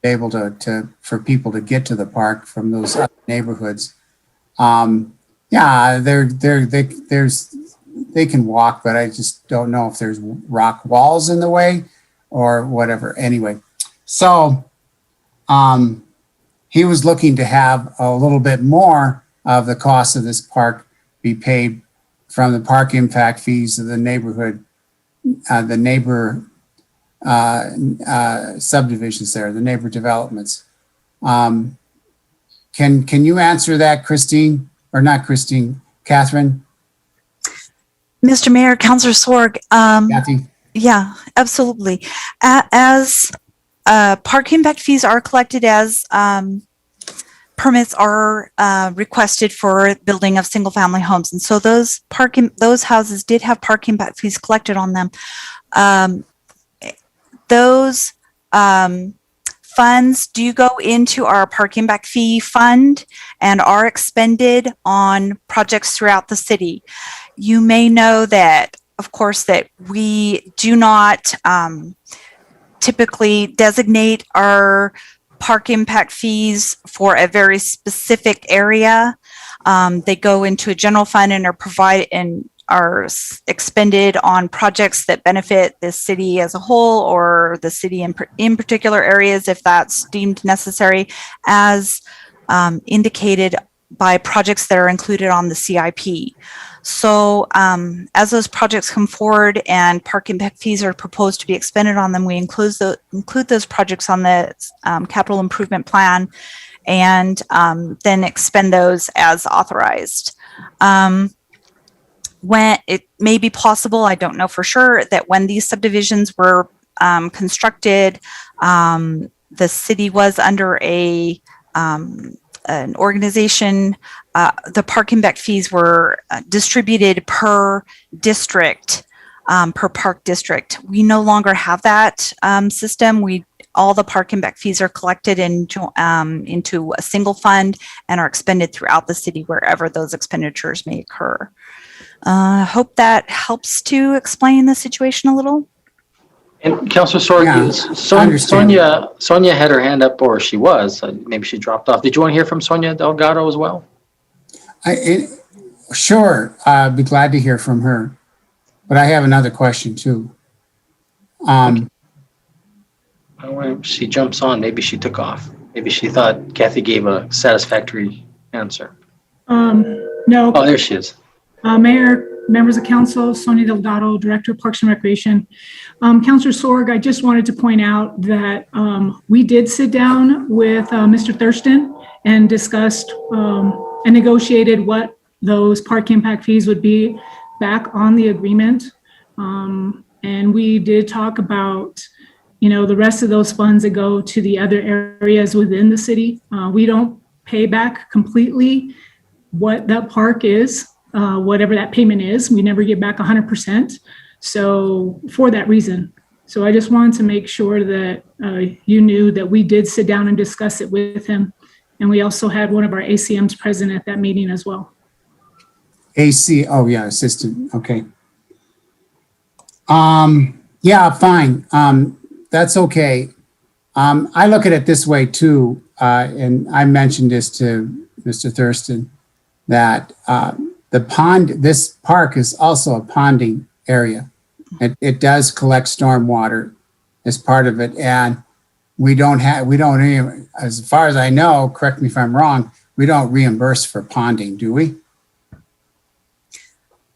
able to for people to get to the park from those other neighborhoods. Yeah, they can walk, but I just don't know if there's rock walls in the way or whatever. Anyway, so he was looking to have a little bit more of the cost of this park be paid from the park impact fees of the neighborhood, the neighbor subdivisions there, the neighbor developments. Can you answer that, Christine? Or not Christine, Catherine? Mr. Mayor, Councilor Sorg. Kathy? Yeah, absolutely. As park impact fees are collected as permits are requested for building of single family homes. And so those houses did have park impact fees collected on them. Those funds do go into our park impact fee fund and are expended on projects throughout the city. You may know that, of course, that we do not typically designate our park impact fees for a very specific area. They go into a general fund and are expended on projects that benefit the city as a whole or the city in particular areas if that's deemed necessary, as indicated by projects that are included on the CIP. So as those projects come forward and park impact fees are proposed to be expended on them, we include those projects on the capital improvement plan and then expend those as authorized. When it may be possible, I don't know for sure, that when these subdivisions were constructed, the city was under an organization. The park impact fees were distributed per district, per park district. We no longer have that system. All the park impact fees are collected into a single fund and are expended throughout the city wherever those expenditures may occur. Hope that helps to explain the situation a little. And Councilor Sorg, Sonia had her hand up, or she was. Maybe she dropped off. Did you want to hear from Sonia Delgado as well? Sure, I'd be glad to hear from her. But I have another question too. She jumps on. Maybe she took off. Maybe she thought Kathy gave a satisfactory answer. No. Oh, there she is. Mayor, members of council, Sonia Delgado, Director of Parks and Recreation. Councilor Sorg, I just wanted to point out that we did sit down with Mr. Thurston and discussed and negotiated what those park impact fees would be back on the agreement. And we did talk about, the rest of those funds that go to the other areas within the city. We don't pay back completely what that park is. Whatever that payment is, we never get back 100%. So for that reason, So I just wanted to make sure that you knew that we did sit down and discuss it with him. And we also had one of our ACMs present at that meeting as well. Oh yeah, assistant, okay. Yeah, fine, that's okay. I look at it this way too, and I mentioned this to Mr. Thurston, that this park is also a ponding area. It does collect stormwater as part of it, and we don't even, as far as I know, correct me if I'm wrong, we don't reimburse for ponding, do we?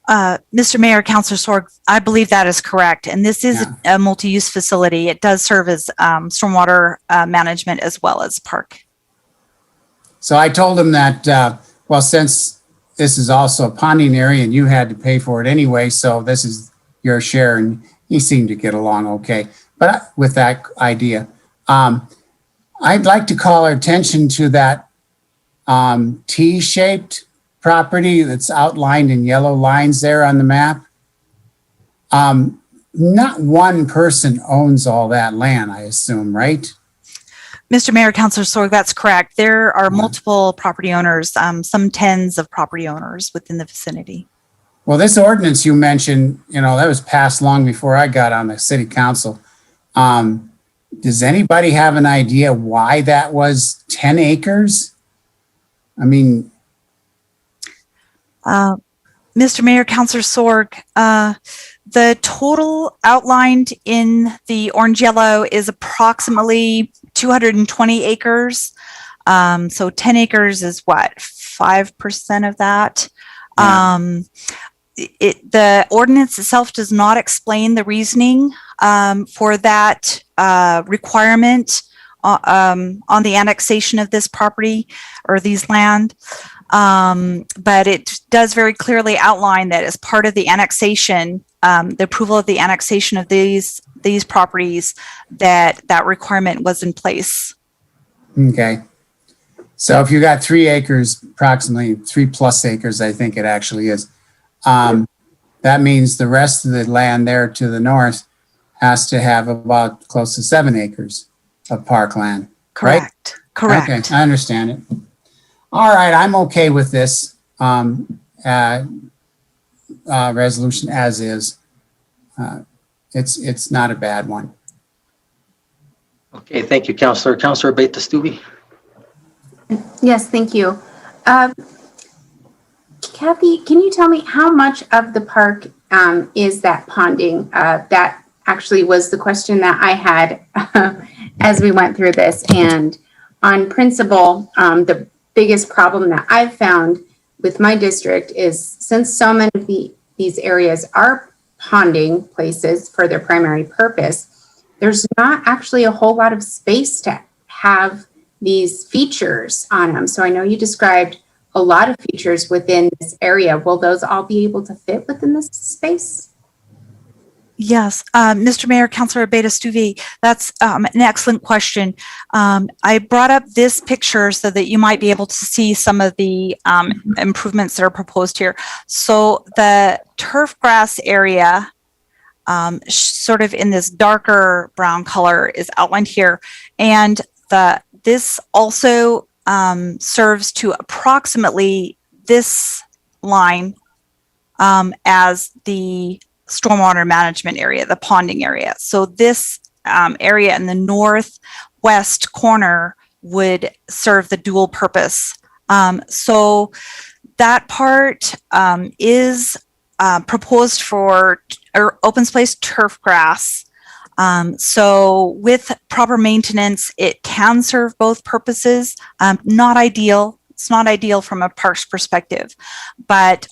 Mr. Mayor, Councilor Sorg, I believe that is correct. And this is a multi-use facility. It does serve as stormwater management as well as park. So I told him that, well, since this is also a ponding area and you had to pay for it anyway, so this is your share, and he seemed to get along okay. But with that idea, I'd like to call our attention to that T-shaped property that's outlined in yellow lines there on the map. Not one person owns all that land, I assume, right? Mr. Mayor, Councilor Sorg, that's correct. There are multiple property owners, some tens of property owners within the vicinity. Well, this ordinance you mentioned, that was passed long before I got on the city council. Does anybody have an idea why that was 10 acres? I mean, Mr. Mayor, Councilor Sorg, the total outlined in the orange yellow is approximately 220 acres. So 10 acres is what, 5% of that? Yeah. The ordinance itself does not explain the reasoning for that requirement on the annexation of this property or these land. But it does very clearly outline that as part of the annexation, the approval of the annexation of these properties, that requirement was in place. Okay. So if you got 3 acres, approximately 3+ acres, I think it actually is, that means the rest of the land there to the north has to have about close to 7 acres of parkland. Correct. Right? Correct. Okay, I understand it. All right, I'm okay with this resolution as is. It's not a bad one. Okay, thank you, Councilor. Councilor Abeyta-Stuve. Yes, thank you. Kathy, can you tell me how much of the park is that ponding? That actually was the question that I had as we went through this. And on principle, the biggest problem that I've found with my district is, since so many of these areas are ponding places for their primary purpose, there's not actually a whole lot of space to have these features on them. So I know you described a lot of features within this area. Will those all be able to fit within this space? Yes, Mr. Mayor, Councilor Abeyta-Stuve, that's an excellent question. I brought up this picture so that you might be able to see some of the improvements that are proposed here. So the turf grass area, sort of in this darker brown color, is outlined here. And this also serves to approximately this line as the stormwater management area, the ponding area. So this area in the northwest corner would serve the dual purpose. So that part is proposed for open space turf grass. So with proper maintenance, it can serve both purposes. Not ideal. It's not ideal from a parks perspective, but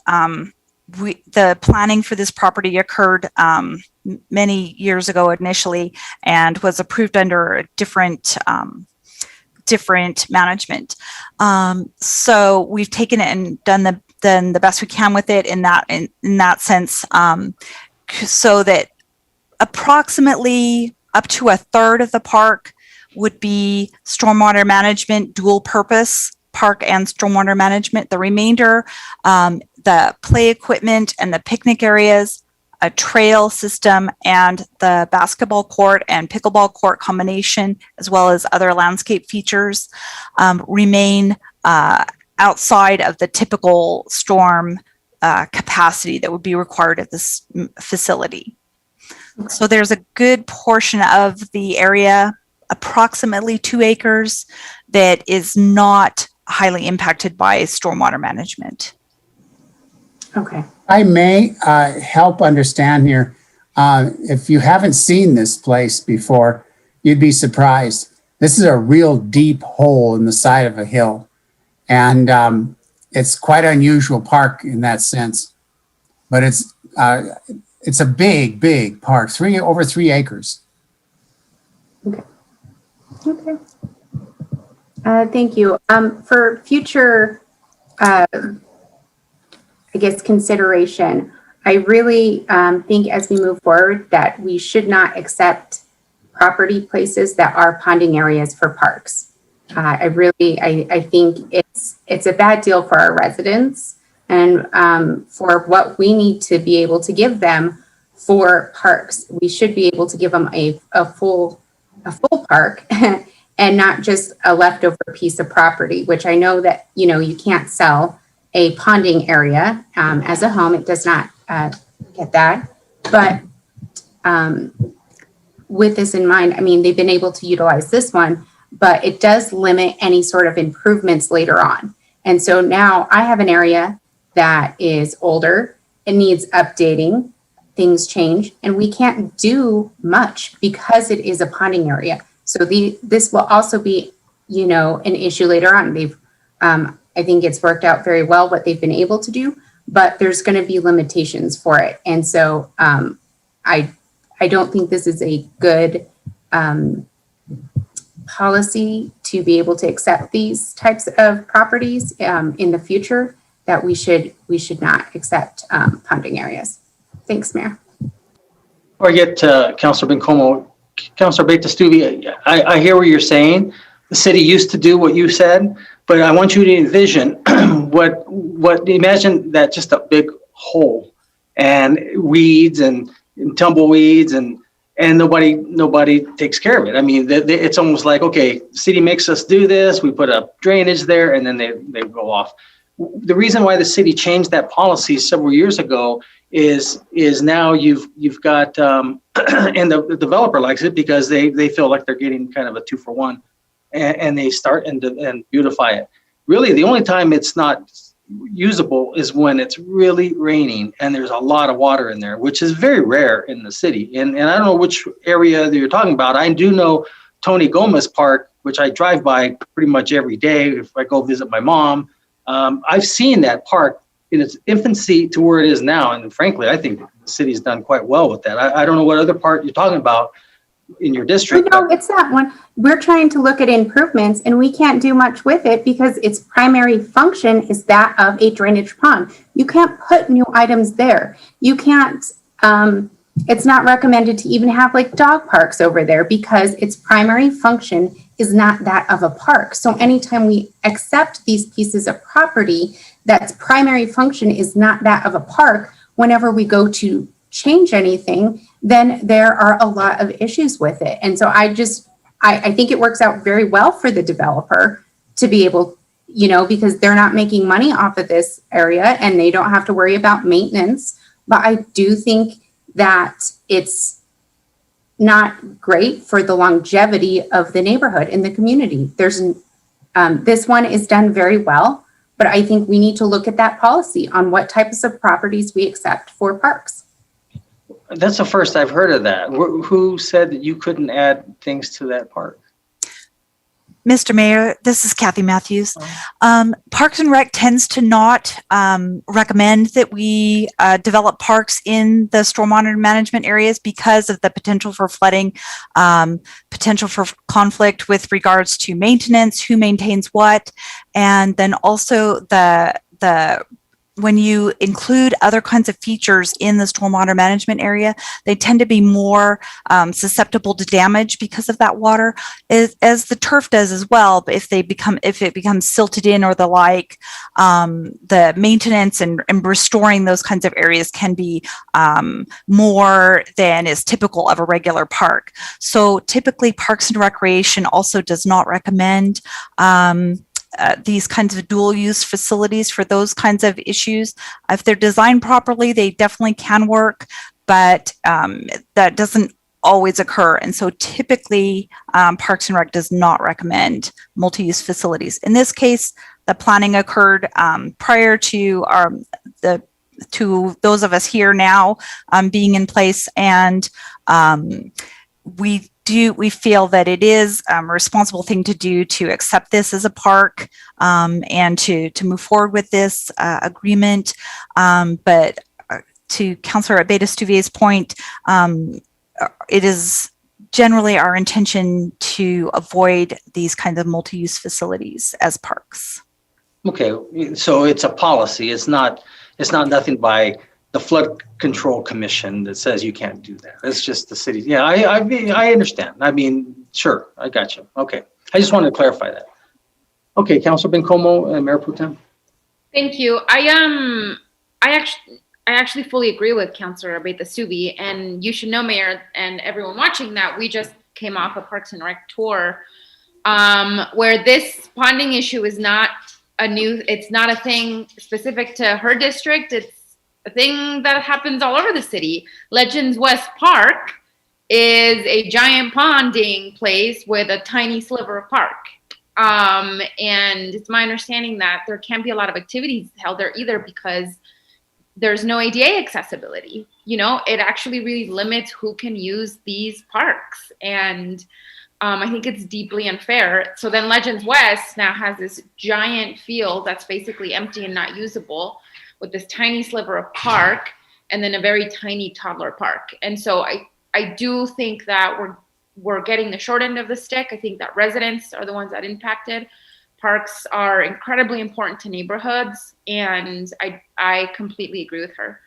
the planning for this property occurred many years ago initially, and was approved under a different management. So we've taken it and done the best we can with it in that sense, so that approximately up to a third of the park would be stormwater management, dual purpose park and stormwater management. The remainder, the play equipment and the picnic areas, a trail system and the basketball court and pickleball court combination, as well as other landscape features, remain outside of the typical storm capacity that would be required at this facility. So there's a good portion of the area, approximately 2 acres, that is not highly impacted by stormwater management. Okay. I may help understand here. If you haven't seen this place before, you'd be surprised. This is a real deep hole in the side of a hill. And it's quite an unusual park in that sense. But it's a big, big park, over 3 acres. Okay. Okay. Thank you. For future, I guess, consideration, I really think as we move forward that we should not accept property places that are ponding areas for parks. I think it's a bad deal for our residents and for what we need to be able to give them for parks. We should be able to give them a full park and not just a leftover piece of property, which I know that, you can't sell a ponding area as a home. It does not get that. But with this in mind, I mean, they've been able to utilize this one, but it does limit any sort of improvements later on. And so now I have an area that is older, it needs updating, things change, and we can't do much because it is a ponding area. So this will also be, an issue later on. I think it's worked out very well what they've been able to do, but there's going to be limitations for it. And so I don't think this is a good policy to be able to accept these types of properties in the future, that we should not accept ponding areas. Thanks, Mayor. Before I get to Councilor Bencomo, Councilor Abeyta-Stuve, I hear what you're saying. The city used to do what you said, but I want you to envision imagine that just a big hole and weeds and tumbleweeds and nobody takes care of it. I mean, it's almost like, okay, the city makes us do this, we put up drainage there, and then they go off. The reason why the city changed that policy several years ago is now you've got and the developer likes it because they feel like they're getting kind of a 2-for-1, and they start and beautify it. Really, the only time it's not usable is when it's really raining and there's a lot of water in there, which is very rare in the city. And I don't know which area that you're talking about. I do know Tony Gomez Park, which I drive by pretty much every day if I go visit my mom. I've seen that park in its infancy to where it is now. And frankly, I think the city's done quite well with that. I don't know what other part you're talking about in your district. No, it's that one. We're trying to look at improvements and we can't do much with it because its primary function is that of a drainage pond. You can't put new items there. You can't, it's not recommended to even have like dog parks over there because its primary function is not that of a park. So anytime we accept these pieces of property that's primary function is not that of a park, whenever we go to change anything, then there are a lot of issues with it. And so I think it works out very well for the developer to be able, because they're not making money off of this area and they don't have to worry about maintenance. But I do think that it's not great for the longevity of the neighborhood in the community. This one is done very well, but I think we need to look at that policy on what types of properties we accept for parks. That's the first I've heard of that. Who said that you couldn't add things to that park? Mr. Mayor, this is Kathy Matthews. Parks and Rec tends to not recommend that we develop parks in the stormwater management areas because of the potential for flooding, potential for conflict with regards to maintenance, who maintains what, and then also the when you include other kinds of features in the stormwater management area, they tend to be more susceptible to damage because of that water, as the turf does as well. But if it becomes silted in or the like, the maintenance and restoring those kinds of areas can be more than is typical of a regular park. So typically Parks and Recreation also does not recommend these kinds of dual use facilities for those kinds of issues. If they're designed properly, they definitely can work, but that doesn't always occur. And so typically Parks and Rec does not recommend multi-use facilities. In this case, the planning occurred prior to those of us here now being in place, and we feel that it is a responsible thing to do to accept this as a park and to move forward with this agreement. But to Councilor Abeyta-Stuve's point, it is generally our intention to avoid these kinds of multi-use facilities as parks. Okay, so it's a policy. It's not nothing by the Flood Control Commission that says you can't do that. It's just the city. Yeah, I understand. I mean, sure, I got you. Okay, I just wanted to clarify that. Okay, Councilor Bencomo and Mayor Pro Tem. Thank you. I actually fully agree with Councilor Abeyta-Stuve, and you should know, Mayor, and everyone watching, that we just came off a Parks and Rec tour where this ponding issue is not it's not a thing specific to her district. It's a thing that happens all over the city. Legends West Park is a giant ponding place with a tiny sliver of park. And it's my understanding that there can't be a lot of activities held there either because there's no ADA accessibility. You know, it actually really limits who can use these parks. And I think it's deeply unfair. So then Legends West now has this giant field that's basically empty and not usable, with this tiny sliver of park and then a very tiny toddler park. And so I do think that we're getting the short end of the stick. I think that residents are the ones that impacted. Parks are incredibly important to neighborhoods, and I completely agree with her.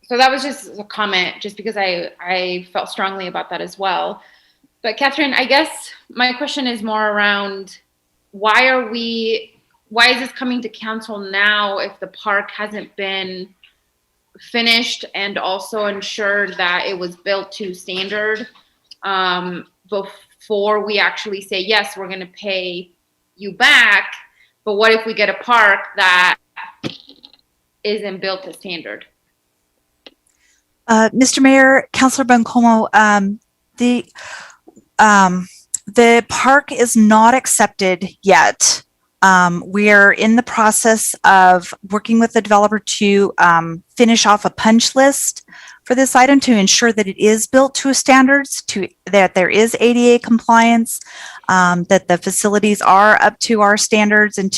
So that was just a comment, just because I felt strongly about that as well. But Catherine, I guess my question is more around why is this coming to council now if the park hasn't been finished and also ensured that it was built to standard before we actually say, yes, we're going to pay you back. But what if we get a park that isn't built to standard? Mr. Mayor, Councilor Bencomo, the park is not accepted yet. We are in the process of working with the developer to finish off a punch list for this item to ensure that it is built to standards, that there is ADA compliance, that the facilities are up to our standards and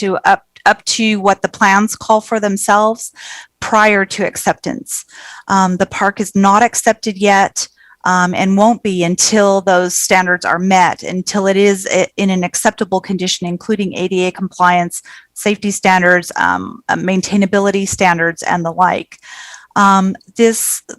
up to what the plans call for themselves prior to acceptance. The park is not accepted yet. And won't be until those standards are met, until it is in an acceptable condition, including ADA compliance, safety standards, maintainability standards, and the like.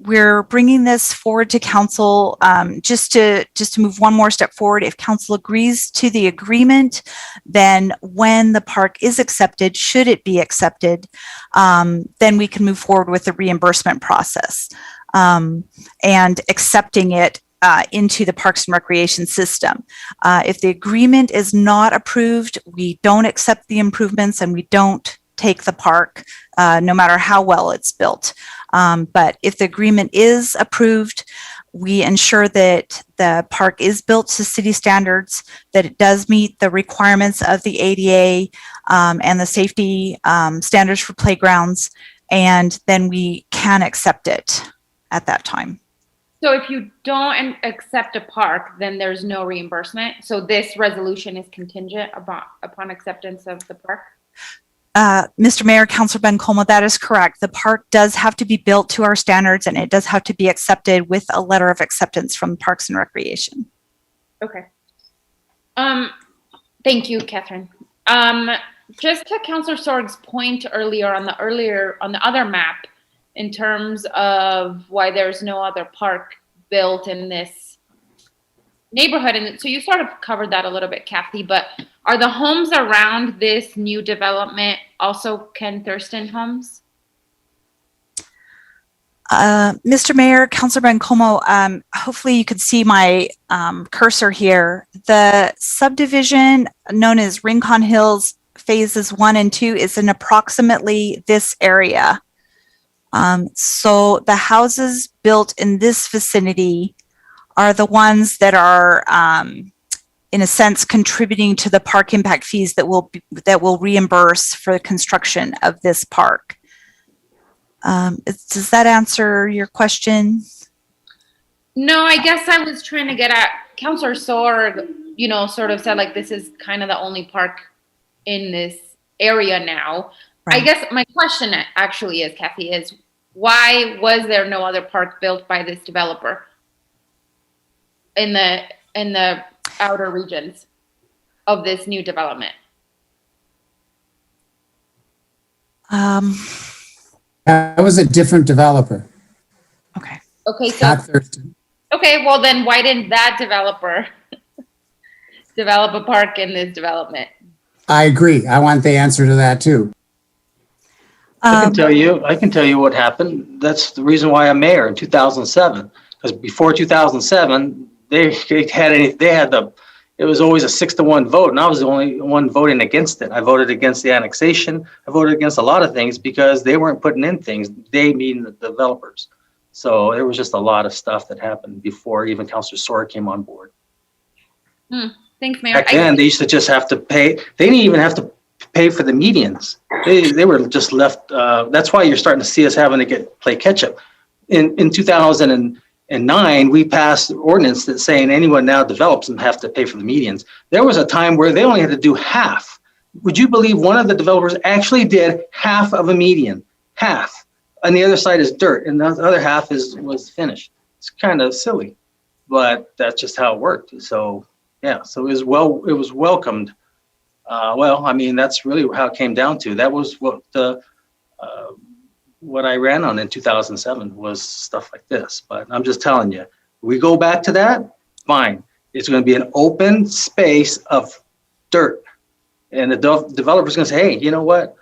We're bringing this forward to council just to move one more step forward. If council agrees to the agreement, then when the park is accepted, should it be accepted, then we can move forward with the reimbursement process. And accepting it into the Parks and Recreation system. If the agreement is not approved, we don't accept the improvements and we don't take the park, no matter how well it's built. But if the agreement is approved, we ensure that the park is built to city standards, that it does meet the requirements of the ADA and the safety standards for playgrounds, and then we can accept it at that time. So if you don't accept a park, then there's no reimbursement. So this resolution is contingent upon acceptance of the park? Mr. Mayor, Councilor Bencomo, that is correct. The park does have to be built to our standards and it does have to be accepted with a letter of acceptance from Parks and Recreation. Okay. Thank you, Catherine. just to Councilor Sorg's point earlier on the other map, in terms of why there's no other park built in this neighborhood, and so you sort of covered that a little bit, Kathy. But are the homes around this new development also Ken Thurston homes? Mr. Mayor, Councilor Bencomo, hopefully you could see my cursor here. The subdivision known as Rincon Hills phases 1 and 2 is in approximately this area. So the houses built in this vicinity are the ones that are, in a sense, contributing to the park impact fees that will reimburse for the construction of this park. Does that answer your question? No, I guess I was trying to get at Councilor Sorg, you know, sort of said like this is kind of the only park in this area now. Right. I guess my question actually is, Kathy, is why was there no other park built by this developer in the outer regions of this new development? That was a different developer. Okay, so Not Thurston. okay, well then why didn't that developer develop a park in this development? I agree. I want the answer to that too. I can tell you what happened. That's the reason why I'm mayor in 2007. Because before 2007, it was always a 6-1 vote, and I was the only one voting against it. I voted against the annexation. I voted against a lot of things because they weren't putting in things. They mean the developers. So there was just a lot of stuff that happened before even Councilor Sorg came on board. Thanks, Mayor. Back then, they used to just have to pay. They didn't even have to pay for the medians. They were just left. That's why you're starting to see us having to play catch up. In 2009, we passed an ordinance that saying anyone now develops and have to pay for the medians. There was a time where they only had to do half. Would you believe one of the developers actually did half of a median? Half. And the other side is dirt, and the other half was finished. It's kind of silly, but that's just how it worked. So yeah, so it was welcomed. Well, I mean, that's really how it came down to. That was what I ran on in 2007 was stuff like this. But I'm just telling you, we go back to that, fine. It's going to be an open space of dirt. And the developer's going to say, hey, you know what?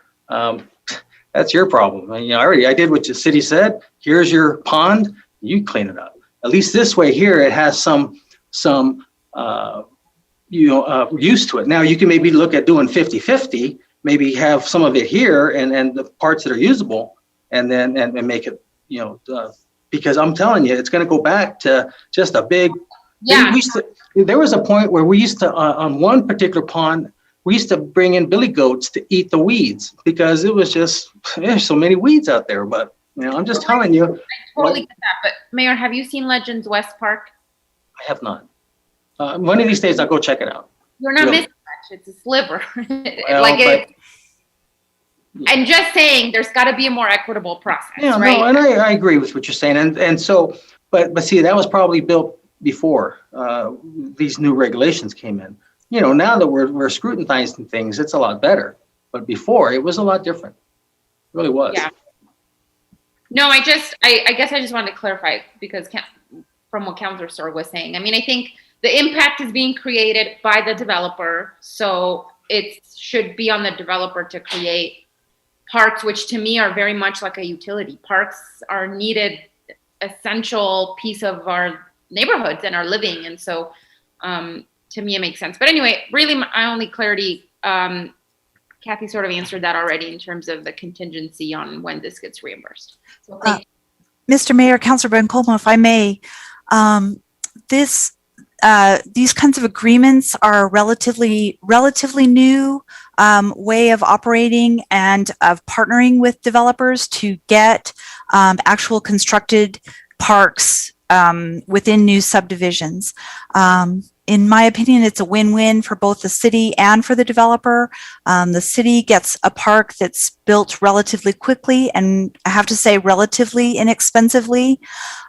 That's your problem. And, I did what the city said. Here's your pond. You clean it up. At least this way here, it has some use to it. Now you can maybe look at doing 50-50, maybe have some of it here and the parts that are usable, and then and make it, because I'm telling you, it's going to go back to just a big. Yeah. There was a point where we used to on one particular pond, we used to bring in billy goats to eat the weeds because it was just there's so many weeds out there. But I'm just telling you. I totally get that. But Mayor, have you seen Legends West Park? I have not. One of these days I'll go check it out. You're not missing much. It's a sliver. I'm just saying there's got to be a more equitable process, right? No, and I agree with what you're saying. And so, but see, that was probably built before these new regulations came in. Now that we're scrutinizing things, it's a lot better. But before, it was a lot different. It really was. Yeah. No, I guess I just wanted to clarify because from what Councilor Sorg was saying, I mean, I think the impact is being created by the developer, so it should be on the developer to create parks, which to me are very much like a utility. Parks are needed, essential piece of our neighborhoods and our living, and so to me it makes sense. But anyway, really my only clarity, Kathy sort of answered that already in terms of the contingency on when this gets reimbursed. So thank you. Mr. Mayor, Councilor Bencomo, if I may, these kinds of agreements are a relatively new way of operating and of partnering with developers to get actual constructed parks within new subdivisions. In my opinion, it's a win-win for both the city and for the developer. The city gets a park that's built relatively quickly and I have to say relatively inexpensively.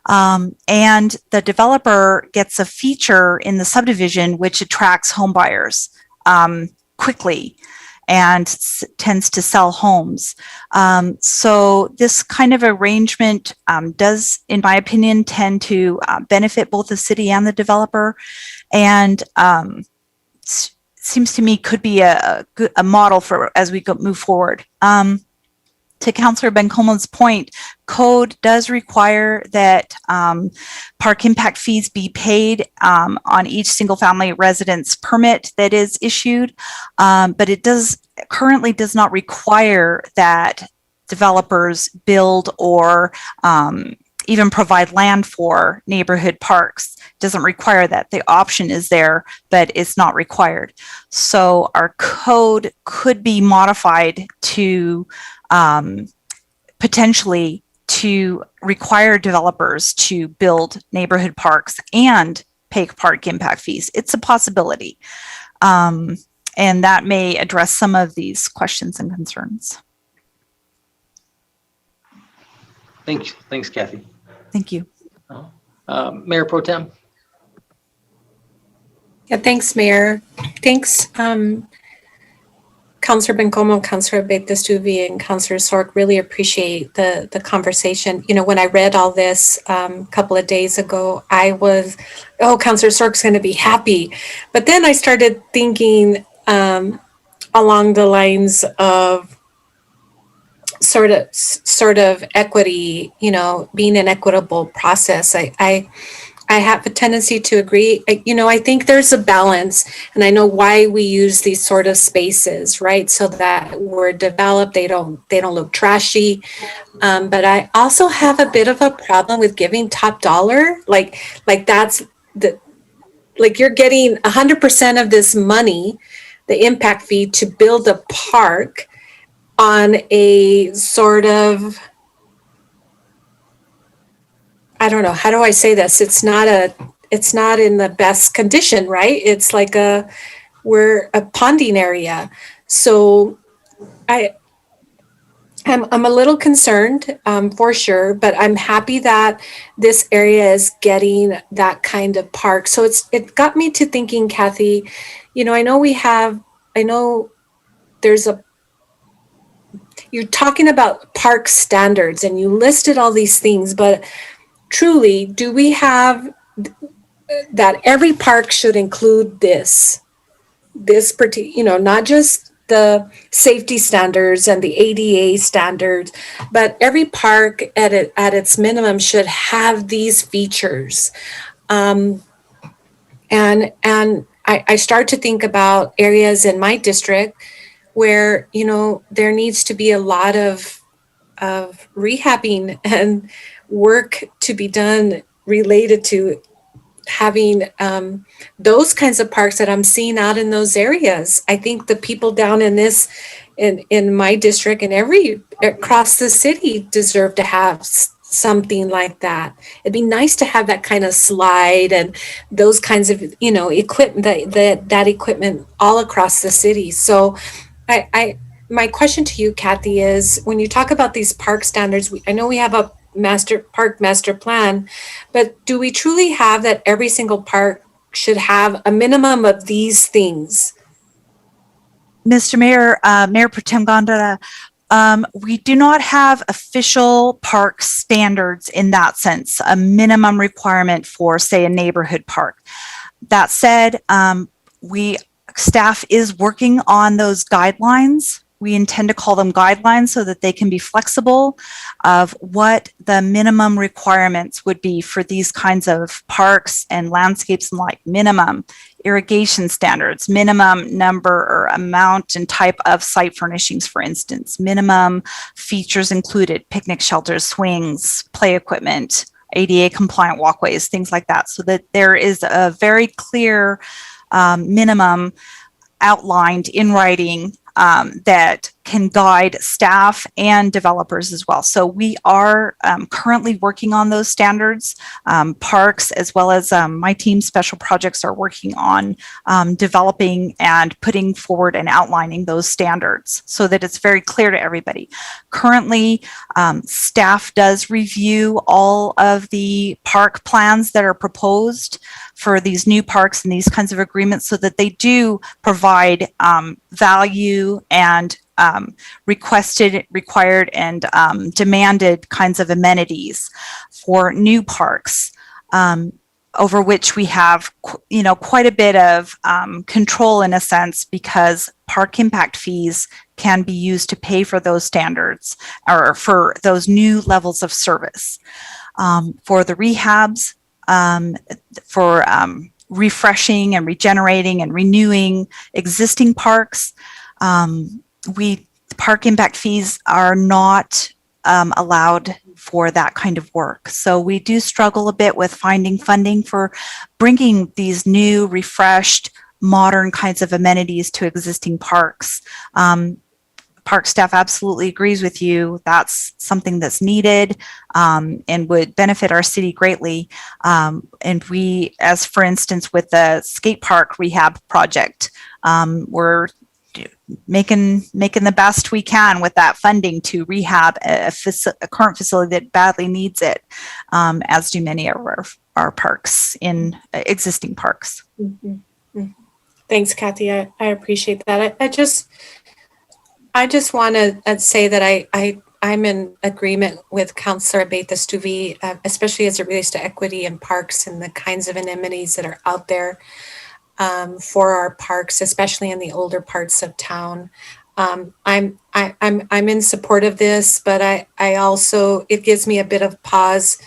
And the developer gets a feature in the subdivision which attracts home buyers quickly. and tends to sell homes. So this kind of arrangement does, in my opinion, tend to benefit both the city and the developer, and seems to me could be a model for as we move forward. To Councilor Bencomo's point, code does require that park impact fees be paid on each single family residence permit that is issued, but it currently does not require that developers build or even provide land for neighborhood parks. It doesn't require that. The option is there, but it's not required. So our code could be modified to potentially to require developers to build neighborhood parks and pay park impact fees. It's a possibility. And that may address some of these questions and concerns. Thanks, Kathy. Thank you. Mayor Pro Tem. Yeah, thanks, Mayor. Thanks, Councilor Bencomo, Councilor Abeyta-Stuve, and Councilor Sork. Really appreciate the conversation. You know, when I read all this a couple of days ago, I was, oh, Councilor Sork's going to be happy. But then I started thinking along the lines of sort of equity, you know, being an equitable process. I have a tendency to agree. I think there's a balance, and I know why we use these sort of spaces, right? So that we're developed, they don't look trashy. But I also have a bit of a problem with giving top dollar. Like that's like you're getting 100% of this money, the impact fee, to build a park on a sort of, I don't know, how do I say this? It's not in the best condition, right? It's like we're a ponding area. So I'm a little concerned for sure, but I'm happy that this area is getting that kind of park. So it got me to thinking, Kathy, you know, I know you're talking about park standards and you listed all these things, but truly, do we have that every park should include this particular, you know, not just the safety standards and the ADA standards, but every park at its minimum should have these features. And I start to think about areas in my district where, you know, there needs to be a lot of rehabbing and work to be done related to having those kinds of parks that I'm seeing out in those areas. I think the people down in my district and across the city deserve to have something like that. It'd be nice to have that kind of slide and those kinds of, you know, equipment, that equipment all across the city. So my question to you, Kathy, is when you talk about these park standards, I know we have a park master plan, but do we truly have that every single park should have a minimum of these things? Mr. Mayor, Mayor Pro Tem Gondara, we do not have official park standards in that sense, a minimum requirement for, say, a neighborhood park. That said, staff is working on those guidelines. We intend to call them guidelines so that they can be flexible of what the minimum requirements would be for these kinds of parks and landscapes, and like minimum irrigation standards, minimum number or amount and type of site furnishings, for instance, minimum features included, picnic shelters, swings, play equipment, ADA compliant walkways, things like that, so that there is a very clear minimum outlined in writing that can guide staff and developers as well. So we are currently working on those standards. Parks, as well as my team special projects, are working on developing and putting forward and outlining those standards so that it's very clear to everybody. Currently, staff does review all of the park plans that are proposed for these new parks and these kinds of agreements so that they do provide value and required and demanded kinds of amenities for new parks, over which we have, quite a bit of control in a sense, because park impact fees can be used to pay for those standards or for those new levels of service. For the rehabs, for refreshing and regenerating and renewing existing parks, park impact fees are not allowed for that kind of work. So we do struggle a bit with finding funding for bringing these new, refreshed, modern kinds of amenities to existing parks. Park staff absolutely agrees with you. That's something that's needed and would benefit our city greatly. And we, as for instance, with the skate park rehab project, we're making the best we can with that funding to rehab a current facility that badly needs it, as do many of our parks in existing parks. Mm-hmm. Thanks, Kathy. I appreciate that. I just want to say that I'm in agreement with Councilor Abeyta-Stuve, especially as it relates to equity in parks and the kinds of amenities that are out there for our parks, especially in the older parts of town. I'm in support of this, but I also, it gives me a bit of pause,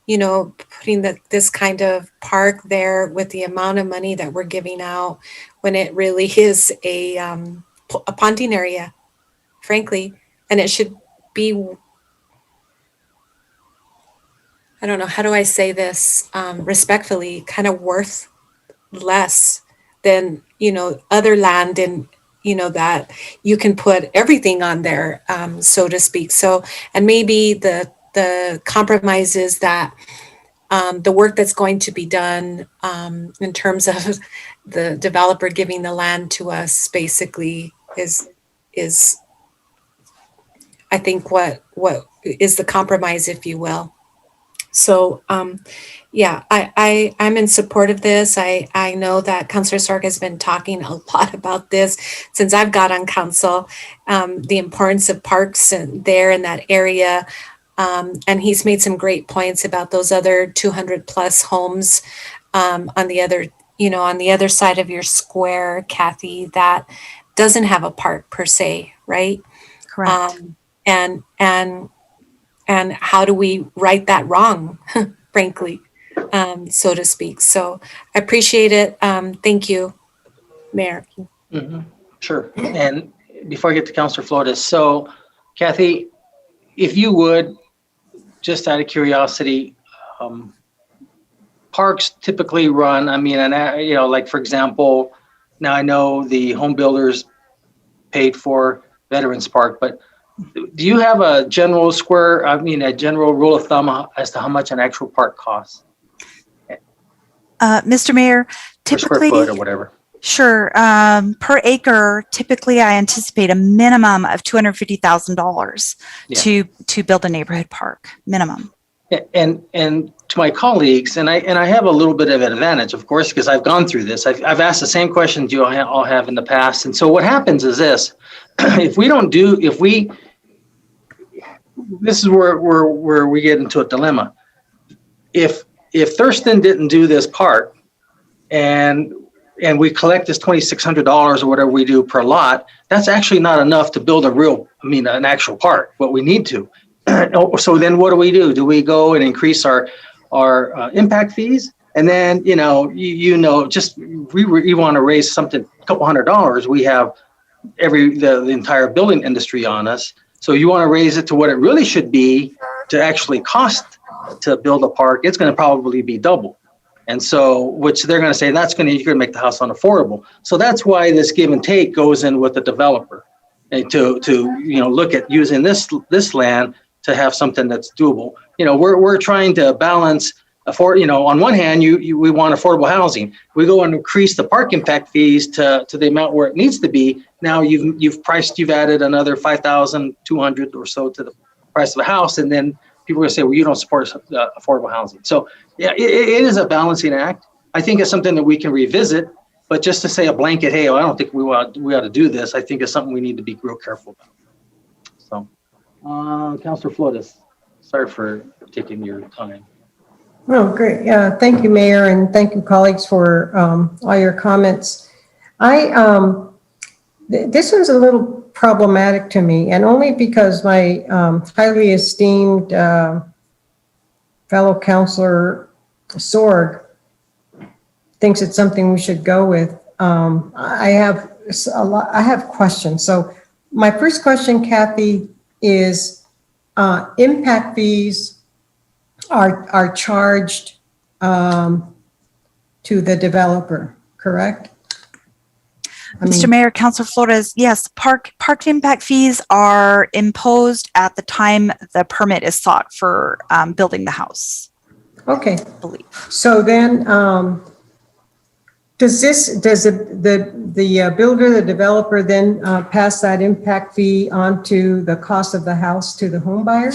putting this kind of park there with the amount of money that we're giving out when it really is a ponting area, frankly, and it should be, I don't know, how do I say this respectfully, kind of worth less than, other land and, that you can put everything on there, so to speak. So, and maybe the compromise is that the work that's going to be done in terms of the developer giving the land to us basically is I think what is the compromise, if you will. So, yeah, I'm in support of this. I know that Councilor Stark has been talking a lot about this since I've got on council, the importance of parks and there in that area. And he's made some great points about those other 200 plus homes on the other side of your square, Kathy, that doesn't have a park per se, right? Correct. And how do we right that wrong, frankly, so to speak. So I appreciate it. Thank you, Mayor. Mm-hmm. Sure. And before I get to Councilor Flores, so Kathy, if you would, just out of curiosity, parks typically run, like for example, now I know the home builders paid for Veterans Park, but do you have a general general rule of thumb as to how much an actual park costs? Mr. Mayor, typically, per square foot or whatever. Sure. Per acre, typically I anticipate a minimum of $250,000 to build a neighborhood park, minimum. And to my colleagues, and I have a little bit of an advantage, of course, because I've gone through this. I've asked the same questions you all have in the past. And so what happens is this: this is where we get into a dilemma. If Thurston didn't do this park, and we collect this $2,600 or whatever we do per lot, that's actually not enough to build an actual park. What we need to. So then what do? Do we go and increase our impact fees? And then, you want to raise something, a couple $100, we have the entire building industry on us. So you want to raise it to what it really should be to actually cost to build a park. It's going to probably be double. And so, which they're going to say you're going to make the house unaffordable. So that's why this give and take goes in with the developer and to look at using this land to have something that's doable. We're trying to balance on one hand, we want affordable housing. We go and increase the park impact fees to the amount where it needs to be. Now you've added another $5,200 or so to the price of a house, and then people are going to say, well, you don't support affordable housing. So yeah, it is a balancing act. I think it's something that we can revisit, but just to say a blanket, hey, I don't think we ought to do this, I think is something we need to be real careful about. So, Councilor Flores, sorry for taking your time. Oh, great. Yeah, thank you, Mayor, and thank you, colleagues, for all your comments. This was a little problematic to me, and only because my highly esteemed fellow Councilor Sorg thinks it's something we should go with. I have questions. So my first question, Kathy, is impact fees are charged to the developer, correct? Mr. Mayor, Councilor Flores, yes, park impact fees are imposed at the time the permit is sought for building the house. Okay. I believe. So then, does the builder, the developer, then pass that impact fee onto the cost of the house to the home buyer?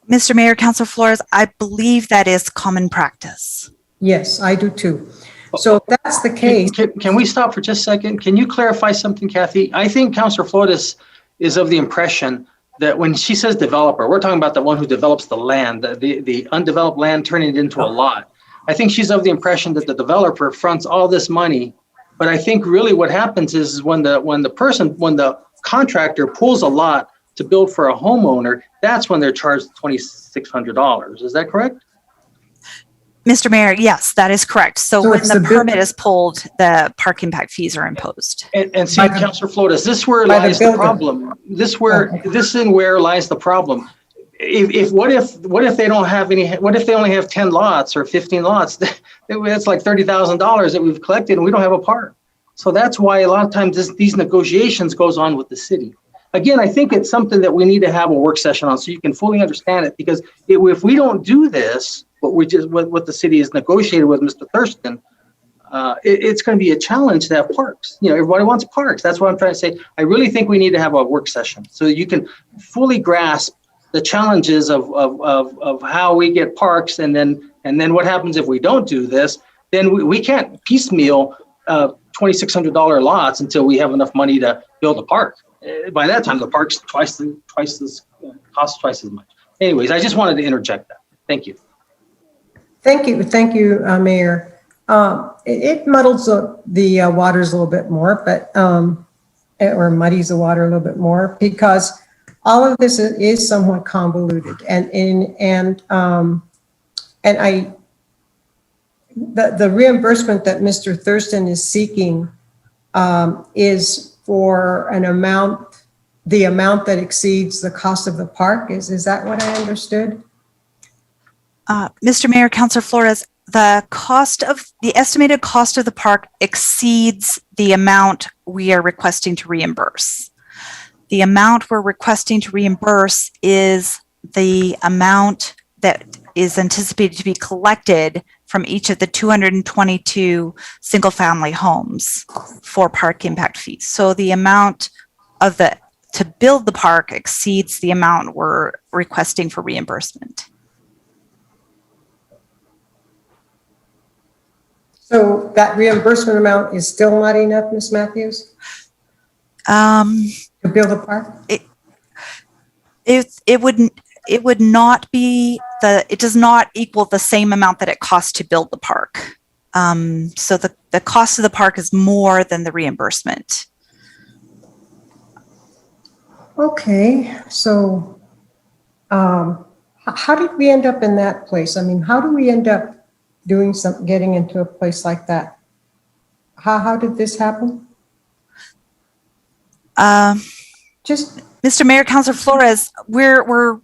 Mr. Mayor, Councilor Flores, I believe that is common practice. Yes, I do too. So if that's the case. Can we stop for just a second? Can you clarify something, Kathy? I think Councilor Flores is of the impression that when she says developer, we're talking about the one who develops the land, the undeveloped land, turning it into a lot. I think she's of the impression that the developer fronts all this money. But I think really what happens is when the contractor pulls a lot to build for a homeowner, that's when they're charged $2,600. Is that correct? Mr. Mayor, yes, that is correct. So when the permit is pulled, the park impact fees are imposed. And see, Councilor Flores, this is where lies the problem. This is where lies the problem. What if they don't have any? What if they only have 10 lots or 15 lots? It's like $30,000 that we've collected, and we don't have a park. So that's why a lot of times these negotiations goes on with the city. Again, I think it's something that we need to have a work session on so you can fully understand it. Because if we don't do this, what the city has negotiated with Mr. Thurston, it's going to be a challenge to have parks. You know, everybody wants parks. That's what I'm trying to say. I really think we need to have a work session so that you can fully grasp the challenges of how we get parks, and then what happens if we don't do this. Then we can't piecemeal $2,600 lots until we have enough money to build a park. By that time, the park's costs twice as much. Anyways, I just wanted to interject that. Thank you. Thank you, Mayor. It muddles the waters a little bit more, but or muddies the water a little bit more, because all of this is somewhat convoluted, and the reimbursement that Mr. Thurston is seeking is for the amount that exceeds the cost of the park. Is that what I understood? Mr. Mayor, Councilor Flores, the estimated cost of the park exceeds the amount we are requesting to reimburse. The amount we're requesting to reimburse is the amount that is anticipated to be collected from each of the 222 single-family homes for park impact fees. So the amount to build the park exceeds the amount we're requesting for reimbursement. So that reimbursement amount is still not enough, Ms. Matthews? To build a park? It would not be it does not equal the same amount that it costs to build the park. So the cost of the park is more than the reimbursement. Okay, so how did we end up in that place? I mean, how do we end up getting into a place like that? How did this happen? Just Mr. Mayor, Councilor Flores, we're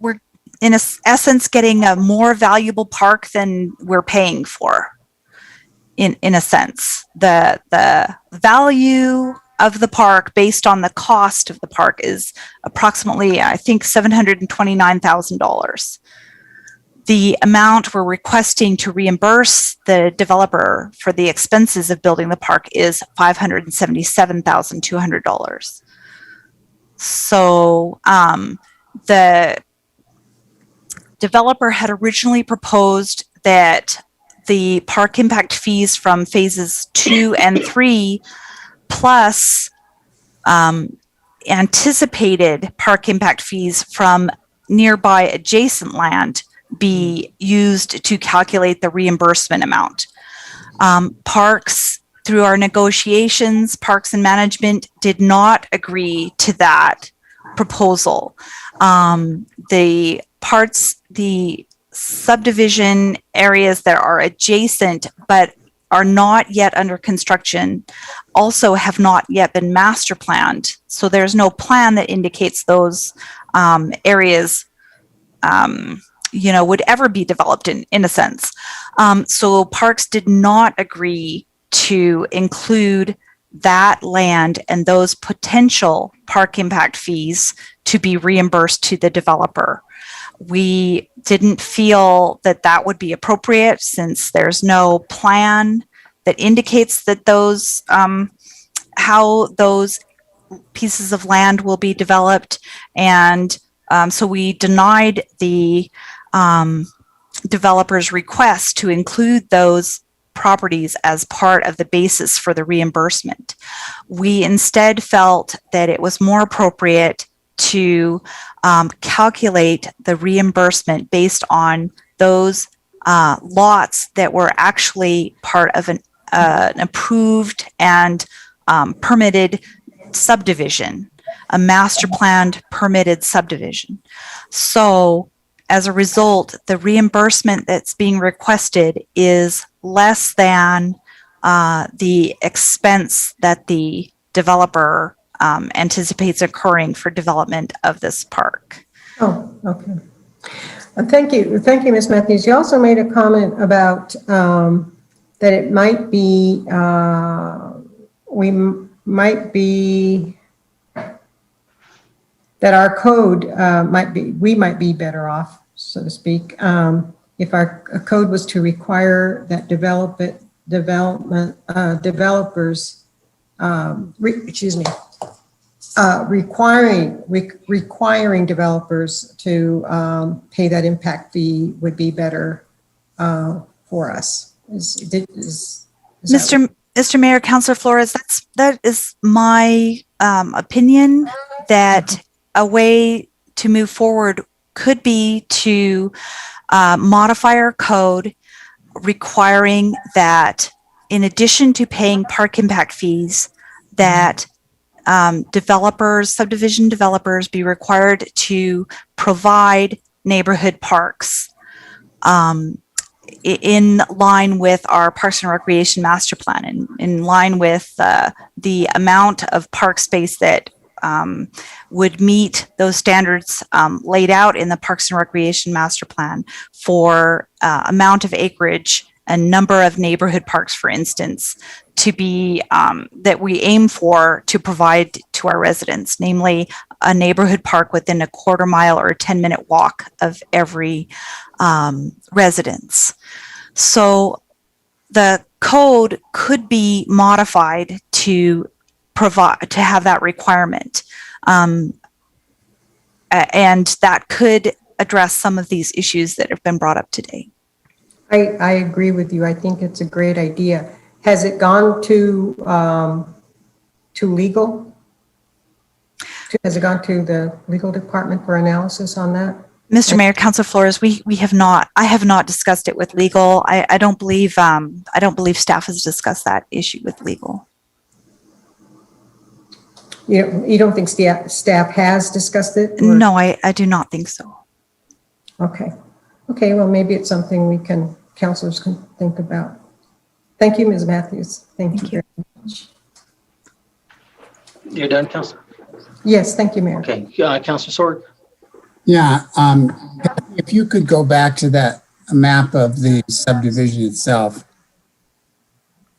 in essence getting a more valuable park than we're paying for. In a sense, the value of the park based on the cost of the park is approximately, I think, $729,000. The amount we're requesting to reimburse the developer for the expenses of building the park is $577,200. So the developer had originally proposed that the park impact fees from phases 2 and 3 plus anticipated park impact fees from nearby adjacent land be used to calculate the reimbursement amount. Parks, through our negotiations, Parks and Management did not agree to that proposal. The subdivision areas that are adjacent but are not yet under construction also have not yet been master planned. So there's no plan that indicates those areas would ever be developed in a sense. So Parks did not agree to include that land and those potential park impact fees to be reimbursed to the developer. We didn't feel that that would be appropriate since there's no plan that indicates that those how those pieces of land will be developed, and so we denied the developer's request to include those properties as part of the basis for the reimbursement. We instead felt that it was more appropriate to calculate the reimbursement based on those lots that were actually part of an approved and permitted subdivision, a master planned permitted subdivision. So as a result, the reimbursement that's being requested is less than the expense that the developer anticipates occurring for development of this park. Oh, okay. Thank you. Thank you, Ms. Matthews. You also made a comment about that it might be, we might be, that our code we might be better off, so to speak, if our code was to require that developers, requiring developers to pay that impact fee would be better for us. Mr. Mayor, Councilor Flores, that is my opinion, that a way to move forward could be to modify our code requiring that in addition to paying park impact fees, that subdivision developers be required to provide neighborhood parks in line with our Parks and Recreation Master Plan, and in line with the amount of park space that would meet those standards laid out in the Parks and Recreation Master Plan for amount of acreage and number of neighborhood parks, for instance, to be that we aim for to provide to our residents, namely a neighborhood park within a quarter mile or a 10-minute walk of every residence. So the code could be modified to have that requirement, and that could address some of these issues that have been brought up today. I agree with you. I think it's a great idea. Has it gone to legal? Has it gone to the legal department for analysis on that? Mr. Mayor, Councilor Flores, we have not. I have not discussed it with legal. I don't believe staff has discussed that issue with legal. You don't think staff has discussed it? Or? No, I do not think so. Okay. Okay, well, maybe it's something councilors can think about. Thank you, Ms. Matthews. Thank you very much. You're done, Councilor? Yes, thank you, Mayor. Okay, Councilor Sword? Yeah, if you could go back to that map of the subdivision itself.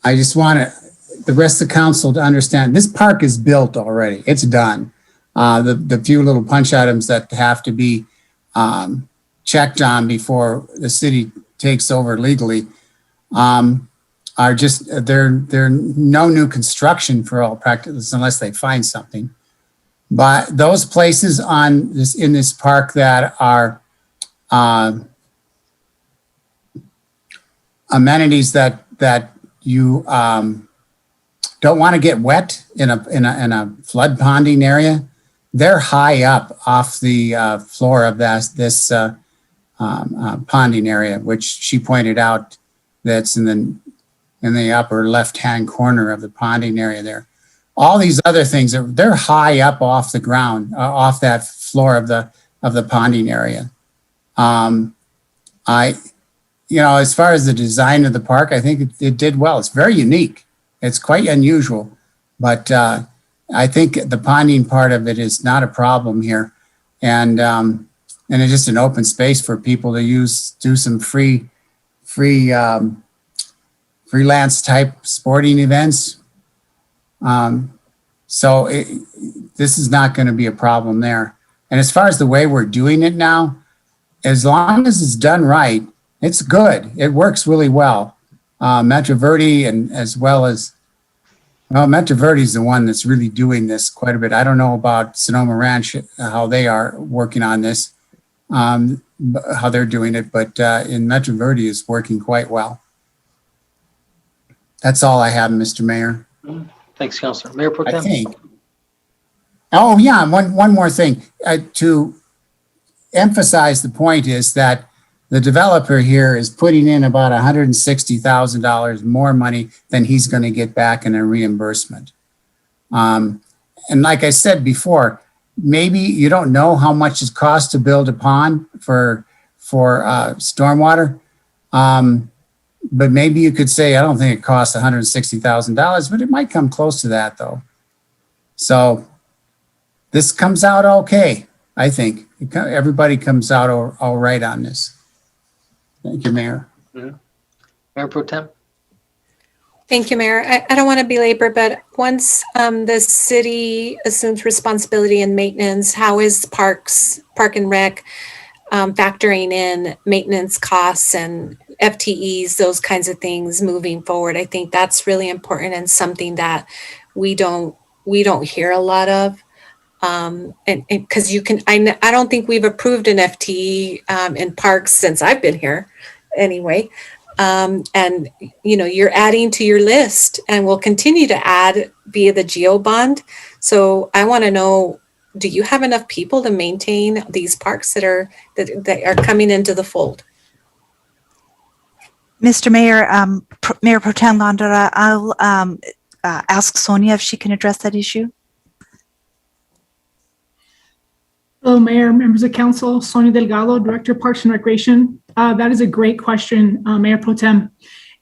I just want the rest of the council to understand this park is built already. It's done. The few little punch items that have to be checked on before the city takes over legally are just, they're no new construction for all practices unless they find something. But those places in this park that are amenities that you don't want to get wet in a flood ponding area, they're high up off the floor of this ponding area, which she pointed out that's in the upper left-hand corner of the ponding area there. All these other things, they're high up off the ground, off that floor of the ponding area. As far as the design of the park, I think it did well. It's very unique. It's quite unusual, but I think the ponding part of it is not a problem here. And it's just an open space for people to do some freelance type sporting events. This is not going to be a problem there. And as far as the way we're doing it now, as long as it's done right, it's good. It works really well. Metro Verde and as well as, Metro Verde is the one that's really doing this quite a bit. I don't know about Sonoma Ranch, how they are working on this, how they're doing it, but in Metro Verde it's working quite well. That's all I have, Mr. Mayor. Thanks, Councilor. Mayor Pro Tem. I think. Oh, yeah, one more thing. To emphasize the point is that the developer here is putting in about $160,000 more money than he's going to get back in a reimbursement. And like I said before, maybe you don't know how much it costs to build a pond for stormwater. But maybe you could say, I don't think it costs $160,000, but it might come close to that though. So this comes out okay, I think. Everybody comes out all right on this. Thank you, Mayor. Mm-hmm. Mayor Pro Tem. Thank you, Mayor. I don't want to belabor, but once the city assumes responsibility and maintenance, how is Park and Rec factoring in maintenance costs and FTEs, those kinds of things moving forward? I think that's really important and something that we don't hear a lot of. And because I don't think we've approved an FTE in parks since I've been here anyway. And you're adding to your list and will continue to add via the GEO bond. So I want to know, do you have enough people to maintain these parks that are coming into the fold? Mr. Mayor, Mayor Pro Tem Gondara, I'll ask Sonia if she can address that issue. Hello, Mayor, members of council, Sonia Delgado, Director of Parks and Recreation. That is a great question, Mayor Pro Tem.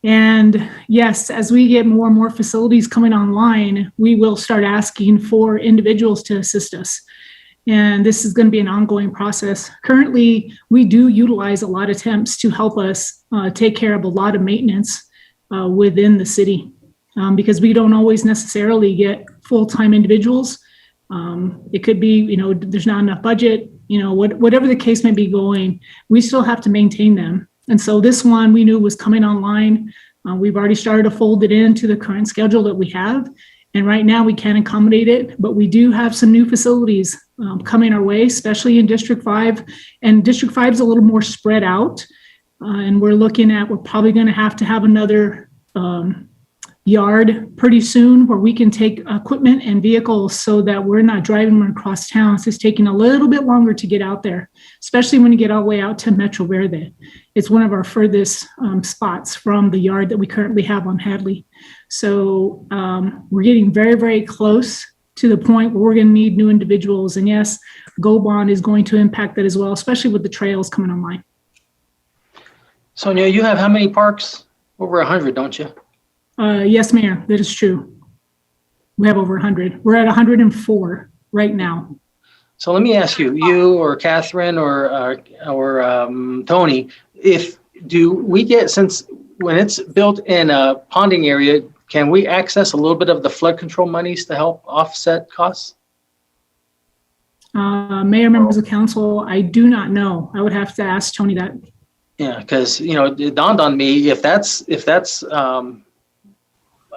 And yes, as we get more and more facilities coming online, we will start asking for individuals to assist us. And this is going to be an ongoing process. Currently, we do utilize a lot of temps to help us take care of a lot of maintenance within the city because we don't always necessarily get full-time individuals. It could be, there's not enough budget, whatever the case may be going, we still have to maintain them. And so this one we knew was coming online. We've already started to fold it into the current schedule that we have. And right now we can't accommodate it, but we do have some new facilities coming our way, especially in District 5. And District 5 is a little more spread out. And we're probably going to have another yard pretty soon where we can take equipment and vehicles so that we're not driving them across town. So it's taking a little bit longer to get out there, especially when you get all the way out to Metro Verde. It's one of our furthest spots from the yard that we currently have on Hadley. So we're getting very, very close to the point where we're going to need new individuals. And yes, Go Bond is going to impact that as well, especially with the trails coming online. Sonia, you have how many parks? Over 100, don't you? Yes, Mayor, that is true. We have over 100. We're at 104 right now. So let me ask you or Catherine or Tony, since when it's built in a ponding area, can we access a little bit of the flood control monies to help offset costs? Mayor, members of council, I do not know. I would have to ask Tony that. Yeah, because it dawned on me if that's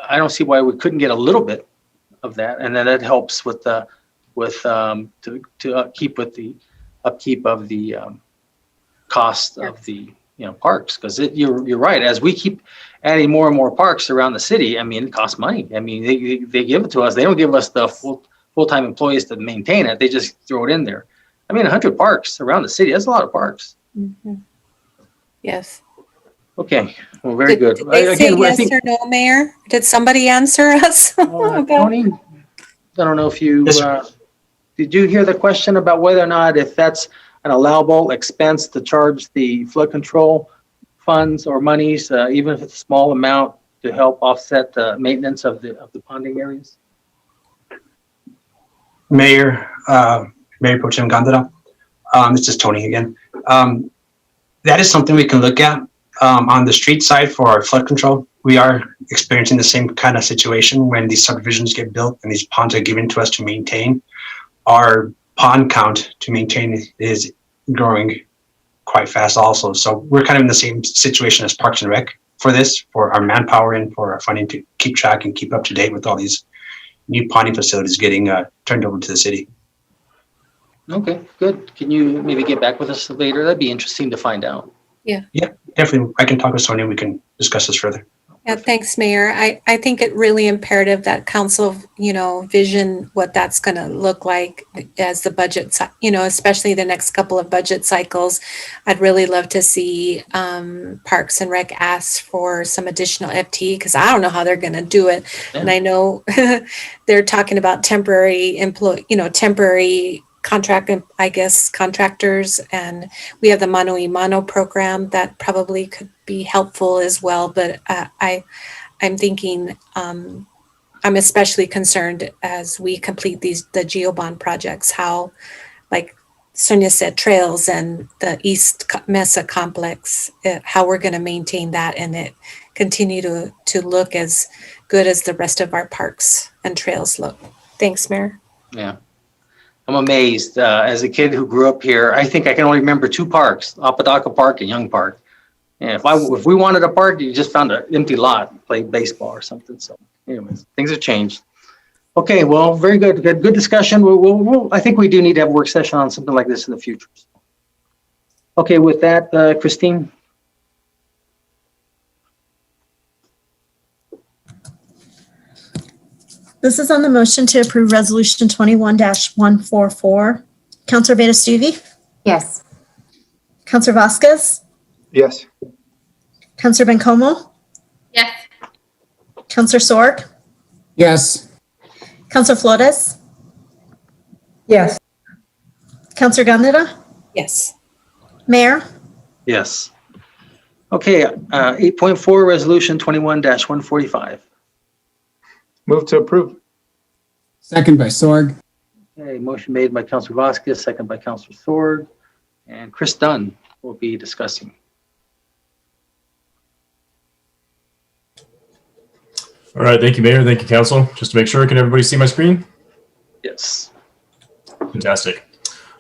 I don't see why we couldn't get a little bit of that, and then that helps with to keep with the upkeep of the cost of the parks, because you're right. As we keep adding more and more parks around the city, I mean, it costs money. I mean, they give it to us. They don't give us the full-time employees to maintain it. They just throw it in there. I mean, 100 parks around the city. That's a lot of parks. Mhm. Yes. Okay, well, very good. Did they say Again, I yes think or no, Mayor? Did somebody answer us? about- Tony, I don't know if you did you hear the question about whether or not if that's an allowable expense to charge the flood control funds or monies, even if it's a small amount, to help offset the maintenance of the ponding areas? Mayor Pro Tem Gandara, this is Tony again. That is something we can look at. On the street side for our flood control, we are experiencing the same kind of situation when these subdivisions get built and these ponds are given to us to maintain. Our pond count to maintain is growing quite fast also. So we're kind of in the same situation as Parks and Rec for this, for our manpower and for our funding to keep track and keep up to date with all these new ponding facilities getting turned over to the city. Okay, good. Can you maybe get back with us later? That'd be interesting to find out. Yeah. Yeah, definitely. I can talk with Sonia. We can discuss this further. Yeah, thanks, Mayor. I think it really imperative that council, vision what that's going to look like as the budget, especially the next couple of budget cycles. I'd really love to see Parks and Rec ask for some additional FTE because I don't know how they're going to do it. Yeah. And I know they're talking about temporary temporary contractors, and we have the Mano y Mano program that probably could be helpful as well. But I'm thinking I'm especially concerned as we complete the GeoBond projects, how, like Sonia said, trails and the East Mesa complex, how we're going to maintain that and it continue to look as good as the rest of our parks and trails look. Thanks, Mayor. Yeah. I'm amazed. As a kid who grew up here, I think I can only remember 2 parks, Apodaca Park and Young Park. And if we wanted a park, you just found an empty lot, played baseball or something. So anyways, things have changed. Okay, well, very good. Good discussion. I think we do need to have a work session on something like this in the future. Okay, with that, Christine. This is on the motion to approve Resolution 21-144. Councilor Abeyta-Stuve? Yes. Councilor Vasquez? Yes. Councilor Bencomo? Yes. Councilor Sorg? Yes. Councilor Flores? Yes. Councilor Gandara? Yes. Mayor? Yes. Okay, 8.4, Resolution 21-145. Move to approve. Second by Sorg. Okay, motion made by Councilor Vasquez, second by Councilor Sorg, and Chris Dunn will be discussing. All right, thank you, Mayor. Thank you, Council. Just to make sure, can everybody see my screen? Yes. Fantastic.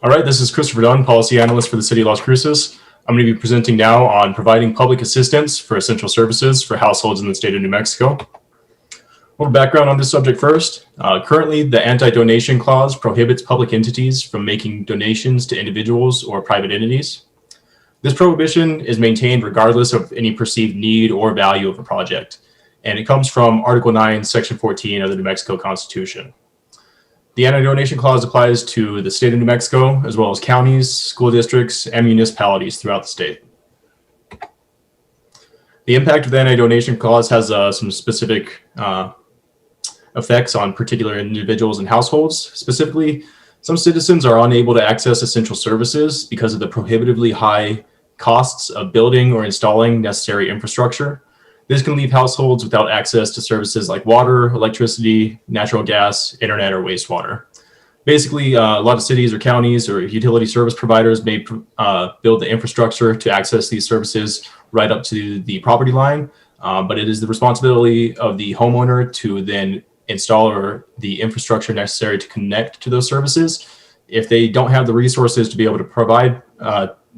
All right, this is Christopher Dunn, Policy Analyst for the City of Las Cruces. I'm going to be presenting now on providing public assistance for essential services for households in the state of New Mexico. A little background on this subject first. Currently, the anti-donation clause prohibits public entities from making donations to individuals or private entities. This prohibition is maintained regardless of any perceived need or value of a project, and it comes from Article 9, Section 14 of the New Mexico Constitution. The anti-donation clause applies to the state of New Mexico, as well as counties, school districts, and municipalities throughout the state. The impact of the anti-donation clause has some specific effects on particular individuals and households. Specifically, some citizens are unable to access essential services because of the prohibitively high costs of building or installing necessary infrastructure. This can leave households without access to services like water, electricity, natural gas, internet, or wastewater. Basically, a lot of cities or counties or utility service providers may build the infrastructure to access these services right up to the property line, but it is the responsibility of the homeowner to then install the infrastructure necessary to connect to those services. If they don't have the resources to be able to provide,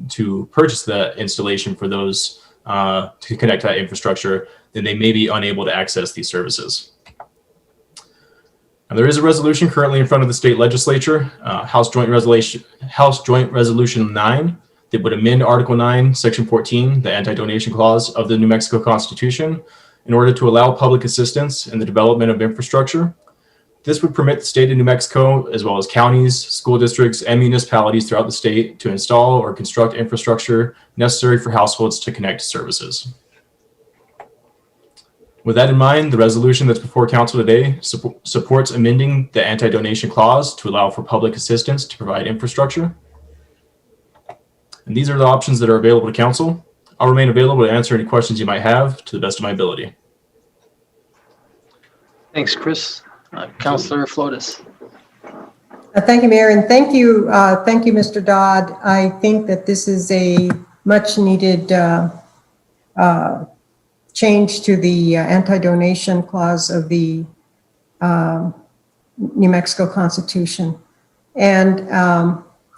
to purchase the installation for those, to connect to that infrastructure, then they may be unable to access these services. Now, there is a resolution currently in front of the state legislature, House Joint Resolution 9, that would amend Article 9, Section 14, the anti-donation clause of the New Mexico Constitution, in order to allow public assistance in the development of infrastructure. This would permit the state of New Mexico, as well as counties, school districts, and municipalities throughout the state to install or construct infrastructure necessary for households to connect to services. With that in mind, the resolution that's before council today supports amending the anti-donation clause to allow for public assistance to provide infrastructure. And these are the options that are available to council. I'll remain available to answer any questions you might have to the best of my ability. Thanks, Chris. Councilor Flores. Thank you, Mayor, and thank you, Mr. Dodd. I think that this is a much needed change to the anti-donation clause of the New Mexico Constitution. And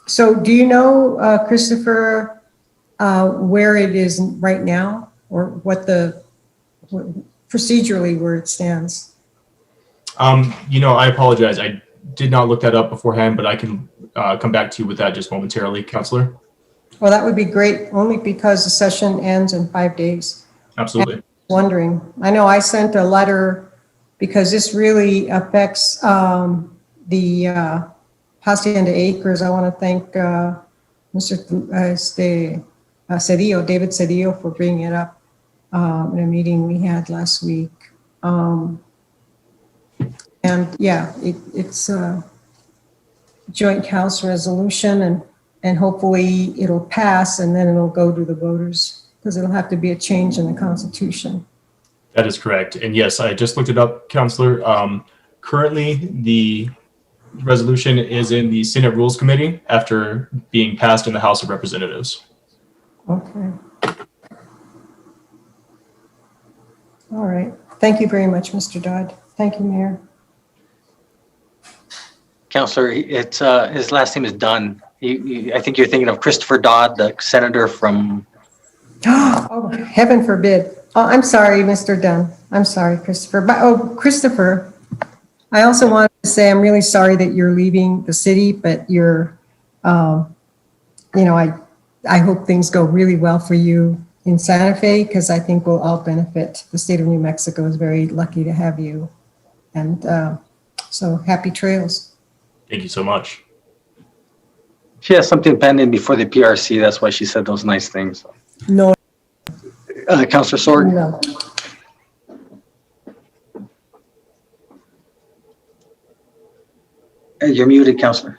so do you know, Christopher, where it is right now, or what procedurally where it stands? I apologize. I did not look that up beforehand, but I can come back to you with that just momentarily, Councilor. Well, that would be great, only because the session ends in 5 days. Absolutely. Wondering. I know I sent a letter because this really affects the Hacienda Acres. I want to thank Mr. Cedillo, David Cedillo, for bringing it up in a meeting we had last week. And yeah, it's a joint House resolution, and hopefully it'll pass, and then it'll go to the voters, because it'll have to be a change in the Constitution. That is correct. And yes, I just looked it up, Councilor. Currently, the resolution is in the Senate Rules Committee after being passed in the House of Representatives. Okay. All right. Thank you very much, Mr. Dodd. Thank you, Mayor. Councilor, it's his last name is Dunn. I think you're thinking of Christopher Dodd, the senator from. Oh, heaven forbid. Oh, I'm sorry, Mr. Dunn. I'm sorry, Christopher. But Christopher, I also wanted to say I'm really sorry that you're leaving the city, but you're, I hope things go really well for you in Santa Fe, because I think we'll all benefit. The state of New Mexico is very lucky to have you, and so happy trails. Thank you so much. She has something pending before the PRC. That's why she said those nice things. No. Councilor Sorg? No. You're muted, Councilor.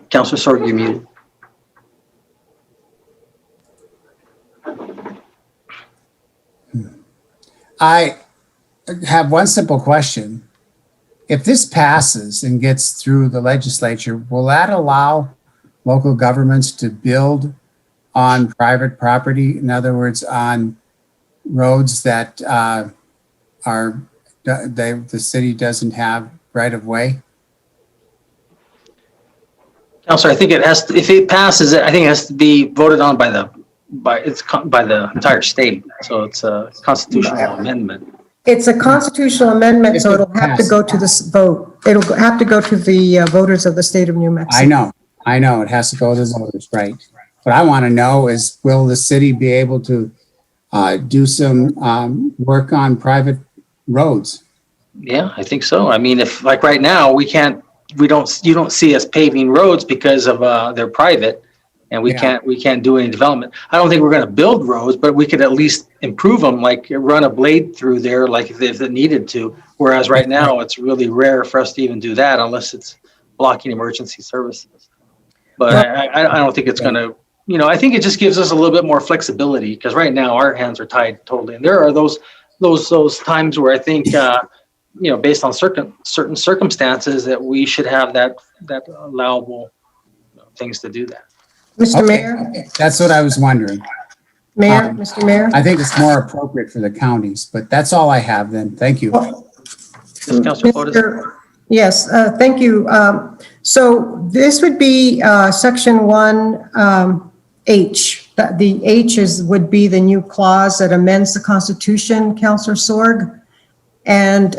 Councilor Sorg, you're muted. I have one simple question. If this passes and gets through the legislature, will that allow local governments to build on private property? In other words, on roads that the city doesn't have right of way? Councilor, I think it has to, if it passes, I think it has to be voted on by the entire state. So it's a constitutional amendment. It's a constitutional amendment, so it'll have to go to this vote. It'll have to go to the voters of the state of New Mexico. I know, it has to go to the voters, right? What I want to know is, will the city be able to do some work on private roads? Yeah, I think so. I mean, if like right now, you don't see us paving roads because of they're private, and we can't do any development. I don't think we're going to build roads, but we could at least improve them, like run a blade through there, like if it needed to. Whereas right now, it's really rare for us to even do that unless it's blocking emergency services. But I don't think it's going to. I think it just gives us a little bit more flexibility, because right now our hands are tied totally. And there are those times where I think, based on certain circumstances, that we should have that allowable things to do that. Mr. Mayor? That's what I was wondering. Mayor, Mr. Mayor? I think it's more appropriate for the counties, but that's all I have then. Thank you. Yes, thank you. So this would be section 1H. The H would be the new clause that amends the Constitution, Councilor Sorg. And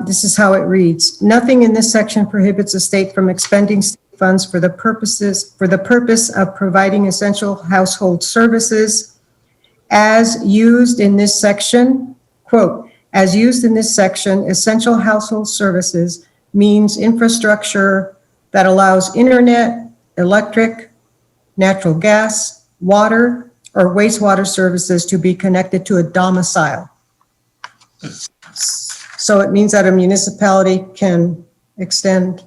this is how it reads. Nothing in this section prohibits a state from expending state funds for the purpose of providing essential household services as used in this section, quote, as used in this section, essential household services means infrastructure that allows internet, electric, natural gas, water, or wastewater services to be connected to a domicile. So it means that a municipality can extend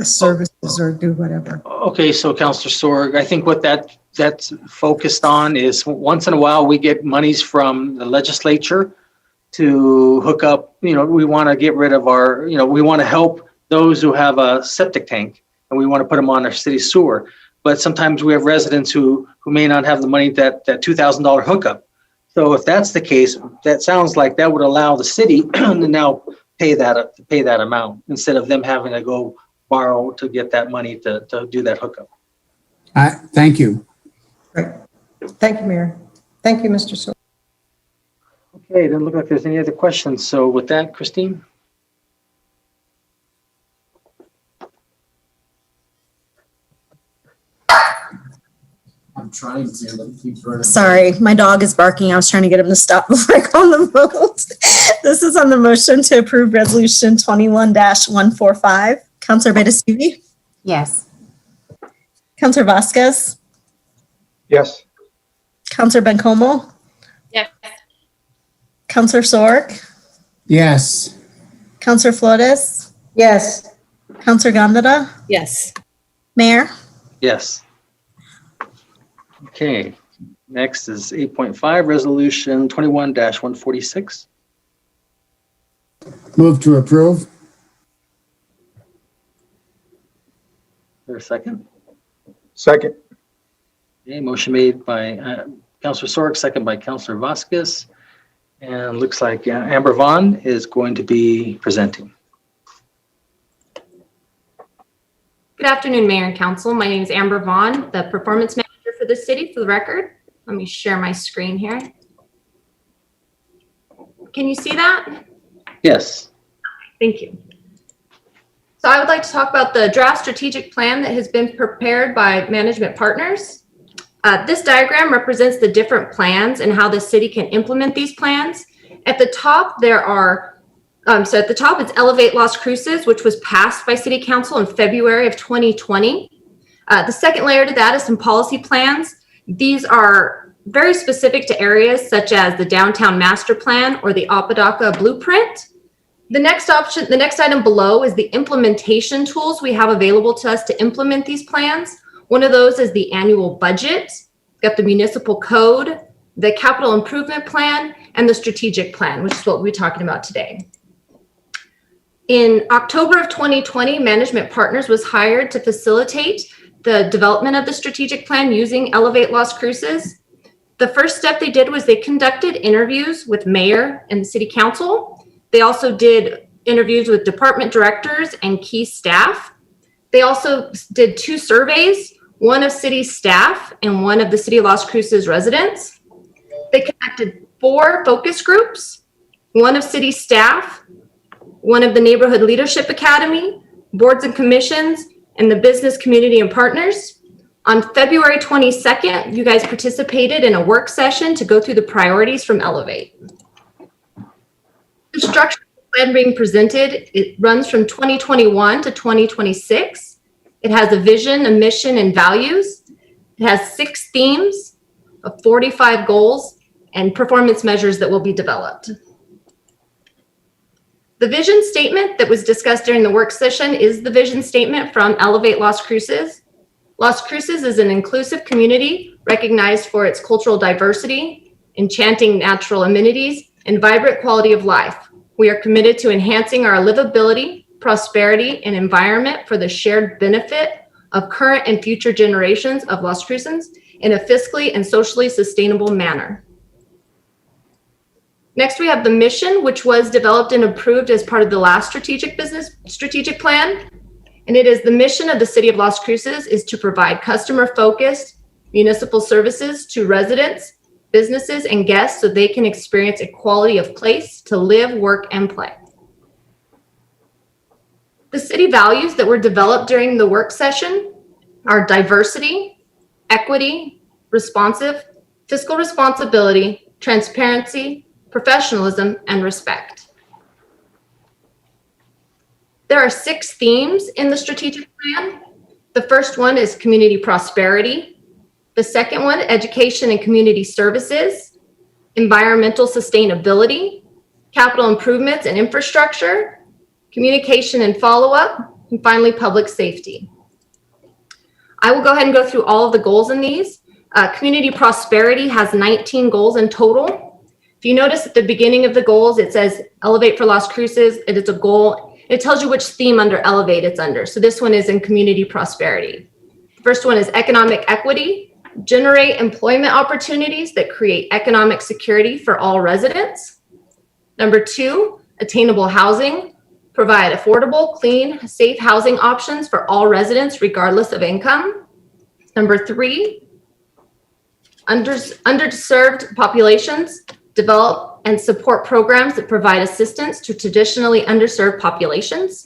services or do whatever. Okay, so Councilor Sorg, I think what that's focused on is once in a while we get monies from the legislature to hook up, we want to get rid of our, we want to help those who have a septic tank and we want to put them on our city sewer. But sometimes we have residents who may not have the money, that $2,000 hookup. So if that's the case, that sounds like that would allow the city to now pay that amount instead of them having to go borrow to get that money to do that hookup. Thank you. Right. Thank you, Mayor. Thank you, Mr. Sorg. Okay, it doesn't look like there's any other questions. So with that, Christine? I'm trying to, but it keeps running. Sorry, my dog is barking. I was trying to get him to stop before I go on the vote. This is on the motion to approve resolution 21-145. Councilor Abeyta-Stuve? Yes. Councilor Vasquez? Yes. Councilor Bencomo? Yes. Councilor Sorg? Yes. Councilor Flores? Yes. Councilor Gondara? Yes. Mayor? Yes. Okay, next is 8.5, resolution 21-146. Move to approve. Is there a second? Second. Okay, motion made by Councilor Sorg, second by Councilor Vasquez. And looks like Amber Vaughn is going to be presenting. Good afternoon, Mayor and Council. My name is Amber Vaughn, the Performance Manager for the city, for the record. Let me share my screen here. Can you see that? Yes. Thank you. So I would like to talk about the draft strategic plan that has been prepared by management partners. This diagram represents the different plans and how the city can implement these plans. At the top, there are so at the top, it's Elevate Las Cruces, which was passed by City Council in February of 2020. The second layer to that is some policy plans. These are very specific to areas such as the Downtown Master Plan or the Apodaca Blueprint. The next item below is the implementation tools we have available to us to implement these plans. One of those is the annual budget. We've got the municipal code, the capital improvement plan, and the strategic plan, which is what we'll be talking about today. In October of 2020, Management Partners was hired to facilitate the development of the strategic plan using Elevate Las Cruces. The first step they did was they conducted interviews with mayor and the city council. They also did interviews with department directors and key staff. They also did 2 surveys, one of city staff and one of the city of Las Cruces residents. They conducted 4 focus groups, one of city staff, one of the Neighborhood Leadership Academy, boards and commissions, and the business community and partners. On February 22nd, you guys participated in a work session to go through the priorities from Elevate. The structure of the plan being presented, it runs from 2021 to 2026. It has a vision, a mission, and values. It has 6 themes, 45 goals, and performance measures that will be developed. The vision statement that was discussed during the work session is the vision statement from Elevate Las Cruces. Las Cruces is an inclusive community recognized for its cultural diversity, enchanting natural amenities, and vibrant quality of life. We are committed to enhancing our livability, prosperity, and environment for the shared benefit of current and future generations of Las Cruces in a fiscally and socially sustainable manner. Next, we have the mission, which was developed and approved as part of the last strategic plan. And it is the mission of the city of Las Cruces is to provide customer-focused municipal services to residents, businesses, and guests so they can experience a quality of place to live, work, and play. The city values that were developed during the work session are diversity, equity, responsive, fiscal responsibility, transparency, professionalism, and respect. There are 6 themes in the strategic plan. The first one is community prosperity. The second one, education and community services, environmental sustainability, capital improvements and infrastructure, communication and follow-up, and finally, public safety. I will go ahead and go through all of the goals in these. Community prosperity has 19 goals in total. If you notice at the beginning of the goals, it says Elevate for Las Cruces. It is a goal. It tells you which theme under Elevate it's under. So this one is in community prosperity. The first one is economic equity. Generate employment opportunities that create economic security for all residents. Number 2, attainable housing. Provide affordable, clean, safe housing options for all residents regardless of income. Number 3, underserved populations. Develop and support programs that provide assistance to traditionally underserved populations.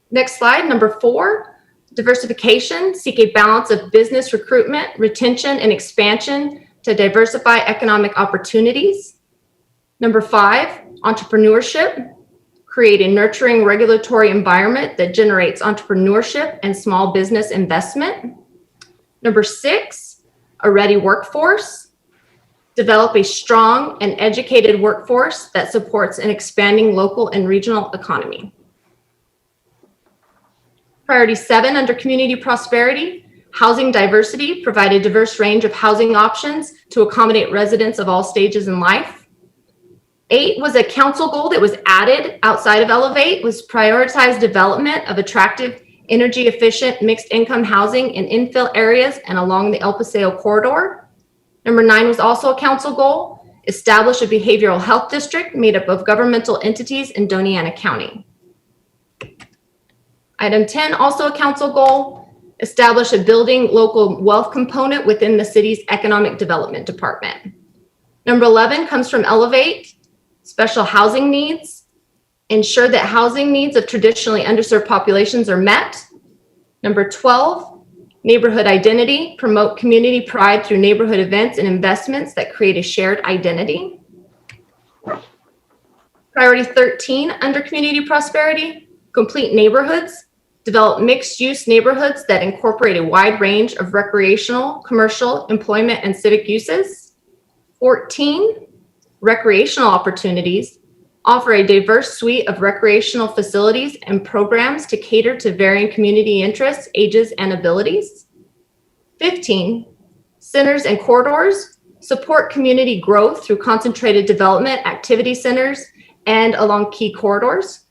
Next slide, number 4, diversification. Seek a balance of business recruitment, retention, and expansion to diversify economic opportunities. Number 5, entrepreneurship. Create a nurturing regulatory environment that generates entrepreneurship and small business investment. Number 6, a ready workforce. Develop a strong and educated workforce that supports an expanding local and regional economy. Priority 7 under community prosperity, housing diversity. Provide a diverse range of housing options to accommodate residents of all stages in life. 8 was a council goal that was added outside of Elevate, was prioritize development of attractive, energy efficient, mixed income housing in infill areas and along the El Paseo corridor. Number 9 was also a council goal, establish a behavioral health district made up of governmental entities in Doña Ana County. Item 10, also a council goal, establish a building local wealth component within the city's economic development department. Number 11 comes from Elevate, special housing needs, ensure that housing needs of traditionally underserved populations are met. Number 12, neighborhood identity, promote community pride through neighborhood events and investments that create a shared identity. Priority 13 under community prosperity, complete neighborhoods, develop mixed-use neighborhoods that incorporate a wide range of recreational, commercial, employment, and civic uses. 14, recreational opportunities, offer a diverse suite of recreational facilities and programs to cater to varying community interests, ages, and abilities. 15, centers and corridors, support community growth through concentrated development, activity centers, and along key corridors.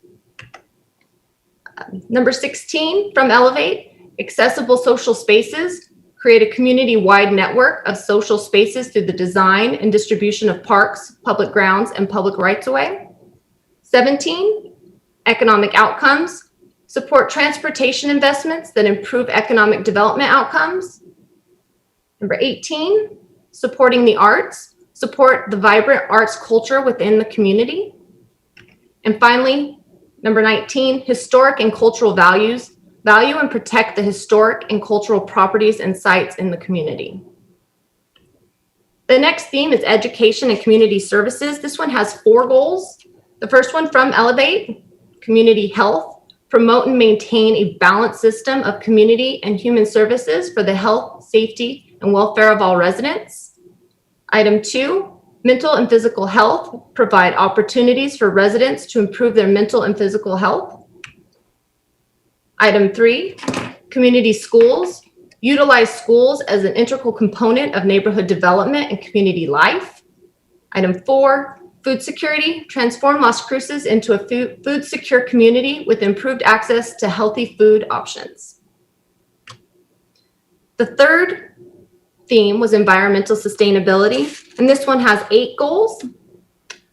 Number 16 from Elevate, accessible social spaces, create a community-wide network of social spaces through the design and distribution of parks, public grounds, and public rights-of-way. 17, economic outcomes, support transportation investments that improve economic development outcomes. Number 18, supporting the arts, support the vibrant arts culture within the community. And finally, number 19, historic and cultural values, value and protect the historic and cultural properties and sites in the community. The next theme is education and community services. This one has 4 goals. The first one from Elevate, community health, promote and maintain a balanced system of community and human services for the health, safety, and welfare of all residents. Item 2, mental and physical health, provide opportunities for residents to improve their mental and physical health. Item 3, community schools, utilize schools as an integral component of neighborhood development and community life. Item 4, food security, transform Las Cruces into a food secure community with improved access to healthy food options. The third theme was environmental sustainability, and this one has 8 goals.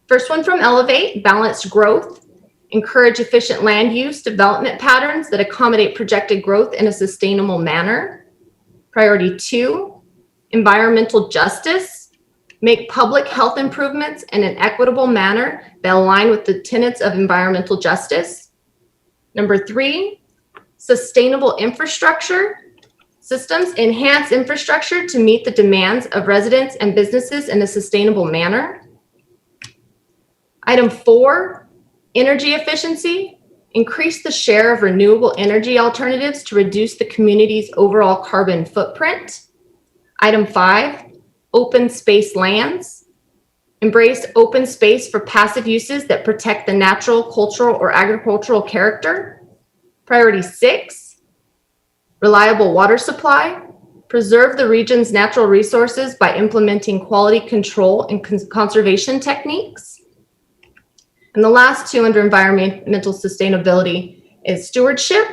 First one from Elevate, balanced growth, encourage efficient land use development patterns that accommodate projected growth in a sustainable manner. Priority 2, environmental justice, make public health improvements in an equitable manner that align with the tenets of environmental justice. Number 3, sustainable infrastructure systems enhance infrastructure to meet the demands of residents and businesses in a sustainable manner. Item 4, energy efficiency, increase the share of renewable energy alternatives to reduce the community's overall carbon footprint. Item 5, open space lands, embrace open space for passive uses that protect the natural, cultural, or agricultural character. Priority 6, reliable water supply, preserve the region's natural resources by implementing quality control and conservation techniques. And the last 2 under environmental sustainability is stewardship,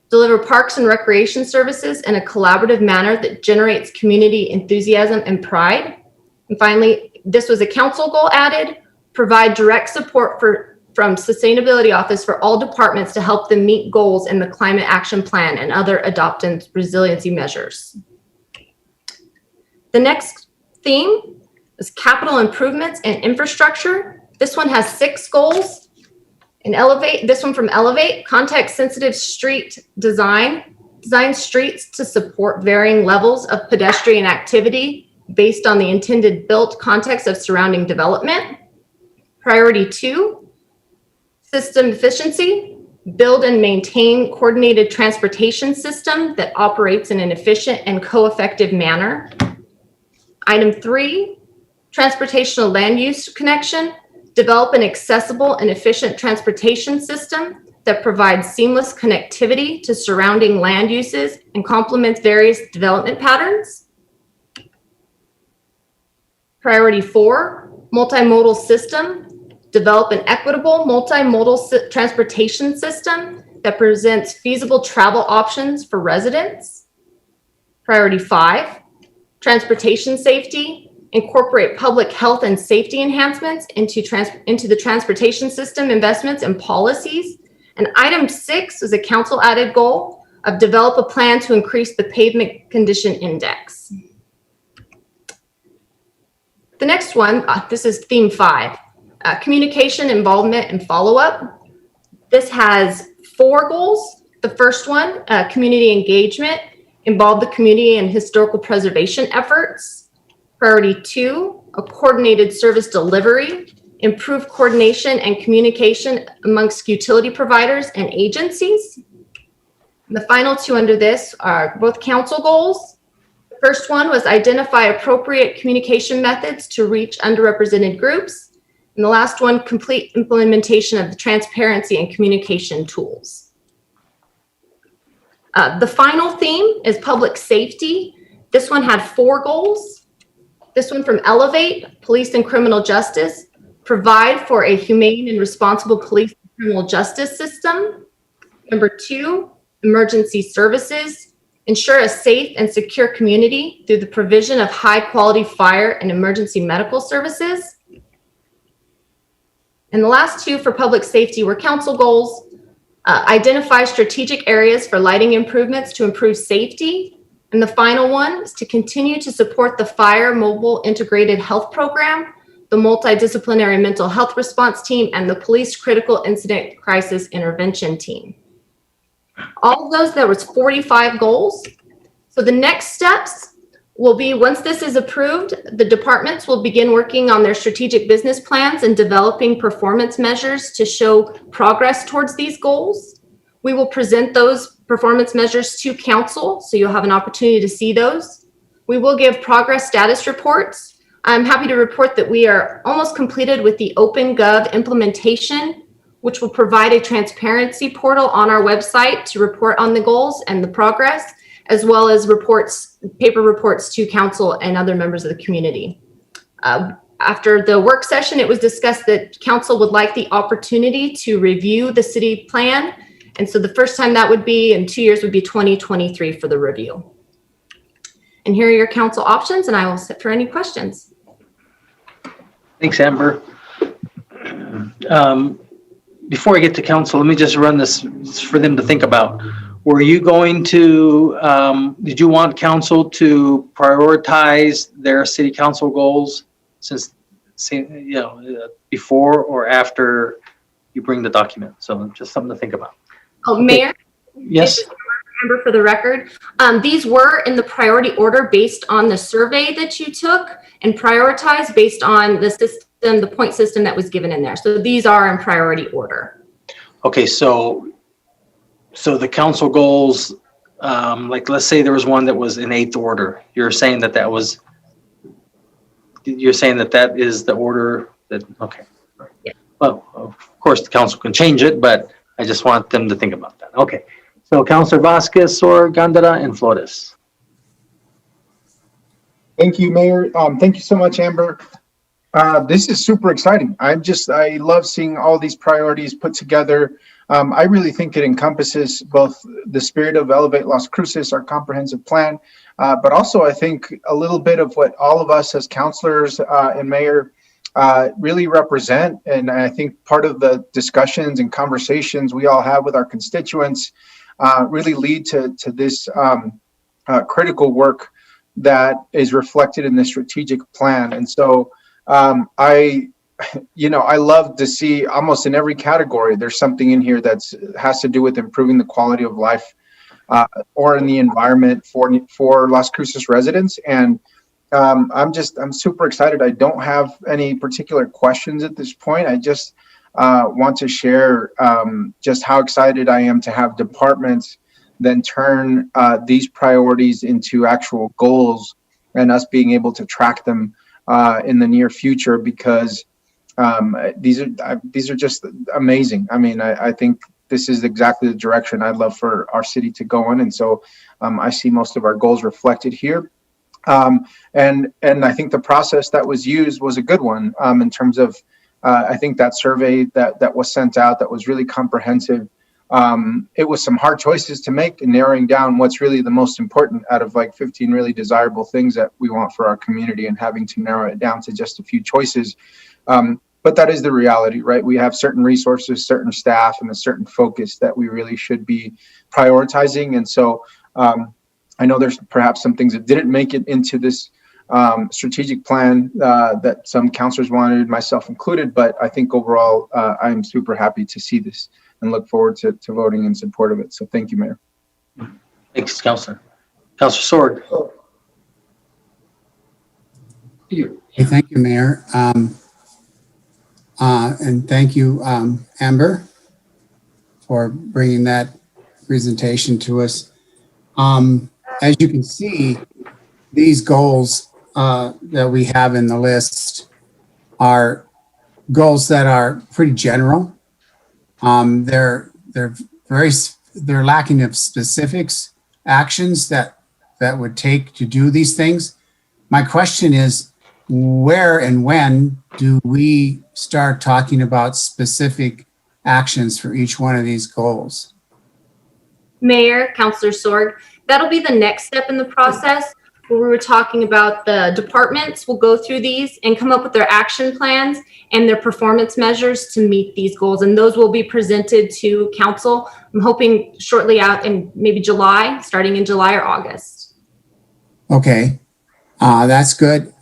deliver parks and recreation services in a collaborative manner that generates community enthusiasm and pride. And finally, this was a council goal added, provide direct support from Sustainability Office for all departments to help them meet goals in the Climate Action Plan and other adopted resiliency measures. The next theme is capital improvements and infrastructure. This one has 6 goals. And this one from Elevate, context sensitive street design, design streets to support varying levels of pedestrian activity based on the intended built context of surrounding development. Priority 2, system efficiency, build and maintain coordinated transportation system that operates in an efficient and co-effective manner. Item 3, transportational land use connection, develop an accessible and efficient transportation system that provides seamless connectivity to surrounding land uses and complements various development patterns. Priority 4, multimodal system, develop an equitable multimodal transportation system that presents feasible travel options for residents. Priority 5, transportation safety, incorporate public health and safety enhancements into the transportation system investments and policies. And item 6 is a council added goal of develop a plan to increase the pavement condition index. The next one, this is theme 5, communication, involvement, and follow-up. This has 4 goals. The first one, community engagement, involve the community in historical preservation efforts. Priority 2, a coordinated service delivery, improve coordination and communication amongst utility providers and agencies. And the final 2 under this are both council goals. The first one was identify appropriate communication methods to reach underrepresented groups. And the last one, complete implementation of the transparency and communication tools. The final theme is public safety. This one had 4 goals. This one from Elevate, police and criminal justice, provide for a humane and responsible police and criminal justice system. Number 2, emergency services, ensure a safe and secure community through the provision of high quality fire and emergency medical services. And the last 2 for public safety were council goals, identify strategic areas for lighting improvements to improve safety. And the final one is to continue to support the Fire Mobile Integrated Health Program, the Multidisciplinary Mental Health Response Team, and the Police Critical Incident Crisis Intervention Team. All of those, there was 45 goals. So the next steps will be, once this is approved, the departments will begin working on their strategic business plans and developing performance measures to show progress towards these goals. We will present those performance measures to council, so you'll have an opportunity to see those. We will give progress status reports. I'm happy to report that we are almost completed with the OpenGov implementation, which will provide a transparency portal on our website to report on the goals and the progress, as well as reports, paper reports to council and other members of the community. After the work session, it was discussed that council would like the opportunity to review the city plan. And so the first time that would be in 2 years would be 2023 for the review. And here are your council options, and I will sit for any questions. Thanks, Amber. Before I get to council, let me just run this for them to think about. Were you going to, did you want council to prioritize their city council goals since, you know, before or after you bring the document? So just something to think about. Oh, Mayor? Yes. This is Amber for the record. These were in the priority order based on the survey that you took and prioritized based on the system, the point system that was given in there. So these are in priority order. Okay, so the council goals, like let's say there was one that was in 8th order. You're saying that is the order that, okay. Yeah. Well, of course, the council can change it, but I just want them to think about that. Okay. So Councilor Vasquez, or Gandara, and Flores. Thank you, Mayor. Thank you so much, Amber. This is super exciting. I love seeing all these priorities put together. I really think it encompasses both the spirit of Elevate Las Cruces, our comprehensive plan, but also I think a little bit of what all of us as councilors and mayor really represent. And I think part of the discussions and conversations we all have with our constituents really lead to this critical work that is reflected in the strategic plan. And so I love to see almost in every category, there's something in here that has to do with improving the quality of life or in the environment for Las Cruces residents. And I'm super excited. I don't have any particular questions at this point. I just want to share just how excited I am to have departments then turn these priorities into actual goals and us being able to track them in the near future, because these are just amazing. I mean, I think this is exactly the direction I'd love for our city to go in. And so I see most of our goals reflected here. And I think the process that was used was a good one in terms of, I think that survey that was sent out, that was really comprehensive. It was some hard choices to make and narrowing down what's really the most important out of like 15 really desirable things that we want for our community, and having to narrow it down to just a few choices. But that is the reality, right? We have certain resources, certain staff, and a certain focus that we really should be prioritizing. And so I know there's perhaps some things that didn't make it into this strategic plan that some councilors wanted, myself included, but I think overall I'm super happy to see this and look forward to voting in support of it. So thank you, Mayor. Thanks, Councilor. Councilor Sword. Hey, thank you, Mayor. And thank you, Amber, for bringing that presentation to us. As you can see, these goals that we have in the list are goals that are pretty general. They're lacking of specifics, actions that would take to do these things. My question is, where and when do we start talking about specific actions for each one of these goals? Mayor, Councilor Sorg, that'll be the next step in the process, where we were talking about the departments will go through these and come up with their action plans and their performance measures to meet these goals. And those will be presented to council, I'm hoping shortly out in maybe July, starting in July or August. Okay, that's good.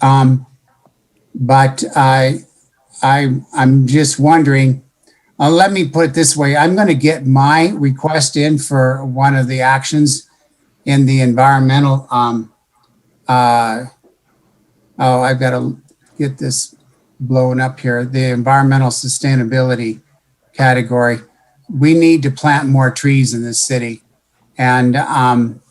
But I'm just wondering, let me put it this way. I'm going to get my request in for one of the actions in the environmental, I've got to get this blown up here. The environmental sustainability category. We need to plant more trees in this city. And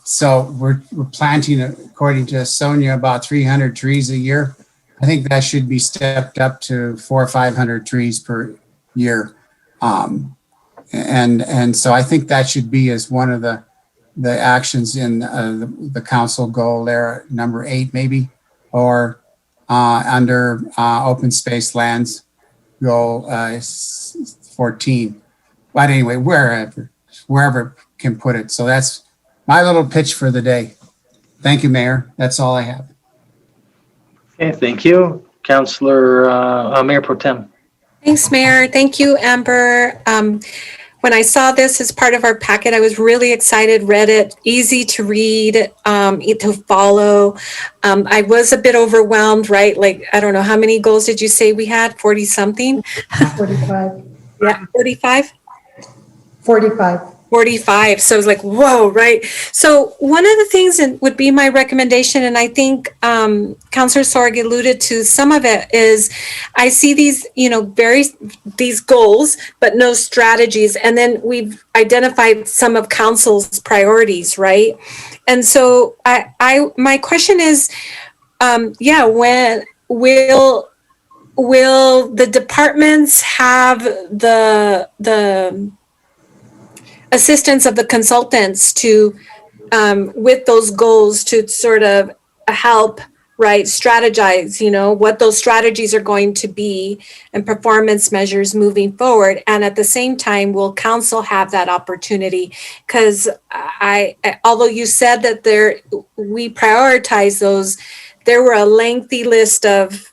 so we're planting, according to Sonia, about 300 trees a year. I think that should be stepped up to 400 or 500 trees per year. And so I think that should be as one of the actions in the council goal there, number 8 maybe, or under open space lands goal 14. But anyway, wherever can put it. So that's my little pitch for the day. Thank you, Mayor. That's all I have. Okay, thank you. Councilor, Mayor Pro Tem. Thanks, Mayor. Thank you, Amber. When I saw this as part of our packet, I was really excited, read it, easy to read, to follow. I was a bit overwhelmed, right? Like, I don't know, how many goals did you say we had? 40 something? 45. Yeah, 45? 45. 45. So I was like, whoa, right? So one of the things that would be my recommendation, and I think Councilor Sorg alluded to some of it, is I see these, these goals, but no strategies. And then we've identified some of council's priorities, right? And so my question is, when will the departments have the assistance of the consultants to with those goals to sort of help strategize what those strategies are going to be and performance measures moving forward? And at the same time, will council have that opportunity? Because although you said that we prioritize those, there were a lengthy list of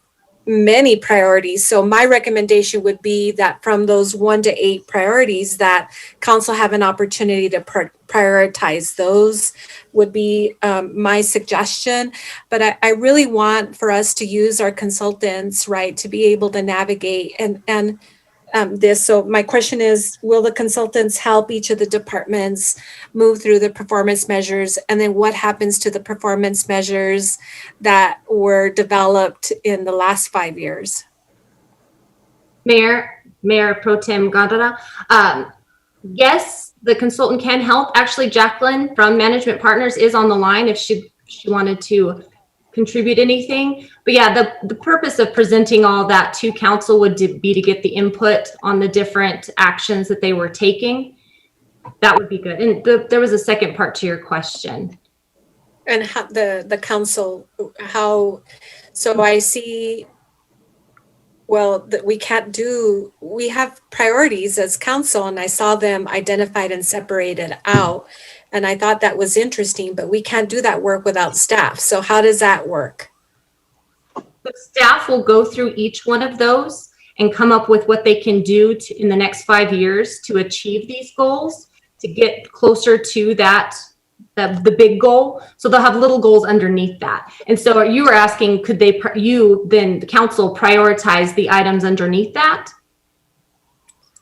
many priorities. So my recommendation would be that from those 1 to 8 priorities, that council have an opportunity to prioritize those would be my suggestion. But I really want for us to use our consultants, to be able to navigate and this. So my question is, will the consultants help each of the departments move through the performance measures? And then what happens to the performance measures that were developed in the last 5 years? Mayor Pro Tem Gondara, yes, the consultant can help. Actually, Jacqueline from Management Partners is on the line if she wanted to contribute anything. But yeah, the purpose of presenting all that to council would be to get the input on the different actions that they were taking. That would be good. And there was a second part to your question. And how the council, so I see, that we have priorities as council, and I saw them identified and separated out. And I thought that was interesting, but we can't do that work without staff. So how does that work? The staff will go through each one of those and come up with what they can do in the next 5 years to achieve these goals, to get closer to that, the big goal. So they'll have little goals underneath that. And so you were asking, could the council prioritize the items underneath that?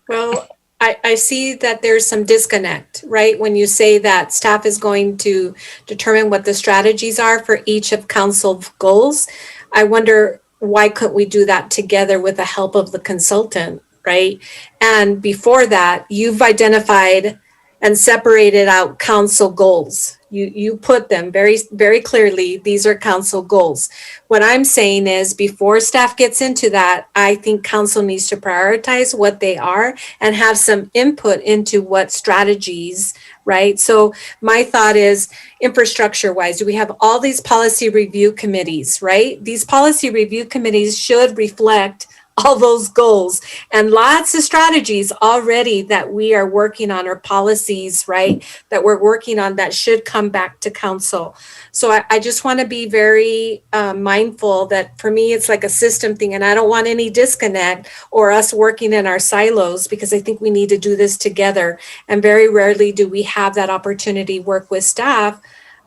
Well, I see that there's some disconnect, right? When you say that staff is going to determine what the strategies are for each of council's goals, I wonder why couldn't we do that together with the help of the consultant, right? And before that, you've identified and separated out council goals. You put them very, very clearly. These are council goals. What I'm saying is, before staff gets into that, I think council needs to prioritize what they are and have some input into what strategies, right? So my thought is, infrastructure wise, we have all these policy review committees, right? These policy review committees should reflect all those goals and lots of strategies already that we are working on, or policies, right, that we're working on that should come back to council. So I just want to be very mindful that for me, it's like a system thing, and I don't want any disconnect or us working in our silos, because I think we need to do this together. And very rarely do we have that opportunity work with staff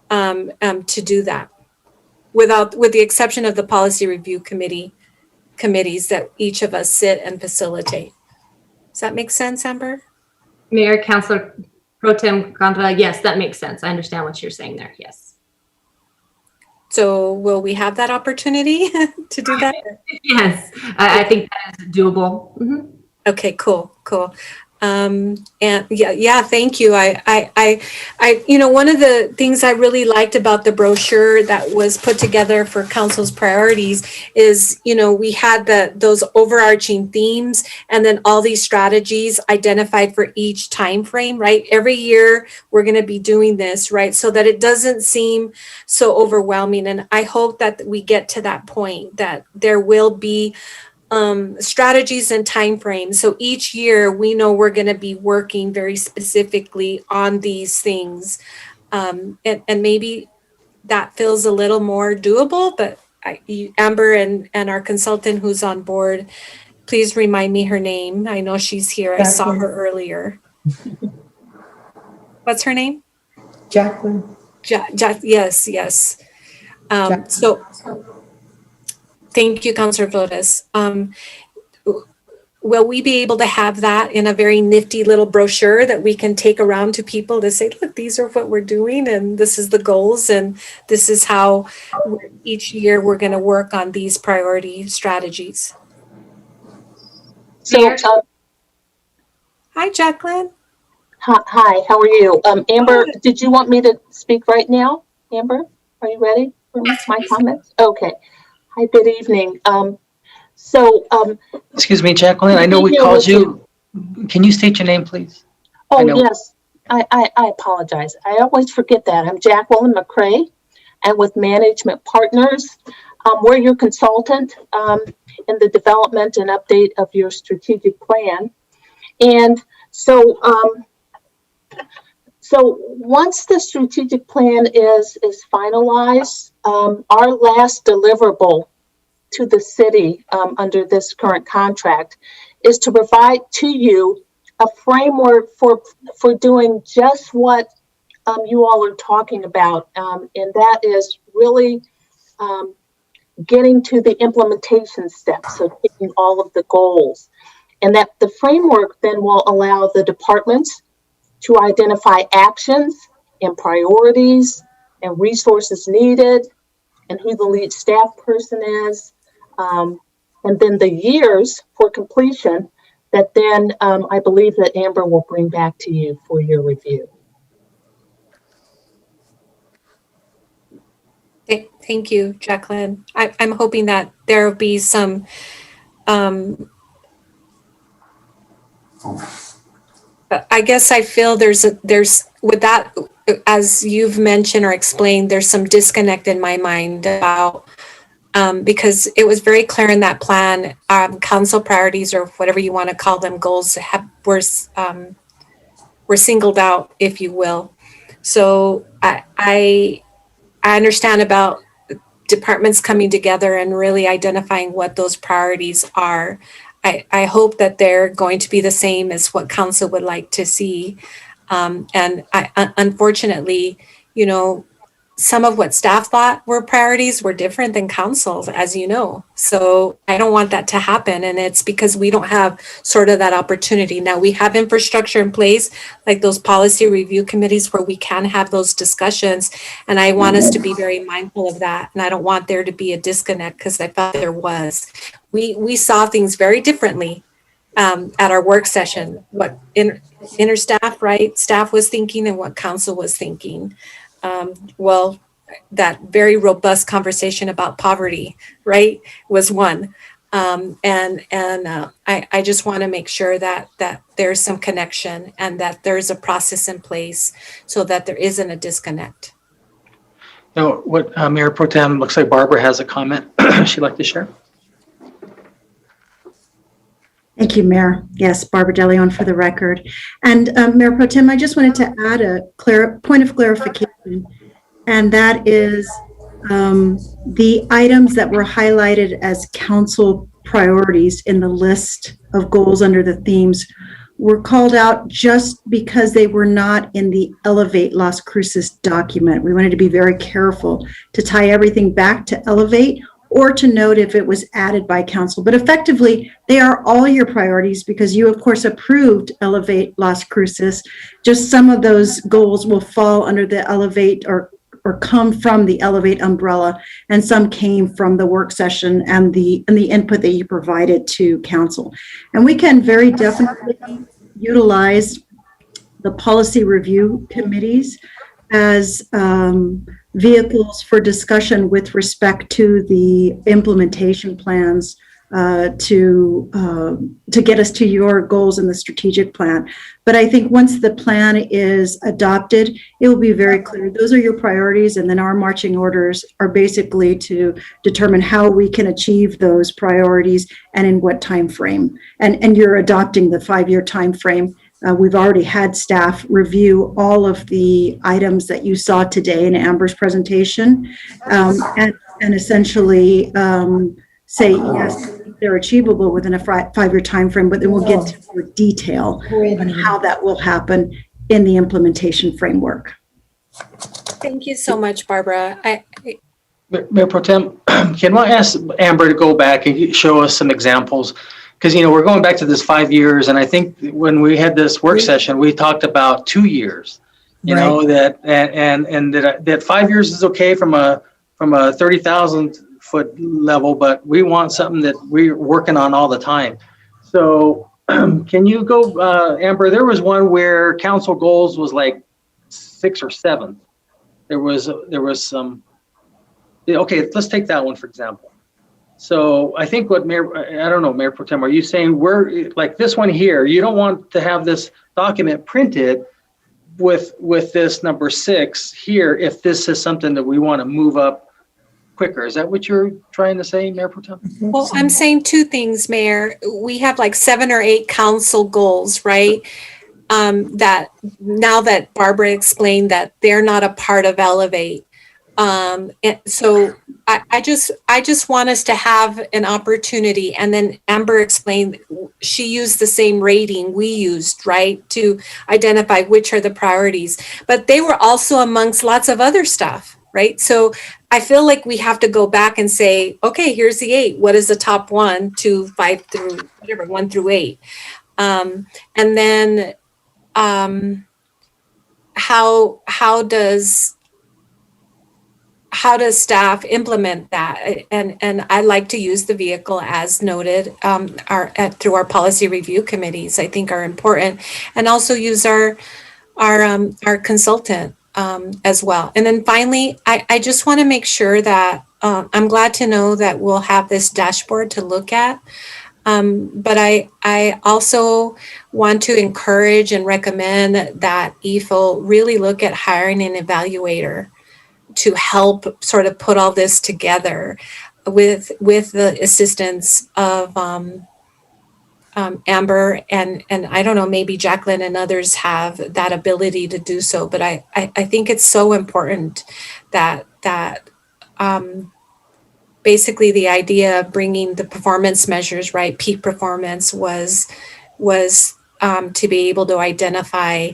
to do that, with the exception of the policy review committees that each of us sit and facilitate. Does that make sense, Amber? Mayor, Councilor Pro Tem Gondra, yes, that makes sense. I understand what you're saying there, yes. So will we have that opportunity to do that? Yes, I think that is doable. Mm-hmm. Okay, cool. And yeah, thank you. I one of the things I really liked about the brochure that was put together for council's priorities is, we had those overarching themes, and then all these strategies identified for each time frame, right? Every year we're going to be doing this, right? So that it doesn't seem so overwhelming. And I hope that we get to that point, that there will be strategies and timeframes. So each year we know we're going to be working very specifically on these things. And maybe that feels a little more doable, but Amber and our consultant who's on board, please remind me her name. I know she's here. I saw her earlier. What's her name? Jacqueline. Yes. So thank you, Councilor Flores. will we be able to have that in a very nifty little brochure that we can take around to people to say, look, these are what we're doing and this is the goals and this is how each year we're going to work on these priority strategies. So, Hi, Jacqueline. hi, how are you? Amber, did you want me to speak right now? Amber, are you ready for my comments? Okay. Hi, good evening. Excuse me, Jacqueline, I know we called you. Can you state your name, please? Oh, yes. I apologize. I always forget that. I'm Jacqueline McCrae, and with Management Partners, we're your consultant in the development and update of your strategic plan. And so once the strategic plan is finalized, our last deliverable to the city under this current contract is to provide to you a framework for doing just what you all are talking about, and that is really getting to the implementation steps, so taking all of the goals, and that the framework then will allow the departments to identify actions and priorities and resources needed and who the lead staff person is, and then the years for completion that then I believe that Amber will bring back to you for your review. Thank you, Jacqueline. I'm hoping that there will be some I guess I feel there's with that, as you've mentioned or explained, there's some disconnect in my mind about because it was very clear in that plan, council priorities or whatever you want to call them, goals were singled out, if you will. So I understand about departments coming together and really identifying what those priorities are. I hope that they're going to be the same as what council would like to see. And unfortunately, you know, some of what staff thought were priorities were different than council's, as you know. So I don't want that to happen. And it's because we don't have sort of that opportunity. Now we have infrastructure in place, like those policy review committees where we can have those discussions. And I want us to be very mindful of that. And I don't want there to be a disconnect because I thought there was. We saw things very differently at our work session, what interstaff, right? Staff was thinking and what council was thinking. Well, that very robust conversation about poverty, right, was one. I just want to make sure that there's some connection and that there's a process in place so that there isn't a disconnect. Now, what Mayor Pro Tem, looks like Barbara has a comment she'd like to share. Thank you, Mayor. Yes, Barbara DeLeon for the record. And Mayor Pro Tem, I just wanted to add a point of clarification, and that is the items that were highlighted as council priorities in the list of goals under the themes were called out just because they were not in the Elevate Las Cruces document. We wanted to be very careful to tie everything back to Elevate or to note if it was added by council. But effectively, they are all your priorities because you, of course, approved Elevate Las Cruces. Just some of those goals will fall under the Elevate or come from the Elevate umbrella, and some came from the work session and the input that you provided to council. And we can very definitely utilize the policy review committees as vehicles for discussion with respect to the implementation plans to get us to your goals in the strategic plan. But I think once the plan is adopted, it will be very clear. Those are your priorities, and then our marching orders are basically to determine how we can achieve those priorities and in what time frame. And you're adopting the 5-year time frame. We've already had staff review all of the items that you saw today in Amber's presentation, and essentially say, yes, they're achievable within a 5-year time frame, but then we'll get to more detail on how that will happen in the implementation framework. Thank you so much, Barbara. Mayor Pro Tem, can I ask Amber to go back and show us some examples because, you know, we're going back to this 5 years, and I think when we had this work session, we talked about 2 years. You know, that that 5 years is okay from a 30,000 foot level, but we want something that we're working on all the time. So can you go, Amber? There was one where council goals was like 6 or 7. There was some. Okay, let's take that one for example. So I think what Mayor, I don't know, Mayor Pro Tem, are you saying we're like this one here? You don't want to have this document printed with this number 6 here if this is something that we want to move up quicker. Is that what you're trying to say, Mayor Pro Tem? Well, I'm saying 2 things, Mayor. We have like 7 or 8 council goals, right? That now that Barbara explained that they're not a part of Elevate. And so I just want us to have an opportunity, and then Amber explained she used the same rating we used, right, to identify which are the priorities, but they were also amongst lots of other stuff, right? So I feel like we have to go back and say, okay, here's the 8. What is the top 1, 2, 5 through whatever, 1 through 8? And then how does staff implement that? And I like to use the vehicle as noted through our policy review committees, I think are important, and also use our consultant as well. And then finally, I just want to make sure that I'm glad to know that we'll have this dashboard to look at. But I also want to encourage and recommend that EFO really look at hiring an evaluator to help sort of put all this together with the assistance of Amber and I don't know, maybe Jacqueline and others have that ability to do so. But I think it's so important that basically the idea of bringing the performance measures, right, peak performance was to be able to identify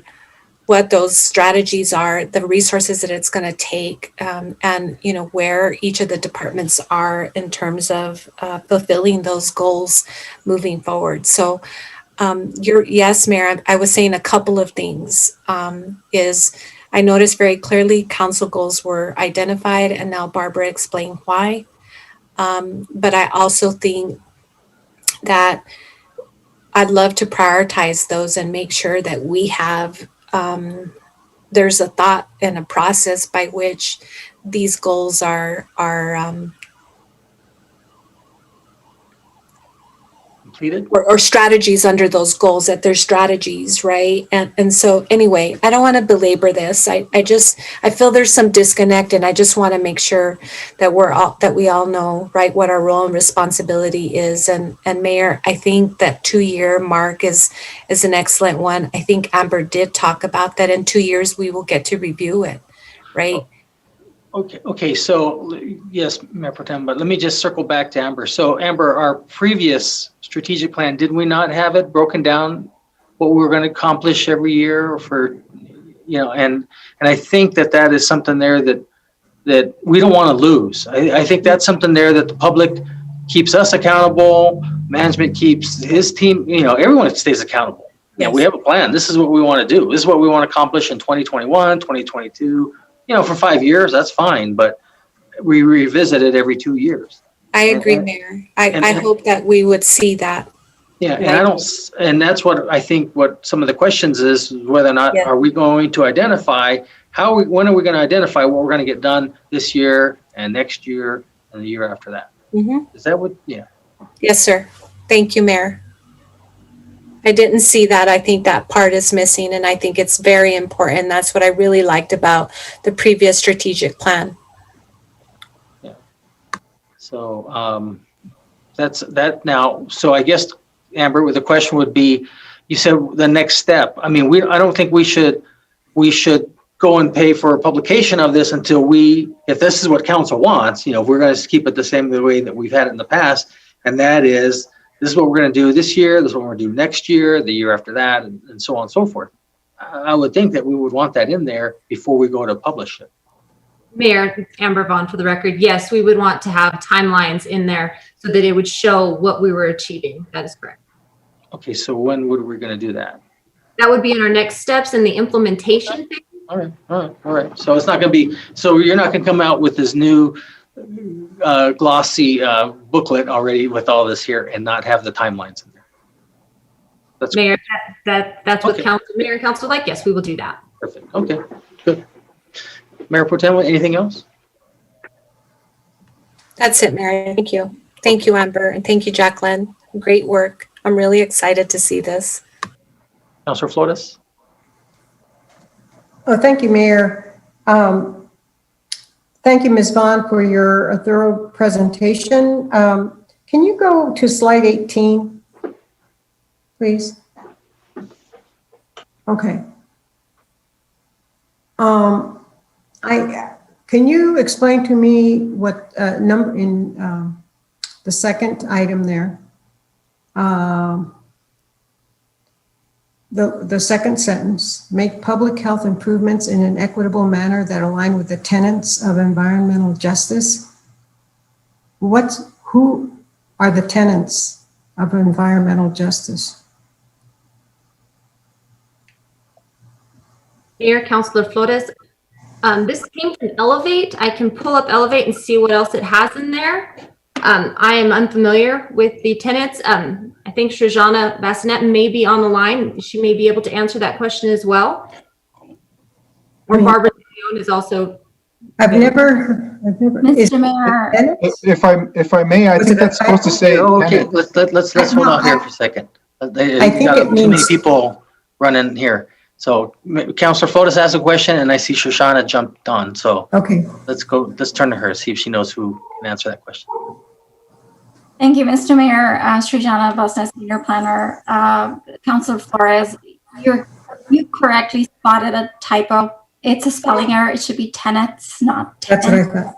what those strategies are, the resources that it's going to take, and you know where each of the departments are in terms of fulfilling those goals moving forward. So, yes, Mayor, I was saying a couple of things. Is I noticed very clearly council goals were identified, and now Barbara explained why. But I also think that I'd love to prioritize those and make sure that we have. There's a thought and a process by which these goals are completed, or strategies under those goals, that there's strategies, right? And so anyway, I don't want to belabor this. I feel there's some disconnect, and I just want to make sure that we all know, right, what our role and responsibility is. And Mayor, I think that 2-year mark is an excellent one. I think Amber did talk about that. In 2 years we will get to review it, right? Okay. So yes, Mayor Pro Tem, but let me just circle back to Amber. So Amber, our previous strategic plan, did we not have it broken down what we were going to accomplish every year for, you know, and I think that is something there that we don't want to lose. I think that's something there that the public keeps us accountable, management keeps his team, you know, everyone stays accountable. Yes. You know, we have a plan. This is what we want to do. This is what we want to accomplish in 2021, 2022. You know, for 5 years, that's fine, but we revisit it every 2 years. I agree, Mayor. I hope that we would see that. Yeah, right? And that's what I think what some of the questions is whether or not are we going to identify when are we going to identify what we're going to get done this year and next year and the year after that? Mm-hmm. Is that what, yeah. Yes, sir. Thank you, Mayor. I didn't see that. I think that part is missing, and I think it's very important. That's what I really liked about the previous strategic plan. Yeah. So that's that now. So I guess, Amber, the question would be, you said the next step. I mean, I don't think we should go and pay for a publication of this until if this is what council wants, you know, if we're going to keep it the way that we've had it in the past, and that is, this is what we're going to do this year, this is what we're going to do next year, the year after that, and so on and so forth. I would think that we would want that in there before we go to publish it. Mayor, Amber Vaughn for the record. Yes, we would want to have timelines in there so that it would show what we were achieving. That is correct. Okay, so when would we gonna do that? That would be in our next steps in the implementation phase. All right. So it's not gonna be, so you're not gonna come out with this new glossy booklet already with all this here and not have the timelines in there? That's Mayor, that's what Okay. Mayor and Council like. Yes, we will do that. perfect. Okay, good. Mayor Pro Tem, anything else? That's it, Mary. Thank you. Thank you, Amber, and thank you, Jacqueline. Great work. I'm really excited to see this. Councilor Flores? Oh, thank you, Mayor. Thank you, Ms. Vaughn, for your thorough presentation. Can you go to slide 18, please? Okay. Can you explain to me what number in the second item there? The second sentence, make public health improvements in an equitable manner that align with the tenets of environmental justice. Who are the tenets of environmental justice? Mayor, Councilor Flores, this came from Elevate. I can pull up Elevate and see what else it has in there. I am unfamiliar with the tenants. I think Srijana Bassinet may be on the line. She may be able to answer that question as well. Or Barbara Leon is also. I've never. Mr. Mayor. If I may, I think that's supposed to say. Okay, let's hold on here for a second. I think it Too many means- people running here. So Councilor Flores asked a question and I see Shoshana jumped on. So Okay. let's turn to her, see if she knows who can answer that question. Thank you, Mr. Mayor. Srijana Bosnes, Senior Planner. Councilor Flores, you correctly spotted a typo. It's a spelling error. It should be tenants, not tenants. That's what I thought.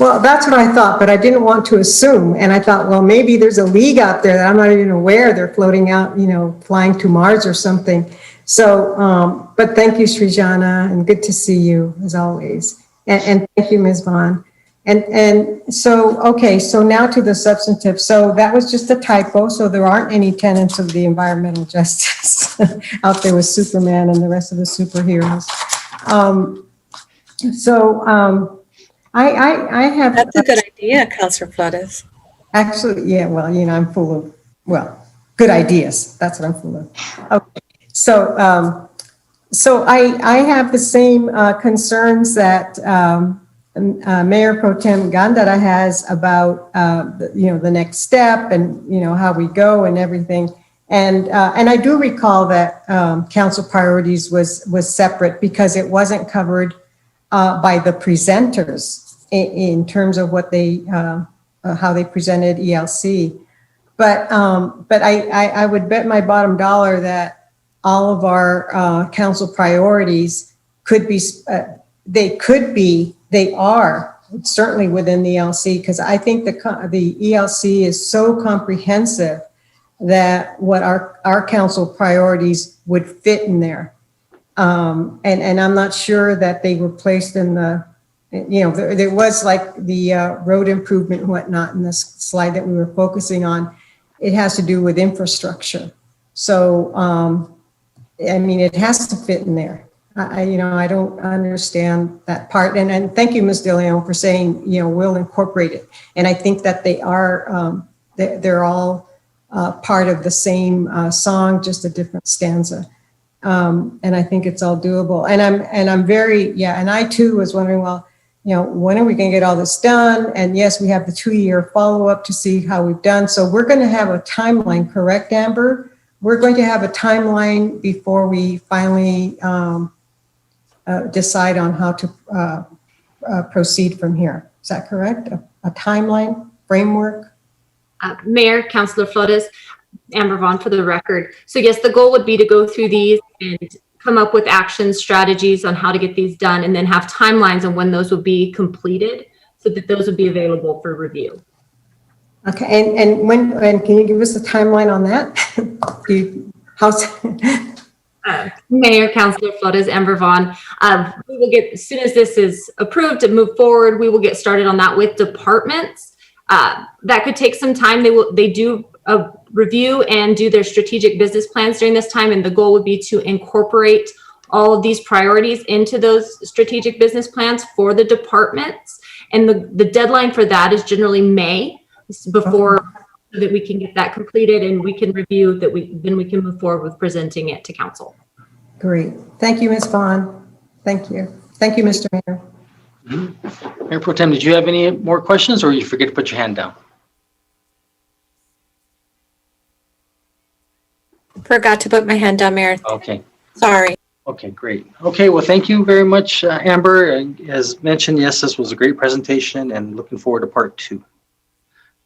Well, that's what I thought, but I didn't want to assume. And I thought, well, maybe there's a league out there that I'm not even aware they're floating out, flying to Mars or something. So, but thank you, Srijana, and good to see you as always. And thank you, Ms. Vaughn. And so, okay, so now to the substantive. So that was just a typo. So there aren't any tenets of the environmental justice out there with Superman and the rest of the superheroes. I have. That's a good idea, Councilor Flores. Actually, yeah, well, I'm full of, good ideas. That's what I'm full of. Okay. So I have the same concerns that Mayor Pro Tem Gandara has about the next step and how we go and everything. And I do recall that council priorities was separate because it wasn't covered by the presenters in terms of what they how they presented ELC. But I would bet my bottom dollar that all of our council priorities could be, they are certainly within the ELC, because I think the ELC is so comprehensive that what our council priorities would fit in there. And I'm not sure that they were placed in the, there was like the road improvement and whatnot in this slide that we were focusing on. It has to do with infrastructure. So, it has to fit in there. I don't understand that part. And thank you, Ms. De Leon, for saying, we'll incorporate it. And I think that they are, they're all part of the same song, just a different stanza. And I think it's all doable. And I'm very, and I too was wondering, well, when are we going to get all this done? And yes, we have the 2-year follow-up to see how we've done. So we're going to have a timeline, correct, Amber? We're going to have a timeline before we finally decide on how to proceed from here. Is that correct? A timeline, framework? Mayor, Councilor Flores, Amber Vaughn for the record. So yes, the goal would be to go through these and come up with action strategies on how to get these done, and then have timelines on when those would be completed so that those would be available for review. Okay, and can you give us a timeline on that? Mayor, Councilor Flores, Amber Vaughn, we will get, as soon as this is approved to move forward, we will get started on that with departments. That could take some time. They do review and do their strategic business plans during this time, and the goal would be to incorporate all of these priorities into those strategic business plans for the departments. And the deadline for that is generally May, before that we can get that completed and we can review that. Then we can move forward with presenting it to council. Great. Thank you, Ms. Vaughn. Thank you. Thank you, Mr. Mayor. Mayor Pro Tem, did you have any more questions, or you forget to put your hand down? Forgot to put my hand down, Mayor. Okay. Sorry. Okay, great. Okay, well, thank you very much, Amber. As mentioned, yes, this was a great presentation, and looking forward to part 2.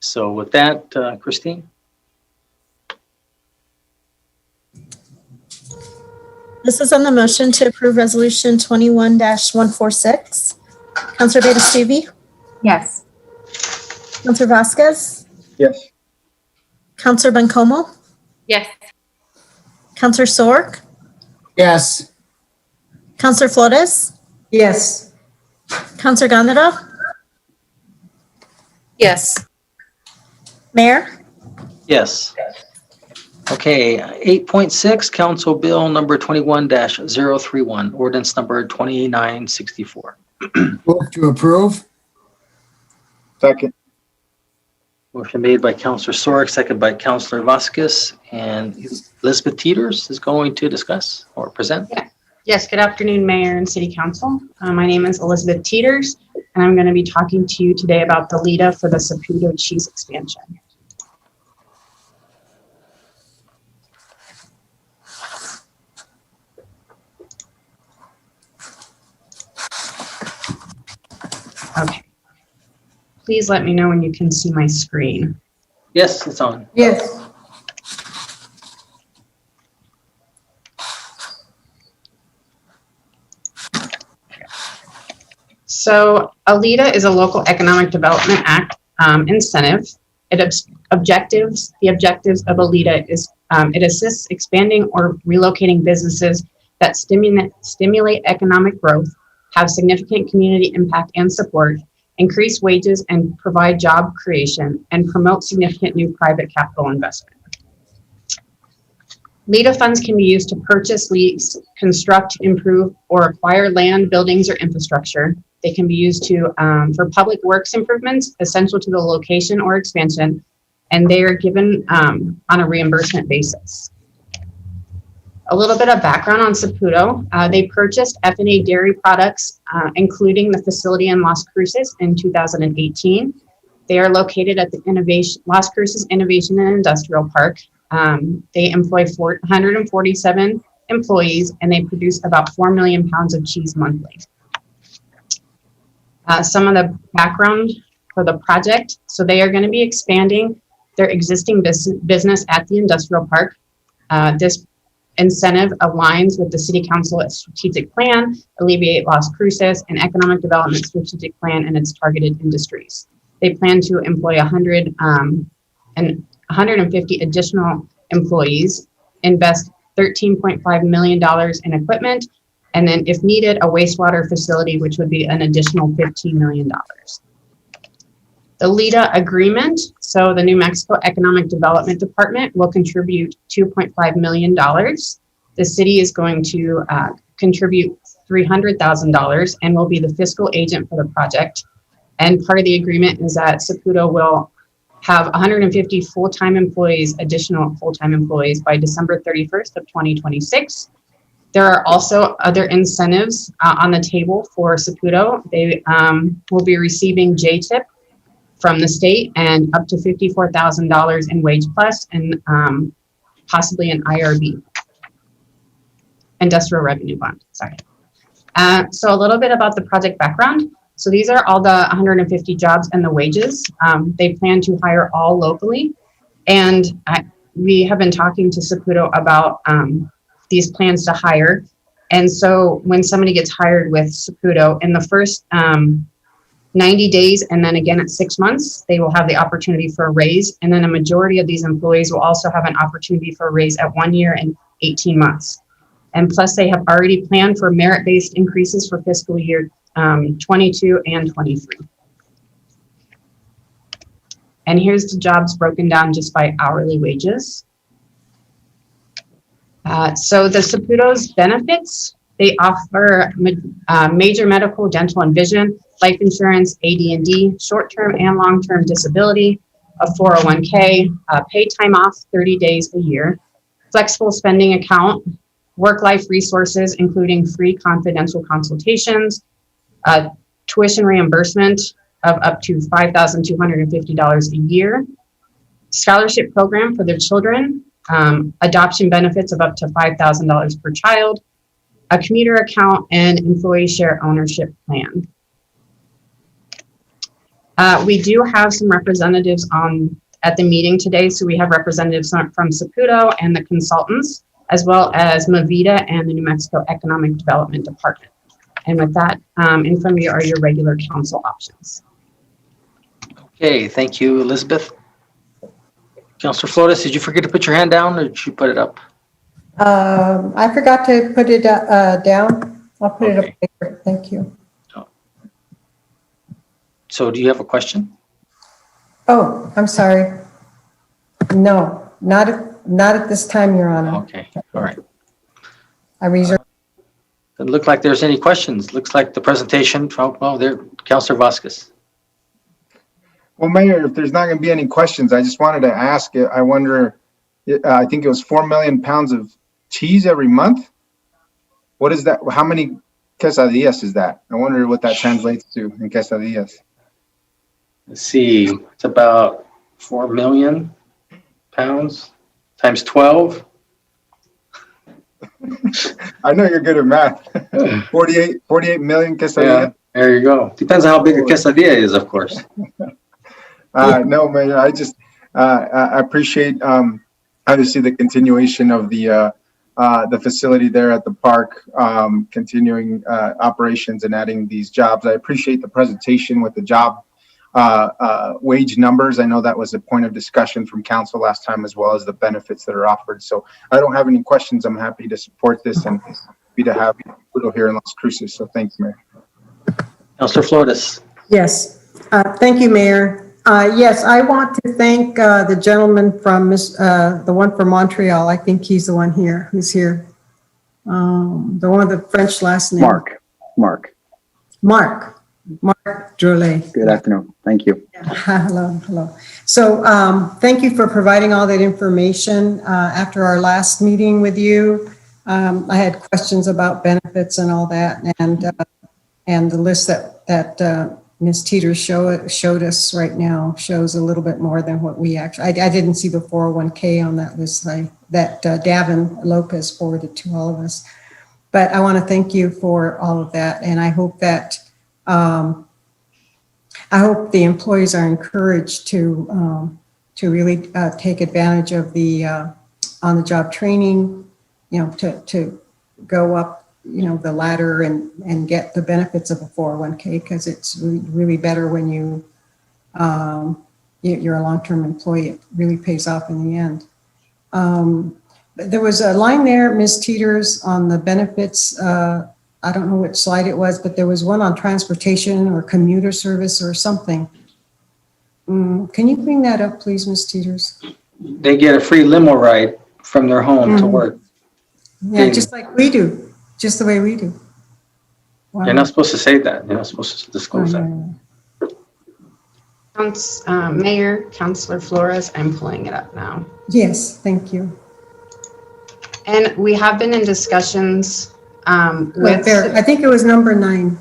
So with that, Christine. This is on the motion to approve resolution 21-146. Councilor Abeyta-Stuve? Yes. Councilor Vasquez? Yes. Councilor Bencomo? Yes. Councilor Sork? Yes. Councilor Flores? Yes. Councilor Gandara? Yes. Mayor? Yes. Okay, 8.6, Council Bill number 21-031, ordinance number 2964. Move to approve. Second. Motion made by Councilor Sork, second by Councilor Vasquez, and Elizabeth Teeters is going to discuss or present. Yes, good afternoon, Mayor and City Council. My name is Elizabeth Teeters, and I'm going to be talking to you today about the LIDA for the Saputo cheese expansion. Okay. Please let me know when you can see my screen. Yes, it's on. Yes. So ALIDA is a local economic development act incentive. The objectives of ALIDA is it assists expanding or relocating businesses that stimulate economic growth, have significant community impact and support, increase wages and provide job creation, and promote significant new private capital investment. LIDA funds can be used to purchase, lease, construct, improve, or acquire land, buildings, or infrastructure. They can be used to for public works improvements essential to the location or expansion, and they are given on a reimbursement basis. A little bit of background on Saputo. They purchased F&A dairy products, including the facility in Las Cruces in 2018. They are located at the Las Cruces Innovation and Industrial Park. They employ 147 employees, and they produce about 4 million pounds of cheese monthly. Some of the background for the project. So they are going to be expanding their existing business at the industrial park. This incentive aligns with the City Council strategic plan, Alleviate Las Cruces, and Economic Development Strategic Plan and its targeted industries. They plan to employ 150 additional employees, invest $13.5 million in equipment, and then if needed, a wastewater facility, which would be an additional $15 million. The LIDA agreement, so the New Mexico Economic Development Department will contribute $2.5 million. The city is going to contribute $300,000 and will be the fiscal agent for the project. And part of the agreement is that Saputo will have 150 full-time employees, additional full-time employees by December 31st of 2026. There are also other incentives on the table for Saputo. They will be receiving JTIP from the state and up to $54,000 in Wage Plus and possibly an IRB, Industrial Revenue Bond, sorry. So a little bit about the project background. So these are all the 150 jobs and the wages. They plan to hire all locally. And we have been talking to Saputo about these plans to hire. And so when somebody gets hired with Saputo in the first 90 days and then again at 6 months, they will have the opportunity for a raise. And then a majority of these employees will also have an opportunity for a raise at 1 year and 18 months. And plus they have already planned for merit-based increases for fiscal year 22 and 23. And here's the jobs broken down just by hourly wages. So the Saputo's benefits, they offer major medical, dental, and vision, life insurance, AD&D, short-term and long-term disability, a 401k, paid time off 30 days a year, flexible spending account, work-life resources, including free confidential consultations, tuition reimbursement of up to $5,250 a year, scholarship program for their children, adoption benefits of up to $5,000 per child, a commuter account, and employee share ownership plan. We do have some representatives at the meeting today. So we have representatives from Saputo and the consultants, as well as Movida and the New Mexico Economic Development Department. And with that, in front of you are your regular council options. Okay, thank you, Elizabeth. Councilor Flores, did you forget to put your hand down, or did you put it up? I forgot to put it down. I'll put it up later. Thank you. So do you have a question? Oh, I'm sorry. No, not at this time, Your Honor. Okay, all right. I reserve. Doesn't look like there's any questions. Looks like the presentation from, well, there, Councilor Vasquez. Well, Mayor, if there's not going to be any questions, I just wanted to ask, I wonder, I think it was 4 million pounds of cheese every month. What is that? How many quesadillas is that? I wonder what that translates to in quesadillas. Let's see, it's about 4 million pounds times 12. I know you're good at math. 48 million quesadillas. Yeah, there you go. Depends on how big a quesadilla is, of course. No, Mayor, I just I appreciate obviously the continuation of the facility there at the park, continuing operations and adding these jobs. I appreciate the presentation with the job wage numbers. I know that was a point of discussion from council last time, as well as the benefits that are offered. So I don't have any questions. I'm happy to support this and happy to have you here in Las Cruces. So thanks, Mayor. Councilor Flores. Yes, thank you, Mayor. Yes, I want to thank the gentleman from the one from Montreal. I think he's the one here. Who's here? The one with the French last name. Mark Drolet. Good afternoon. Thank you. Hello. So thank you for providing all that information. After our last meeting with you, I had questions about benefits and all that, and the list that Ms. Teeters showed us right now shows a little bit more than what we actually, I didn't see the 401k on that list that Davin Lopez forwarded to all of us. But I want to thank you for all of that. And I hope that, I hope the employees are encouraged to really take advantage of the on-the-job training, to go up the ladder and get the benefits of a 401k, because it's really better when you're a long-term employee. It really pays off in the end. There was a line there, Ms. Teeters, on the benefits. I don't know which slide it was, but there was one on transportation or commuter service or something. Can you bring that up, please, Ms. Teeters? They get a free limo ride from their home to work. Yeah, just like we do. Just the way we do. Wow. You're not supposed to say that. You're not supposed to disclose that. Mayor, Councilor Flores, I'm pulling it up now. Yes, thank you. And we have been in discussions with... There, I think it was number 9.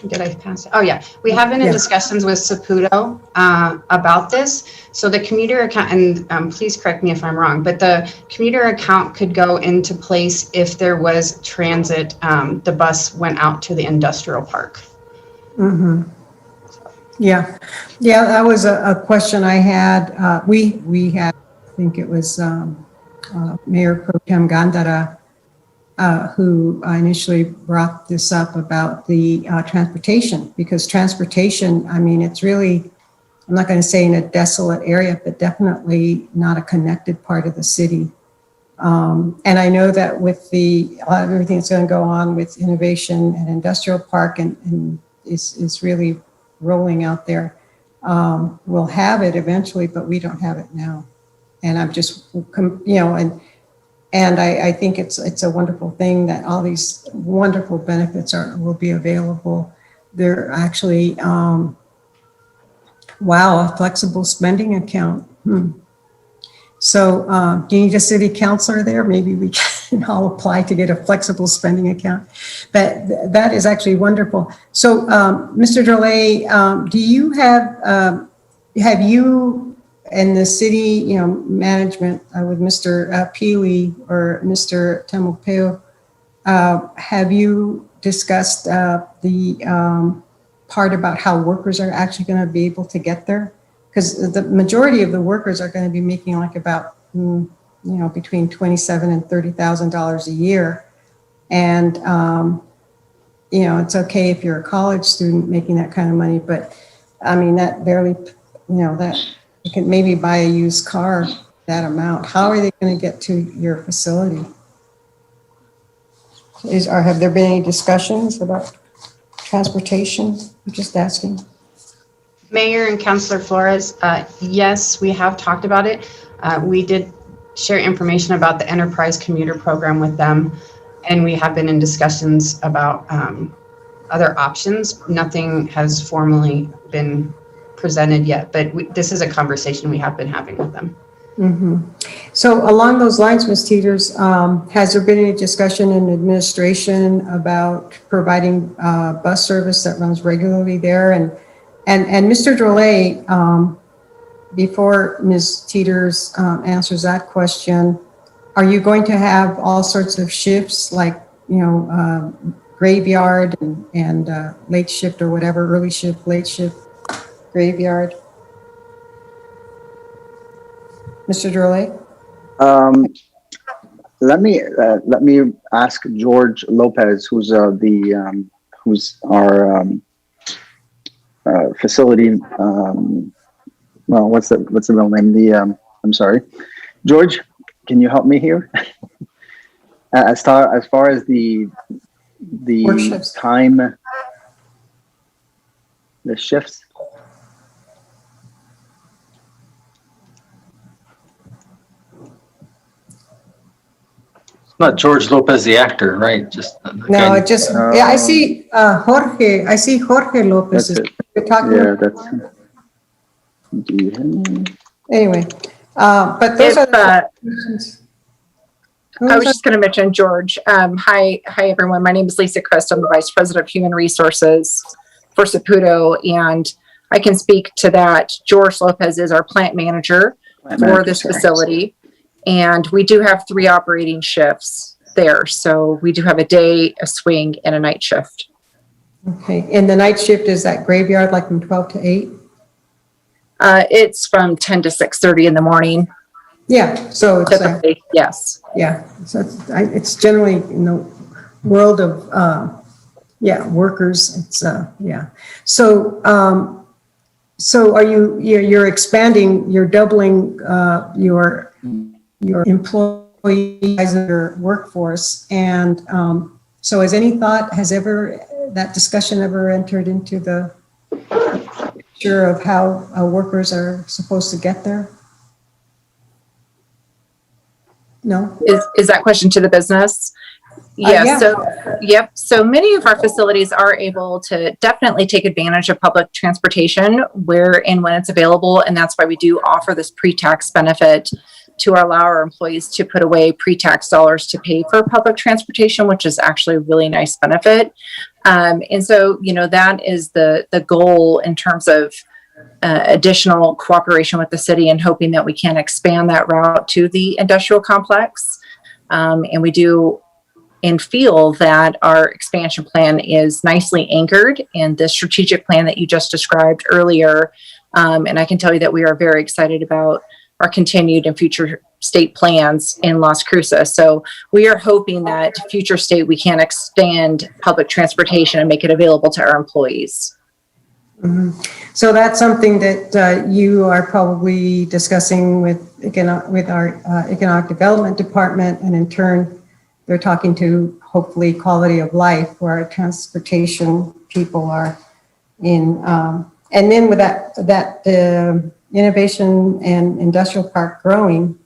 Did I pass it? Oh, yeah. We have been in discussions with Saputo about this. So the commuter account, and please correct me if I'm wrong, but the commuter account could go into place if there was transit, the bus went out to the industrial park. Mm-hmm. Yeah, that was a question I had. We had, I think it was Mayor Pro Tem Gandara, who initially brought this up about the transportation, because transportation, I mean, it's really, I'm not going to say in a desolate area, but definitely not a connected part of the city. And I know that with everything that's going to go on with innovation and industrial park and is really rolling out there, will have it eventually, but we don't have it now. And I'm just, and I think it's a wonderful thing that all these wonderful benefits will be available. They're actually, wow, a flexible spending account. So do you need a city councilor there? Maybe we can all apply to get a flexible spending account. But that is actually wonderful. So Mr. Drolet, do you have you and the city, management with Mr. Peely or Mr. Temopeo, have you discussed the part about how workers are actually going to be able to get there? Because the majority of the workers are going to be making like about, between $27,000 and $30,000 a year. And, it's okay if you're a college student making that kind of money, but I mean, that barely, that you can maybe buy a used car, that amount. How are they going to get to your facility? Have there been any discussions about transportation? I'm just asking. Mayor and Councilor Flores, yes, we have talked about it. We did share information about the Enterprise Commuter Program with them, and we have been in discussions about other options. Nothing has formally been presented yet, but this is a conversation we have been having with them. So along those lines, Ms. Teeters, has there been any discussion in administration about providing bus service that runs regularly there? And Mr. Drolet, before Ms. Teeters answers that question, are you going to have all sorts of shifts like, graveyard and late shift or whatever, early shift, late shift, graveyard? Mr. Drolet? Let me ask George Lopez, who's our facility. Well, what's the real name? I'm sorry, George. Can you help me here? As far as the time, the shifts. Not George Lopez, the actor, right? Just no, it just yeah. I see Jorge. I see Jorge Lopez. You're talking about anyway, but those are the questions. I was just going to mention George. Hi, everyone. My name is Lisa Christ. I'm the Vice President of Human Resources for Saputo, and I can speak to that. George Lopez is our plant manager for this facility. And we do have 3 operating shifts there. So we do have a day, a swing, and a night shift. Okay. And the night shift is that graveyard, like from 12 to 8? It's from 10 to 6:30 in the morning. Yeah. So it's yes. Yeah. So it's generally in the world of workers. It's yeah. So so are you're expanding? You're doubling your employees in your workforce. And so has that discussion ever entered into the picture of how workers are supposed to get there? No? Is that question to the business? Yeah. So many of our facilities are able to definitely take advantage of public transportation where and when it's available. And that's why we do offer this pre-tax benefit to allow our employees to put away pre-tax dollars to pay for public transportation, which is actually a really nice benefit. And so, that is the goal in terms of additional cooperation with the city and hoping that we can expand that route to the industrial complex. And we do and feel that our expansion plan is nicely anchored in the strategic plan that you just described earlier. And I can tell you that we are very excited about our continued and future state plans in Las Cruces. So we are hoping that future state, we can extend public transportation and make it available to our employees. So that's something that you are probably discussing with our economic development department, and in turn, they're talking to hopefully quality of life, where our transportation people are in And then with that innovation and industrial park growing,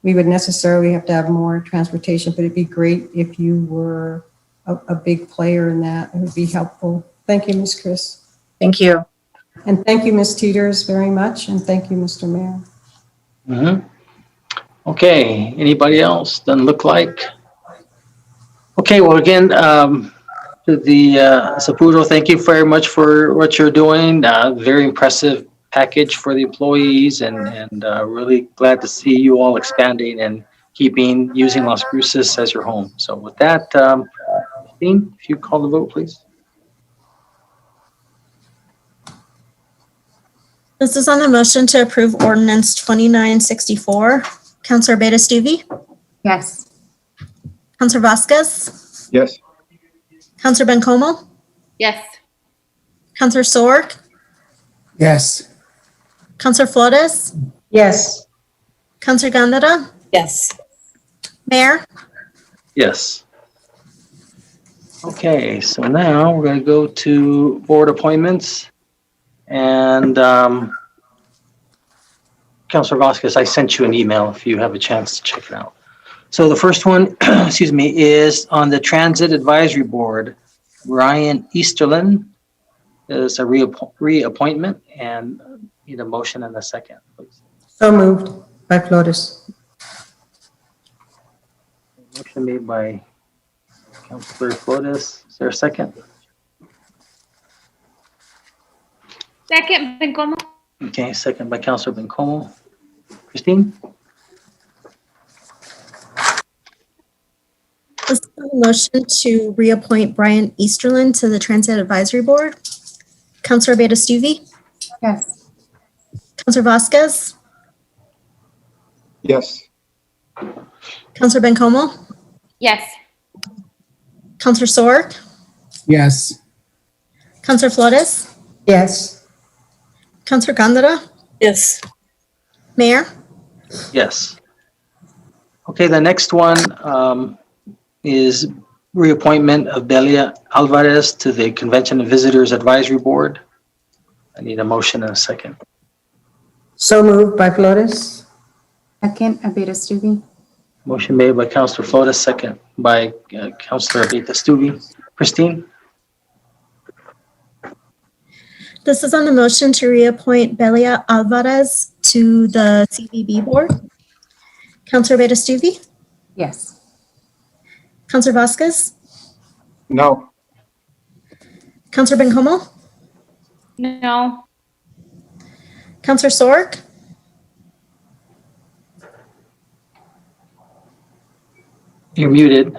we would necessarily have to have more transportation, but it'd be great if you were a big player in that. It would be helpful. Thank you, Ms. Chris. Thank you. And thank you, Ms. Teeters, very much. And thank you, Mr. Mayor. Mhm. Okay, anybody else? Doesn't look like. Okay, well, again, to the Saputo, thank you very much for what you're doing. Very impressive package for the employees, and really glad to see you all expanding and using Las Cruces as your home. So with that, Christine, if you call the vote, please. This is on the motion to approve ordinance 2964. Councilor Abeyta-Stuve? Yes. Councilor Vasquez? Yes. Councilor Bencomo? Yes. Councilor Sorg? Yes. Councilor Flores? Yes. Councilor Gandara? Yes. Mayor? Yes. Okay, so now we're going to go to board appointments. And Councilor Vasquez, I sent you an email if you have a chance to check it out. So the first one, excuse me, is on the Transit Advisory Board. Ryan Easterlin is a reappointment, and need a motion and a second, please. So moved by Flores. Motion made by Councilor Flores. Is there a second? Second, Bencomo. Okay, second by Councilor Bencomo. Christine? This is on the motion to reappoint Brian Easterlin to the Transit Advisory Board. Councilor Abeyta-Stuve? Yes. Councilor Vasquez? Yes. Councilor Bencomo? Yes. Councilor Sorg? Yes. Councilor Flores? Yes. Councilor Gandara? Yes. Mayor? Yes. Okay, the next one is reappointment of Delia Alvarez to the Convention and Visitors Advisory Board. I need a motion and a second. So moved by Flores. Second, Abeyta-Stuve. Motion made by Councilor Flores, second by Councilor Abeyta-Stuve. Christine? This is on the motion to reappoint Belia Alvarez to the CVB Board. Councilor Abeyta-Stuve? Yes. Councilor Vasquez? No. Councilor Bencomo? No. Councilor Sorg? You're muted.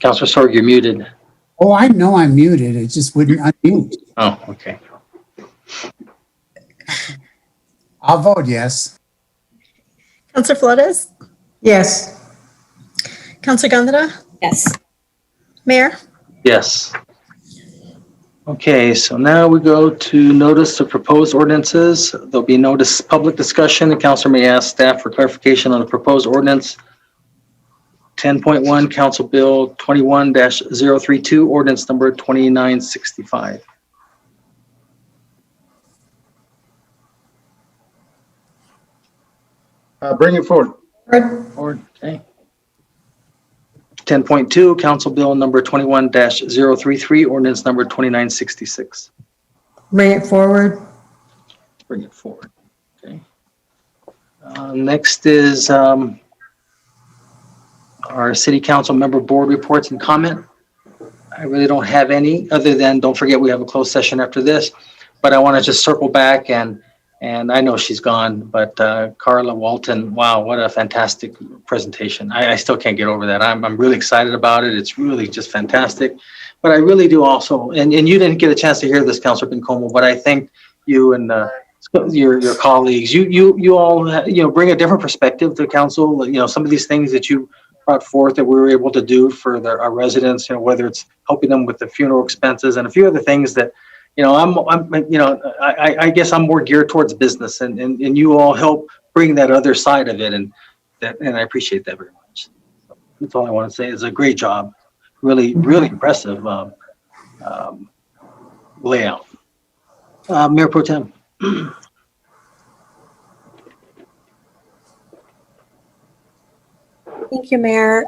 Councilor Sorg, you're muted. Oh, I know I'm muted. It just wouldn't unmute. Oh, okay. I'll vote yes. Councilor Flores? Yes. Councilor Gandara? Yes. Mayor? Yes. Okay, so now we go to notice of proposed ordinances. There'll be notice public discussion. The council may ask staff for clarification on the proposed ordinance. 10.1 Council Bill 21-032, ordinance number 2965. Bring it forward. Forward, okay. 10.2 Council Bill number 21-033, ordinance number 2966. Bring it forward. Bring it forward. Okay. Next is our city council member board reports and comment. I really don't have any other than, don't forget, we have a closed session after this, but I want to just circle back and I know she's gone, but Carla Walton, wow, what a fantastic presentation. I still can't get over that. I'm really excited about it. It's really just fantastic. But I really do also, and you didn't get a chance to hear this, Councilor Bencomo, but I think you and your colleagues, you all bring a different perspective to council. Some of these things that you brought forth that we were able to do for our residents, whether it's helping them with the funeral expenses and a few other things that, I guess I'm more geared towards business, and you all help bring that other side of it, and I appreciate that very much. So that's all I want to say. It's a great job, really, really impressive. layout. Mayor Pro Tem. Thank you, Mayor.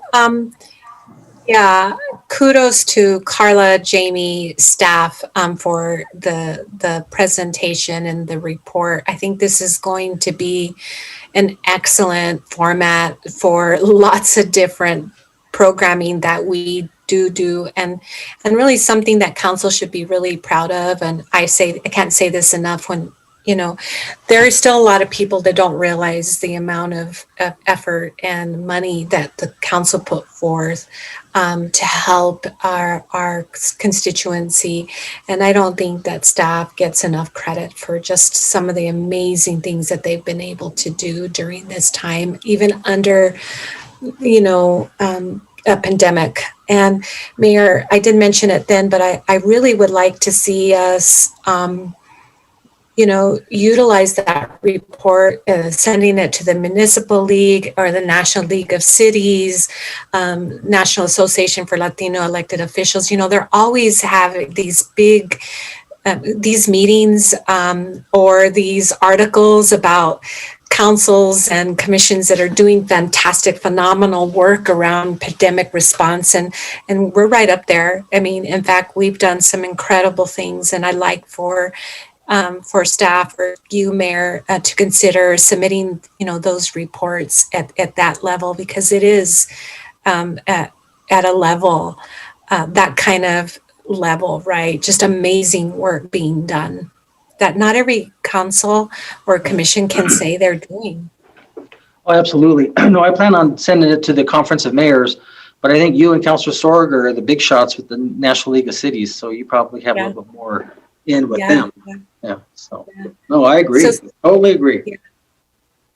Yeah, kudos to Carla, Jamie, staff for the presentation and the report. I think this is going to be an excellent format for lots of different programming that we do and really something that council should be really proud of. And I can't say this enough when, you know, there are still a lot of people that don't realize the amount of effort and money that the council put forth to help our constituency. And I don't think that staff gets enough credit for just some of the amazing things that they've been able to do during this time, even under, you know, a pandemic. And Mayor, I did mention it then, but I really would like to see us, you know, utilize that report, sending it to the Municipal League or the National League of Cities, National Association for Latino Elected Officials. You know, they're always have these big, these meetings or these articles about councils and commissions that are doing fantastic, phenomenal work around pandemic response. And we're right up there. I mean, in fact, we've done some incredible things, and I'd like for staff or you, Mayor, to consider submitting, you know, those reports at that level, because it is at a level, that kind of level, right? Just amazing work being done that not every council or commission can say they're doing. Oh, absolutely. No, I plan on sending it to the Conference of Mayors, but I think you and Councilor Sorg are the big shots with the National League of Cities, so you probably have a little bit more in with them. Yeah. So, no, I agree. Totally agree. Yeah.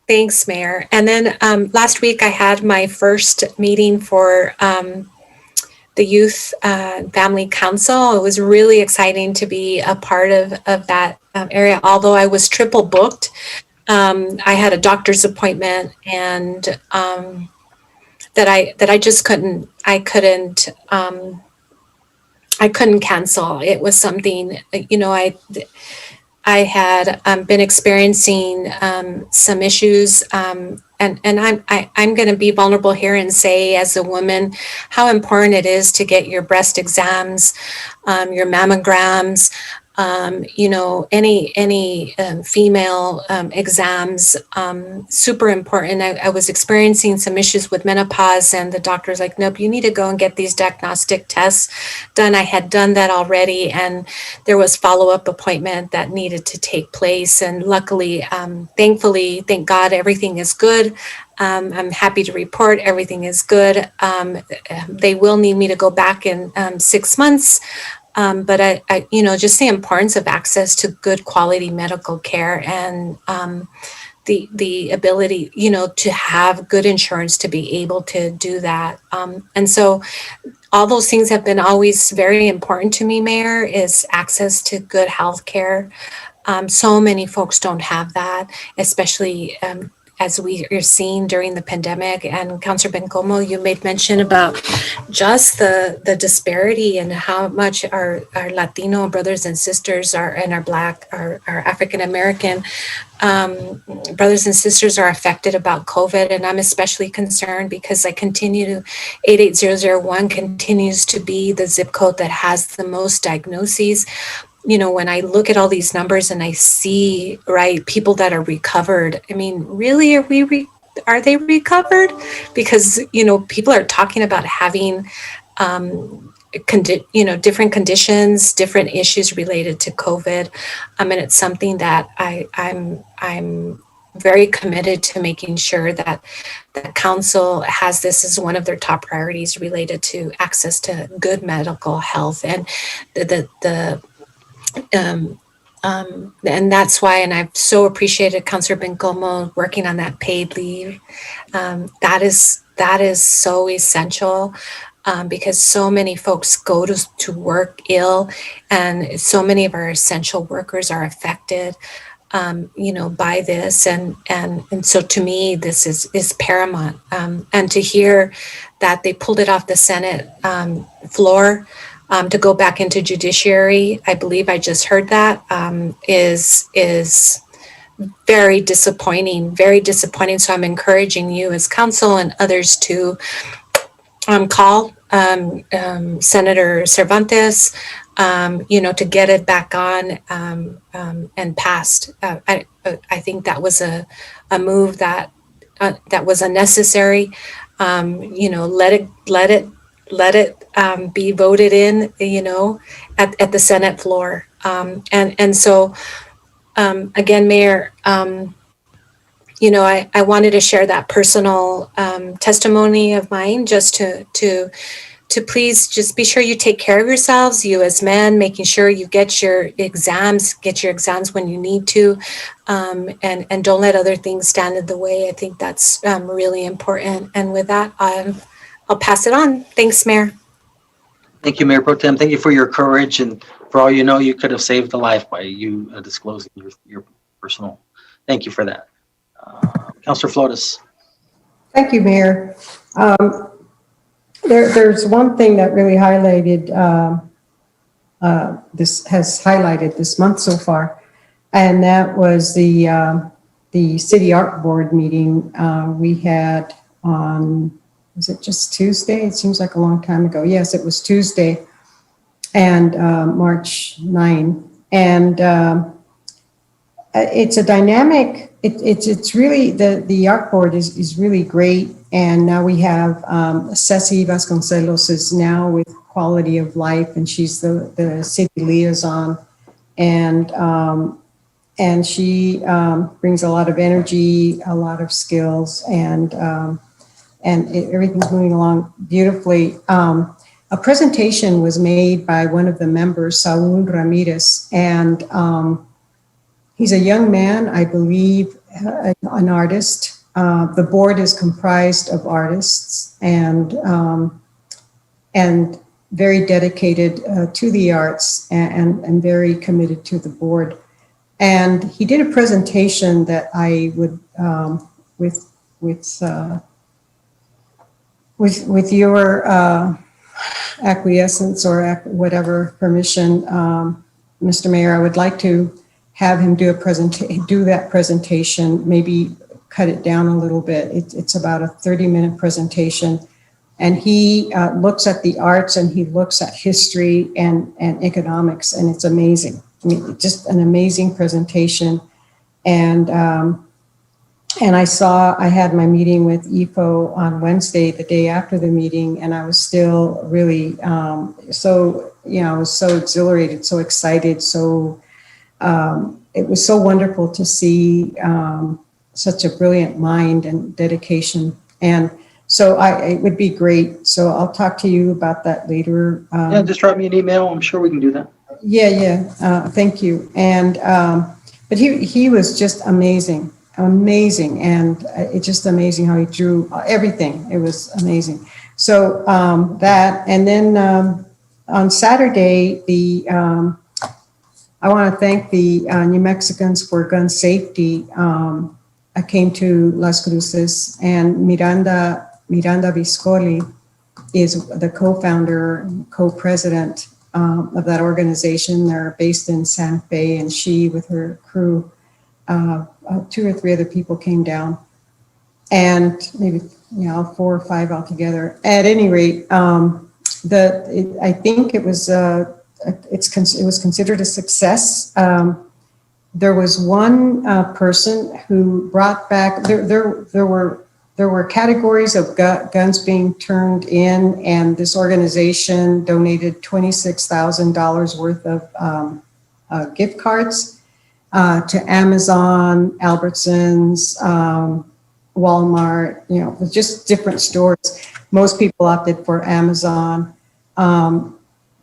Thanks, Mayor. And then last week I had my first meeting for the Youth Family Council. It was really exciting to be a part of that area, although I was triple booked. I had a doctor's appointment, and that I just couldn't cancel. It was something, you know, I had been experiencing some issues, and I'm going to be vulnerable here and say, as a woman, how important it is to get your breast exams, your mammograms, you know, any female exams, super important. I was experiencing some issues with menopause, and the doctor's like, nope, you need to go and get these diagnostic tests done. I had done that already, and there was follow-up appointment that needed to take place. And luckily, thankfully, thank God, everything is good. I'm happy to report everything is good. They will need me to go back in 6 months. But I, you know, just the importance of access to good quality medical care, and the ability, you know, to have good insurance to be able to do that. And so all those things have been always very important to me, Mayor, is access to good health care. So many folks don't have that, especially as we are seeing during the pandemic. And Councilor Bencomo, you made mention about just the disparity and how much our Latino brothers and sisters are, and our Black, our African-American brothers and sisters are affected about COVID. And I'm especially concerned because 88001 continues to be the zip code that has the most diagnoses. You know, when I look at all these numbers and I see, right, people that are recovered, I mean, really, are they recovered? Because, you know, people are talking about having, different conditions, different issues related to COVID. And it's something that I'm very committed to making sure that the council has this as one of their top priorities related to access to good medical health. And and that's why, and I've so appreciated Councilor Bencomo working on that paid leave. That is so essential, because so many folks go to work ill, and so many of our essential workers are affected, you know, by this. And so to me, this is paramount. And to hear that they pulled it off the Senate floor, to go back into judiciary, I believe I just heard that, is very disappointing, very disappointing. So I'm encouraging you as council and others to call Senator Cervantes, to get it back on and passed. I think that was a move that was unnecessary. Let it be voted in, at the Senate floor. And so, again, Mayor, I wanted to share that personal testimony of mine, just to please just be sure you take care of yourselves, you as men, making sure you get your exams when you need to, and don't let other things stand in the way. I think that's really important. And with that, I'll pass it on. Thanks, Mayor. Thank you, Mayor Pro Tem. Thank you for your courage, and for all you know, you could have saved a life by you disclosing your personal. Thank you for that. Councilor Flores. Thank you, Mayor. There's one thing that really highlighted, has highlighted this month so far, and that was the City Art Board meeting we had on, was it just Tuesday? It seems like a long time ago. Yes, it was Tuesday, and March 9. And it's a dynamic, it's really, the Art Board is really great. And now we have Ceci Vasconcelos is now with Quality of Life, and she's the city liaison. And she brings a lot of energy, a lot of skills, and everything's moving along beautifully. A presentation was made by one of the members, Saul Ramirez, and he's a young man, I believe, an artist. The board is comprised of artists and very dedicated to the arts, and very committed to the board. And he did a presentation that I would, with your acquiescence or whatever permission, Mr. Mayor, I would like to have him do that presentation, maybe cut it down a little bit. It's about a 30-minute presentation. And he looks at the arts, and he looks at history and economics, and it's amazing. I mean, just an amazing presentation. And I had my meeting with EFO on Wednesday, the day after the meeting, and I was still really I was so exhilarated, so excited, so it was so wonderful to see such a brilliant mind and dedication. And so it would be great. So I'll talk to you about that later. Yeah, just drop me an email. I'm sure we can do that. Yeah. Thank you. And, but he was just amazing. And it's just amazing how he drew everything. It was amazing. So that, and then on Saturday, I want to thank the New Mexicans for Gun Safety. I came to Las Cruces, and Miranda Viscoli is the co-founder, co-president of that organization. They're based in Santa Fe, and she, with her crew, 2 or 3 other people came down, and maybe 4 or 5 altogether. At any rate, I think it was it was considered a success. There was one person who brought back, there were categories of guns being turned in, and this organization donated $26,000 worth of gift cards to Amazon, Albertsons, Walmart, just different stores. Most people opted for Amazon.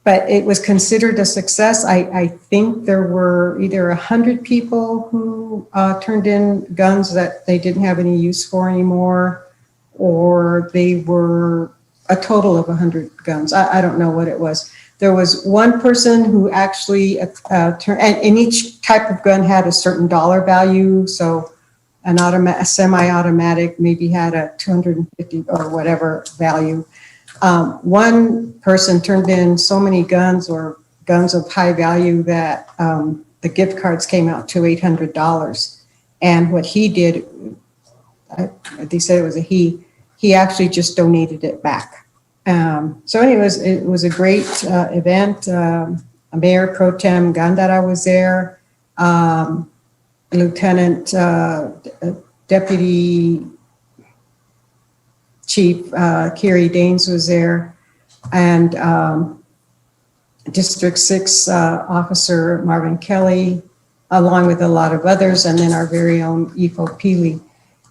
But it was considered a success. I think there were either 100 people who turned in guns that they didn't have any use for anymore, or they were a total of 100 guns. I don't know what it was. There was one person who actually turned, and each type of gun had a certain dollar value. So a semi-automatic maybe had a 250 or whatever value. One person turned in so many guns or guns of high value that the gift cards came out to $800. And what he did, they said it was a he actually just donated it back. So anyways, it was a great event. Mayor Pro Tem Gandara was there. Lieutenant Deputy Chief Kerry Danes was there, and District 6 Officer Marvin Kelly, along with a lot of others, and then our very own Ifo Pili.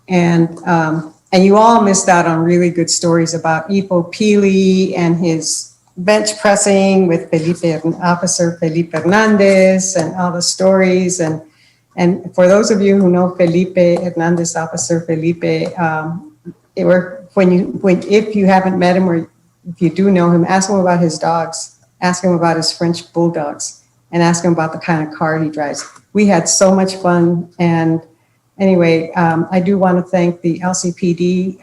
And you all missed out on really good stories about Ifo Pili and his bench pressing with Officer Felipe Hernandez and all the stories. And for those of you who know Felipe Hernandez, Officer Felipe, if you haven't met him or if you do know him, ask him about his dogs, ask him about his French bulldogs, and ask him about the kind of car he drives. We had so much fun. And anyway, I do want to thank the LCPD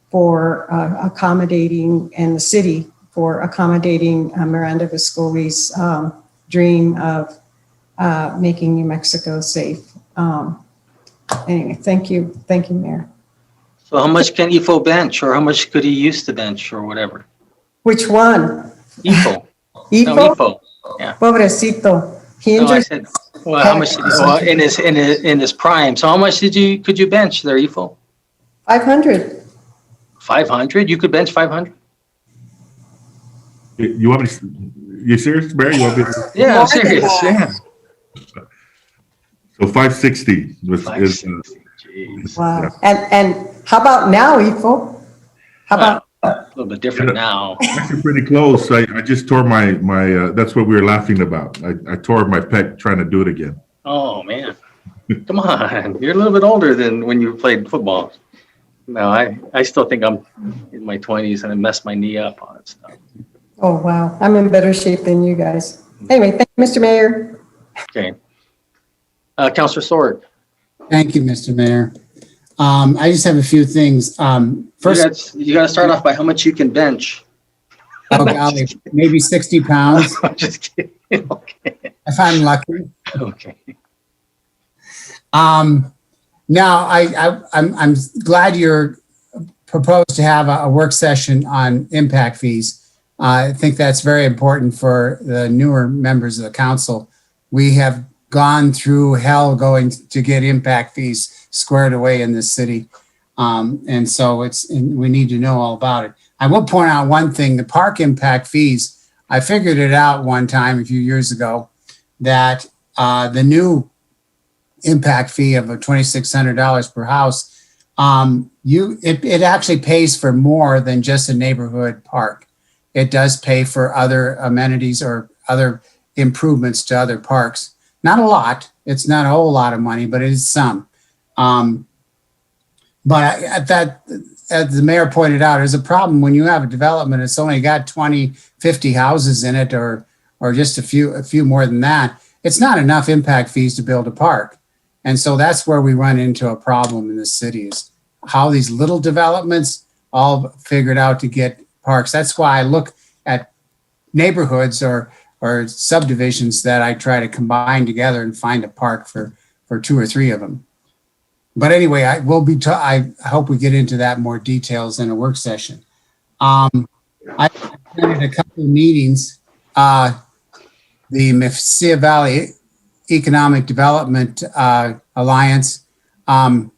for accommodating, and the city for accommodating Miranda Viscoli's dream of making New Mexico safe. Anyway, thank you, Mayor. So how much can Ifo bench, or how much could he use to bench, or whatever? Which one? Ifo. Ifo? No, Ifo. Yeah. Pobrecito. He No, I injured. said, well, how much did he, well, in his prime? So how much could you bench there, Ifo? 500. 500? You could bench 500? You want me to, you serious, Mayor? You want me to? Yeah, I'm serious. Yeah. So 560 is Wow. And how about now, Ifo? How about? A little bit different now. actually pretty close. I just tore my that's what we were laughing about. I tore my pec trying to do it again. Oh man, come on! You're a little bit older than when you played football. No, I still think I'm in my 20s and I messed my knee up on it. Stuff. Oh wow, I'm in better shape than you guys. Anyway, thank you, Mr. Mayor. Okay, Councilor Sword. Thank you, Mr. Mayor. I just have a few things. First, you got to start off by how much you can bench. Oh golly, maybe 60 pounds. I'm just kidding. Okay. If I'm lucky. Okay. Now I'm glad you're proposed to have a work session on impact fees. I think that's very important for the newer members of the council. We have gone through hell going to get impact fees squared away in this city. And so we need to know all about it. I will point out one thing, the park impact fees. I figured it out one time a few years ago that the new impact fee of $2,600 per house, it actually pays for more than just a neighborhood park. It does pay for other amenities or other improvements to other parks. Not a lot. It's not a whole lot of money, but it is some. But as the mayor pointed out, there's a problem when you have a development, it's only got 20, 50 houses in it, or just a few more than that. It's not enough impact fees to build a park. And so that's where we run into a problem in the city, is how these little developments all figured out to get parks. That's why I look at neighborhoods or subdivisions that I try to combine together and find a park for 2 or 3 of them. But anyway, I hope we get into that more details in a work session. I attended a couple of meetings. The Mesilla Valley Economic Development Alliance had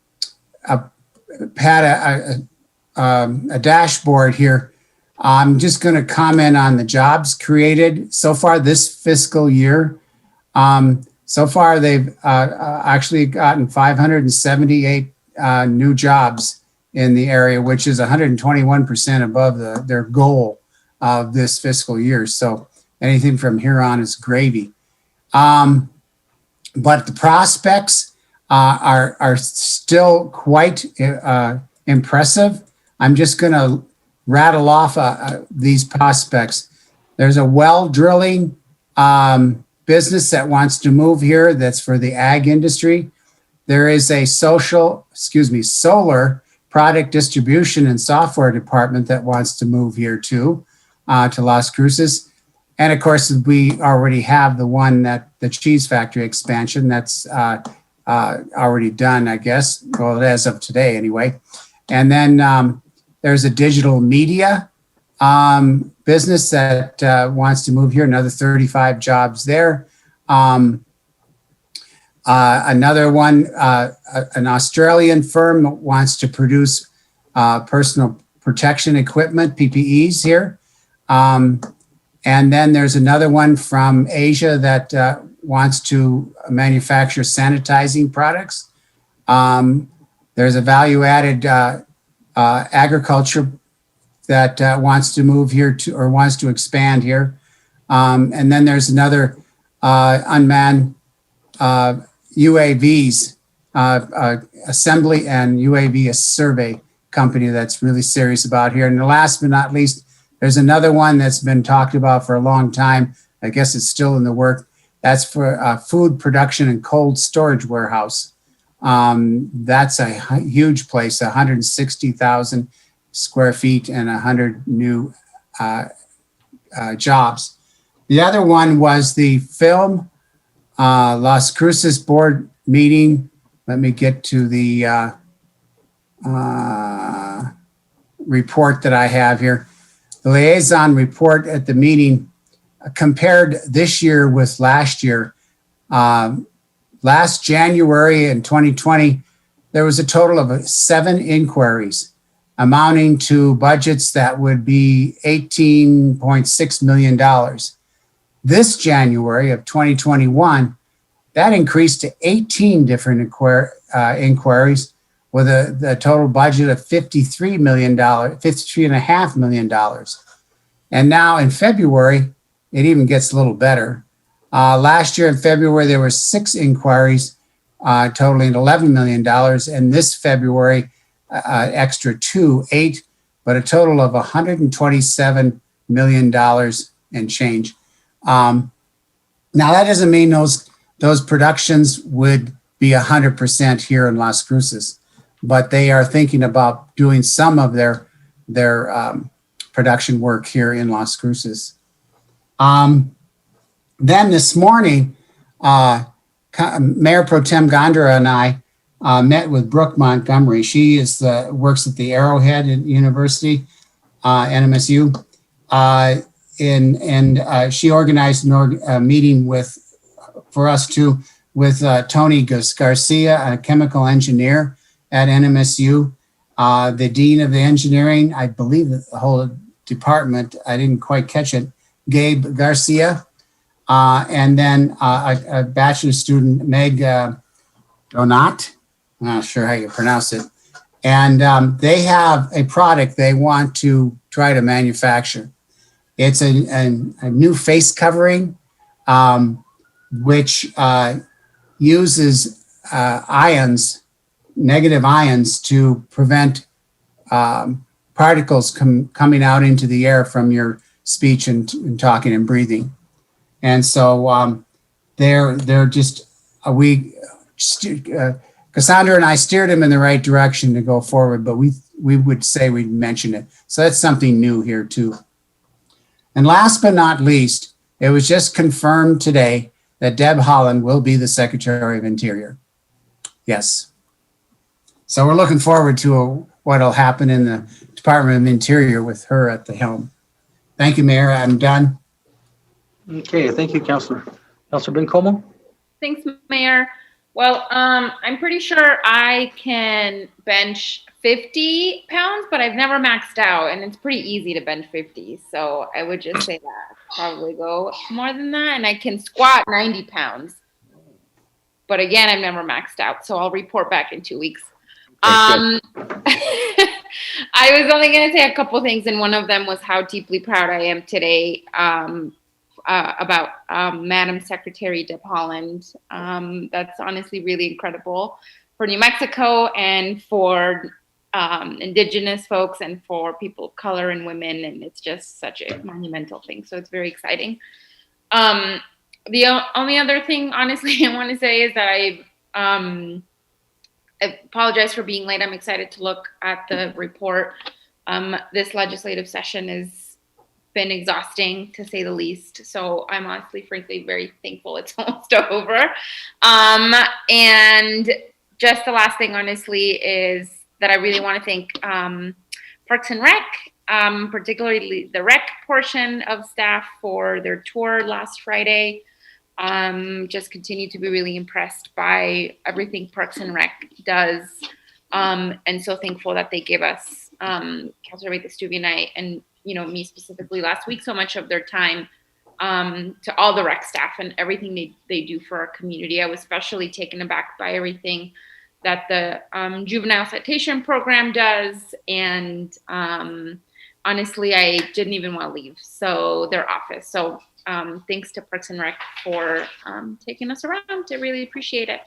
a dashboard here. I'm just going to comment on the jobs created so far this fiscal year. So far, they've actually gotten 578 new jobs in the area, which is 121% above their goal of this fiscal year. So anything from here on is gravy. But the prospects are still quite impressive. I'm just going to rattle off these prospects. There's a well drilling business that wants to move here that's for the ag industry. There is a solar product distribution and software department that wants to move here too, to Las Cruces. And of course, we already have the one that the cheese factory expansion that's already done, I guess. Well, as of today anyway. And then there's a digital media business that wants to move here, another 35 jobs there. Another one, an Australian firm wants to produce personal protection equipment, PPEs here. And then there's another one from Asia that wants to manufacture sanitizing products. There's a value-added agriculture that wants to move here to, or wants to expand here. And then there's another unmanned UAVs, assembly and UAV survey company that's really serious about here. And the last but not least, there's another one that's been talked about for a long time. I guess it's still in the work. That's for food production and cold storage warehouse. That's a huge place, 160,000 square feet and 100 new jobs. The other one was the film Las Cruces board meeting. Let me get to the report that I have here. The liaison report at the meeting compared this year with last year. Last January in 2020, there was a total of 7 inquiries amounting to budgets that would be $18.6 million. This January of 2021, that increased to 18 different inquiries with a total budget of $53 million, $53.5 million. And now in February, it even gets a little better. Last year in February, there were 6 inquiries totaling $11 million. And this February, extra 8, but a total of $127 million and change. Now that doesn't mean those productions would be 100% here in Las Cruces, but they are thinking about doing some of their production work here in Las Cruces. Then this morning, Mayor Pro Tem Gondra and I met with Brooke Montgomery. She works at the Arrowhead University, NMSU, and she organized a meeting with Tony Garcia, a chemical engineer at NMSU, the dean of the engineering, I believe the whole department, I didn't quite catch it, Gabe Garcia, and then a bachelor student, Meg Donat, I'm not sure how you pronounce it. And they have a product they want to try to manufacture. It's a new face covering, which uses negative ions to prevent particles coming out into the air from your speech and talking and breathing. And so they're just, Cassandra and I steered him in the right direction to go forward, but we would say we'd mention it. So that's something new here too. And last but not least, it was just confirmed today that Deb Haaland will be the Secretary of Interior. Yes. So we're looking forward to what'll happen in the Department of Interior with her at the helm. Thank you, Mayor. I'm done. Okay, thank you, Councilor. Councilor Bencomo? Thanks, Mayor. Well, I'm pretty sure I can bench 50 pounds, but I've never maxed out, and it's pretty easy to bench 50. So I would just say that. Probably go more than that, and I can squat 90 pounds. But again, I've never maxed out, so I'll report back in 2 weeks. I was only going to say a couple things, and one of them was how deeply proud I am today about Madam Secretary Deb Haaland. That's honestly really incredible for New Mexico and for Indigenous folks and for people of color and women, and it's just such a monumental thing. So it's very exciting. The only other thing, honestly, I want to say is that I apologize for being late. I'm excited to look at the report. This legislative session has been exhausting, to say the least. So I'm honestly, frankly, very thankful it's almost over. And just the last thing, honestly, is that I really want to thank Parks and Rec, particularly the rec portion of staff, for their tour last Friday. Just continue to be really impressed by everything Parks and Rec does. And so thankful that they give us, Councilor Abeyta-Stuve and I, and me specifically last week, so much of their time to all the rec staff and everything they do for our community. I was especially taken aback by everything that the juvenile citation program does. And honestly, I didn't even want to leave their office. So thanks to Parks and Rec for taking us around. I really appreciate it.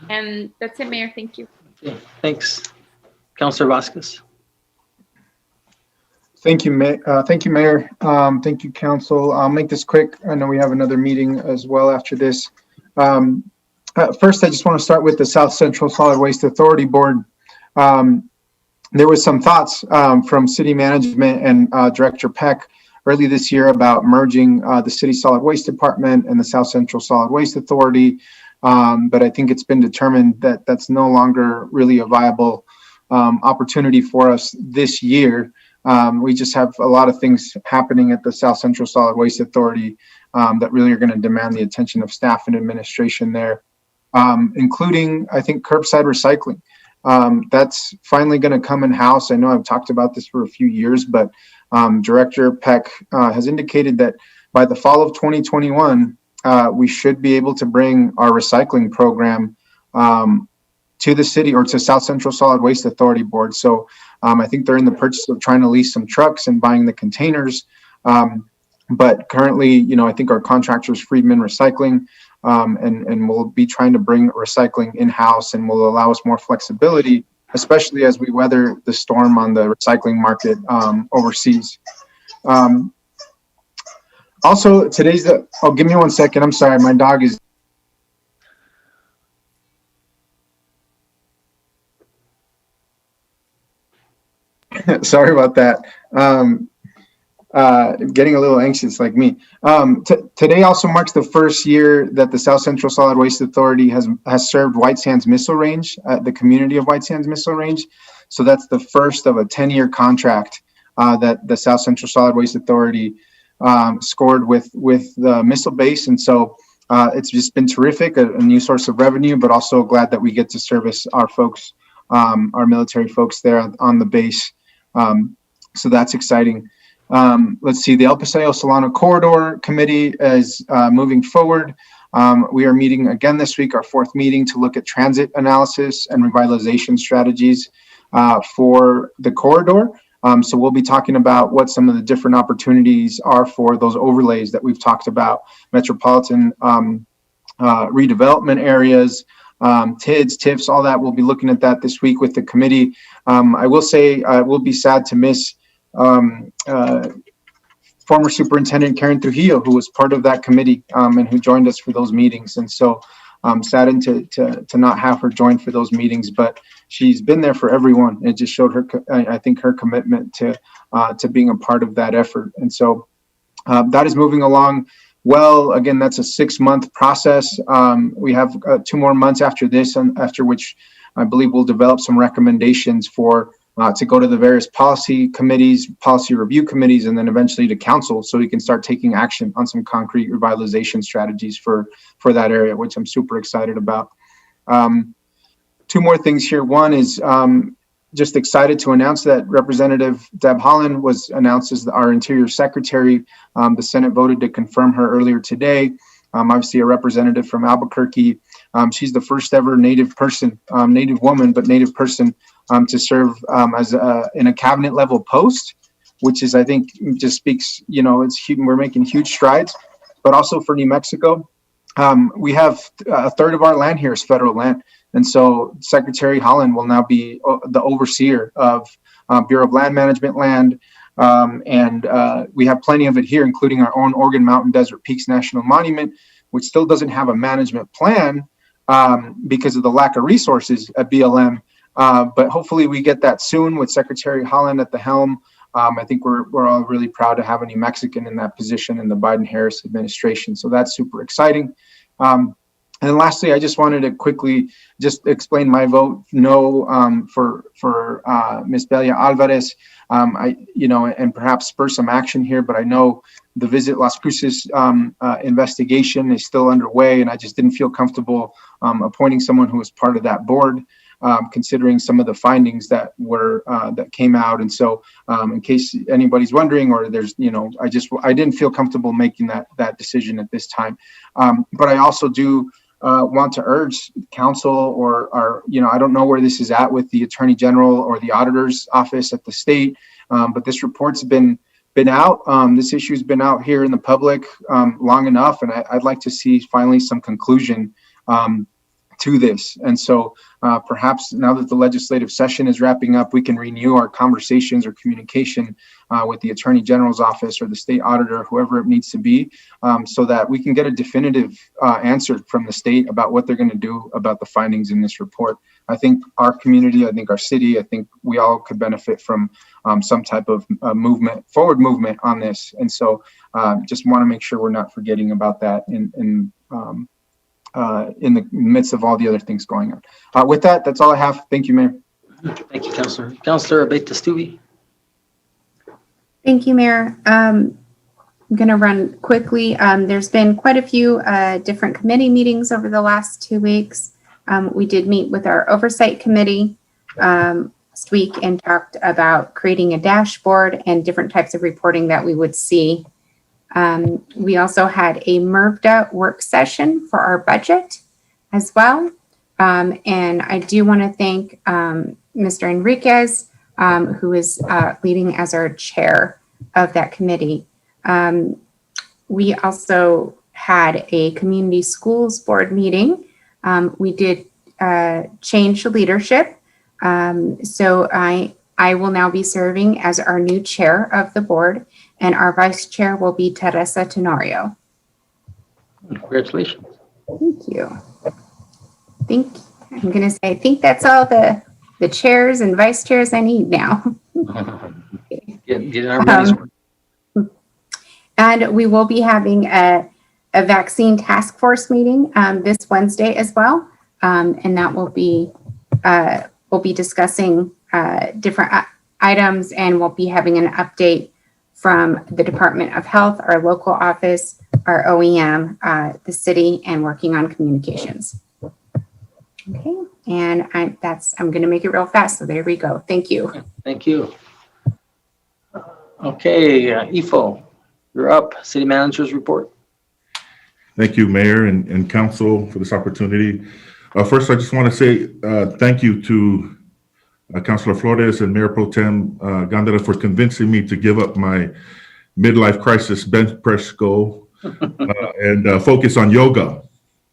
And that's it, Mayor. Thank you. Yeah, thanks. Councilor Vasquez. Thank you, Mayor. Thank you, Council. I'll make this quick. I know we have another meeting as well after this. First, I just want to start with the South Central Solid Waste Authority Board. There was some thoughts from city management and Director Peck early this year about merging the City Solid Waste Department and the South Central Solid Waste Authority. But I think it's been determined that that's no longer really a viable opportunity for us this year. We just have a lot of things happening at the South Central Solid Waste Authority that really are going to demand the attention of staff and administration there, including, I think, curbside recycling. That's finally going to come in-house. I know I've talked about this for a few years, but Director Peck has indicated that by the fall of 2021, we should be able to bring our recycling program to the city or to South Central Solid Waste Authority Board. So I think they're in the purchase of trying to lease some trucks and buying the containers. But currently, I think our contractor is Friedman Recycling, and we'll be trying to bring recycling in-house and will allow us more flexibility, especially as we weather the storm on the recycling market overseas. Also, give me 1 second. I'm sorry, my dog is. Sorry about that. Getting a little anxious like me. Today also marks the first year that the South Central Solid Waste Authority has served White Sands Missile Range, the community of White Sands Missile Range. So that's the first of a 10-year contract that the South Central Solid Waste Authority scored with the missile base. And so it's just been terrific, a new source of revenue, but also glad that we get to service our folks, our military folks there on the base. So that's exciting. Let's see, the El Paseo Solano Corridor Committee is moving forward. We are meeting again this week, our fourth meeting, to look at transit analysis and revitalization strategies for the corridor. So we'll be talking about what some of the different opportunities are for those overlays that we've talked about, metropolitan redevelopment areas, TIDs, TIFs, all that. We'll be looking at that this week with the committee. I will say I will be sad to miss former Superintendent Karen Trujillo, who was part of that committee and who joined us for those meetings. And so I'm saddened to not have her join for those meetings, but she's been there for everyone. It just showed her, I think, her commitment to being a part of that effort. And so that is moving along well. Again, that's a 6-month process. We have 2 more months after this, and after which I believe we'll develop some recommendations for to go to the various policy committees, policy review committees, and then eventually to council, so we can start taking action on some concrete revitalization strategies for that area, which I'm super excited about. 2 more things here. One is just excited to announce that Representative Deb Haaland was announced as our Interior Secretary. The Senate voted to confirm her earlier today. Obviously a representative from Albuquerque. She's the first ever Native person, Native woman, but Native person to serve as in a cabinet level post, which is, I think, just speaks, we're making huge strides. But also for New Mexico, we have a third of our land here is federal land. And so Secretary Haaland will now be the overseer of Bureau of Land Management land. And we have plenty of it here, including our own Organ Mountain Desert Peaks National Monument, which still doesn't have a management plan, because of the lack of resources at BLM. But hopefully we get that soon with Secretary Holland at the helm. I think we're all really proud to have a New Mexican in that position in the Biden-Harris administration. So that's super exciting. And then lastly, I just wanted to quickly just explain my vote no for Ms. Belia Alvarez. And perhaps spur some action here, but I know the Visit Las Cruces investigation is still underway, and I just didn't feel comfortable appointing someone who was part of that board, considering some of the findings that came out. And so, in case anybody's wondering, or there's, I didn't feel comfortable making that decision at this time. But I also do want to urge council or I don't know where this is at with the Attorney General or the Auditor's Office at the state, but this report's been out. This issue's been out here in the public long enough, and I'd like to see finally some conclusion to this. And so perhaps now that the legislative session is wrapping up, we can renew our conversations or communication with the Attorney General's office or the state auditor, whoever it needs to be, so that we can get a definitive answer from the state about what they're going to do about the findings in this report. I think our community, I think our city, I think we all could benefit from some type of forward movement on this. And so just want to make sure we're not forgetting about that in the midst of all the other things going on. With that, that's all I have. Thank you, Mayor. Thank you, Councilor. Councilor Abeyta-Stuve. Thank you, Mayor. I'm going to run quickly. There's been quite a few different committee meetings over the last 2 weeks. We did meet with our oversight committee last week and talked about creating a dashboard and different types of reporting that we would see. We also had a MRVDA work session for our budget as well. And I do want to thank Mr. Enriquez, who is leading as our chair of that committee. We also had a community schools board meeting. We did change the leadership. So I will now be serving as our new chair of the board, and our vice chair will be Teresa Tenorio. Congratulations. Thank you. I think that's all the chairs and vice chairs I need now. And we will be having a vaccine task force meeting this Wednesday as well. And that will be, we'll be discussing different items, and we'll be having an update from the Department of Health, our local office, our OEM, the city, and working on communications. Okay, and I'm going to make it real fast. So there we go. Thank you. Thank you. Okay, Ifo, you're up. City Manager's report. Thank you, Mayor and Council, for this opportunity. First, I just want to say thank you to Councilor Flores and Mayor Pro Tem Gondara for convincing me to give up my midlife crisis bench press goal and focus on yoga.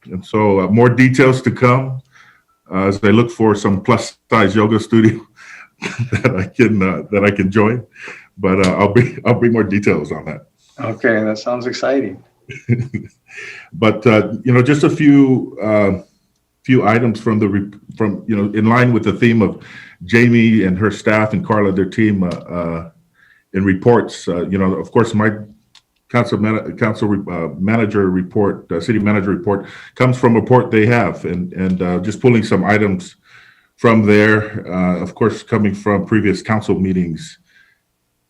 And so more details to come as I look for some plus size yoga studio that I can join. But I'll bring more details on that. Okay, that sounds exciting. But just a few items from in line with the theme of Jamie and her staff and Carla, their team, in reports. Of course, my council manager report, city manager report, comes from a report they have, and just pulling some items from there. Of course, coming from previous council meetings.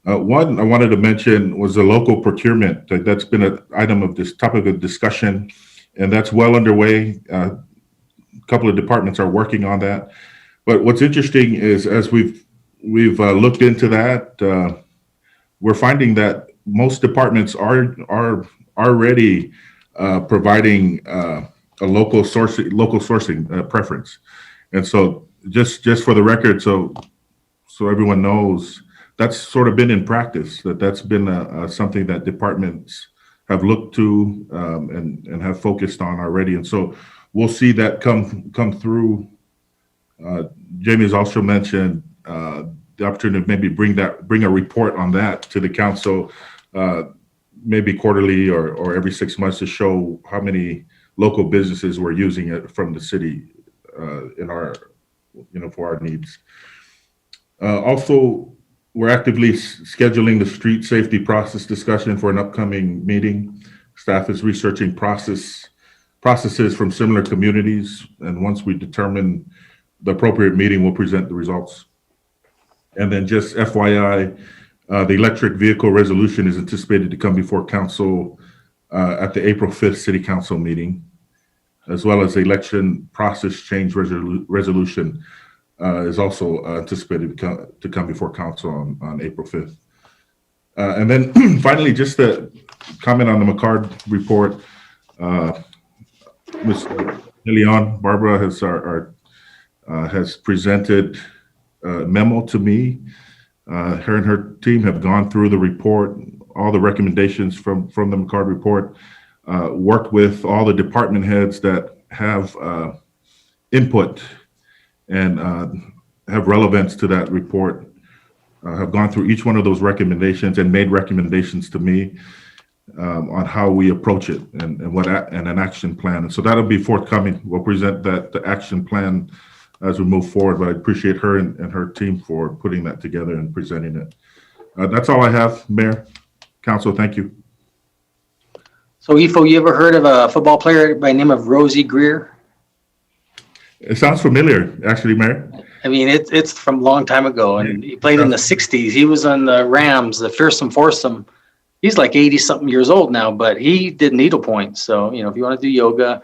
One I wanted to mention was the local procurement. That's been an item of this topic of discussion, and that's well underway. A couple of departments are working on that. But what's interesting is, as we've looked into that, we're finding that most departments are already providing a local sourcing preference. And so just for the record, so everyone knows, that's sort of been in practice. That's been something that departments have looked to and have focused on already. And so we'll see that come through. Jamie has also mentioned the opportunity to maybe bring a report on that to the council, maybe quarterly or every 6 months, to show how many local businesses were using it from the city in our, for our needs. Also, we're actively scheduling the street safety process discussion for an upcoming meeting. Staff is researching processes from similar communities, and once we determine the appropriate meeting, we'll present the results. And then just FYI, the electric vehicle resolution is anticipated to come before council at the April 5th City Council meeting, as well as the election process change resolution is also anticipated to come before council on April 5th. And then finally, just to comment on the McCard report, Ms. Leon, Barbara has presented a memo to me. Her and her team have gone through the report, all the recommendations from the McCard report, worked with all the department heads that have input and have relevance to that report, have gone through each one of those recommendations and made recommendations to me on how we approach it and an action plan. And so that'll be forthcoming. We'll present the action plan as we move forward, but I appreciate her and her team for putting that together and presenting it. That's all I have, Mayor, Council, thank you. So Ifo, you ever heard of a football player by the name of Rosie Greer? It sounds familiar, actually, Mayor. I mean, it's from a long time ago, and he played in the 60s. He was on the Rams, the fearsome foursome. He's like 80-something years old now, but he did needlepoint. So, if you want to do yoga,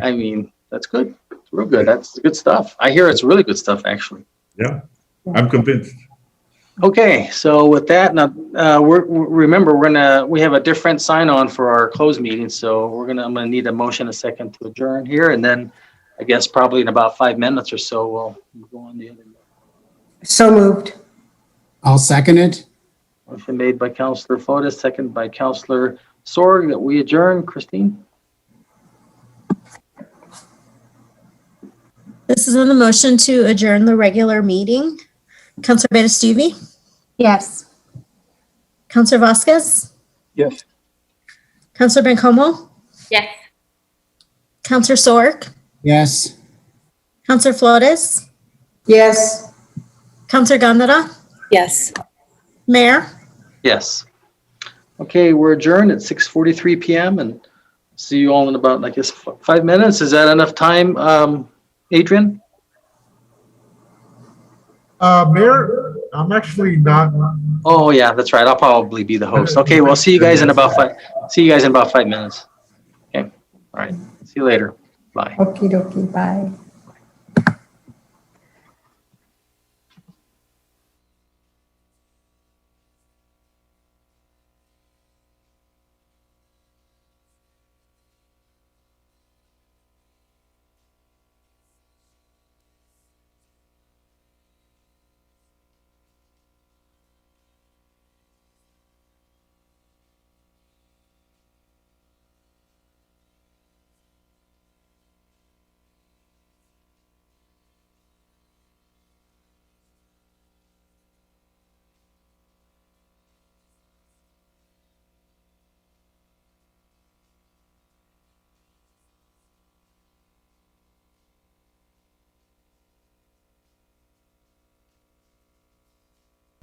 I mean, that's good. It's real good. That's good stuff. I hear it's really good stuff, actually. Yeah, I'm convinced. Okay, so with that, now remember we have a different sign-on for our closed meeting, so I'm gonna need a motion, a second to adjourn here, and then I guess probably in about 5 minutes or so we'll go on the other. So moved. I'll second it. Motion made by Councilor Flores, second by Councilor Sorg, that we adjourn. Christine? This is on the motion to adjourn the regular meeting. Councilor Abeyta-Stuve? Yes. Councilor Vasquez? Yes. Councilor Bencomo? Yes. Councilor Sorg? Yes. Councilor Flores? Yes. Councilor Gandara? Yes. Mayor? Yes. Okay, we're adjourned at 6:43 p.m. and see you all in about, I guess, 5 minutes. Is that enough time, Adrian? Mayor, I'm actually not. Oh yeah, that's right. I'll probably be the host. Okay, well, see you guys in about 5 minutes. Okay. All right. See you later. Bye. Okie dokie. Bye.